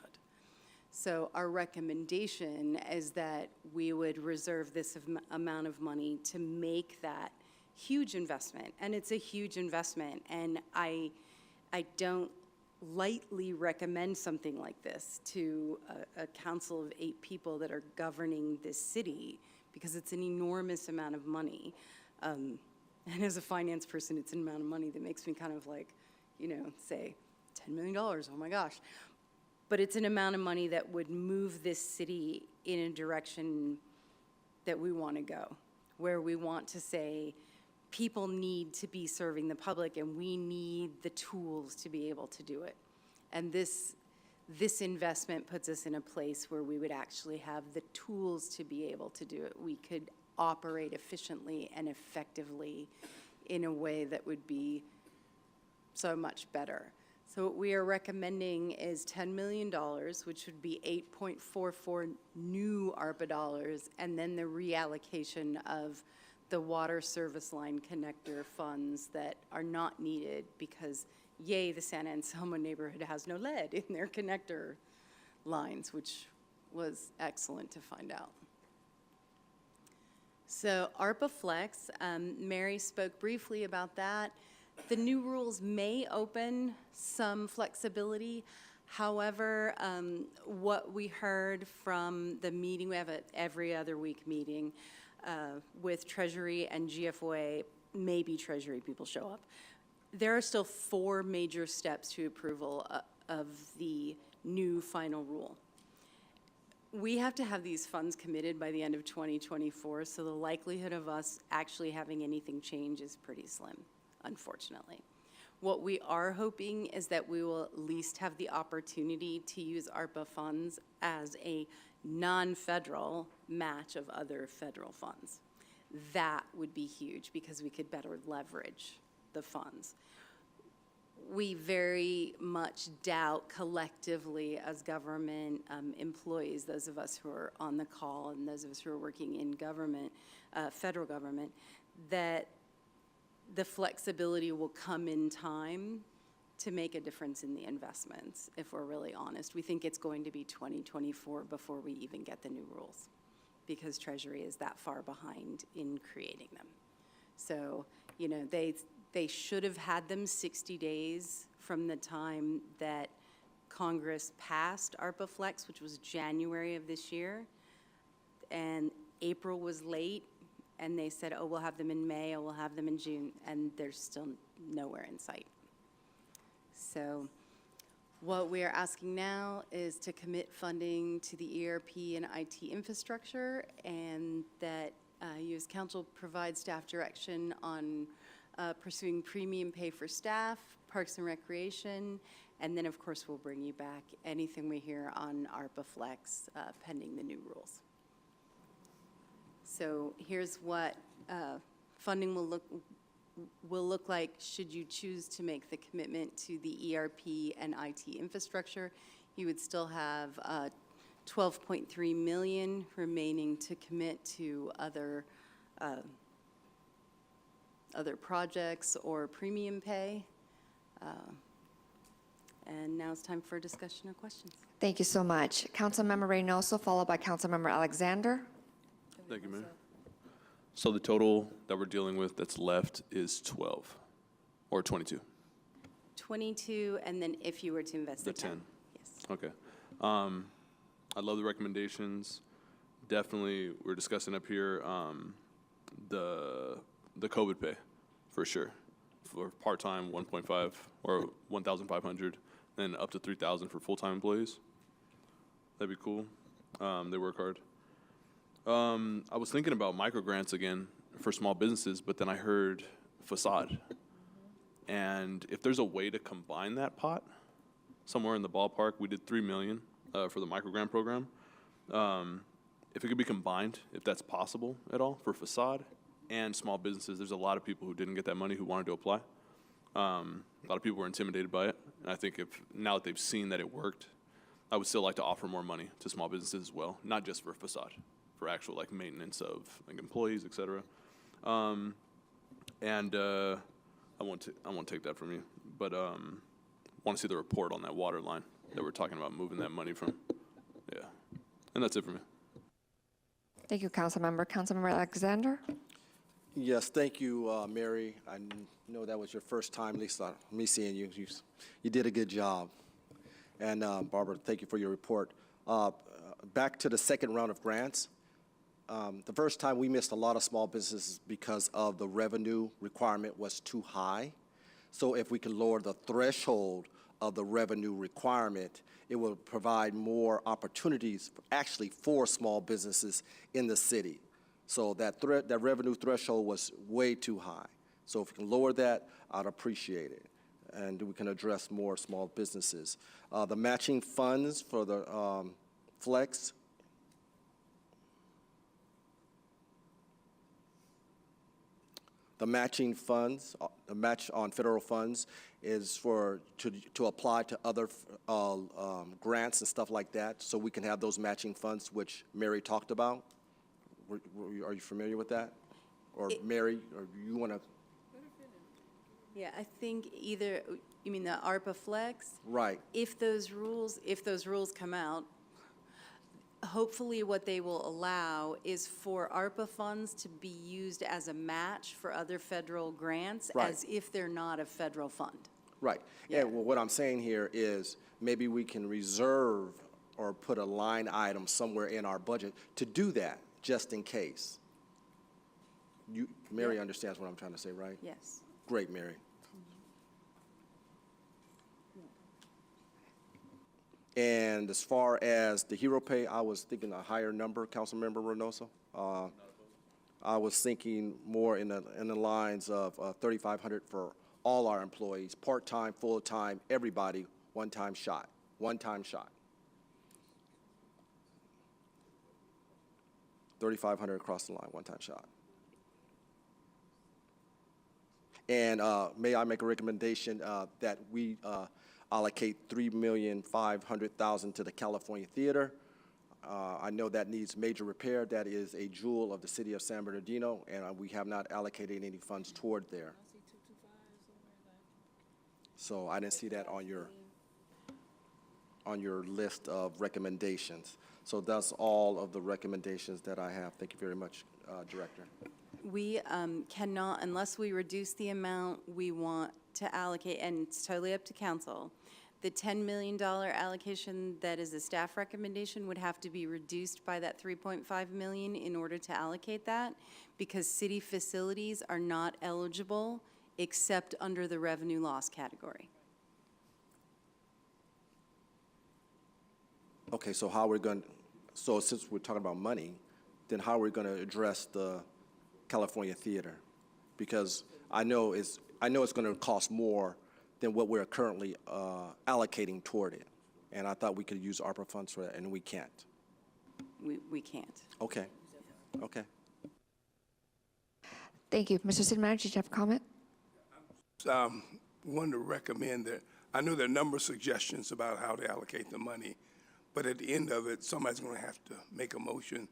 So our recommendation is that we would reserve this amount of money to make that huge investment. And it's a huge investment, and I don't lightly recommend something like this to a council of 8 people that are governing this city, because it's an enormous amount of money. And as a finance person, it's an amount of money that makes me kind of like, say $10 million, oh my gosh. But it's an amount of money that would move this city in a direction that we want to go, where we want to say, people need to be serving the public, and we need the tools to be able to do it. And this investment puts us in a place where we would actually have the tools to be able to do it. We could operate efficiently and effectively in a way that would be so much better. So what we are recommending is $10 million, which would be 8.44 new ARPA dollars, and then the reallocation of the water service line connector funds that are not needed because, yay, the Santa Anselmo neighborhood has no lead in their connector lines, which was excellent to find out. So ARPA Flex, Mary spoke briefly about that. The new rules may open some flexibility. However, what we heard from the meeting, we have an every other week meeting with Treasury and GFOA, maybe Treasury people show up. There are still 4 major steps to approval of the new final rule. We have to have these funds committed by the end of 2024, so the likelihood of us actually having anything change is pretty slim, unfortunately. What we are hoping is that we will at least have the opportunity to use ARPA funds as a non-federal match of other federal funds. That would be huge because we could better leverage the funds. We very much doubt collectively as government employees, those of us who are on the call and those of us who are working in government, federal government, that the flexibility will come in time to make a difference in the investments, if we're really honest. We think it's going to be 2024 before we even get the new rules, because Treasury is that far behind in creating them. So, they should have had them 60 days from the time that Congress passed ARPA Flex, which was January of this year, and April was late, and they said, oh, we'll have them in May, or we'll have them in June, and they're still nowhere in sight. So what we are asking now is to commit funding to the ERP and IT infrastructure, and that you as council provide staff direction on pursuing premium pay for staff, parks and recreation, and then of course we'll bring you back anything we hear on ARPA Flex pending the new rules. So here's what funding will look like should you choose to make the commitment to the ERP and IT infrastructure. You would still have $12.3 million remaining to commit to other projects or premium pay. And now it's time for a discussion or questions. Thank you so much. Councilmember Reynoso, followed by Councilmember Alexander. Thank you, Mayor. So the total that we're dealing with that's left is 12. Or 22? 22, and then if you were to invest The the 10. 10. Yes. Okay. I love the recommendations. Definitely, we're discussing up here the COVID pay, for sure. For part-time, 1.5 or 1,500, then up to 3,000 for full-time employees. That'd be cool. They work hard. I was thinking about micro grants again for small businesses, but then I heard facade. And if there's a way to combine that pot, somewhere in the ballpark, we did $3 million for the micro grant program. If it could be combined, if that's possible at all, for facade and small businesses, there's a lot of people who didn't get that money who wanted to apply. A lot of people were intimidated by it. And I think if now that they've seen that it worked, I would still like to offer more money to small businesses as well, not just for facade, for actual like maintenance of like employees, et cetera. I won't take that from you, but want to see the report on that water line that we're talking about moving that money from. Yeah, and that's it for me. Thank you, Councilmember. Councilmember Alexander? Yes, thank you, Mary. I know that was your first time, at least me seeing you. You did a good job. And Barbara, thank you for your report. Back to the second round of grants. The first time we missed a lot of small businesses because of the revenue requirement was too high. So if we can lower the threshold of the revenue requirement, it will provide more opportunities actually for small businesses in the city. So that revenue threshold was way too high. So if we can lower that, I'd appreciate it. And we can address more small businesses. The matching funds for the flex. The matching funds, the match on federal funds is to apply to other grants and stuff like that, so we can have those matching funds, which Mary talked about. Are you familiar with that? Or Mary, or you want to? Yeah, I think either, you mean the ARPA Flex? Right. If those rules come out, hopefully what they will allow is for ARPA funds to be used as a match for other federal grants, Right. as if they're not a federal fund. Right. Yeah. And well, what I'm saying here is maybe we can reserve or put a line item somewhere in our budget to do that, just in case. Mary understands what I'm trying to say, right? Yes. Great, Mary. And as far as the hero pay, I was thinking a higher number, Councilmember Reynoso. I was thinking more in the lines of $3,500 for all our employees, part-time, full-time, everybody, one-time shot. $3,500 across the line, one-time shot. And may I make a recommendation that we allocate $3,500,000 to the California Theater. I know that needs major repair. That is a jewel of the city of San Bernardino, and we have not allocated any funds toward there. So I didn't see that on your list of recommendations. So that's all of the recommendations that I have. Thank you very much, Director. We cannot, unless we reduce the amount we want to allocate, and it's totally up to council, the $10 million allocation that is a staff recommendation would have to be reduced by that $3.5 million in order to allocate that, because city facilities are not eligible except under the revenue loss category. Okay, so so since we're talking about money, then how are we going to address the California Theater? Because I know it's going to cost more than what we're currently allocating toward it. And I thought we could use ARPA funds for that, and we can't. We can't. Okay. Thank you. Mr. City Manager, did you have a comment? Wanted to recommend that. I know there are a number of suggestions about how to allocate the money, but at the end of it, somebody's going to have to make a motion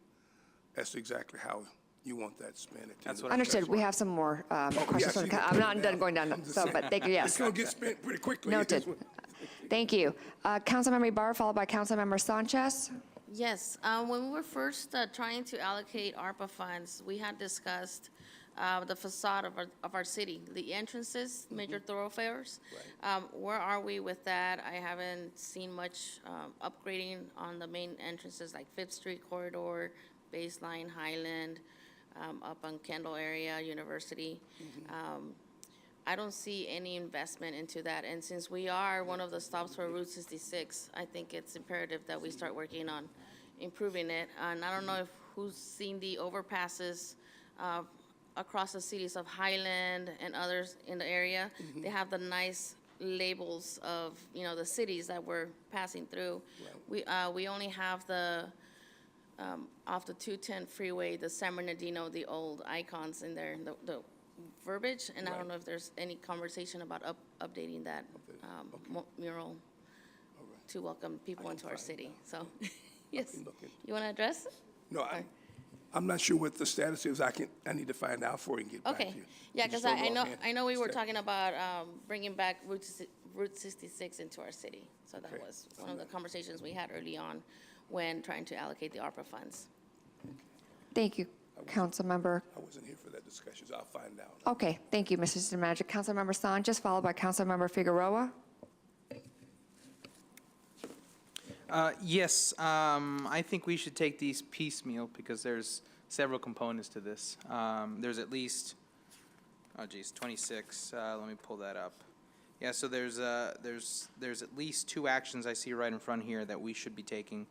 as to exactly how you want that spent. Understood. We have some more questions. I'm not done going down. But thank you. Yes. It's going to get spent pretty quickly. Noted. Thank you. Councilmember Ibarra, followed by Councilmember Sanchez. Yes. When we were first trying to allocate ARPA funds, we had discussed the facade of our city, the entrances, major thoroughfares. Where are we with that? I haven't seen much upgrading on the main entrances like Fifth Street corridor, Baseline, Highland, up on Kendall area, University. I don't see any investment into that. And since we are one of the stops for Route 66, I think it's imperative that we start working on improving it. And I don't know if who's seen the overpasses across the cities of Highland and others in the area. They have the nice labels of, the cities that we're passing through. We only have the, off the 210 freeway, the San Bernardino, the old icons in there, the verbiage, and I don't know if there's any conversation about updating that mural to welcome people into our city. So, yes, you want to address? No, I'm not sure what the status is. I need to find out for you and get back to you. Yeah, because I know we were talking about bringing back Route 66 into our city. So that was one of the conversations we had early on when trying to allocate the ARPA funds. Thank you, Councilmember. I wasn't here for that discussion, so I'll find out. Okay, thank you, Mr. City Manager. Councilmember Sanchez, followed by Councilmember Figueroa. Yes, I think we should take these piecemeal because there's several components to this. There's at least, 26. Let me pull that up. Yeah, so there's at least 2 actions I see right in front here that we should be taking.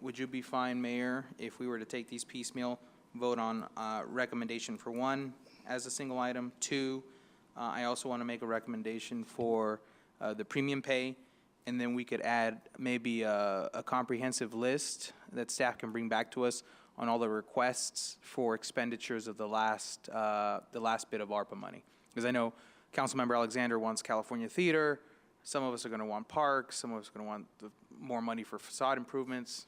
Would you be fine, Mayor, if we were to take these piecemeal, vote on recommendation for 1 as a single item? 2, I also want to make a recommendation for the premium pay, and then we could add maybe a comprehensive list that staff can bring back to us on all the requests for expenditures of the last bit of ARPA money. Because I know Councilmember Alexander wants California Theater. Some of us are going to want parks. Some of us are going to want more money for facade improvements.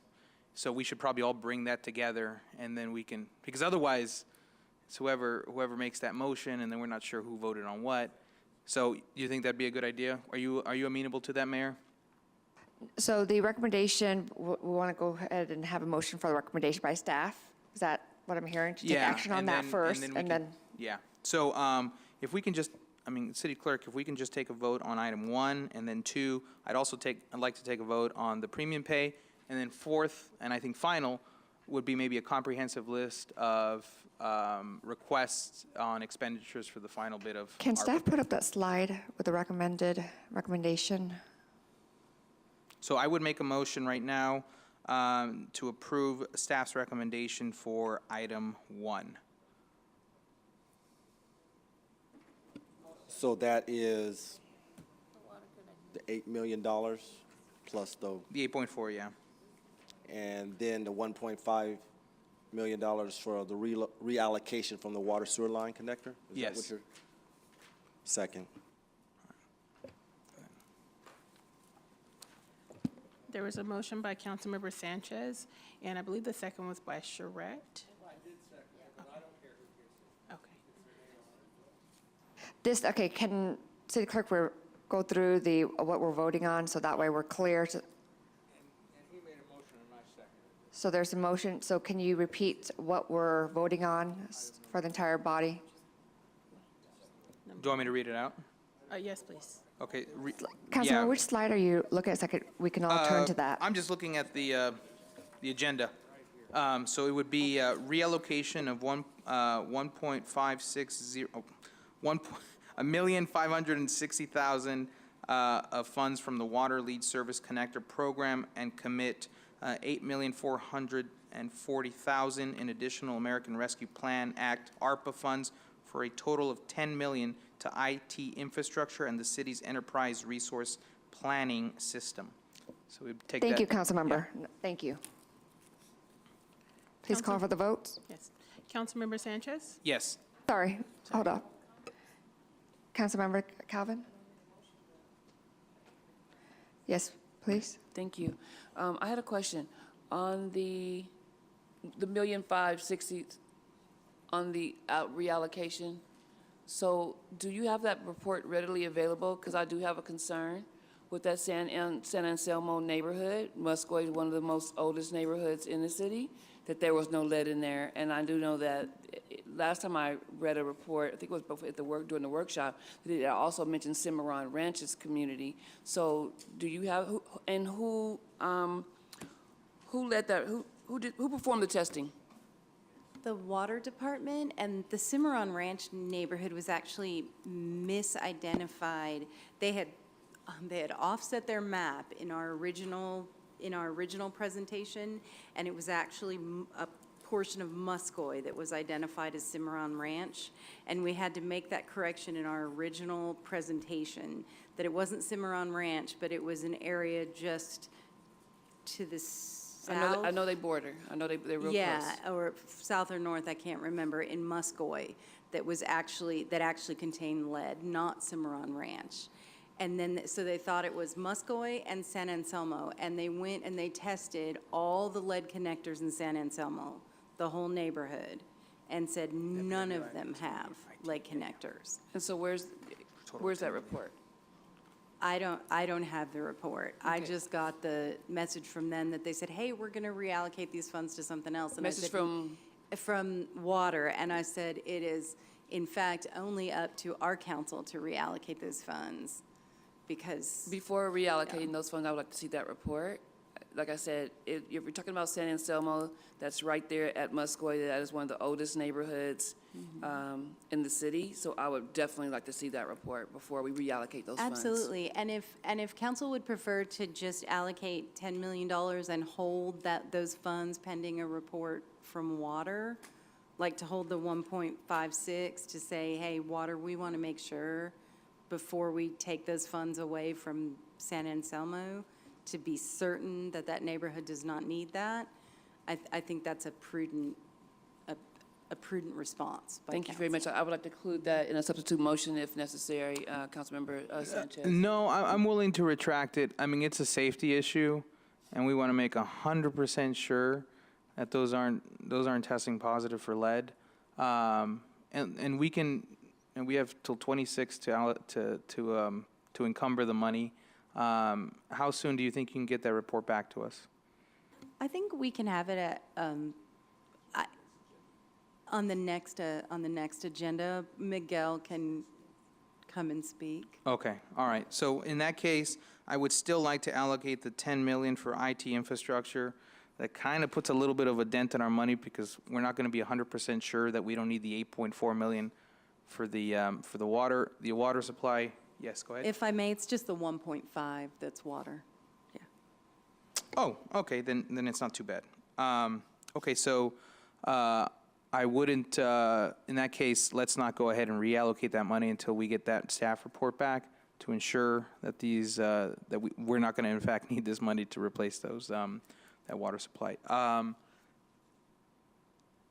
So we should probably all bring that together, and then we can, because otherwise, it's whoever makes that motion, and then we're not sure who voted on what. So you think that'd be a good idea? Are you amenable to that, Mayor? So the recommendation, we want to go ahead and have a motion for the recommendation by staff. Is that what I'm hearing? To take action on that first, and then. Yeah. So if we can just, City Clerk, if we can just take a vote on item 1, and then 2, I'd like to take a vote on the premium pay, and then 4th, and I think final, would be maybe a comprehensive list of requests on expenditures for the final bit of. Can staff put up that slide with the recommendation? So I would make a motion right now to approve staff's recommendation for item 1. So that is the $8 million plus the 8.4, yeah. And then the $1.5 million for the reallocation from the water sewer line connector? Is Yes. that what you're? Second. There was a motion by Councilmember Sanchez, and I believe the second was by Charette. Okay. Can City Clerk go through what we're voting on, so that way we're clear? And he made a motion and I seconded. So there's a motion, so can you repeat what we're voting on for the entire body? Do you want me to read it out? Yes, please. Okay. Councilmember, which slide are you looking at, so we can all turn to that? I'm just looking at the agenda. So it would be reallocation of $1,560,000 of funds from the Water Lead Service Connector Program, and commit $8,440,000 in additional American Rescue Plan Act ARPA funds for a total of $10 million to IT infrastructure and the city's enterprise resource planning system. So we take that. Thank you, Councilmember. Yeah. Thank you. Please call for the vote. Yes. Councilmember Sanchez? Yes. Sorry, hold up. Councilmember Calvin? Yes, please. Thank you. I had a question on the $1,560,000 on the reallocation. So do you have that report readily available? Because I do have a concern with that San Anselmo neighborhood. Muscoy is one of the most oldest neighborhoods in the city. that there was no lead in there. And I do know that last time I read a report, I think it was at during the workshop, that it also mentioned Cimarron Ranch's community. So do you have, who led that, who performed the testing? The water department, and the Cimarron Ranch neighborhood was actually misidentified. They had offset their map in our original presentation, and it was actually a portion of Muscoy that was identified as Cimarron Ranch, and we had to make that correction in our original presentation, that it wasn't Cimarron Ranch, but it was an area just to the south. I know they border. I know they're real close. Yeah, or south or north, I can't remember, in Muscoy, that actually contained lead, not Cimarron Ranch. And then, so they thought it was Muscoy and San Anselmo, and they went and they tested all the lead connectors in San Anselmo, the whole neighborhood, and said none of them have lead connectors. And so where's that report? I don't have the report. I just got the message from them that they said, hey, we're going to reallocate these funds to something else. And Message I said, from water. And I said, it is, in fact, only up to our council to reallocate those funds, because... Before reallocating those funds, I would like to see that report. Like I said, if you're talking about San Anselmo, that's right there at Muscoy. That is one of the oldest neighborhoods in the city. So I would definitely like to see that report before we reallocate those funds. Absolutely. And if council would prefer to just allocate $10 million and hold those funds pending a report from water, like to hold the 1.56 to say, hey, water, we want to make sure before we take those funds away from San Anselmo, to be certain that that neighborhood does not need that, I think that's a prudent response by Thank you very much. I would like to include that in a substitute motion if necessary, Councilmember Sanchez. No, I'm willing to retract it. I mean, it's a safety issue, and we want to make 100% sure that those aren't testing positive for lead. And we have till 26 to encumber the money. How soon do you think you can get that report back to us? I think we can have it at, on the next agenda. Miguel can come and speak. Okay, all right. So in that case, I would still like to allocate the 10 million for IT infrastructure. That kind of puts a little bit of a dent in our money because we're not going to be 100% sure that we don't need the 8.4 million for the water supply. Yes, go ahead. If I may, it's just the 1.5 that's water. Yeah. Oh, okay, then it's not too bad. Okay, so I wouldn't, in that case, let's not go ahead and reallocate that money until we get that staff report back to ensure that we're not going to in fact need this money to replace those that water supply.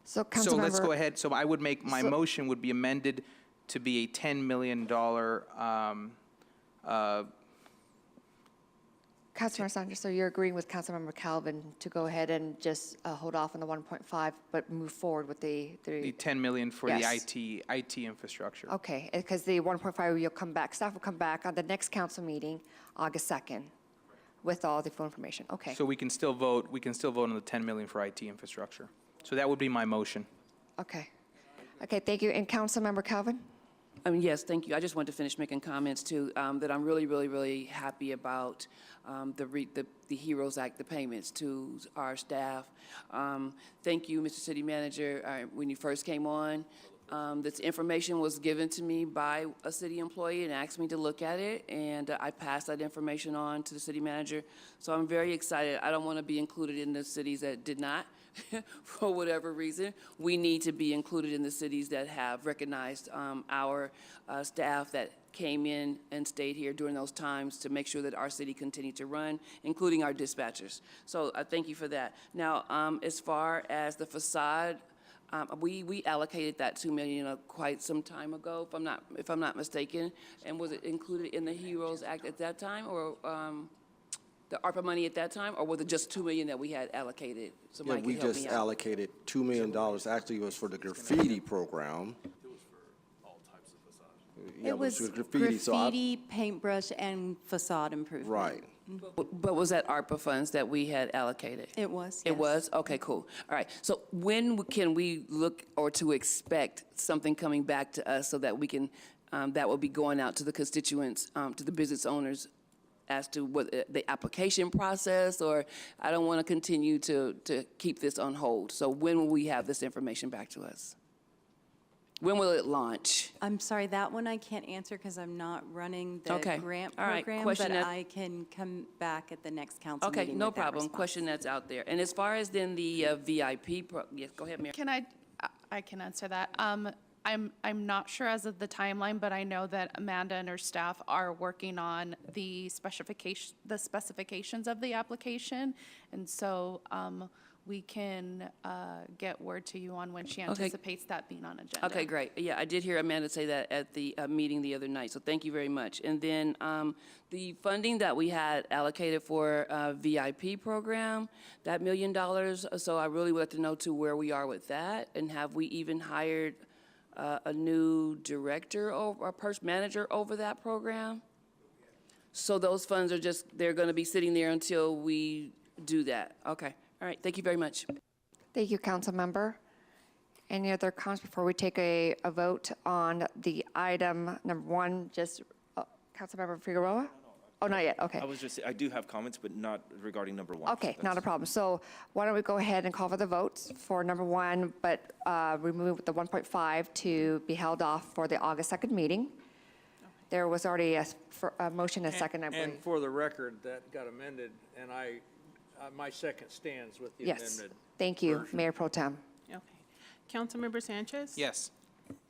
So let's go ahead. So I would make my motion would be amended to be a $10 million. Councilmember Sanchez, so you're agreeing with Councilmember Calvin to go ahead and just hold off on the 1.5, but move forward with the 10 million for Yes. the IT infrastructure. Okay, because the 1.5 will come back, staff will come back on the next council meeting, August 2nd, with all the full information. Okay. So we can still vote on the 10 million for IT infrastructure. So that would be my motion. Okay. Okay, thank you. And Councilmember Calvin? Yes, thank you. I just wanted to finish making comments too, that I'm really, really, really happy about the HEROES Act, the payments to our staff. Thank you, Mr. City Manager. When you first came on, this information was given to me by a city employee and asked me to look at it, and I passed that information on to the city manager. So I'm very excited. I don't want to be included in the cities that did not. For whatever reason, we need to be included in the cities that have recognized our staff that came in and stayed here during those times to make sure that our city continued to run, including our dispatchers. So I thank you for that. Now, as far as the facade, we allocated that $2 million quite some time ago, if I'm not mistaken. And was it included in the HEROES Act at that time, or the ARPA money at that time, or was it just $2 million that we had allocated? Yeah, we just allocated $2 million. Actually, it was for the graffiti program. It was graffiti, paintbrush, and facade improvement. Right. But was that ARPA funds that we had allocated? It was, It yes. was? Okay, cool. All right. So when can we look or to expect something coming back to us so that we can, that will be going out to the constituents, to the business owners as to what the application process, or I don't want to continue to keep this on hold. So when will we have this information back to us? When will it launch? I'm sorry, that one I can't answer because I'm not running the Okay. grant All right. program, Question but that- I can come back at the next council Okay, meeting no with that problem. response. Question that's out there. And as far as then the VIP, yes, go ahead, Mayor. Can I can answer that. I'm not sure as of the timeline, but I know that Amanda and her staff are working on the specifications of the application. And so we can get word to you on when she anticipates that being on agenda. Okay, great. Yeah, I did hear Amanda say that at the meeting the other night, so thank you very much. And then the funding that we had allocated for VIP program, that $1 million, so I really would like to know too where we are with that, and have we even hired a new director or manager over that program? So those funds are just, they're going to be sitting there until we do that? Okay. All right, thank you very much. Thank you, council member. Any other comments before we take a vote on the item number one? Just, Councilmember Figueroa? Oh, not yet, okay. I do have comments, but not regarding number one. Okay, not a problem. So why don't we go ahead and call for the votes for number one, but remove the 1.5 to be held off for the August 2nd meeting. There was already a motion and a second, I believe. And for the record, that got amended, and my second stands with the Yes, amended. thank you, version. Mayor Pro Tem. Okay. Councilmember Sanchez? Yes.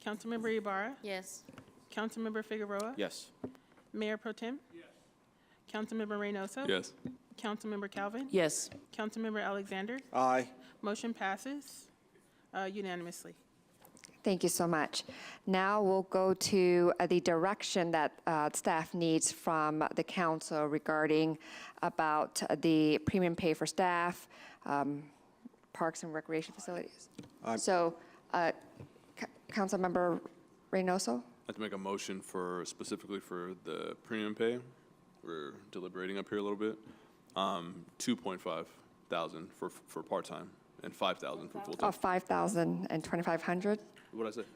Councilmember Ibarra? Yes. Councilmember Figueroa? Yes. Mayor Pro Tem? Yes. Councilmember Reynoso? Yes. Councilmember Calvin? Yes. Councilmember Alexander? Aye. Motion passes unanimously. Thank you so much. Now we'll go to the direction that staff needs from the council regarding about the premium pay for staff, parks and recreation facilities. So, Councilmember Reynoso? I'd like to make a motion for, specifically for the premium pay. We're deliberating up here a little bit. 2.5 thousand for part-time and 5,000 for full-time. 5,000 and 2,500? What'd I say?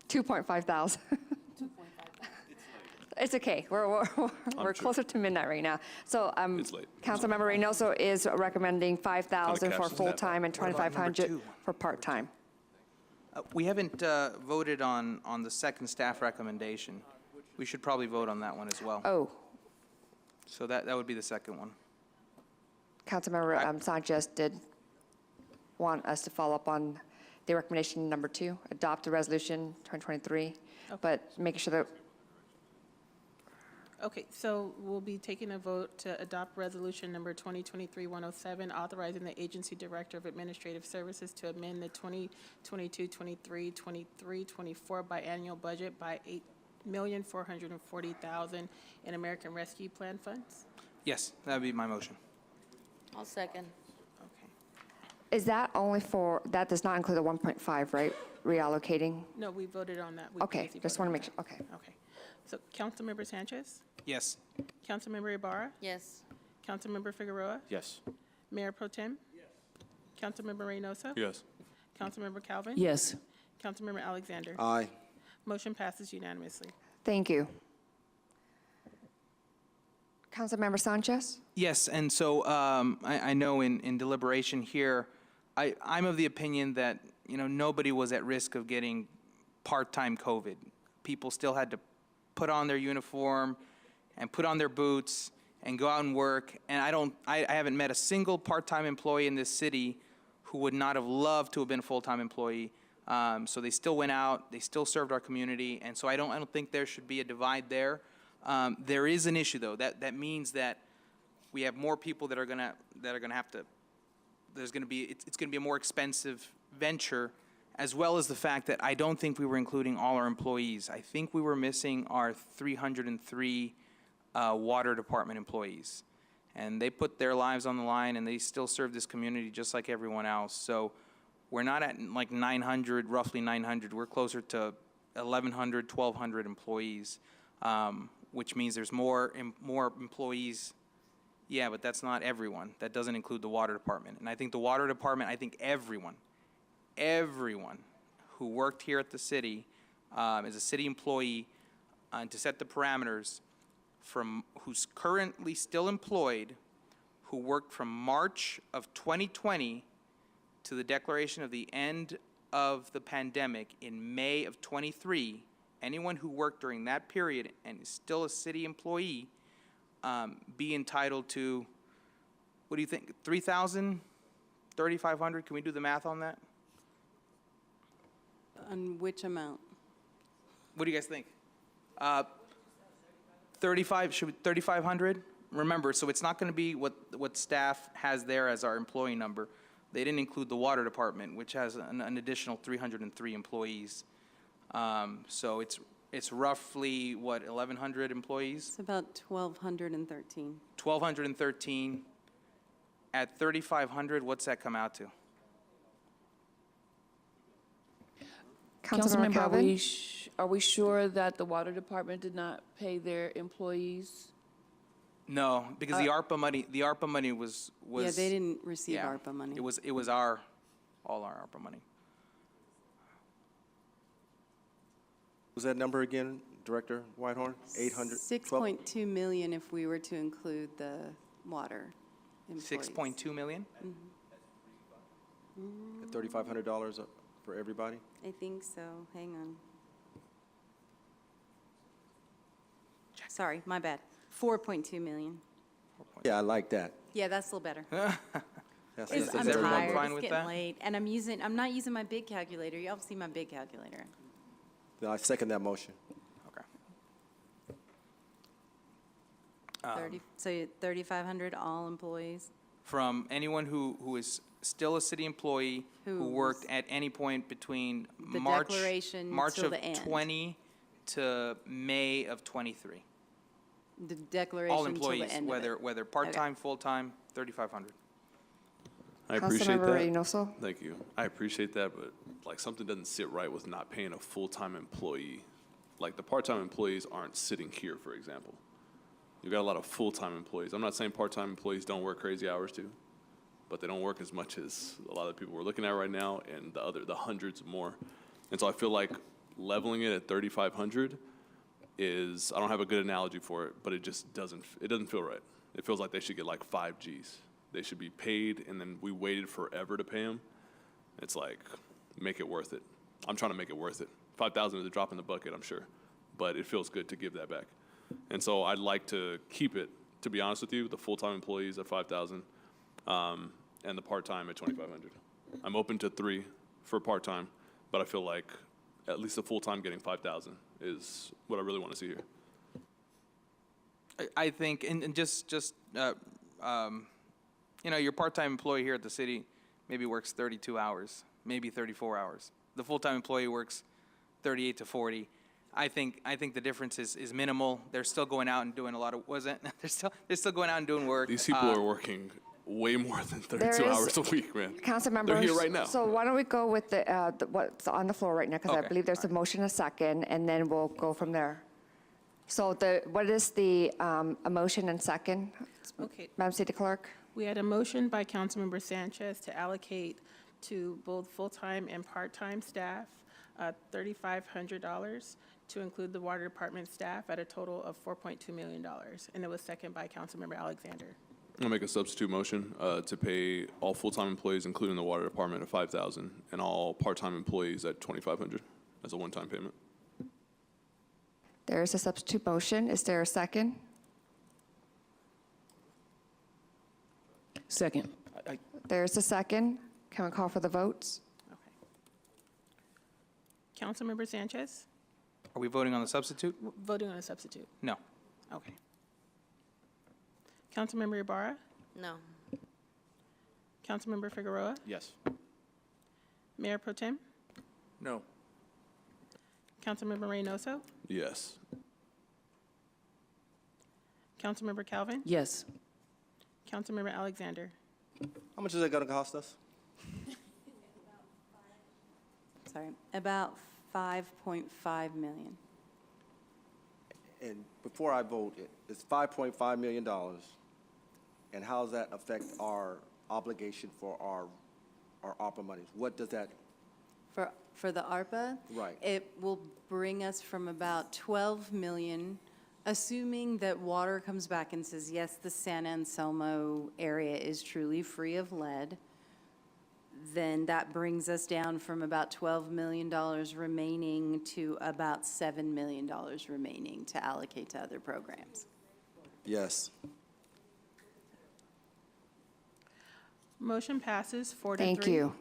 2.5 thousand. It's okay. We're closer to midnight right now. So, It's late. Councilmember Reynoso is recommending 5,000 for catch the full-time and What about number 2,500 two? for part-time. We haven't voted on the second staff recommendation. We should probably vote on that one as well. Oh, So that would be the second one. Councilmember Sanchez did want us to follow up on the recommendation number 2, adopt the resolution 2023, but making sure that, Okay, so we'll be taking a vote to adopt resolution number 2023-107, authorizing the Agency Director of Administrative Services to amend the 2022-23, 23-24 biannual budget by $8,440,000 in American Rescue Plan funds. Yes, that would be my motion. I'll second. Okay. is that only for, that does not include the 1.5, right? Reallocating? No, we voted on that. We Okay, previously just voted want to on make sure, okay. that. Okay. So Councilmember Sanchez? Yes. Councilmember Ibarra? Yes. Councilmember Figueroa? Yes. Mayor Pro Tem? Yes. Councilmember Reynoso? Yes. Councilmember Calvin? Yes. Councilmember Alexander? Aye. Motion passes unanimously. Thank you. Councilmember Sanchez? Yes, and so I know in deliberation here, I'm of the opinion that, nobody was at risk of getting part-time COVID. People still had to put on their uniform and put on their boots and go out and work. And I haven't met a single part-time employee in this city who would not have loved to have been a full-time employee. So they still went out, they still served our community, and so I don't think there should be a divide there. There is an issue, though. That means that we have more people that are gonna have to. It's gonna be a more expensive venture, as well as the fact that I don't think we were including all our employees. I think we were missing our 303 water department employees, and they put their lives on the line, and they still serve this community just like everyone else. So we're not at like 900, roughly 900. We're closer to 1,100, 1,200 employees. Which means there's more employees Yeah, but that's not everyone. That doesn't include the water department. And I think the water department, I think everyone who worked here at the city as a city employee, to set the parameters from who's currently still employed, who worked from March of 2020 to the declaration of the end of the pandemic in May of 23, anyone who worked during that period and is still a city employee, be entitled to, what do you think, 3,000, 3,500? Can we do the math on that? On which amount? What do you guys think? 3,500? Remember, so it's not going to be what staff has there as our employee number. They didn't include the water department, which has an additional 303 employees. So it's roughly, what, 1,100 employees? It's about 1,213. 1,213. At 3,500, what's that come out to? Councilmember Councilmember, Calvin? are we sure that the water department did not pay their employees? No, because the ARPA money was. Yeah, they didn't receive yeah, ARPA money. It was all our ARPA money. Was that number again, Director Whitehorn? 800? 6.2 million if we were to include the water employees. 6.2 million? $3,500 for everybody? I think so. Hang on. Sorry, my bad. 4.2 million. Yeah, I like that. Yeah, that's a little better. That's I'm everyone tired. fine It's with getting that? late, and I'm not using my big calculator. Y'all see my big calculator. Then I second that motion. Okay. So 3,500 all employees. From anyone who is still a city employee who worked at any point between The March declaration March till of the end. 20 to May of 23. The declaration All till the employees, end of it. whether part-time, full-time, 3,500. I appreciate Councilmember that. Reynoso? Thank you. I appreciate that, but like something doesn't sit right with not paying a full-time employee. Like the part-time employees aren't sitting here, for example. You've got a lot of full-time employees. I'm not saying part-time employees don't work crazy hours too, but they don't work as much as a lot of the people we're looking at right now and the hundreds more. And so I feel like leveling it at 3,500 is, I don't have a good analogy for it, but it just doesn't feel right. It feels like they should get like 5 Gs. They should be paid, and then we waited forever to pay them. It's like, make it worth it. I'm trying to make it worth it. 5,000 is a drop in the bucket, I'm sure, but it feels good to give that back. And so I'd like to keep it, to be honest with you, the full-time employees at 5,000, and the part-time at 2,500. I'm open to 3 for part-time, but I feel like at least the full-time getting 5,000 is what I really want to see here. I think, and just your part-time employee here at the city maybe works 32 hours, maybe 34 hours. The full-time employee works 38 to 40. I think the difference is minimal. They're still going out and doing a lot of, they're still going out and doing work. These people are working way more than 32 hours a week, man. Council They're members. here right now. So why don't we go with what's on the floor right now, because I Okay, believe there's a motion, a second, and then we'll go from there. So what is the a motion and second? Okay. Madam City Clerk? We had a motion by Councilmember Sanchez to allocate to both full-time and part-time staff $3,500 to include the water department staff at a total of $4.2 million. And it was seconded by Councilmember Alexander. I'll make a substitute motion to pay all full-time employees, including the water department, at 5,000, and all part-time employees at 2,500 as a one-time payment. There is a substitute motion. Is there a second? Second. There is a second. Can we call for the votes? Councilmember Sanchez, Are we voting on the substitute? voting on a substitute. No. Okay. Councilmember Ibarra, No. Councilmember Figueroa, Yes. Mayor Pro Tem, No. Councilmember Reynoso, Yes. Councilmember Calvin, Yes. Councilmember Alexander. How much is that going to cost us? Sorry, about 5.5 million. And before I vote, it's $5.5 million. And how does that affect our obligation for our ARPA monies? What does that, For the ARPA? Right. It will bring us from about 12 million, assuming that water comes back and says, yes, the San Anselmo area is truly free of lead, then that brings us down from about $12 million remaining to about $7 million remaining to allocate to other programs. yes. Motion passes 4 to 3. Thank you.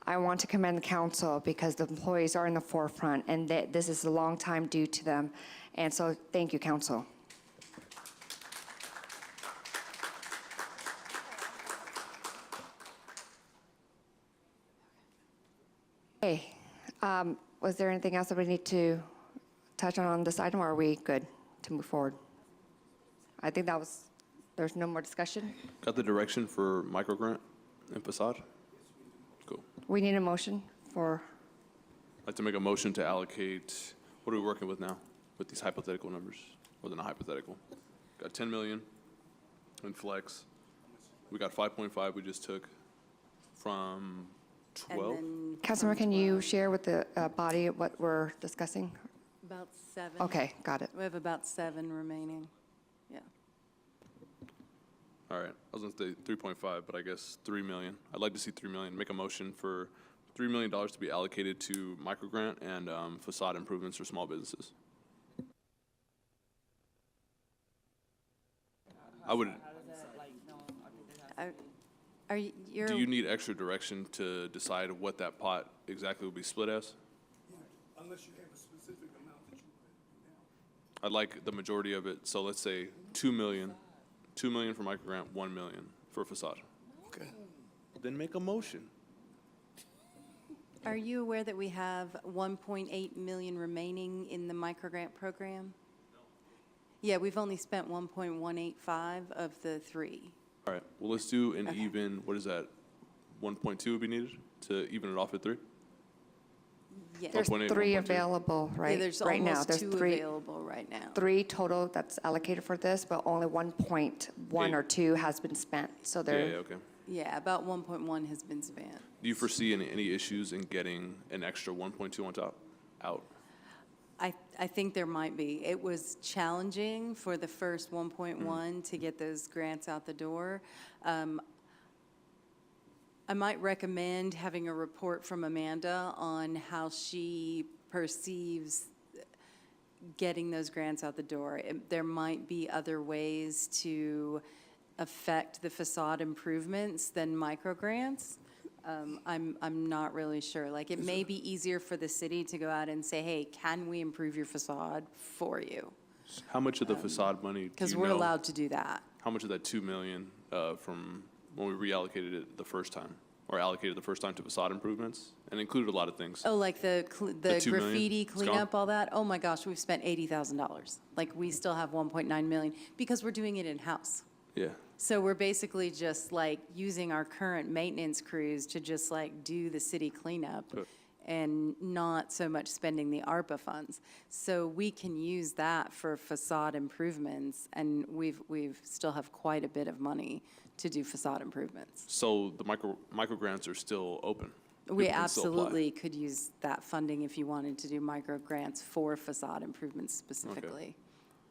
I want to commend the council because the employees are in the forefront, and this is a long time due to them. And so, thank you, council. Okay, was there anything else that we need to touch on this item, or are we good to move forward? I think there's no more discussion. Got the direction for microgrant and facade? Cool. We need a motion for, I'd like to make a motion to allocate, what are we working with now with these hypothetical numbers? Or they're not hypothetical. Got 10 million in flex. We got 5.5 we just took from 12. Councilmember, can you share with the body what we're discussing? About 7. Okay, got it. We have about 7 remaining. Yeah. All right, I was gonna say 3.5, but I guess 3 million. I'd like to see 3 million. Make a motion for $3 million to be allocated to microgrant and facade improvements for small businesses. I would. Are you, Do you need extra direction to decide what that pot exactly will be split as? Unless you have a specific amount that you want. I'd like the majority of it, so let's say 2 million. 2 million for microgrant, 1 million for facade. Okay. Then make a motion. Are you aware that we have 1.8 million remaining in the microgrant program? Yeah, we've only spent 1.185 of the 3. All right, well, let's do an even, what is that? 1.2 would be needed to even it off at 3? Yeah. There's 1.8, 3 1.2. available Yeah, right there's right now. almost There's 2 3 available right now. 3 total that's allocated for this, but only 1.1 or 2 has been spent. So Yeah, there. yeah, okay. Yeah, about 1.1 has been spent. Do you foresee any issues in getting an extra 1.2 on top out? I think there might be. It was challenging for the first 1.1 to get those grants out the door. I might recommend having a report from Amanda on how she perceives getting those grants out the door. There might be other ways to affect the facade improvements than micro grants. I'm not really sure. Like, it may be easier for the city to go out and say, hey, can we improve your facade for you? How much of the facade money do you Because know? we're allowed to do that. How much of that 2 million from when we reallocated it the first time, or allocated the first time to facade improvements, and included a lot of things? Oh, like the 2 million, graffiti it's gone? cleanup, all that? Oh my gosh, we've spent $80,000. Like, we still have 1.9 million because we're doing it in-house. Yeah. So we're basically just like using our current maintenance crews to just like do the city cleanup and not so much spending the ARPA funds. So we can use that for facade improvements, and we've still have quite a bit of money to do facade improvements. So the micro grants are still open? We People can still apply. absolutely could use that funding if you wanted to do micro grants for facade improvements specifically.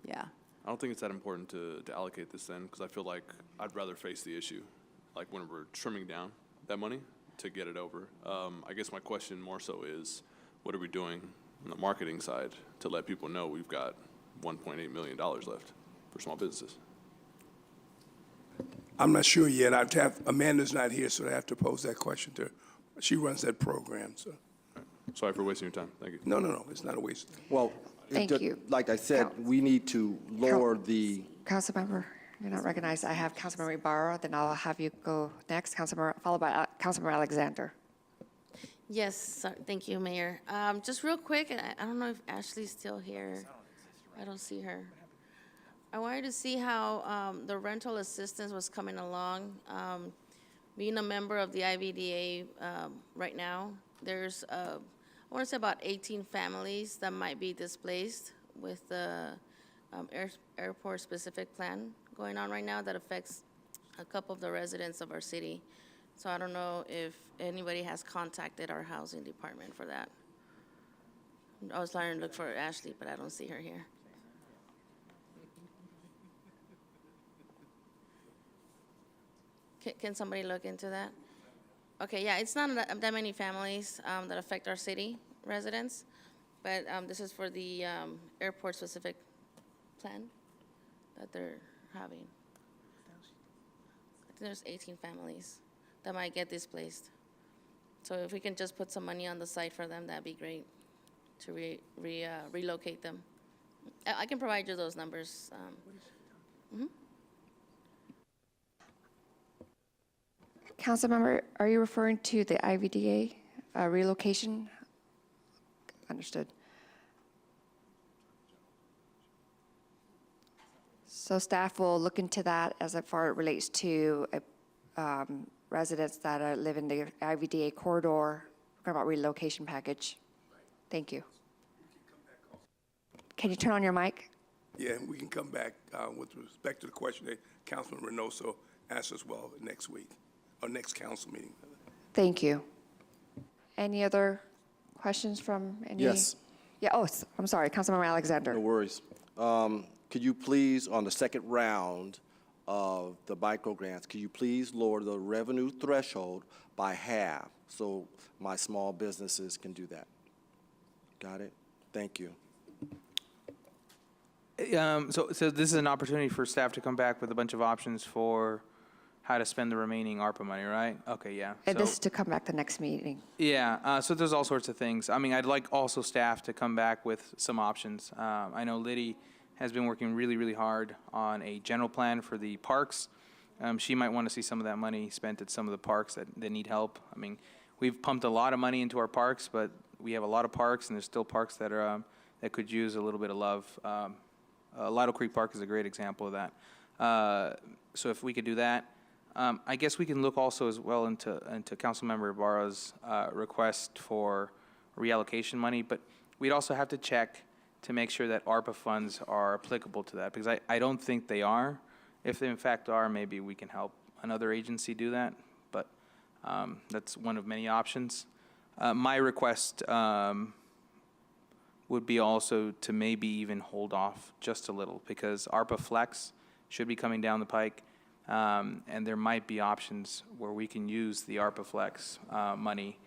Yeah. I don't think it's that important to allocate this then, because I feel like I'd rather face the issue, like when we're trimming down that money to get it over. I guess my question more so is, what are we doing on the marketing side to let people know we've got $1.8 million left for small businesses? I'm not sure yet. I'd have, Amanda's not here, so I have to pose that question to her. She runs that program, so. Sorry for wasting your time. Thank you. No, it's not a waste. Well, Thank you. like I said, we need to lower the, Councilmember, you're not recognized. I have Councilmember Ibarra, then I'll have you go next, Councilmember, followed by Councilmember Alexander. Yes, thank you, Mayor. Just real quick, I don't know if Ashley's still here. I don't see her. I wanted to see how the rental assistance was coming along. Being a member of the IVDA right now, there's, I want to say about 18 families that might be displaced with the airport-specific plan going on right now that affects a couple of the residents of our city. So I don't know if anybody has contacted our housing department for that. I was trying to look for Ashley, but I don't see her here. Can somebody look into that? Okay, yeah, it's not that many families that affect our city residents, but this is for the airport-specific plan that they're having. I think there's 18 families that might get displaced. So if we can just put some money on the side for them, that'd be great to relocate them. I can provide you those numbers. Councilmember, are you referring to the IVDA relocation? Understood. So staff will look into that as far as it relates to residents that live in the IVDA corridor. We're talking about relocation package. Thank you. Can you turn on your mic? Yeah, we can come back with respect to the question that Councilman Reynoso asked as well next week, or next council meeting. Thank you. Any other questions from any? Yes. Yeah, oh, I'm sorry, Councilmember Alexander. No worries. Could you please, on the second round of the micro grants, could you please lower the revenue threshold by half so my small businesses can do that? Got it? Thank you. So this is an opportunity for staff to come back with a bunch of options for how to spend the remaining ARPA money, right? Okay, yeah. And So- this is to come back the next meeting. Yeah, so there's all sorts of things. I mean, I'd like also staff to come back with some options. I know Liddy has been working really, really hard on a general plan for the parks. She might want to see some of that money spent at some of the parks that need help. I mean, we've pumped a lot of money into our parks, but we have a lot of parks, and there's still parks that are that could use a little bit of love. Lido Creek Park is a great example of that. So if we could do that, I guess we can look also as well into Councilmember Ibarra's request for reallocation money, but we'd also have to check to make sure that ARPA funds are applicable to that, because I don't think they are. If they in fact are, maybe we can help another agency do that, but that's one of many options. My request would be also to maybe even hold off just a little, because ARPA Flex should be coming down the pike, and there might be options where we can use the ARPA Flex money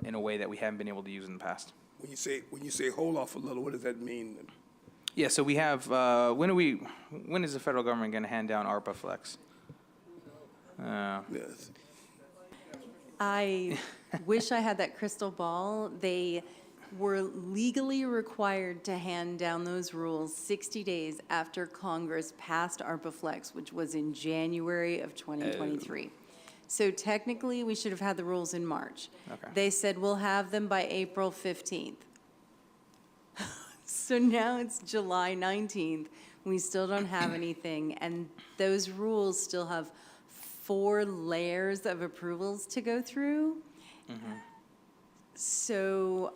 in a way that we haven't been able to use in the past. When you say hold off a little, what does that mean? Yeah, so we have, when is the federal government going to hand down ARPA Flex? Yes. I wish I had that crystal ball. They were legally required to hand down those rules 60 days after Congress passed ARPA Flex, which was in January of 2023. So technically, we should have had the rules in March. Okay. They said we'll have them by April 15th. So now it's July 19th. We still don't have anything, and those rules still have 4 layers of approvals to go through. So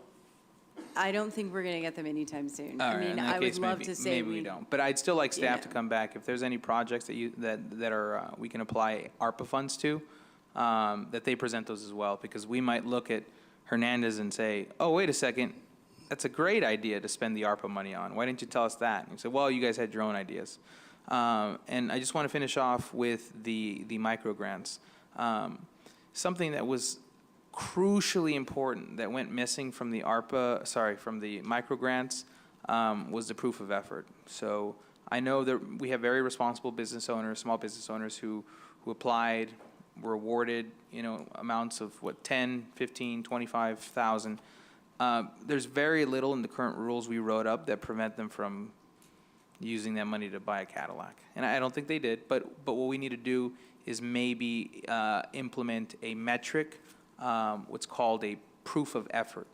I don't think we're going to get them anytime soon. All I right, mean, in that I would case, love maybe- to say maybe we don't. But I'd still like staff to Yeah. come back if there's any projects that are we can apply ARPA funds to, that they present those as well, because we might look at Hernandez and say, oh, wait a second, that's a great idea to spend the ARPA money on. Why didn't you tell us that? And you say, well, you guys had your own ideas. And I just want to finish off with the micro grants. Something that was crucially important that went missing from the from the micro grants was the proof of effort. So I know that we have very responsible business owners, small business owners who applied, were awarded, amounts of 10, 15, 25,000. There's very little in the current rules we wrote up that prevent them from using that money to buy a Cadillac. And I don't think they did, but what we need to do is maybe implement a metric, what's called a proof of effort.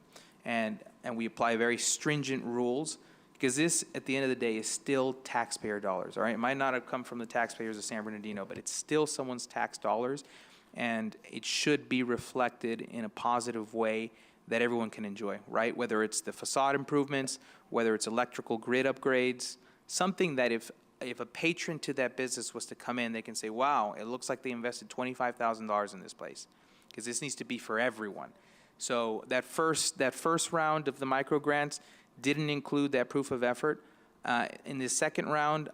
And we apply very stringent rules, because this, at the end of the day, is still taxpayer dollars, all right? It might not have come from the taxpayers of San Bernardino, but it's still someone's tax dollars, and it should be reflected in a positive way that everyone can enjoy, right? Whether it's the facade improvements, whether it's electrical grid upgrades, something that if if a patron to that business was to come in, they can say, wow, it looks like they invested $25,000 in this place, because this needs to be for everyone. So that first round of the micro grants didn't include that proof of effort. In the second round,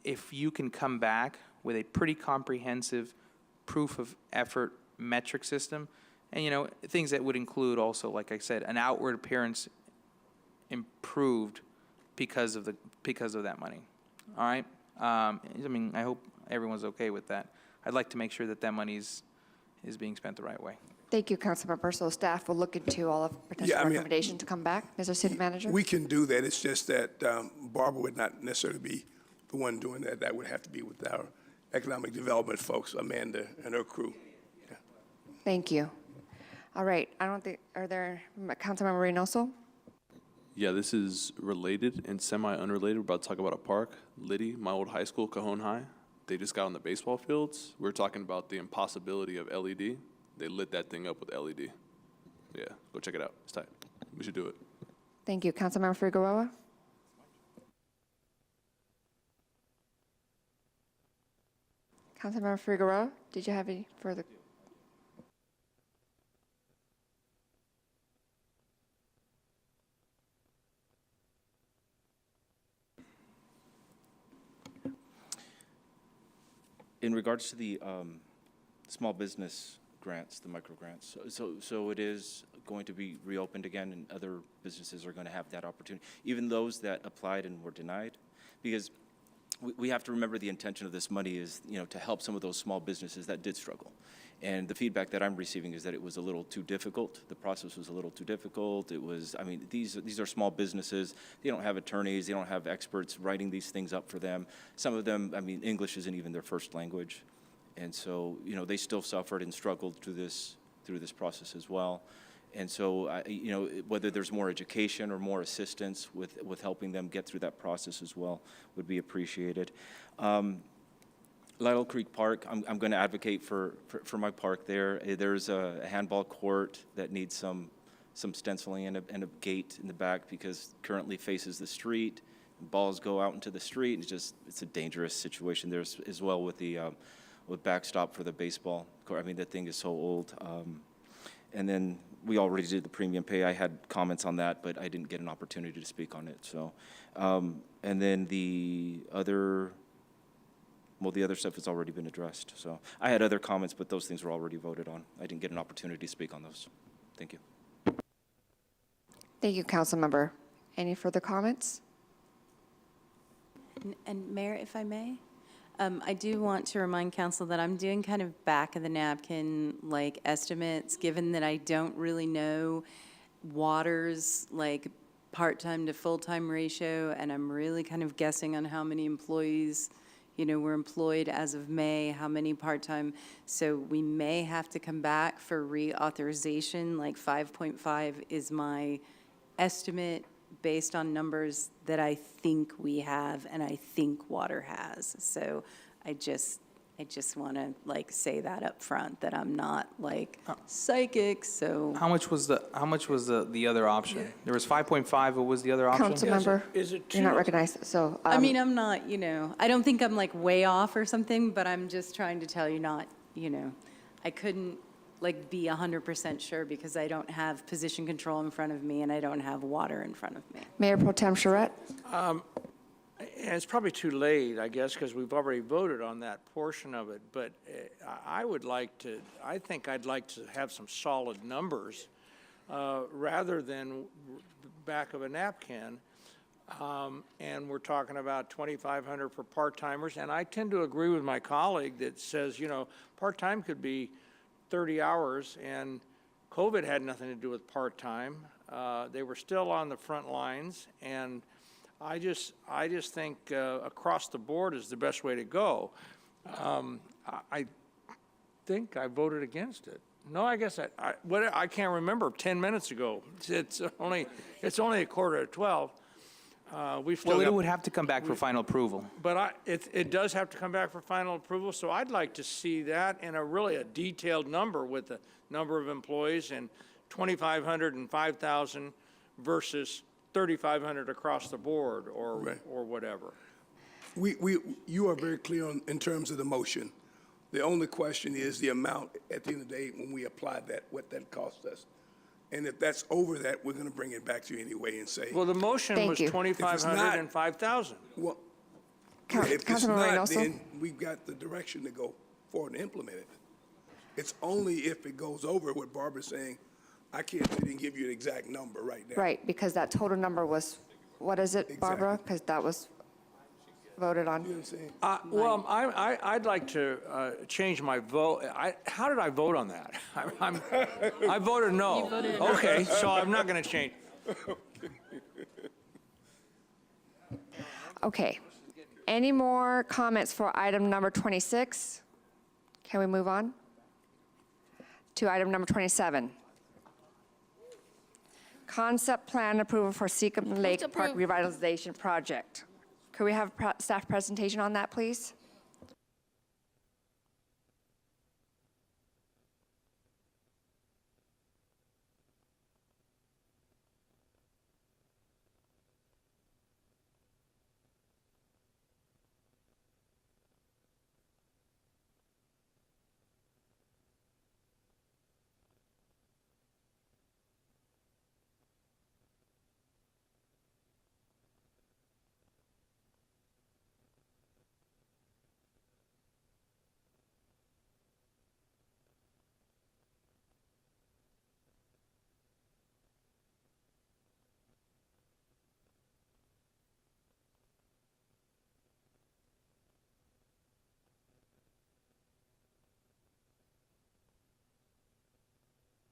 if you can come back with a pretty comprehensive proof of effort metric system, and, you know, things that would include also, like I said, an outward appearance improved because of that money. All right? I mean, I hope everyone's okay with that. I'd like to make sure that that money is being spent the right way. Thank you, Councilmember. So staff will look into all of potential recommendations to come back. Mr. City Manager? We can do that. It's just that Barbara would not necessarily be the one doing that. That would have to be with our economic development folks, Amanda and her crew. Yeah. Thank you. All right. I don't think, are there, Councilmember Reynoso? Yeah, this is related and semi-unrelated. We're about to talk about a park. Liddy, my old high school, Cajon High, they just got on the baseball fields. We're talking about the impossibility of LED. They lit that thing up with LED. Yeah, go check it out. It's tight. We should do it. Thank you. Councilmember Figueroa? Councilmember Figueroa, did you have any further? In regards to the small business grants, the micro grants, so it is going to be reopened again, and other businesses are going to have that opportunity, even those that applied and were denied, because we have to remember the intention of this money is, you know, to help some of those small businesses that did struggle. And the feedback that I'm receiving is that it was a little too difficult. The process was a little too difficult. It was, I mean, these are small businesses. They don't have attorneys. They don't have experts writing these things up for them. Some of them, I mean, English isn't even their first language. And so, you know, they still suffered and struggled through this process as well. And so, you know, whether there's more education or more assistance with helping them get through that process as well would be appreciated. Lytle Creek Park, I'm going to advocate for my park there. There's a handball court that needs some stenciling and a gate in the back because currently faces the street. Balls go out into the street, and it's a dangerous situation there as well with the with backstop for the baseball court. I mean, that thing is so old. And then we already did the premium pay. I had comments on that, but I didn't get an opportunity to speak on it. So, and then the other stuff has already been addressed. So I had other comments, but those things were already voted on. I didn't get an opportunity to speak on those. Thank you. Thank you, Councilmember. Any further comments? And Mayor, if I may, I do want to remind council that I'm doing kind of back of the napkin like estimates, given that I don't really know water's like part-time to full-time ratio, and I'm really kind of guessing on how many employees, you know, were employed as of May, how many part-time. So we may have to come back for reauthorization, like 5.5 is my estimate based on numbers that I think we have and I think water has. So I just want to like say that up front, that I'm not like psychic. So How much was the other option? There was 5.5. What was the other option? Councilmember, you're not recognized. So I mean, I'm not, you know, I don't think I'm like way off or something, but I'm just trying to tell you not, you know, I couldn't like be 100% sure because I don't have position control in front of me and I don't have water in front of me. Mayor Pro Tem Charette. And it's probably too late, I guess, because we've already voted on that portion of it. But I think I'd like to have some solid numbers rather than back of a napkin. And we're talking about 2,500 for part-timers. And I tend to agree with my colleague that says, you know, part-time could be 30 hours, and COVID had nothing to do with part-time. They were still on the front lines, and I just think across the board is the best way to go. I think I voted against it. No, I guess I can't remember. 10 minutes ago. It's only 11:45. It would have to come back for final approval. But it does have to come back for final approval, so I'd like to see that in a detailed number with the number of employees and 2,500 and 5,000 versus 3,500 across the board or whatever. You are very clear in terms of the motion. The only question is the amount at the end of the day when we apply that, what that cost us. And if that's over that, we're going to bring it back to you anyway and say. Well, the motion Thank was you. 2,500 and 5,000. Well, Coun- if it's Councilman not, Reynoso? then we've got the direction to go forward and implement it. It's only if it goes over what Barbara's saying, I can't sit and give you an exact number right now. Right, because that total number was, what is it, Barbara? Because that was voted on. You know what I'm saying? Well, I'd like to change my vote. How did I vote on that? I voted no. You voted no. Okay, so I'm not going to change. Okay. Any more comments for item number 26? Can we move on to item number 27? Concept plan approval for Seacom Lake to Park approve. Revitalization Project. Could we have a staff presentation on that, please?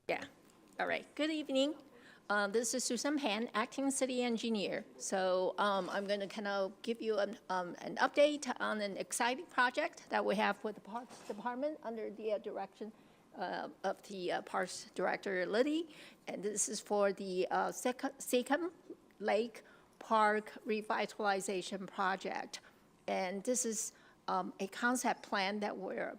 Yeah, all right. Good evening. This is Susan Pan, Acting City Engineer. So I'm going to kind of give you an update on an exciting project that we have with the Parks Department under the direction of the Parks Director Liddy. And this is for the Seacom Lake Park Revitalization Project. And this is a concept plan that we're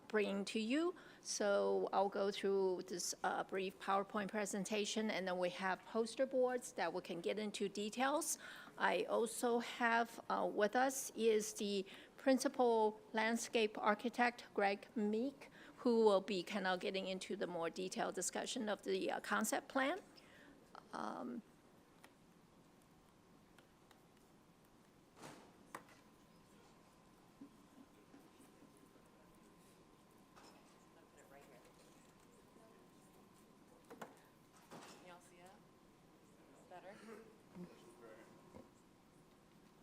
bringing to you. So I'll go through this brief PowerPoint presentation, and then we have poster boards that we can get into details. I also have with us is the principal landscape architect, Greg Meek, who will be kind of getting into the more detailed discussion of the concept plan.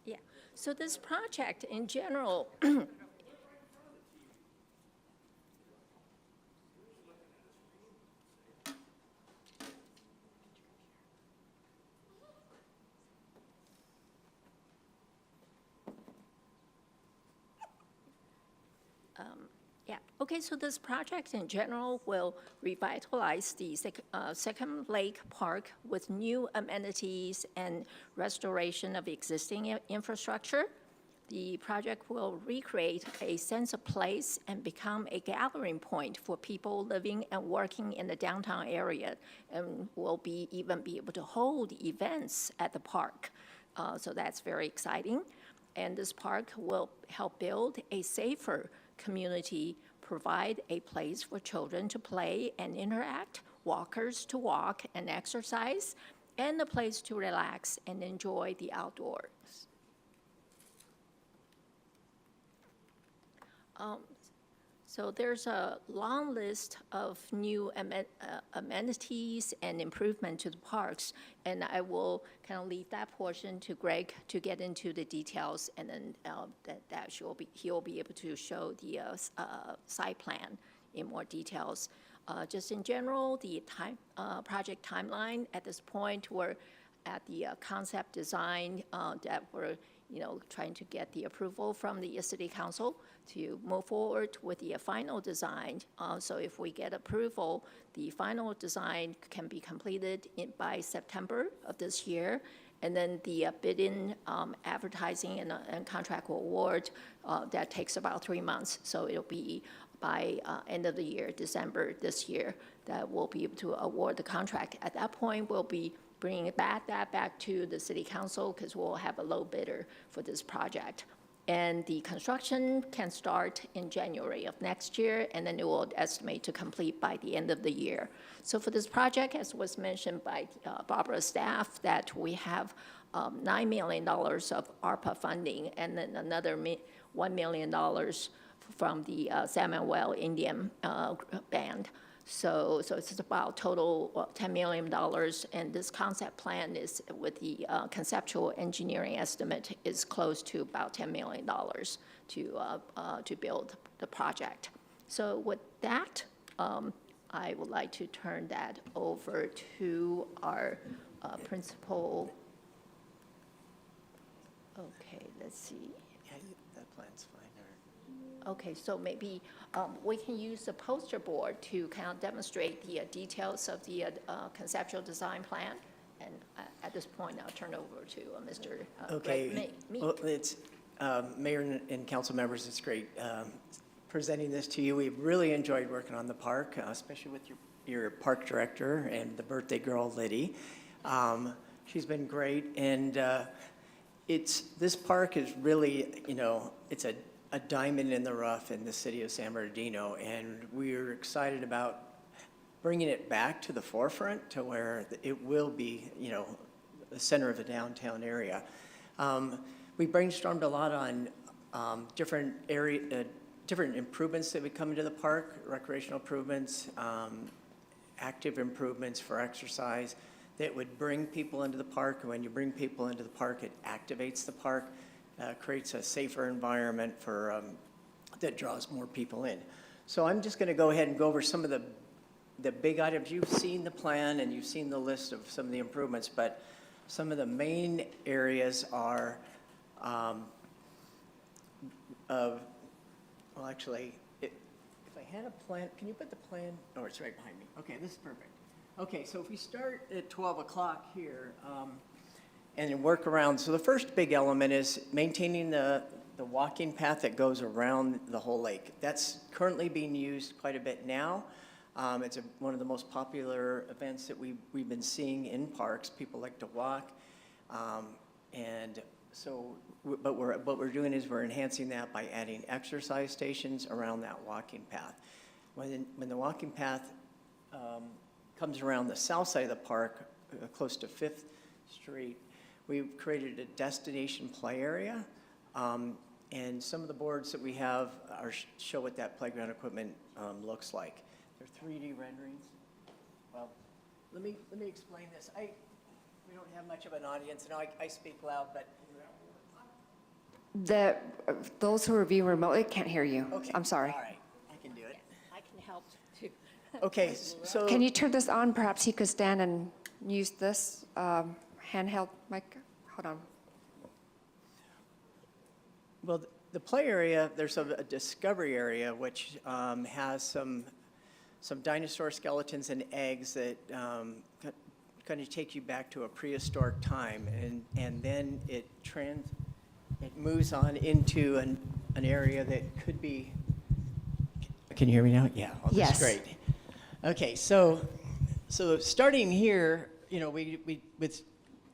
Yeah, so this project in general, yeah, okay, so this project in general will revitalize the Seacom Lake Park with new amenities and restoration of existing infrastructure. The project will recreate a sense of place and become a gathering point for people living and working in the downtown area, and will even be able to hold events at the park. So that's very exciting. And this park will help build a safer community, provide a place for children to play and interact, walkers to walk and exercise, and a place to relax and enjoy the outdoors. So there's a long list of new amenities and improvement to the parks, and I will kind of leave that portion to Greg to get into the details, and then he'll be able to show the site plan in more details. Just in general, the project timeline at this point, we're at the concept design that we're trying to get the approval from the city council to move forward with the final design. So if we get approval, the final design can be completed by September of this year. And then the bidding, advertising, and contract award, that takes about 3 months. So it'll be by end of the year, December this year, that we'll be able to award the contract. At that point, we'll be bringing that back to the city council, because we'll have a low bidder for this project. And the construction can start in January of next year, and then it will estimate to complete by the end of the year. So for this project, as was mentioned by Barbara's staff, that we have $9 million of ARPA funding, and then another $1 million from the Salmon Well Indian Band. So it's about total $10 million, and this concept plan is, with the conceptual engineering estimate, is close to about $10 million to build the project. So with that, I would like to turn that over to our principal. Okay, let's see. Yeah, that plan's fine. Okay, so maybe we can use the poster board to kind of demonstrate the details of the conceptual design plan. And at this point, I'll turn over to Mr. Okay. Well, it's, Mayor and council members, it's great presenting this to you. We've really enjoyed working on the park, especially with your park director and the birthday girl, Liddy. She's been great, and this park is really, it's a diamond in the rough in the city of San Bernardino, and we're excited about bringing it back to the forefront to where it will be, the center of the downtown area. We brainstormed a lot on different improvements that would come into the park, recreational improvements, active improvements for exercise that would bring people into the park. And when you bring people into the park, it activates the park. Creates a safer environment that draws more people in. So I'm just going to go ahead and go over some of the big items. You've seen the plan and you've seen the list of some of the improvements, but some of the main areas are well, actually, if I had a plan, can you put the plan? Oh, it's right behind me. Okay, this is perfect. Okay, so if we start at 12 o'clock here, and work around. So the first big element is maintaining the walking path that goes around the whole lake. That's currently being used quite a bit now. It's one of the most popular events that we've been seeing in parks. People like to walk. And so, what we're doing is we're enhancing that by adding exercise stations around that walking path. When the walking path comes around the south side of the park, close to 5th Street, we've created a destination play area, and some of the boards that we have show what that playground equipment looks like. They're 3D renderings. Well, let me explain this. We don't have much of an audience, and I speak loud, but those who are viewing remotely can't hear you. Okay. I'm sorry. All right, I can do it. I can help too. Okay, so Can you turn this on? Perhaps you could stand and use this handheld mic. Hold on. Well, the play area, there's a discovery area which has some dinosaur skeletons and eggs that kind of take you back to a prehistoric time, and then it moves on into an area that could be. Can you hear me now? Yeah. Oh, yes. That's great. Okay, so starting here, we with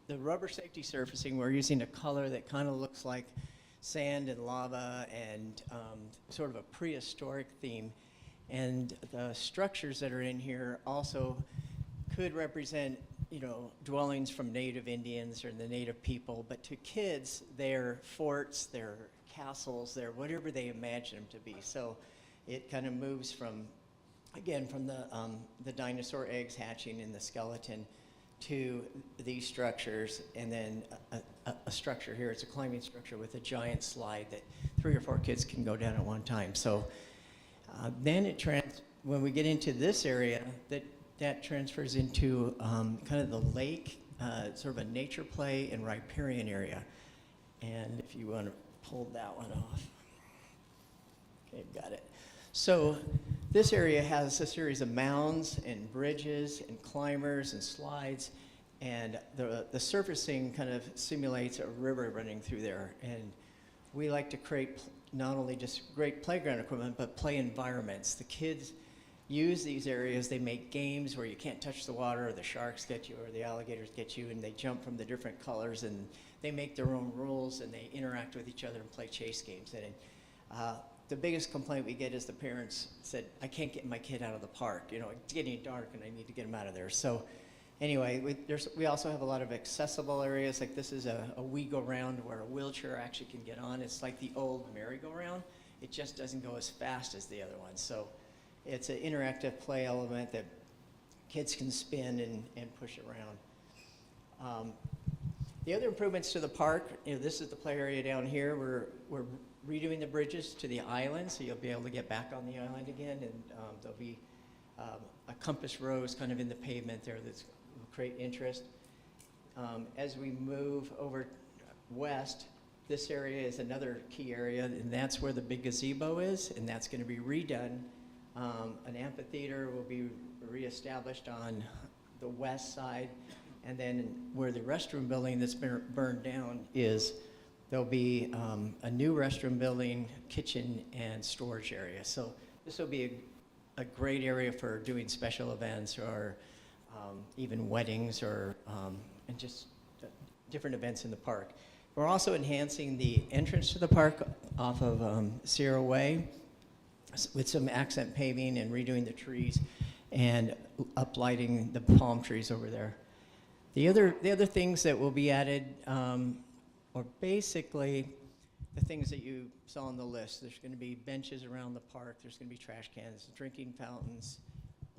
the rubber safety surfacing, we're using a color that kind of looks like sand and lava and sort of a prehistoric theme. And the structures that are in here also could represent, dwellings from native Indians or the native people. But to kids, they're forts, they're castles, they're whatever they imagine them to be. So it kind of moves from the dinosaur eggs hatching in the skeleton to these structures, and then a structure here. It's a climbing structure with a giant slide that 3 or 4 kids can go down at one time. So then when we get into this area, that transfers into kind of the lake, sort of a nature play and riparian area. And if you want to pull that one off. Okay, got it. So this area has a series of mounds and bridges and climbers and slides, and the surfacing kind of simulates a river running through there. And we like to create not only just great playground equipment, but play environments. The kids use these areas. They make games where you can't touch the water, or the sharks get you, or the alligators get you, and they jump from the different colors, and they make their own rules, and they interact with each other and play chase games. And the biggest complaint we get is the parents said, I can't get my kid out of the park. You know, it's getting dark and I need to get him out of there. So anyway, we also have a lot of accessible areas. Like this is a we-go-round where a wheelchair actually can get on. It's like the old merry-go-round. It just doesn't go as fast as the other ones. So it's an interactive play element that kids can spin and push around. The other improvements to the park, you know, this is the play area down here. We're redoing the bridges to the island, so you'll be able to get back on the island again, and there'll be a compass rose kind of in the pavement there that's will create interest. As we move over west, this area is another key area, and that's where the big gazebo is, and that's going to be redone. An amphitheater will be reestablished on the west side, and then where the restroom building that's been burned down is, there'll be a new restroom building, kitchen, and storage area. So this will be a great area for doing special events or even weddings or and just different events in the park. We're also enhancing the entrance to the park off of Sierra Way with some accent paving and redoing the trees and uplighting the palm trees over there. The other things that will be added are basically the things that you saw on the list. There's going to be benches around the park. There's going to be trash cans, drinking fountains,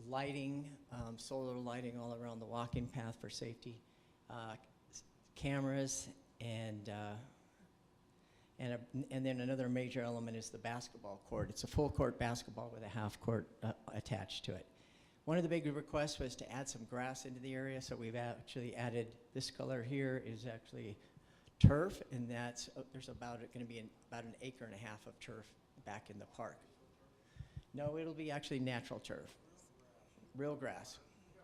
lighting, solar lighting all around the walking path for safety, cameras, and then another major element is the basketball court. It's a full court basketball with a half court attached to it. One of the big requests was to add some grass into the area, so we've actually added, this color here is actually turf, and that's, there's going to be about an acre and a half of turf back in the park. No, it'll be actually natural turf, real grass.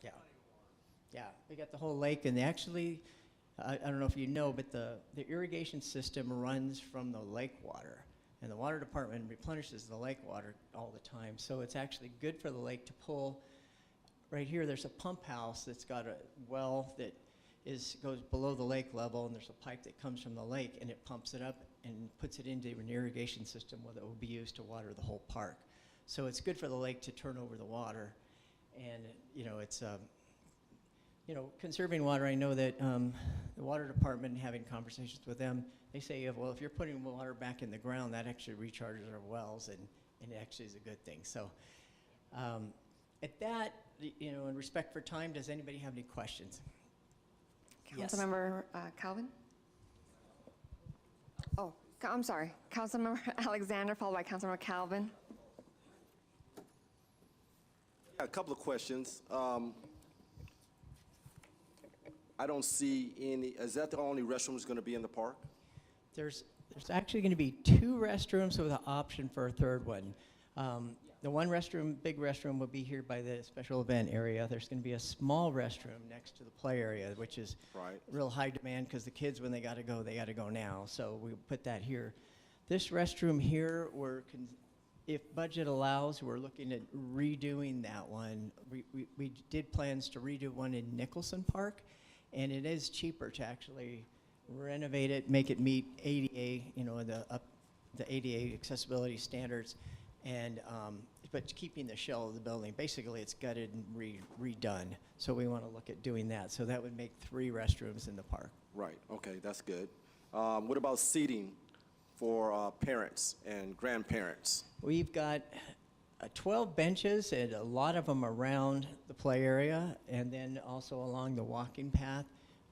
Yeah, yeah. We got the whole lake, and they actually, I don't know if you know, but the irrigation system runs from the lake water, and the water department replenishes the lake water all the time. So it's actually good for the lake to pull. Right here, there's a pump house that's got a well that goes below the lake level, and there's a pipe that comes from the lake, and it pumps it up and puts it into an irrigation system that will be used to water the whole park. So it's good for the lake to turn over the water, and it's conserving water. I know that the water department, having conversations with them, they say, well, if you're putting water back in the ground, that actually recharges our wells, and it actually is a good thing. So at that, in respect for time, does anybody have any questions? Councilmember Calvin? Oh, I'm sorry. Councilmember Alexander, followed by Councilmember Calvin. A couple of questions. I don't see any, is that the only restroom that's going to be in the park? There's actually going to be 2 restrooms with an option for a third one. The one restroom, big restroom, will be here by the special event area. There's going to be a small restroom next to the play area, which is real high demand because the kids, when they got to go now. So we put that here. This restroom here, if budget allows, we're looking at redoing that one. We did plans to redo one in Nicholson Park, and it is cheaper to actually renovate it, make it meet ADA, the ADA accessibility standards, and but keeping the shell of the building. Basically, it's gutted and redone. So we want to look at doing that. So that would make 3 restrooms in the park. Right. Okay, that's good. What about seating for parents and grandparents? We've got 12 benches, and a lot of them around the play area, and then also along the walking path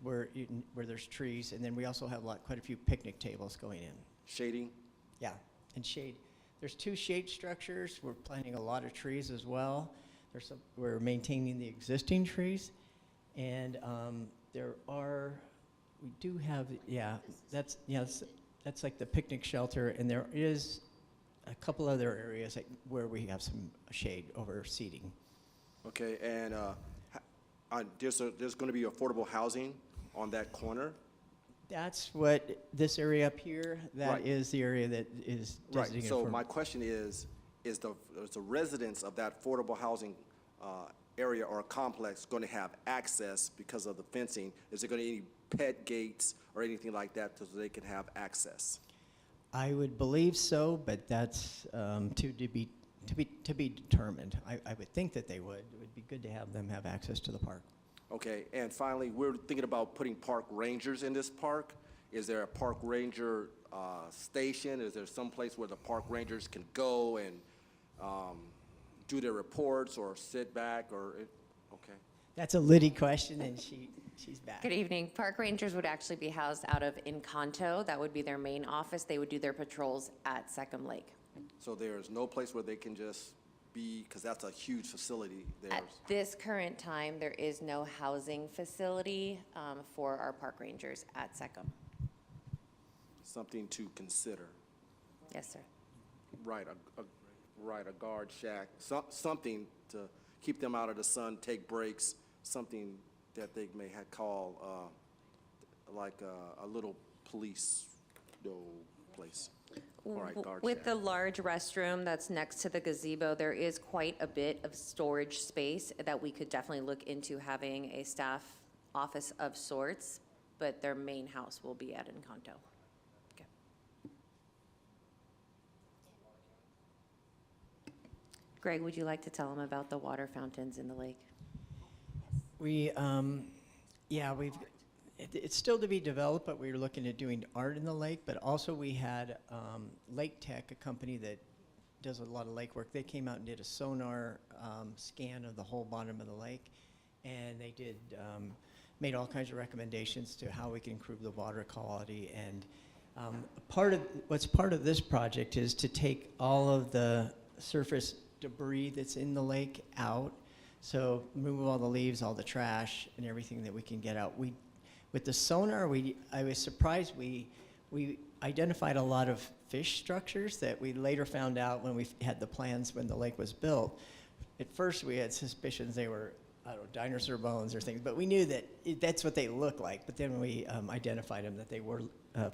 where there's trees, and then we also have quite a few picnic tables going in. Shading? Yeah, and shade. There's 2 shade structures. We're planting a lot of trees as well. We're maintaining the existing trees, and we do have, that's like the picnic shelter, and there is a couple other areas where we have some shade over seating. Okay, and there's going to be affordable housing on that corner? That's what this area up here, that is the area that is designated Right, so for. my question is, is the residents of that affordable housing area or complex going to have access because of the fencing? Is there going to be any pet gates or anything like that so they can have access? I would believe so, but that's to be determined. I would think that they would. It would be good to have them have access to the park. Okay, and finally, we're thinking about putting park rangers in this park. Is there a park ranger station? Is there some place where the park rangers can go and do their reports or sit back or, okay? That's a Liddy question, and she's back. Good evening. Park rangers would actually be housed out of Encanto. That would be their main office. They would do their patrols at Second Lake. So there's no place where they can just be, because that's a huge facility there. At this current time, there is no housing facility for our park rangers at Second. Something to consider. Yes, sir. Right, a guard shack, something to keep them out of the sun, take breaks, something that they may call like a little police place. All right, guard With shack. the large restroom that's next to the gazebo, there is quite a bit of storage space that we could definitely look into having a staff office of sorts, but their main house will be at Encanto. Okay. Greg, would you like to tell them about the water fountains in the lake? It's still to be developed, but we were looking at doing art in the lake, but also we had Lake Tech, a company that does a lot of lake work. They came out and did a sonar scan of the whole bottom of the lake, and they did made all kinds of recommendations to how we can improve the water quality. And part of this project is to take all of the surface debris that's in the lake out. So remove all the leaves, all the trash, and everything that we can get out. With the sonar, I was surprised we identified a lot of fish structures that we later found out when we had the plans when the lake was built. At first, we had suspicions they were, I don't know, dinosaur bones or things, but we knew that that's what they look like. But then we identified them that they were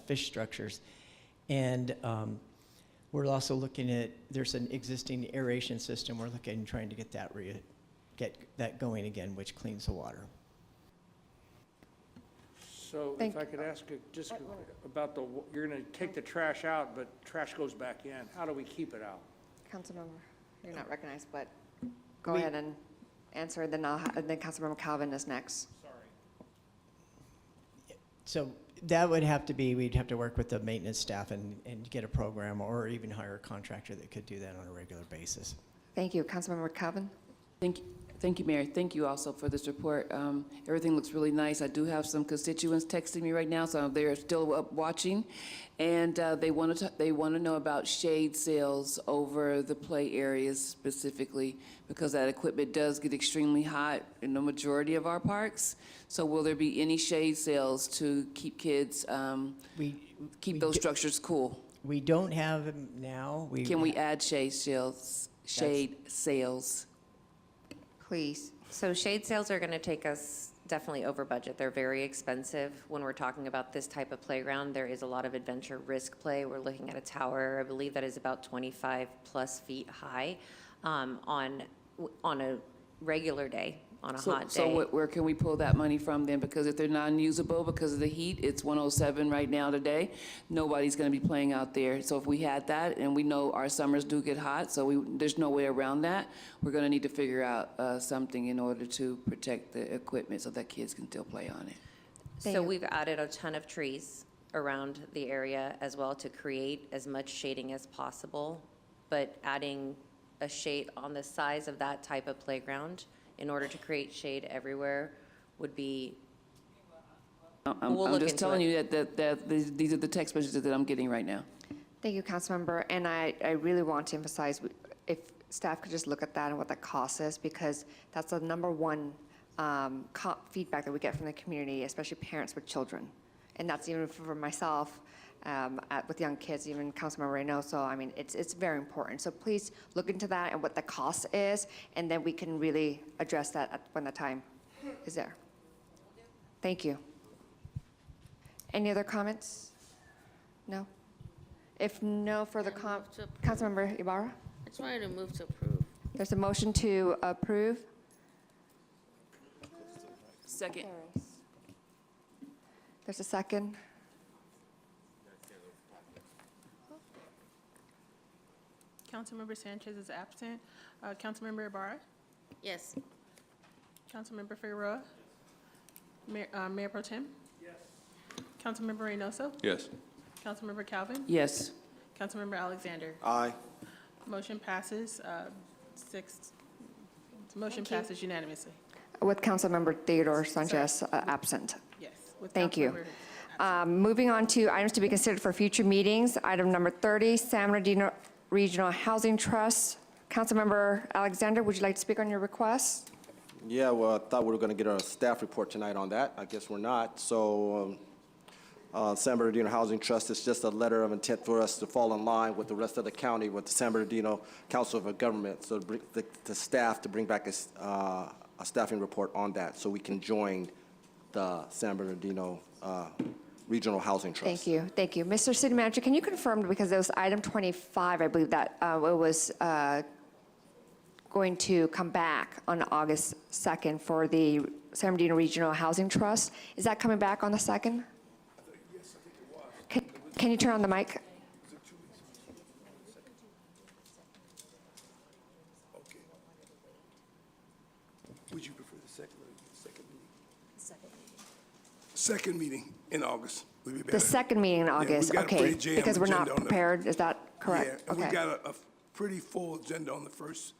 fish structures. And we're also looking at, there's an existing aeration system. We're looking, trying to get that going again, which cleans the water. So if I could ask just about you're going to take the trash out, but trash goes back in. How do we keep it out? Councilmember, you're not recognized, but go ahead and answer, then Councilmember Calvin is next. So that would have to be, we'd have to work with the maintenance staff and get a program or even hire a contractor that could do that on a regular basis. Thank you. Councilmember Calvin? Thank you, Mayor. Thank you also for this report. Everything looks really nice. I do have some constituents texting me right now, so they're still up watching, and they want to know about shade sails over the play areas specifically, because that equipment does get extremely hot in the majority of our parks. So will there be any shade sails to keep kids, keep those structures cool? We don't have them now. Can we add shade sails? Please. So shade sails are going to take us definitely over budget. They're very expensive. When we're talking about this type of playground, there is a lot of adventure risk play. We're looking at a tower, I believe that is about 25 plus feet high on a regular day, on a hot day. So where can we pull that money from then? Because if they're non-usable because of the heat, it's 107 right now today, nobody's going to be playing out there. So if we had that, and we know our summers do get hot, so there's no way around that, we're going to need to figure out something in order to protect the equipment so that kids can still play on it. So we've added a ton of trees around the area as well to create as much shading as possible, but adding a shade on the size of that type of playground in order to create shade everywhere would be, I'm just telling you that these are the text messages that I'm getting right now. Thank you, Councilmember. And I really want to emphasize, if staff could just look at that and what that cost is, because that's the number one feedback that we get from the community, especially parents with children. And that's even for myself, with young kids, even Councilmember Reynoso. I mean, it's very important. So please look into that and what the cost is, and then we can really address that when the time is there. Thank you. Any other comments? No? If no further Councilmember Ibarra? I just wanted to move to approve. There's a motion to approve. Second. There's a second. Councilmember Sanchez is absent. Councilmember Ibarra? Yes. Councilmember Figueroa? Mayor Pro Tem? Yes. Councilmember Reynoso? Yes. Councilmember Calvin? Yes. Councilmember Alexander? Aye. Motion passes, motion passes unanimously. With Councilmember Theodore Sanchez absent. Yes. with Thank you. Councilmember- Moving on to items to be considered for future meetings. Item number 30, San Bernardino Regional Housing Trust. Councilmember Alexander, would you like to speak on your request? Yeah, well, I thought we were going to get a staff report tonight on that. I guess we're not. So San Bernardino Housing Trust is just a letter of intent for us to fall in line with the rest of the county, with the San Bernardino Council of Government, so to bring the staff to bring back a staffing report on that, so we can join the San Bernardino Regional Housing Trust. Thank you, thank you. Mr. City Manager, can you confirm, because it was item 25, I believe that it was going to come back on August 2nd for the San Bernardino Regional Housing Trust. Is that coming back on the 2nd? Yes, I think it was. Can you turn on the mic? Okay. Would you prefer the second meeting? Second meeting in August would be better. The second meeting in Yeah, August, we've got a okay, pretty jammed because we're not agenda on the- prepared, is that correct? Yeah, and we've Okay. got a pretty full agenda on the first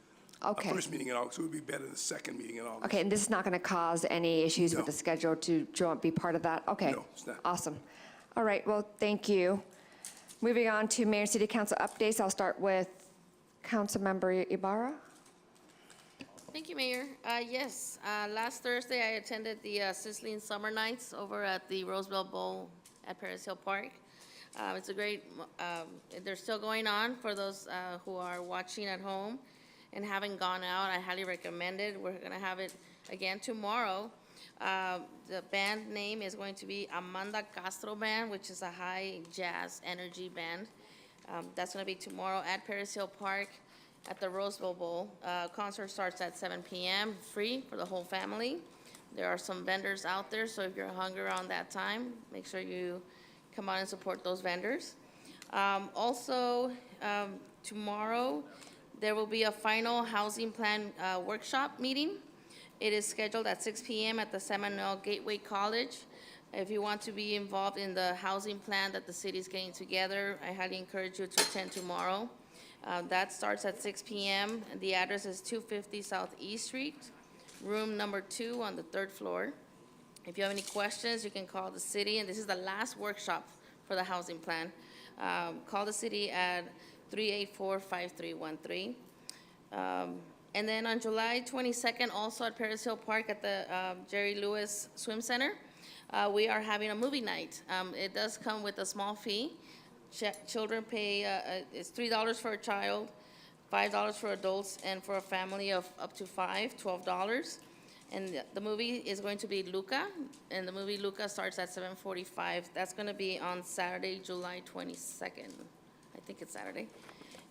Okay. first meeting in August. It would be better than the second meeting in August. Okay, and this is not going to cause any issues with No. the schedule to be part of that? Okay. No, it's not. Awesome. All right, well, thank you. Moving on to Mayor and City Council updates, I'll start with Councilmember Ibarra. Thank you, Mayor. Yes, last Thursday, I attended the Sizzling Summer Nights over at the Roosevelt Bowl at Paris Hill Park. It's a great, they're still going on for those who are watching at home and haven't gone out. I highly recommend it. We're going to have it again tomorrow. The band name is going to be Amanda Castro Band, which is a high jazz energy band. That's going to be tomorrow at Paris Hill Park at the Roseville Bowl. Concert starts at 7 p.m., free for the whole family. There are some vendors out there, so if you're hungry around that time, make sure you come on and support those vendors. Also, tomorrow, there will be a final housing plan workshop meeting. It is scheduled at 6 p.m. at the Seminole Gateway College. If you want to be involved in the housing plan that the city is getting together, I highly encourage you to attend tomorrow. That starts at 6 p.m. and the address is 250 South East Street, room number 2 on the 3rd floor. If you have any questions, you can call the city, and this is the last workshop for the housing plan. Call the city at 384-5313. And then on July 22nd, also at Paris Hill Park at the Jerry Lewis Swim Center, we are having a movie night. It does come with a small fee. Children pay, it's $3 for a child, $5 for adults, and for a family of up to 5, $12. And the movie is going to be Luca, and the movie Luca starts at 7:45. That's going to be on Saturday, July 22nd. I think it's Saturday.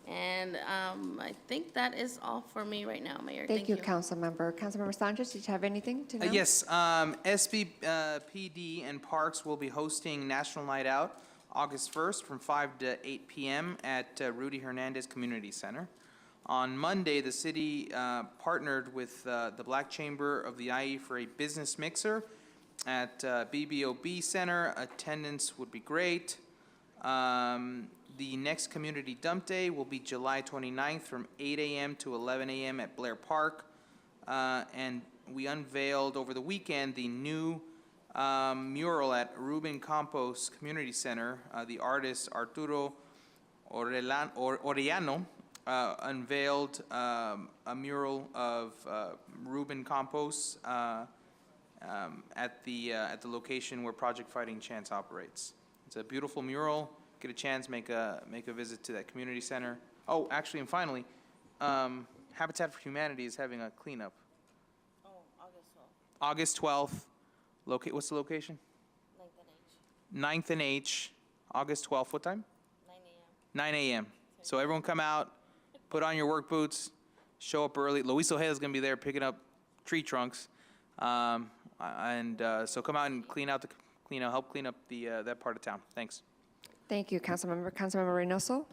And I think that is all for me right now, Mayor. Thank you, Councilmember. Councilmember Sanchez, did you have anything to know? Yes, SBPD and Parks will be hosting National Night Out August 1st from 5 to 8 p.m. at Rudy Hernandez Community Center. On Monday, the city partnered with the Black Chamber of the IE for a business mixer at BBOB Center. Attendance would be great. The next community dump day will be July 29th from 8 a.m. to 11 a.m. at Blair Park. And we unveiled over the weekend the new mural at Ruben Campos Community Center. The artist Arturo Orellano unveiled a mural of Ruben Campos at the location where Project Fighting Chance operates. It's a beautiful mural. Get a chance, make a visit to that community center. Oh, actually, and finally, Habitat for Humanity is having a cleanup. Oh, August 12th. August 12th. What's the location? 9th and H. August 12th. What time? 9 a.m. 9 a.m. So everyone come out, put on your work boots, show up early. Luis Ojeda is going to be there picking up tree trunks. So come out and help clean up that part of town. Thanks. Thank you, Councilmember. Councilmember Reynoso?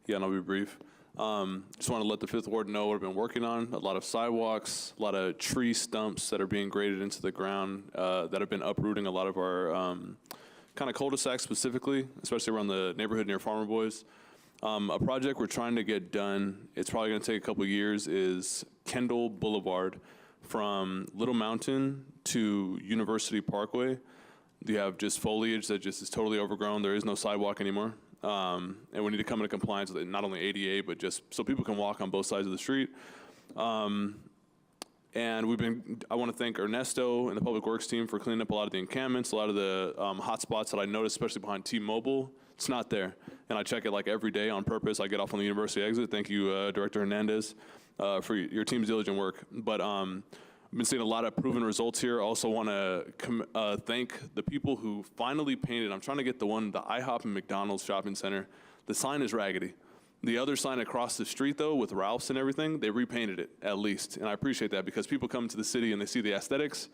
Yeah, and I'll be brief. Just want to let the Fifth Ward know what I've been working on. A lot of sidewalks, a lot of tree stumps that are being graded into the ground that have been uprooting a lot of our kind of cul-de-sacs specifically, especially around the neighborhood near Farmer Boys. A project we're trying to get done, it's probably going to take a couple years, is Kendall Boulevard from Little Mountain to University Parkway. You have just foliage that just is totally overgrown. There is no sidewalk anymore. And we need to come into compliance with not only ADA, but just so people can walk on both sides of the street. And I want to thank Ernesto and the Public Works team for cleaning up a lot of the encampments, a lot of the hot spots that I noticed, especially behind T-Mobile. It's not there. And I check it like every day on purpose. I get off on the university exit. Thank you, Director Hernandez, for your team's diligent work. But I've been seeing a lot of proven results here. I also want to thank the people who finally painted. I'm trying to get the IHOP and McDonald's shopping center. The sign is raggedy. The other sign across the street, though, with Ralph's and everything, they repainted it, at least. And I appreciate that because people come to the city and they see the aesthetics,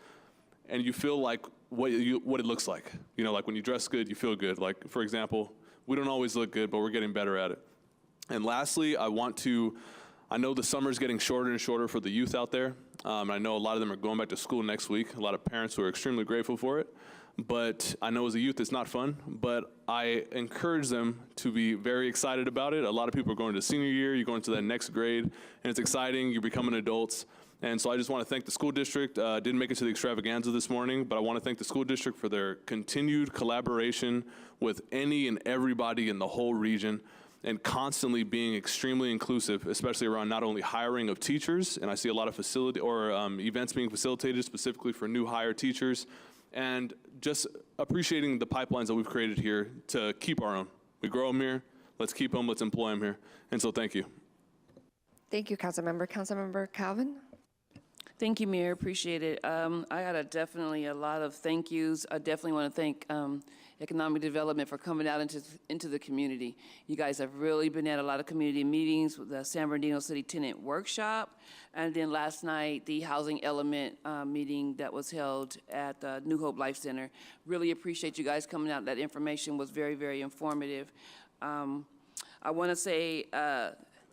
and you feel like what it looks like. You know, like when you dress good, you feel good. Like, for example, we don't always look good, but we're getting better at it. And lastly, I know the summer's getting shorter and shorter for the youth out there. I know a lot of them are going back to school next week. A lot of parents who are extremely grateful for it. But I know as a youth it's not fun, but I encourage them to be very excited about it. A lot of people are going to senior year, you're going to that next grade, and it's exciting, you're becoming adults. And so I just want to thank the school district. Didn't make it to the extravaganza this morning, but I want to thank the school district for their continued collaboration with any and everybody in the whole region, and constantly being extremely inclusive, especially around not only hiring of teachers, and I see a lot of events being facilitated specifically for new hire teachers, and just appreciating the pipelines that we've created here to keep our own. We grow them here, let's keep them, let's employ them here. And so thank you. Thank you, Councilmember. Councilmember Calvin? Thank you, Mayor. Appreciate it. I got definitely a lot of thank yous. I definitely want to thank Economic Development for coming out into the community. You guys have really been at a lot of community meetings with the San Bernardino City Tenant Workshop, and then last night, the Housing Element meeting that was held at the New Hope Life Center. Really appreciate you guys coming out. That information was very, very informative. I want to say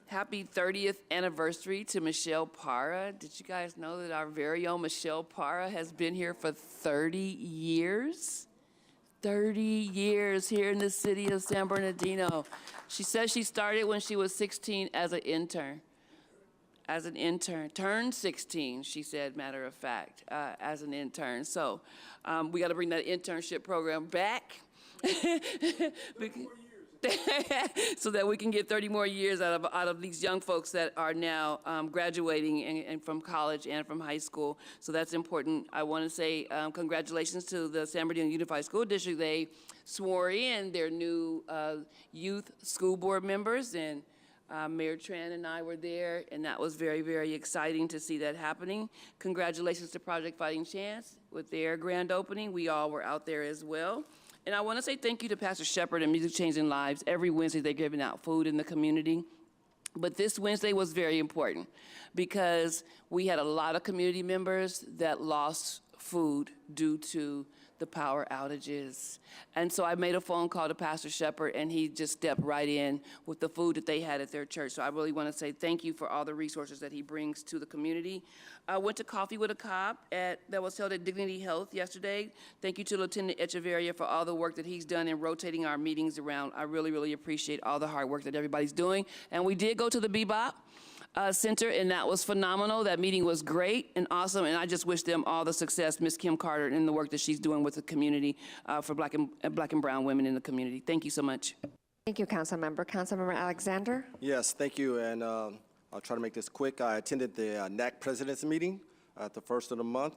happy 30th anniversary to Michelle Parra. Did you guys know that our very own Michelle Parra has been here for 30 years? 30 years here in the city of San Bernardino. She says she started when she was 16 as an intern. Turned 16, she said, matter of fact, as an intern. So we got to bring that internship program back. So that we can get 30 more years out of these young folks that are now graduating and from college and from high school. So that's important. I want to say congratulations to the San Bernardino Unified School District. They swore in their new youth school board members, and Mayor Tran and I were there, and that was very, very exciting to see that happening. Congratulations to Project Fighting Chance with their grand opening. We all were out there as well. And I want to say thank you to Pastor Shepard and Music Changing Lives. Every Wednesday they're giving out food in the community. But this Wednesday was very important because we had a lot of community members that lost food due to the power outages. And so I made a phone call to Pastor Shepard, and he just stepped right in with the food that they had at their church. So I really want to say thank you for all the resources that he brings to the community. I went to Coffee with a Cop that was held at Dignity Health yesterday. Thank you to Lieutenant Echeverria for all the work that he's done in rotating our meetings around. I really, really appreciate all the hard work that everybody's doing. And we did go to the Bebop Center, and that was phenomenal. That meeting was great and awesome, and I just wish them all the success, Ms. Kim Carter, in the work that she's doing with the community for black and brown women in the community. Thank you so much. Thank you, Councilmember. Councilmember Alexander? Yes, thank you, and I'll try to make this quick. I attended the NAC President's meeting at the first of the month.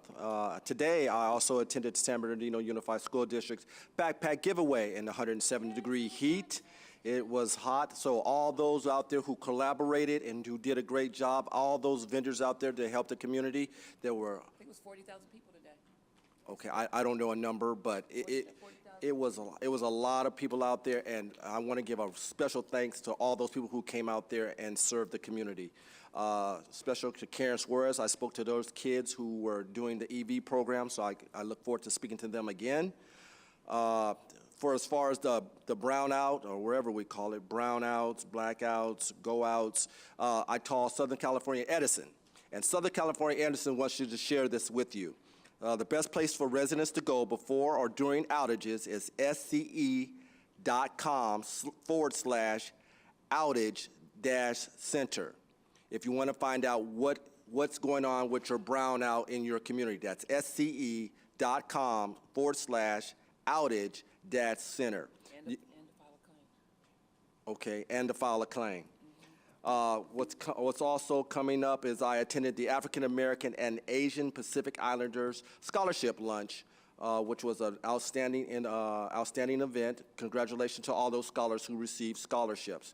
Today, I also attended San Bernardino Unified School District's backpack giveaway in 170-degree heat. It was hot, so all those out there who collaborated and who did a great job, all those vendors out there to help the community, there were... I think it was 40,000 people today. Okay, I don't know a number, but It was a lot of people out there, and I want to give a special thanks to all those people who came out there and served the community. Special to Karen Suarez. I spoke to those kids who were doing the EV program, so I look forward to speaking to them again. For as far as the brownout, or wherever we call it, brownouts, blackouts, go-outs, I called Southern California Edison. And Southern California Edison wants you to share this with you. The best place for residents to go before or during outages is sce.com/outage-center. If you want to find out what's going on with your brownout in your community, that's sce.com/outage-center. Okay, and to file a claim. What's also coming up is I attended the African American and Asian Pacific Islanders Scholarship Lunch, which was an outstanding event. Congratulations to all those scholars who received scholarships.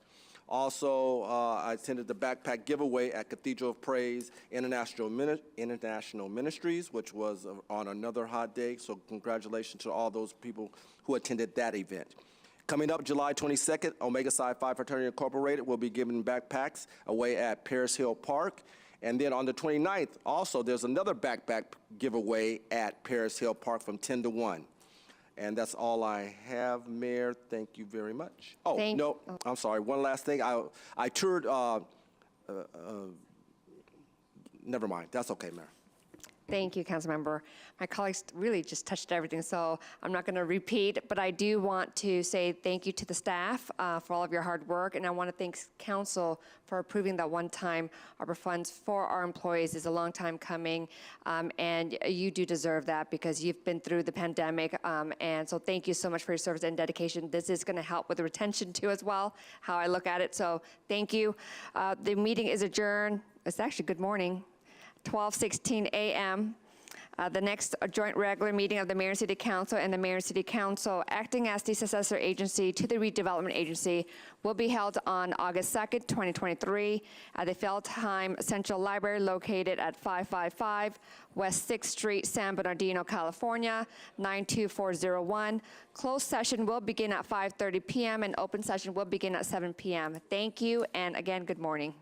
Also, I attended the backpack giveaway at Cathedral of Praise International Ministries, which was on another hot day. So congratulations to all those people who attended that event. Coming up July 22nd, Omega Psi Phi Fraternity Incorporated will be giving backpacks away at Paris Hill Park. And then on the 29th, also, there's another backpack giveaway at Paris Hill Park from 10 to 1. And that's all I have, Mayor. Thank you very much. Oh, no, I'm sorry. One last thing. I toured, never mind. That's okay, Mayor. Thank you, Councilmember. My colleagues really just touched everything, so I'm not going to repeat, but I do want to say thank you to the staff for all of your hard work, and I want to thank Council for approving that one-time ARPA funds for our employees. It's a long time coming, and you do deserve that because you've been through the pandemic, and so thank you so much for your service and dedication. This is going to help with the retention too as well, how I look at it, so thank you. The meeting is adjourned. It's actually good morning. 12:16 a.m. The next joint regular meeting of the Mayor and City Council and the Mayor and City Council, acting as the successor agency to the Redevelopment Agency, will be held on August 2nd, 2023, at the Feldheim Central Library located at 555 West 6th Street, San Bernardino, California, 92401. Closed session will begin at 5:30 p.m. and open session will begin at 7 p.m. Thank you, and again, good morning.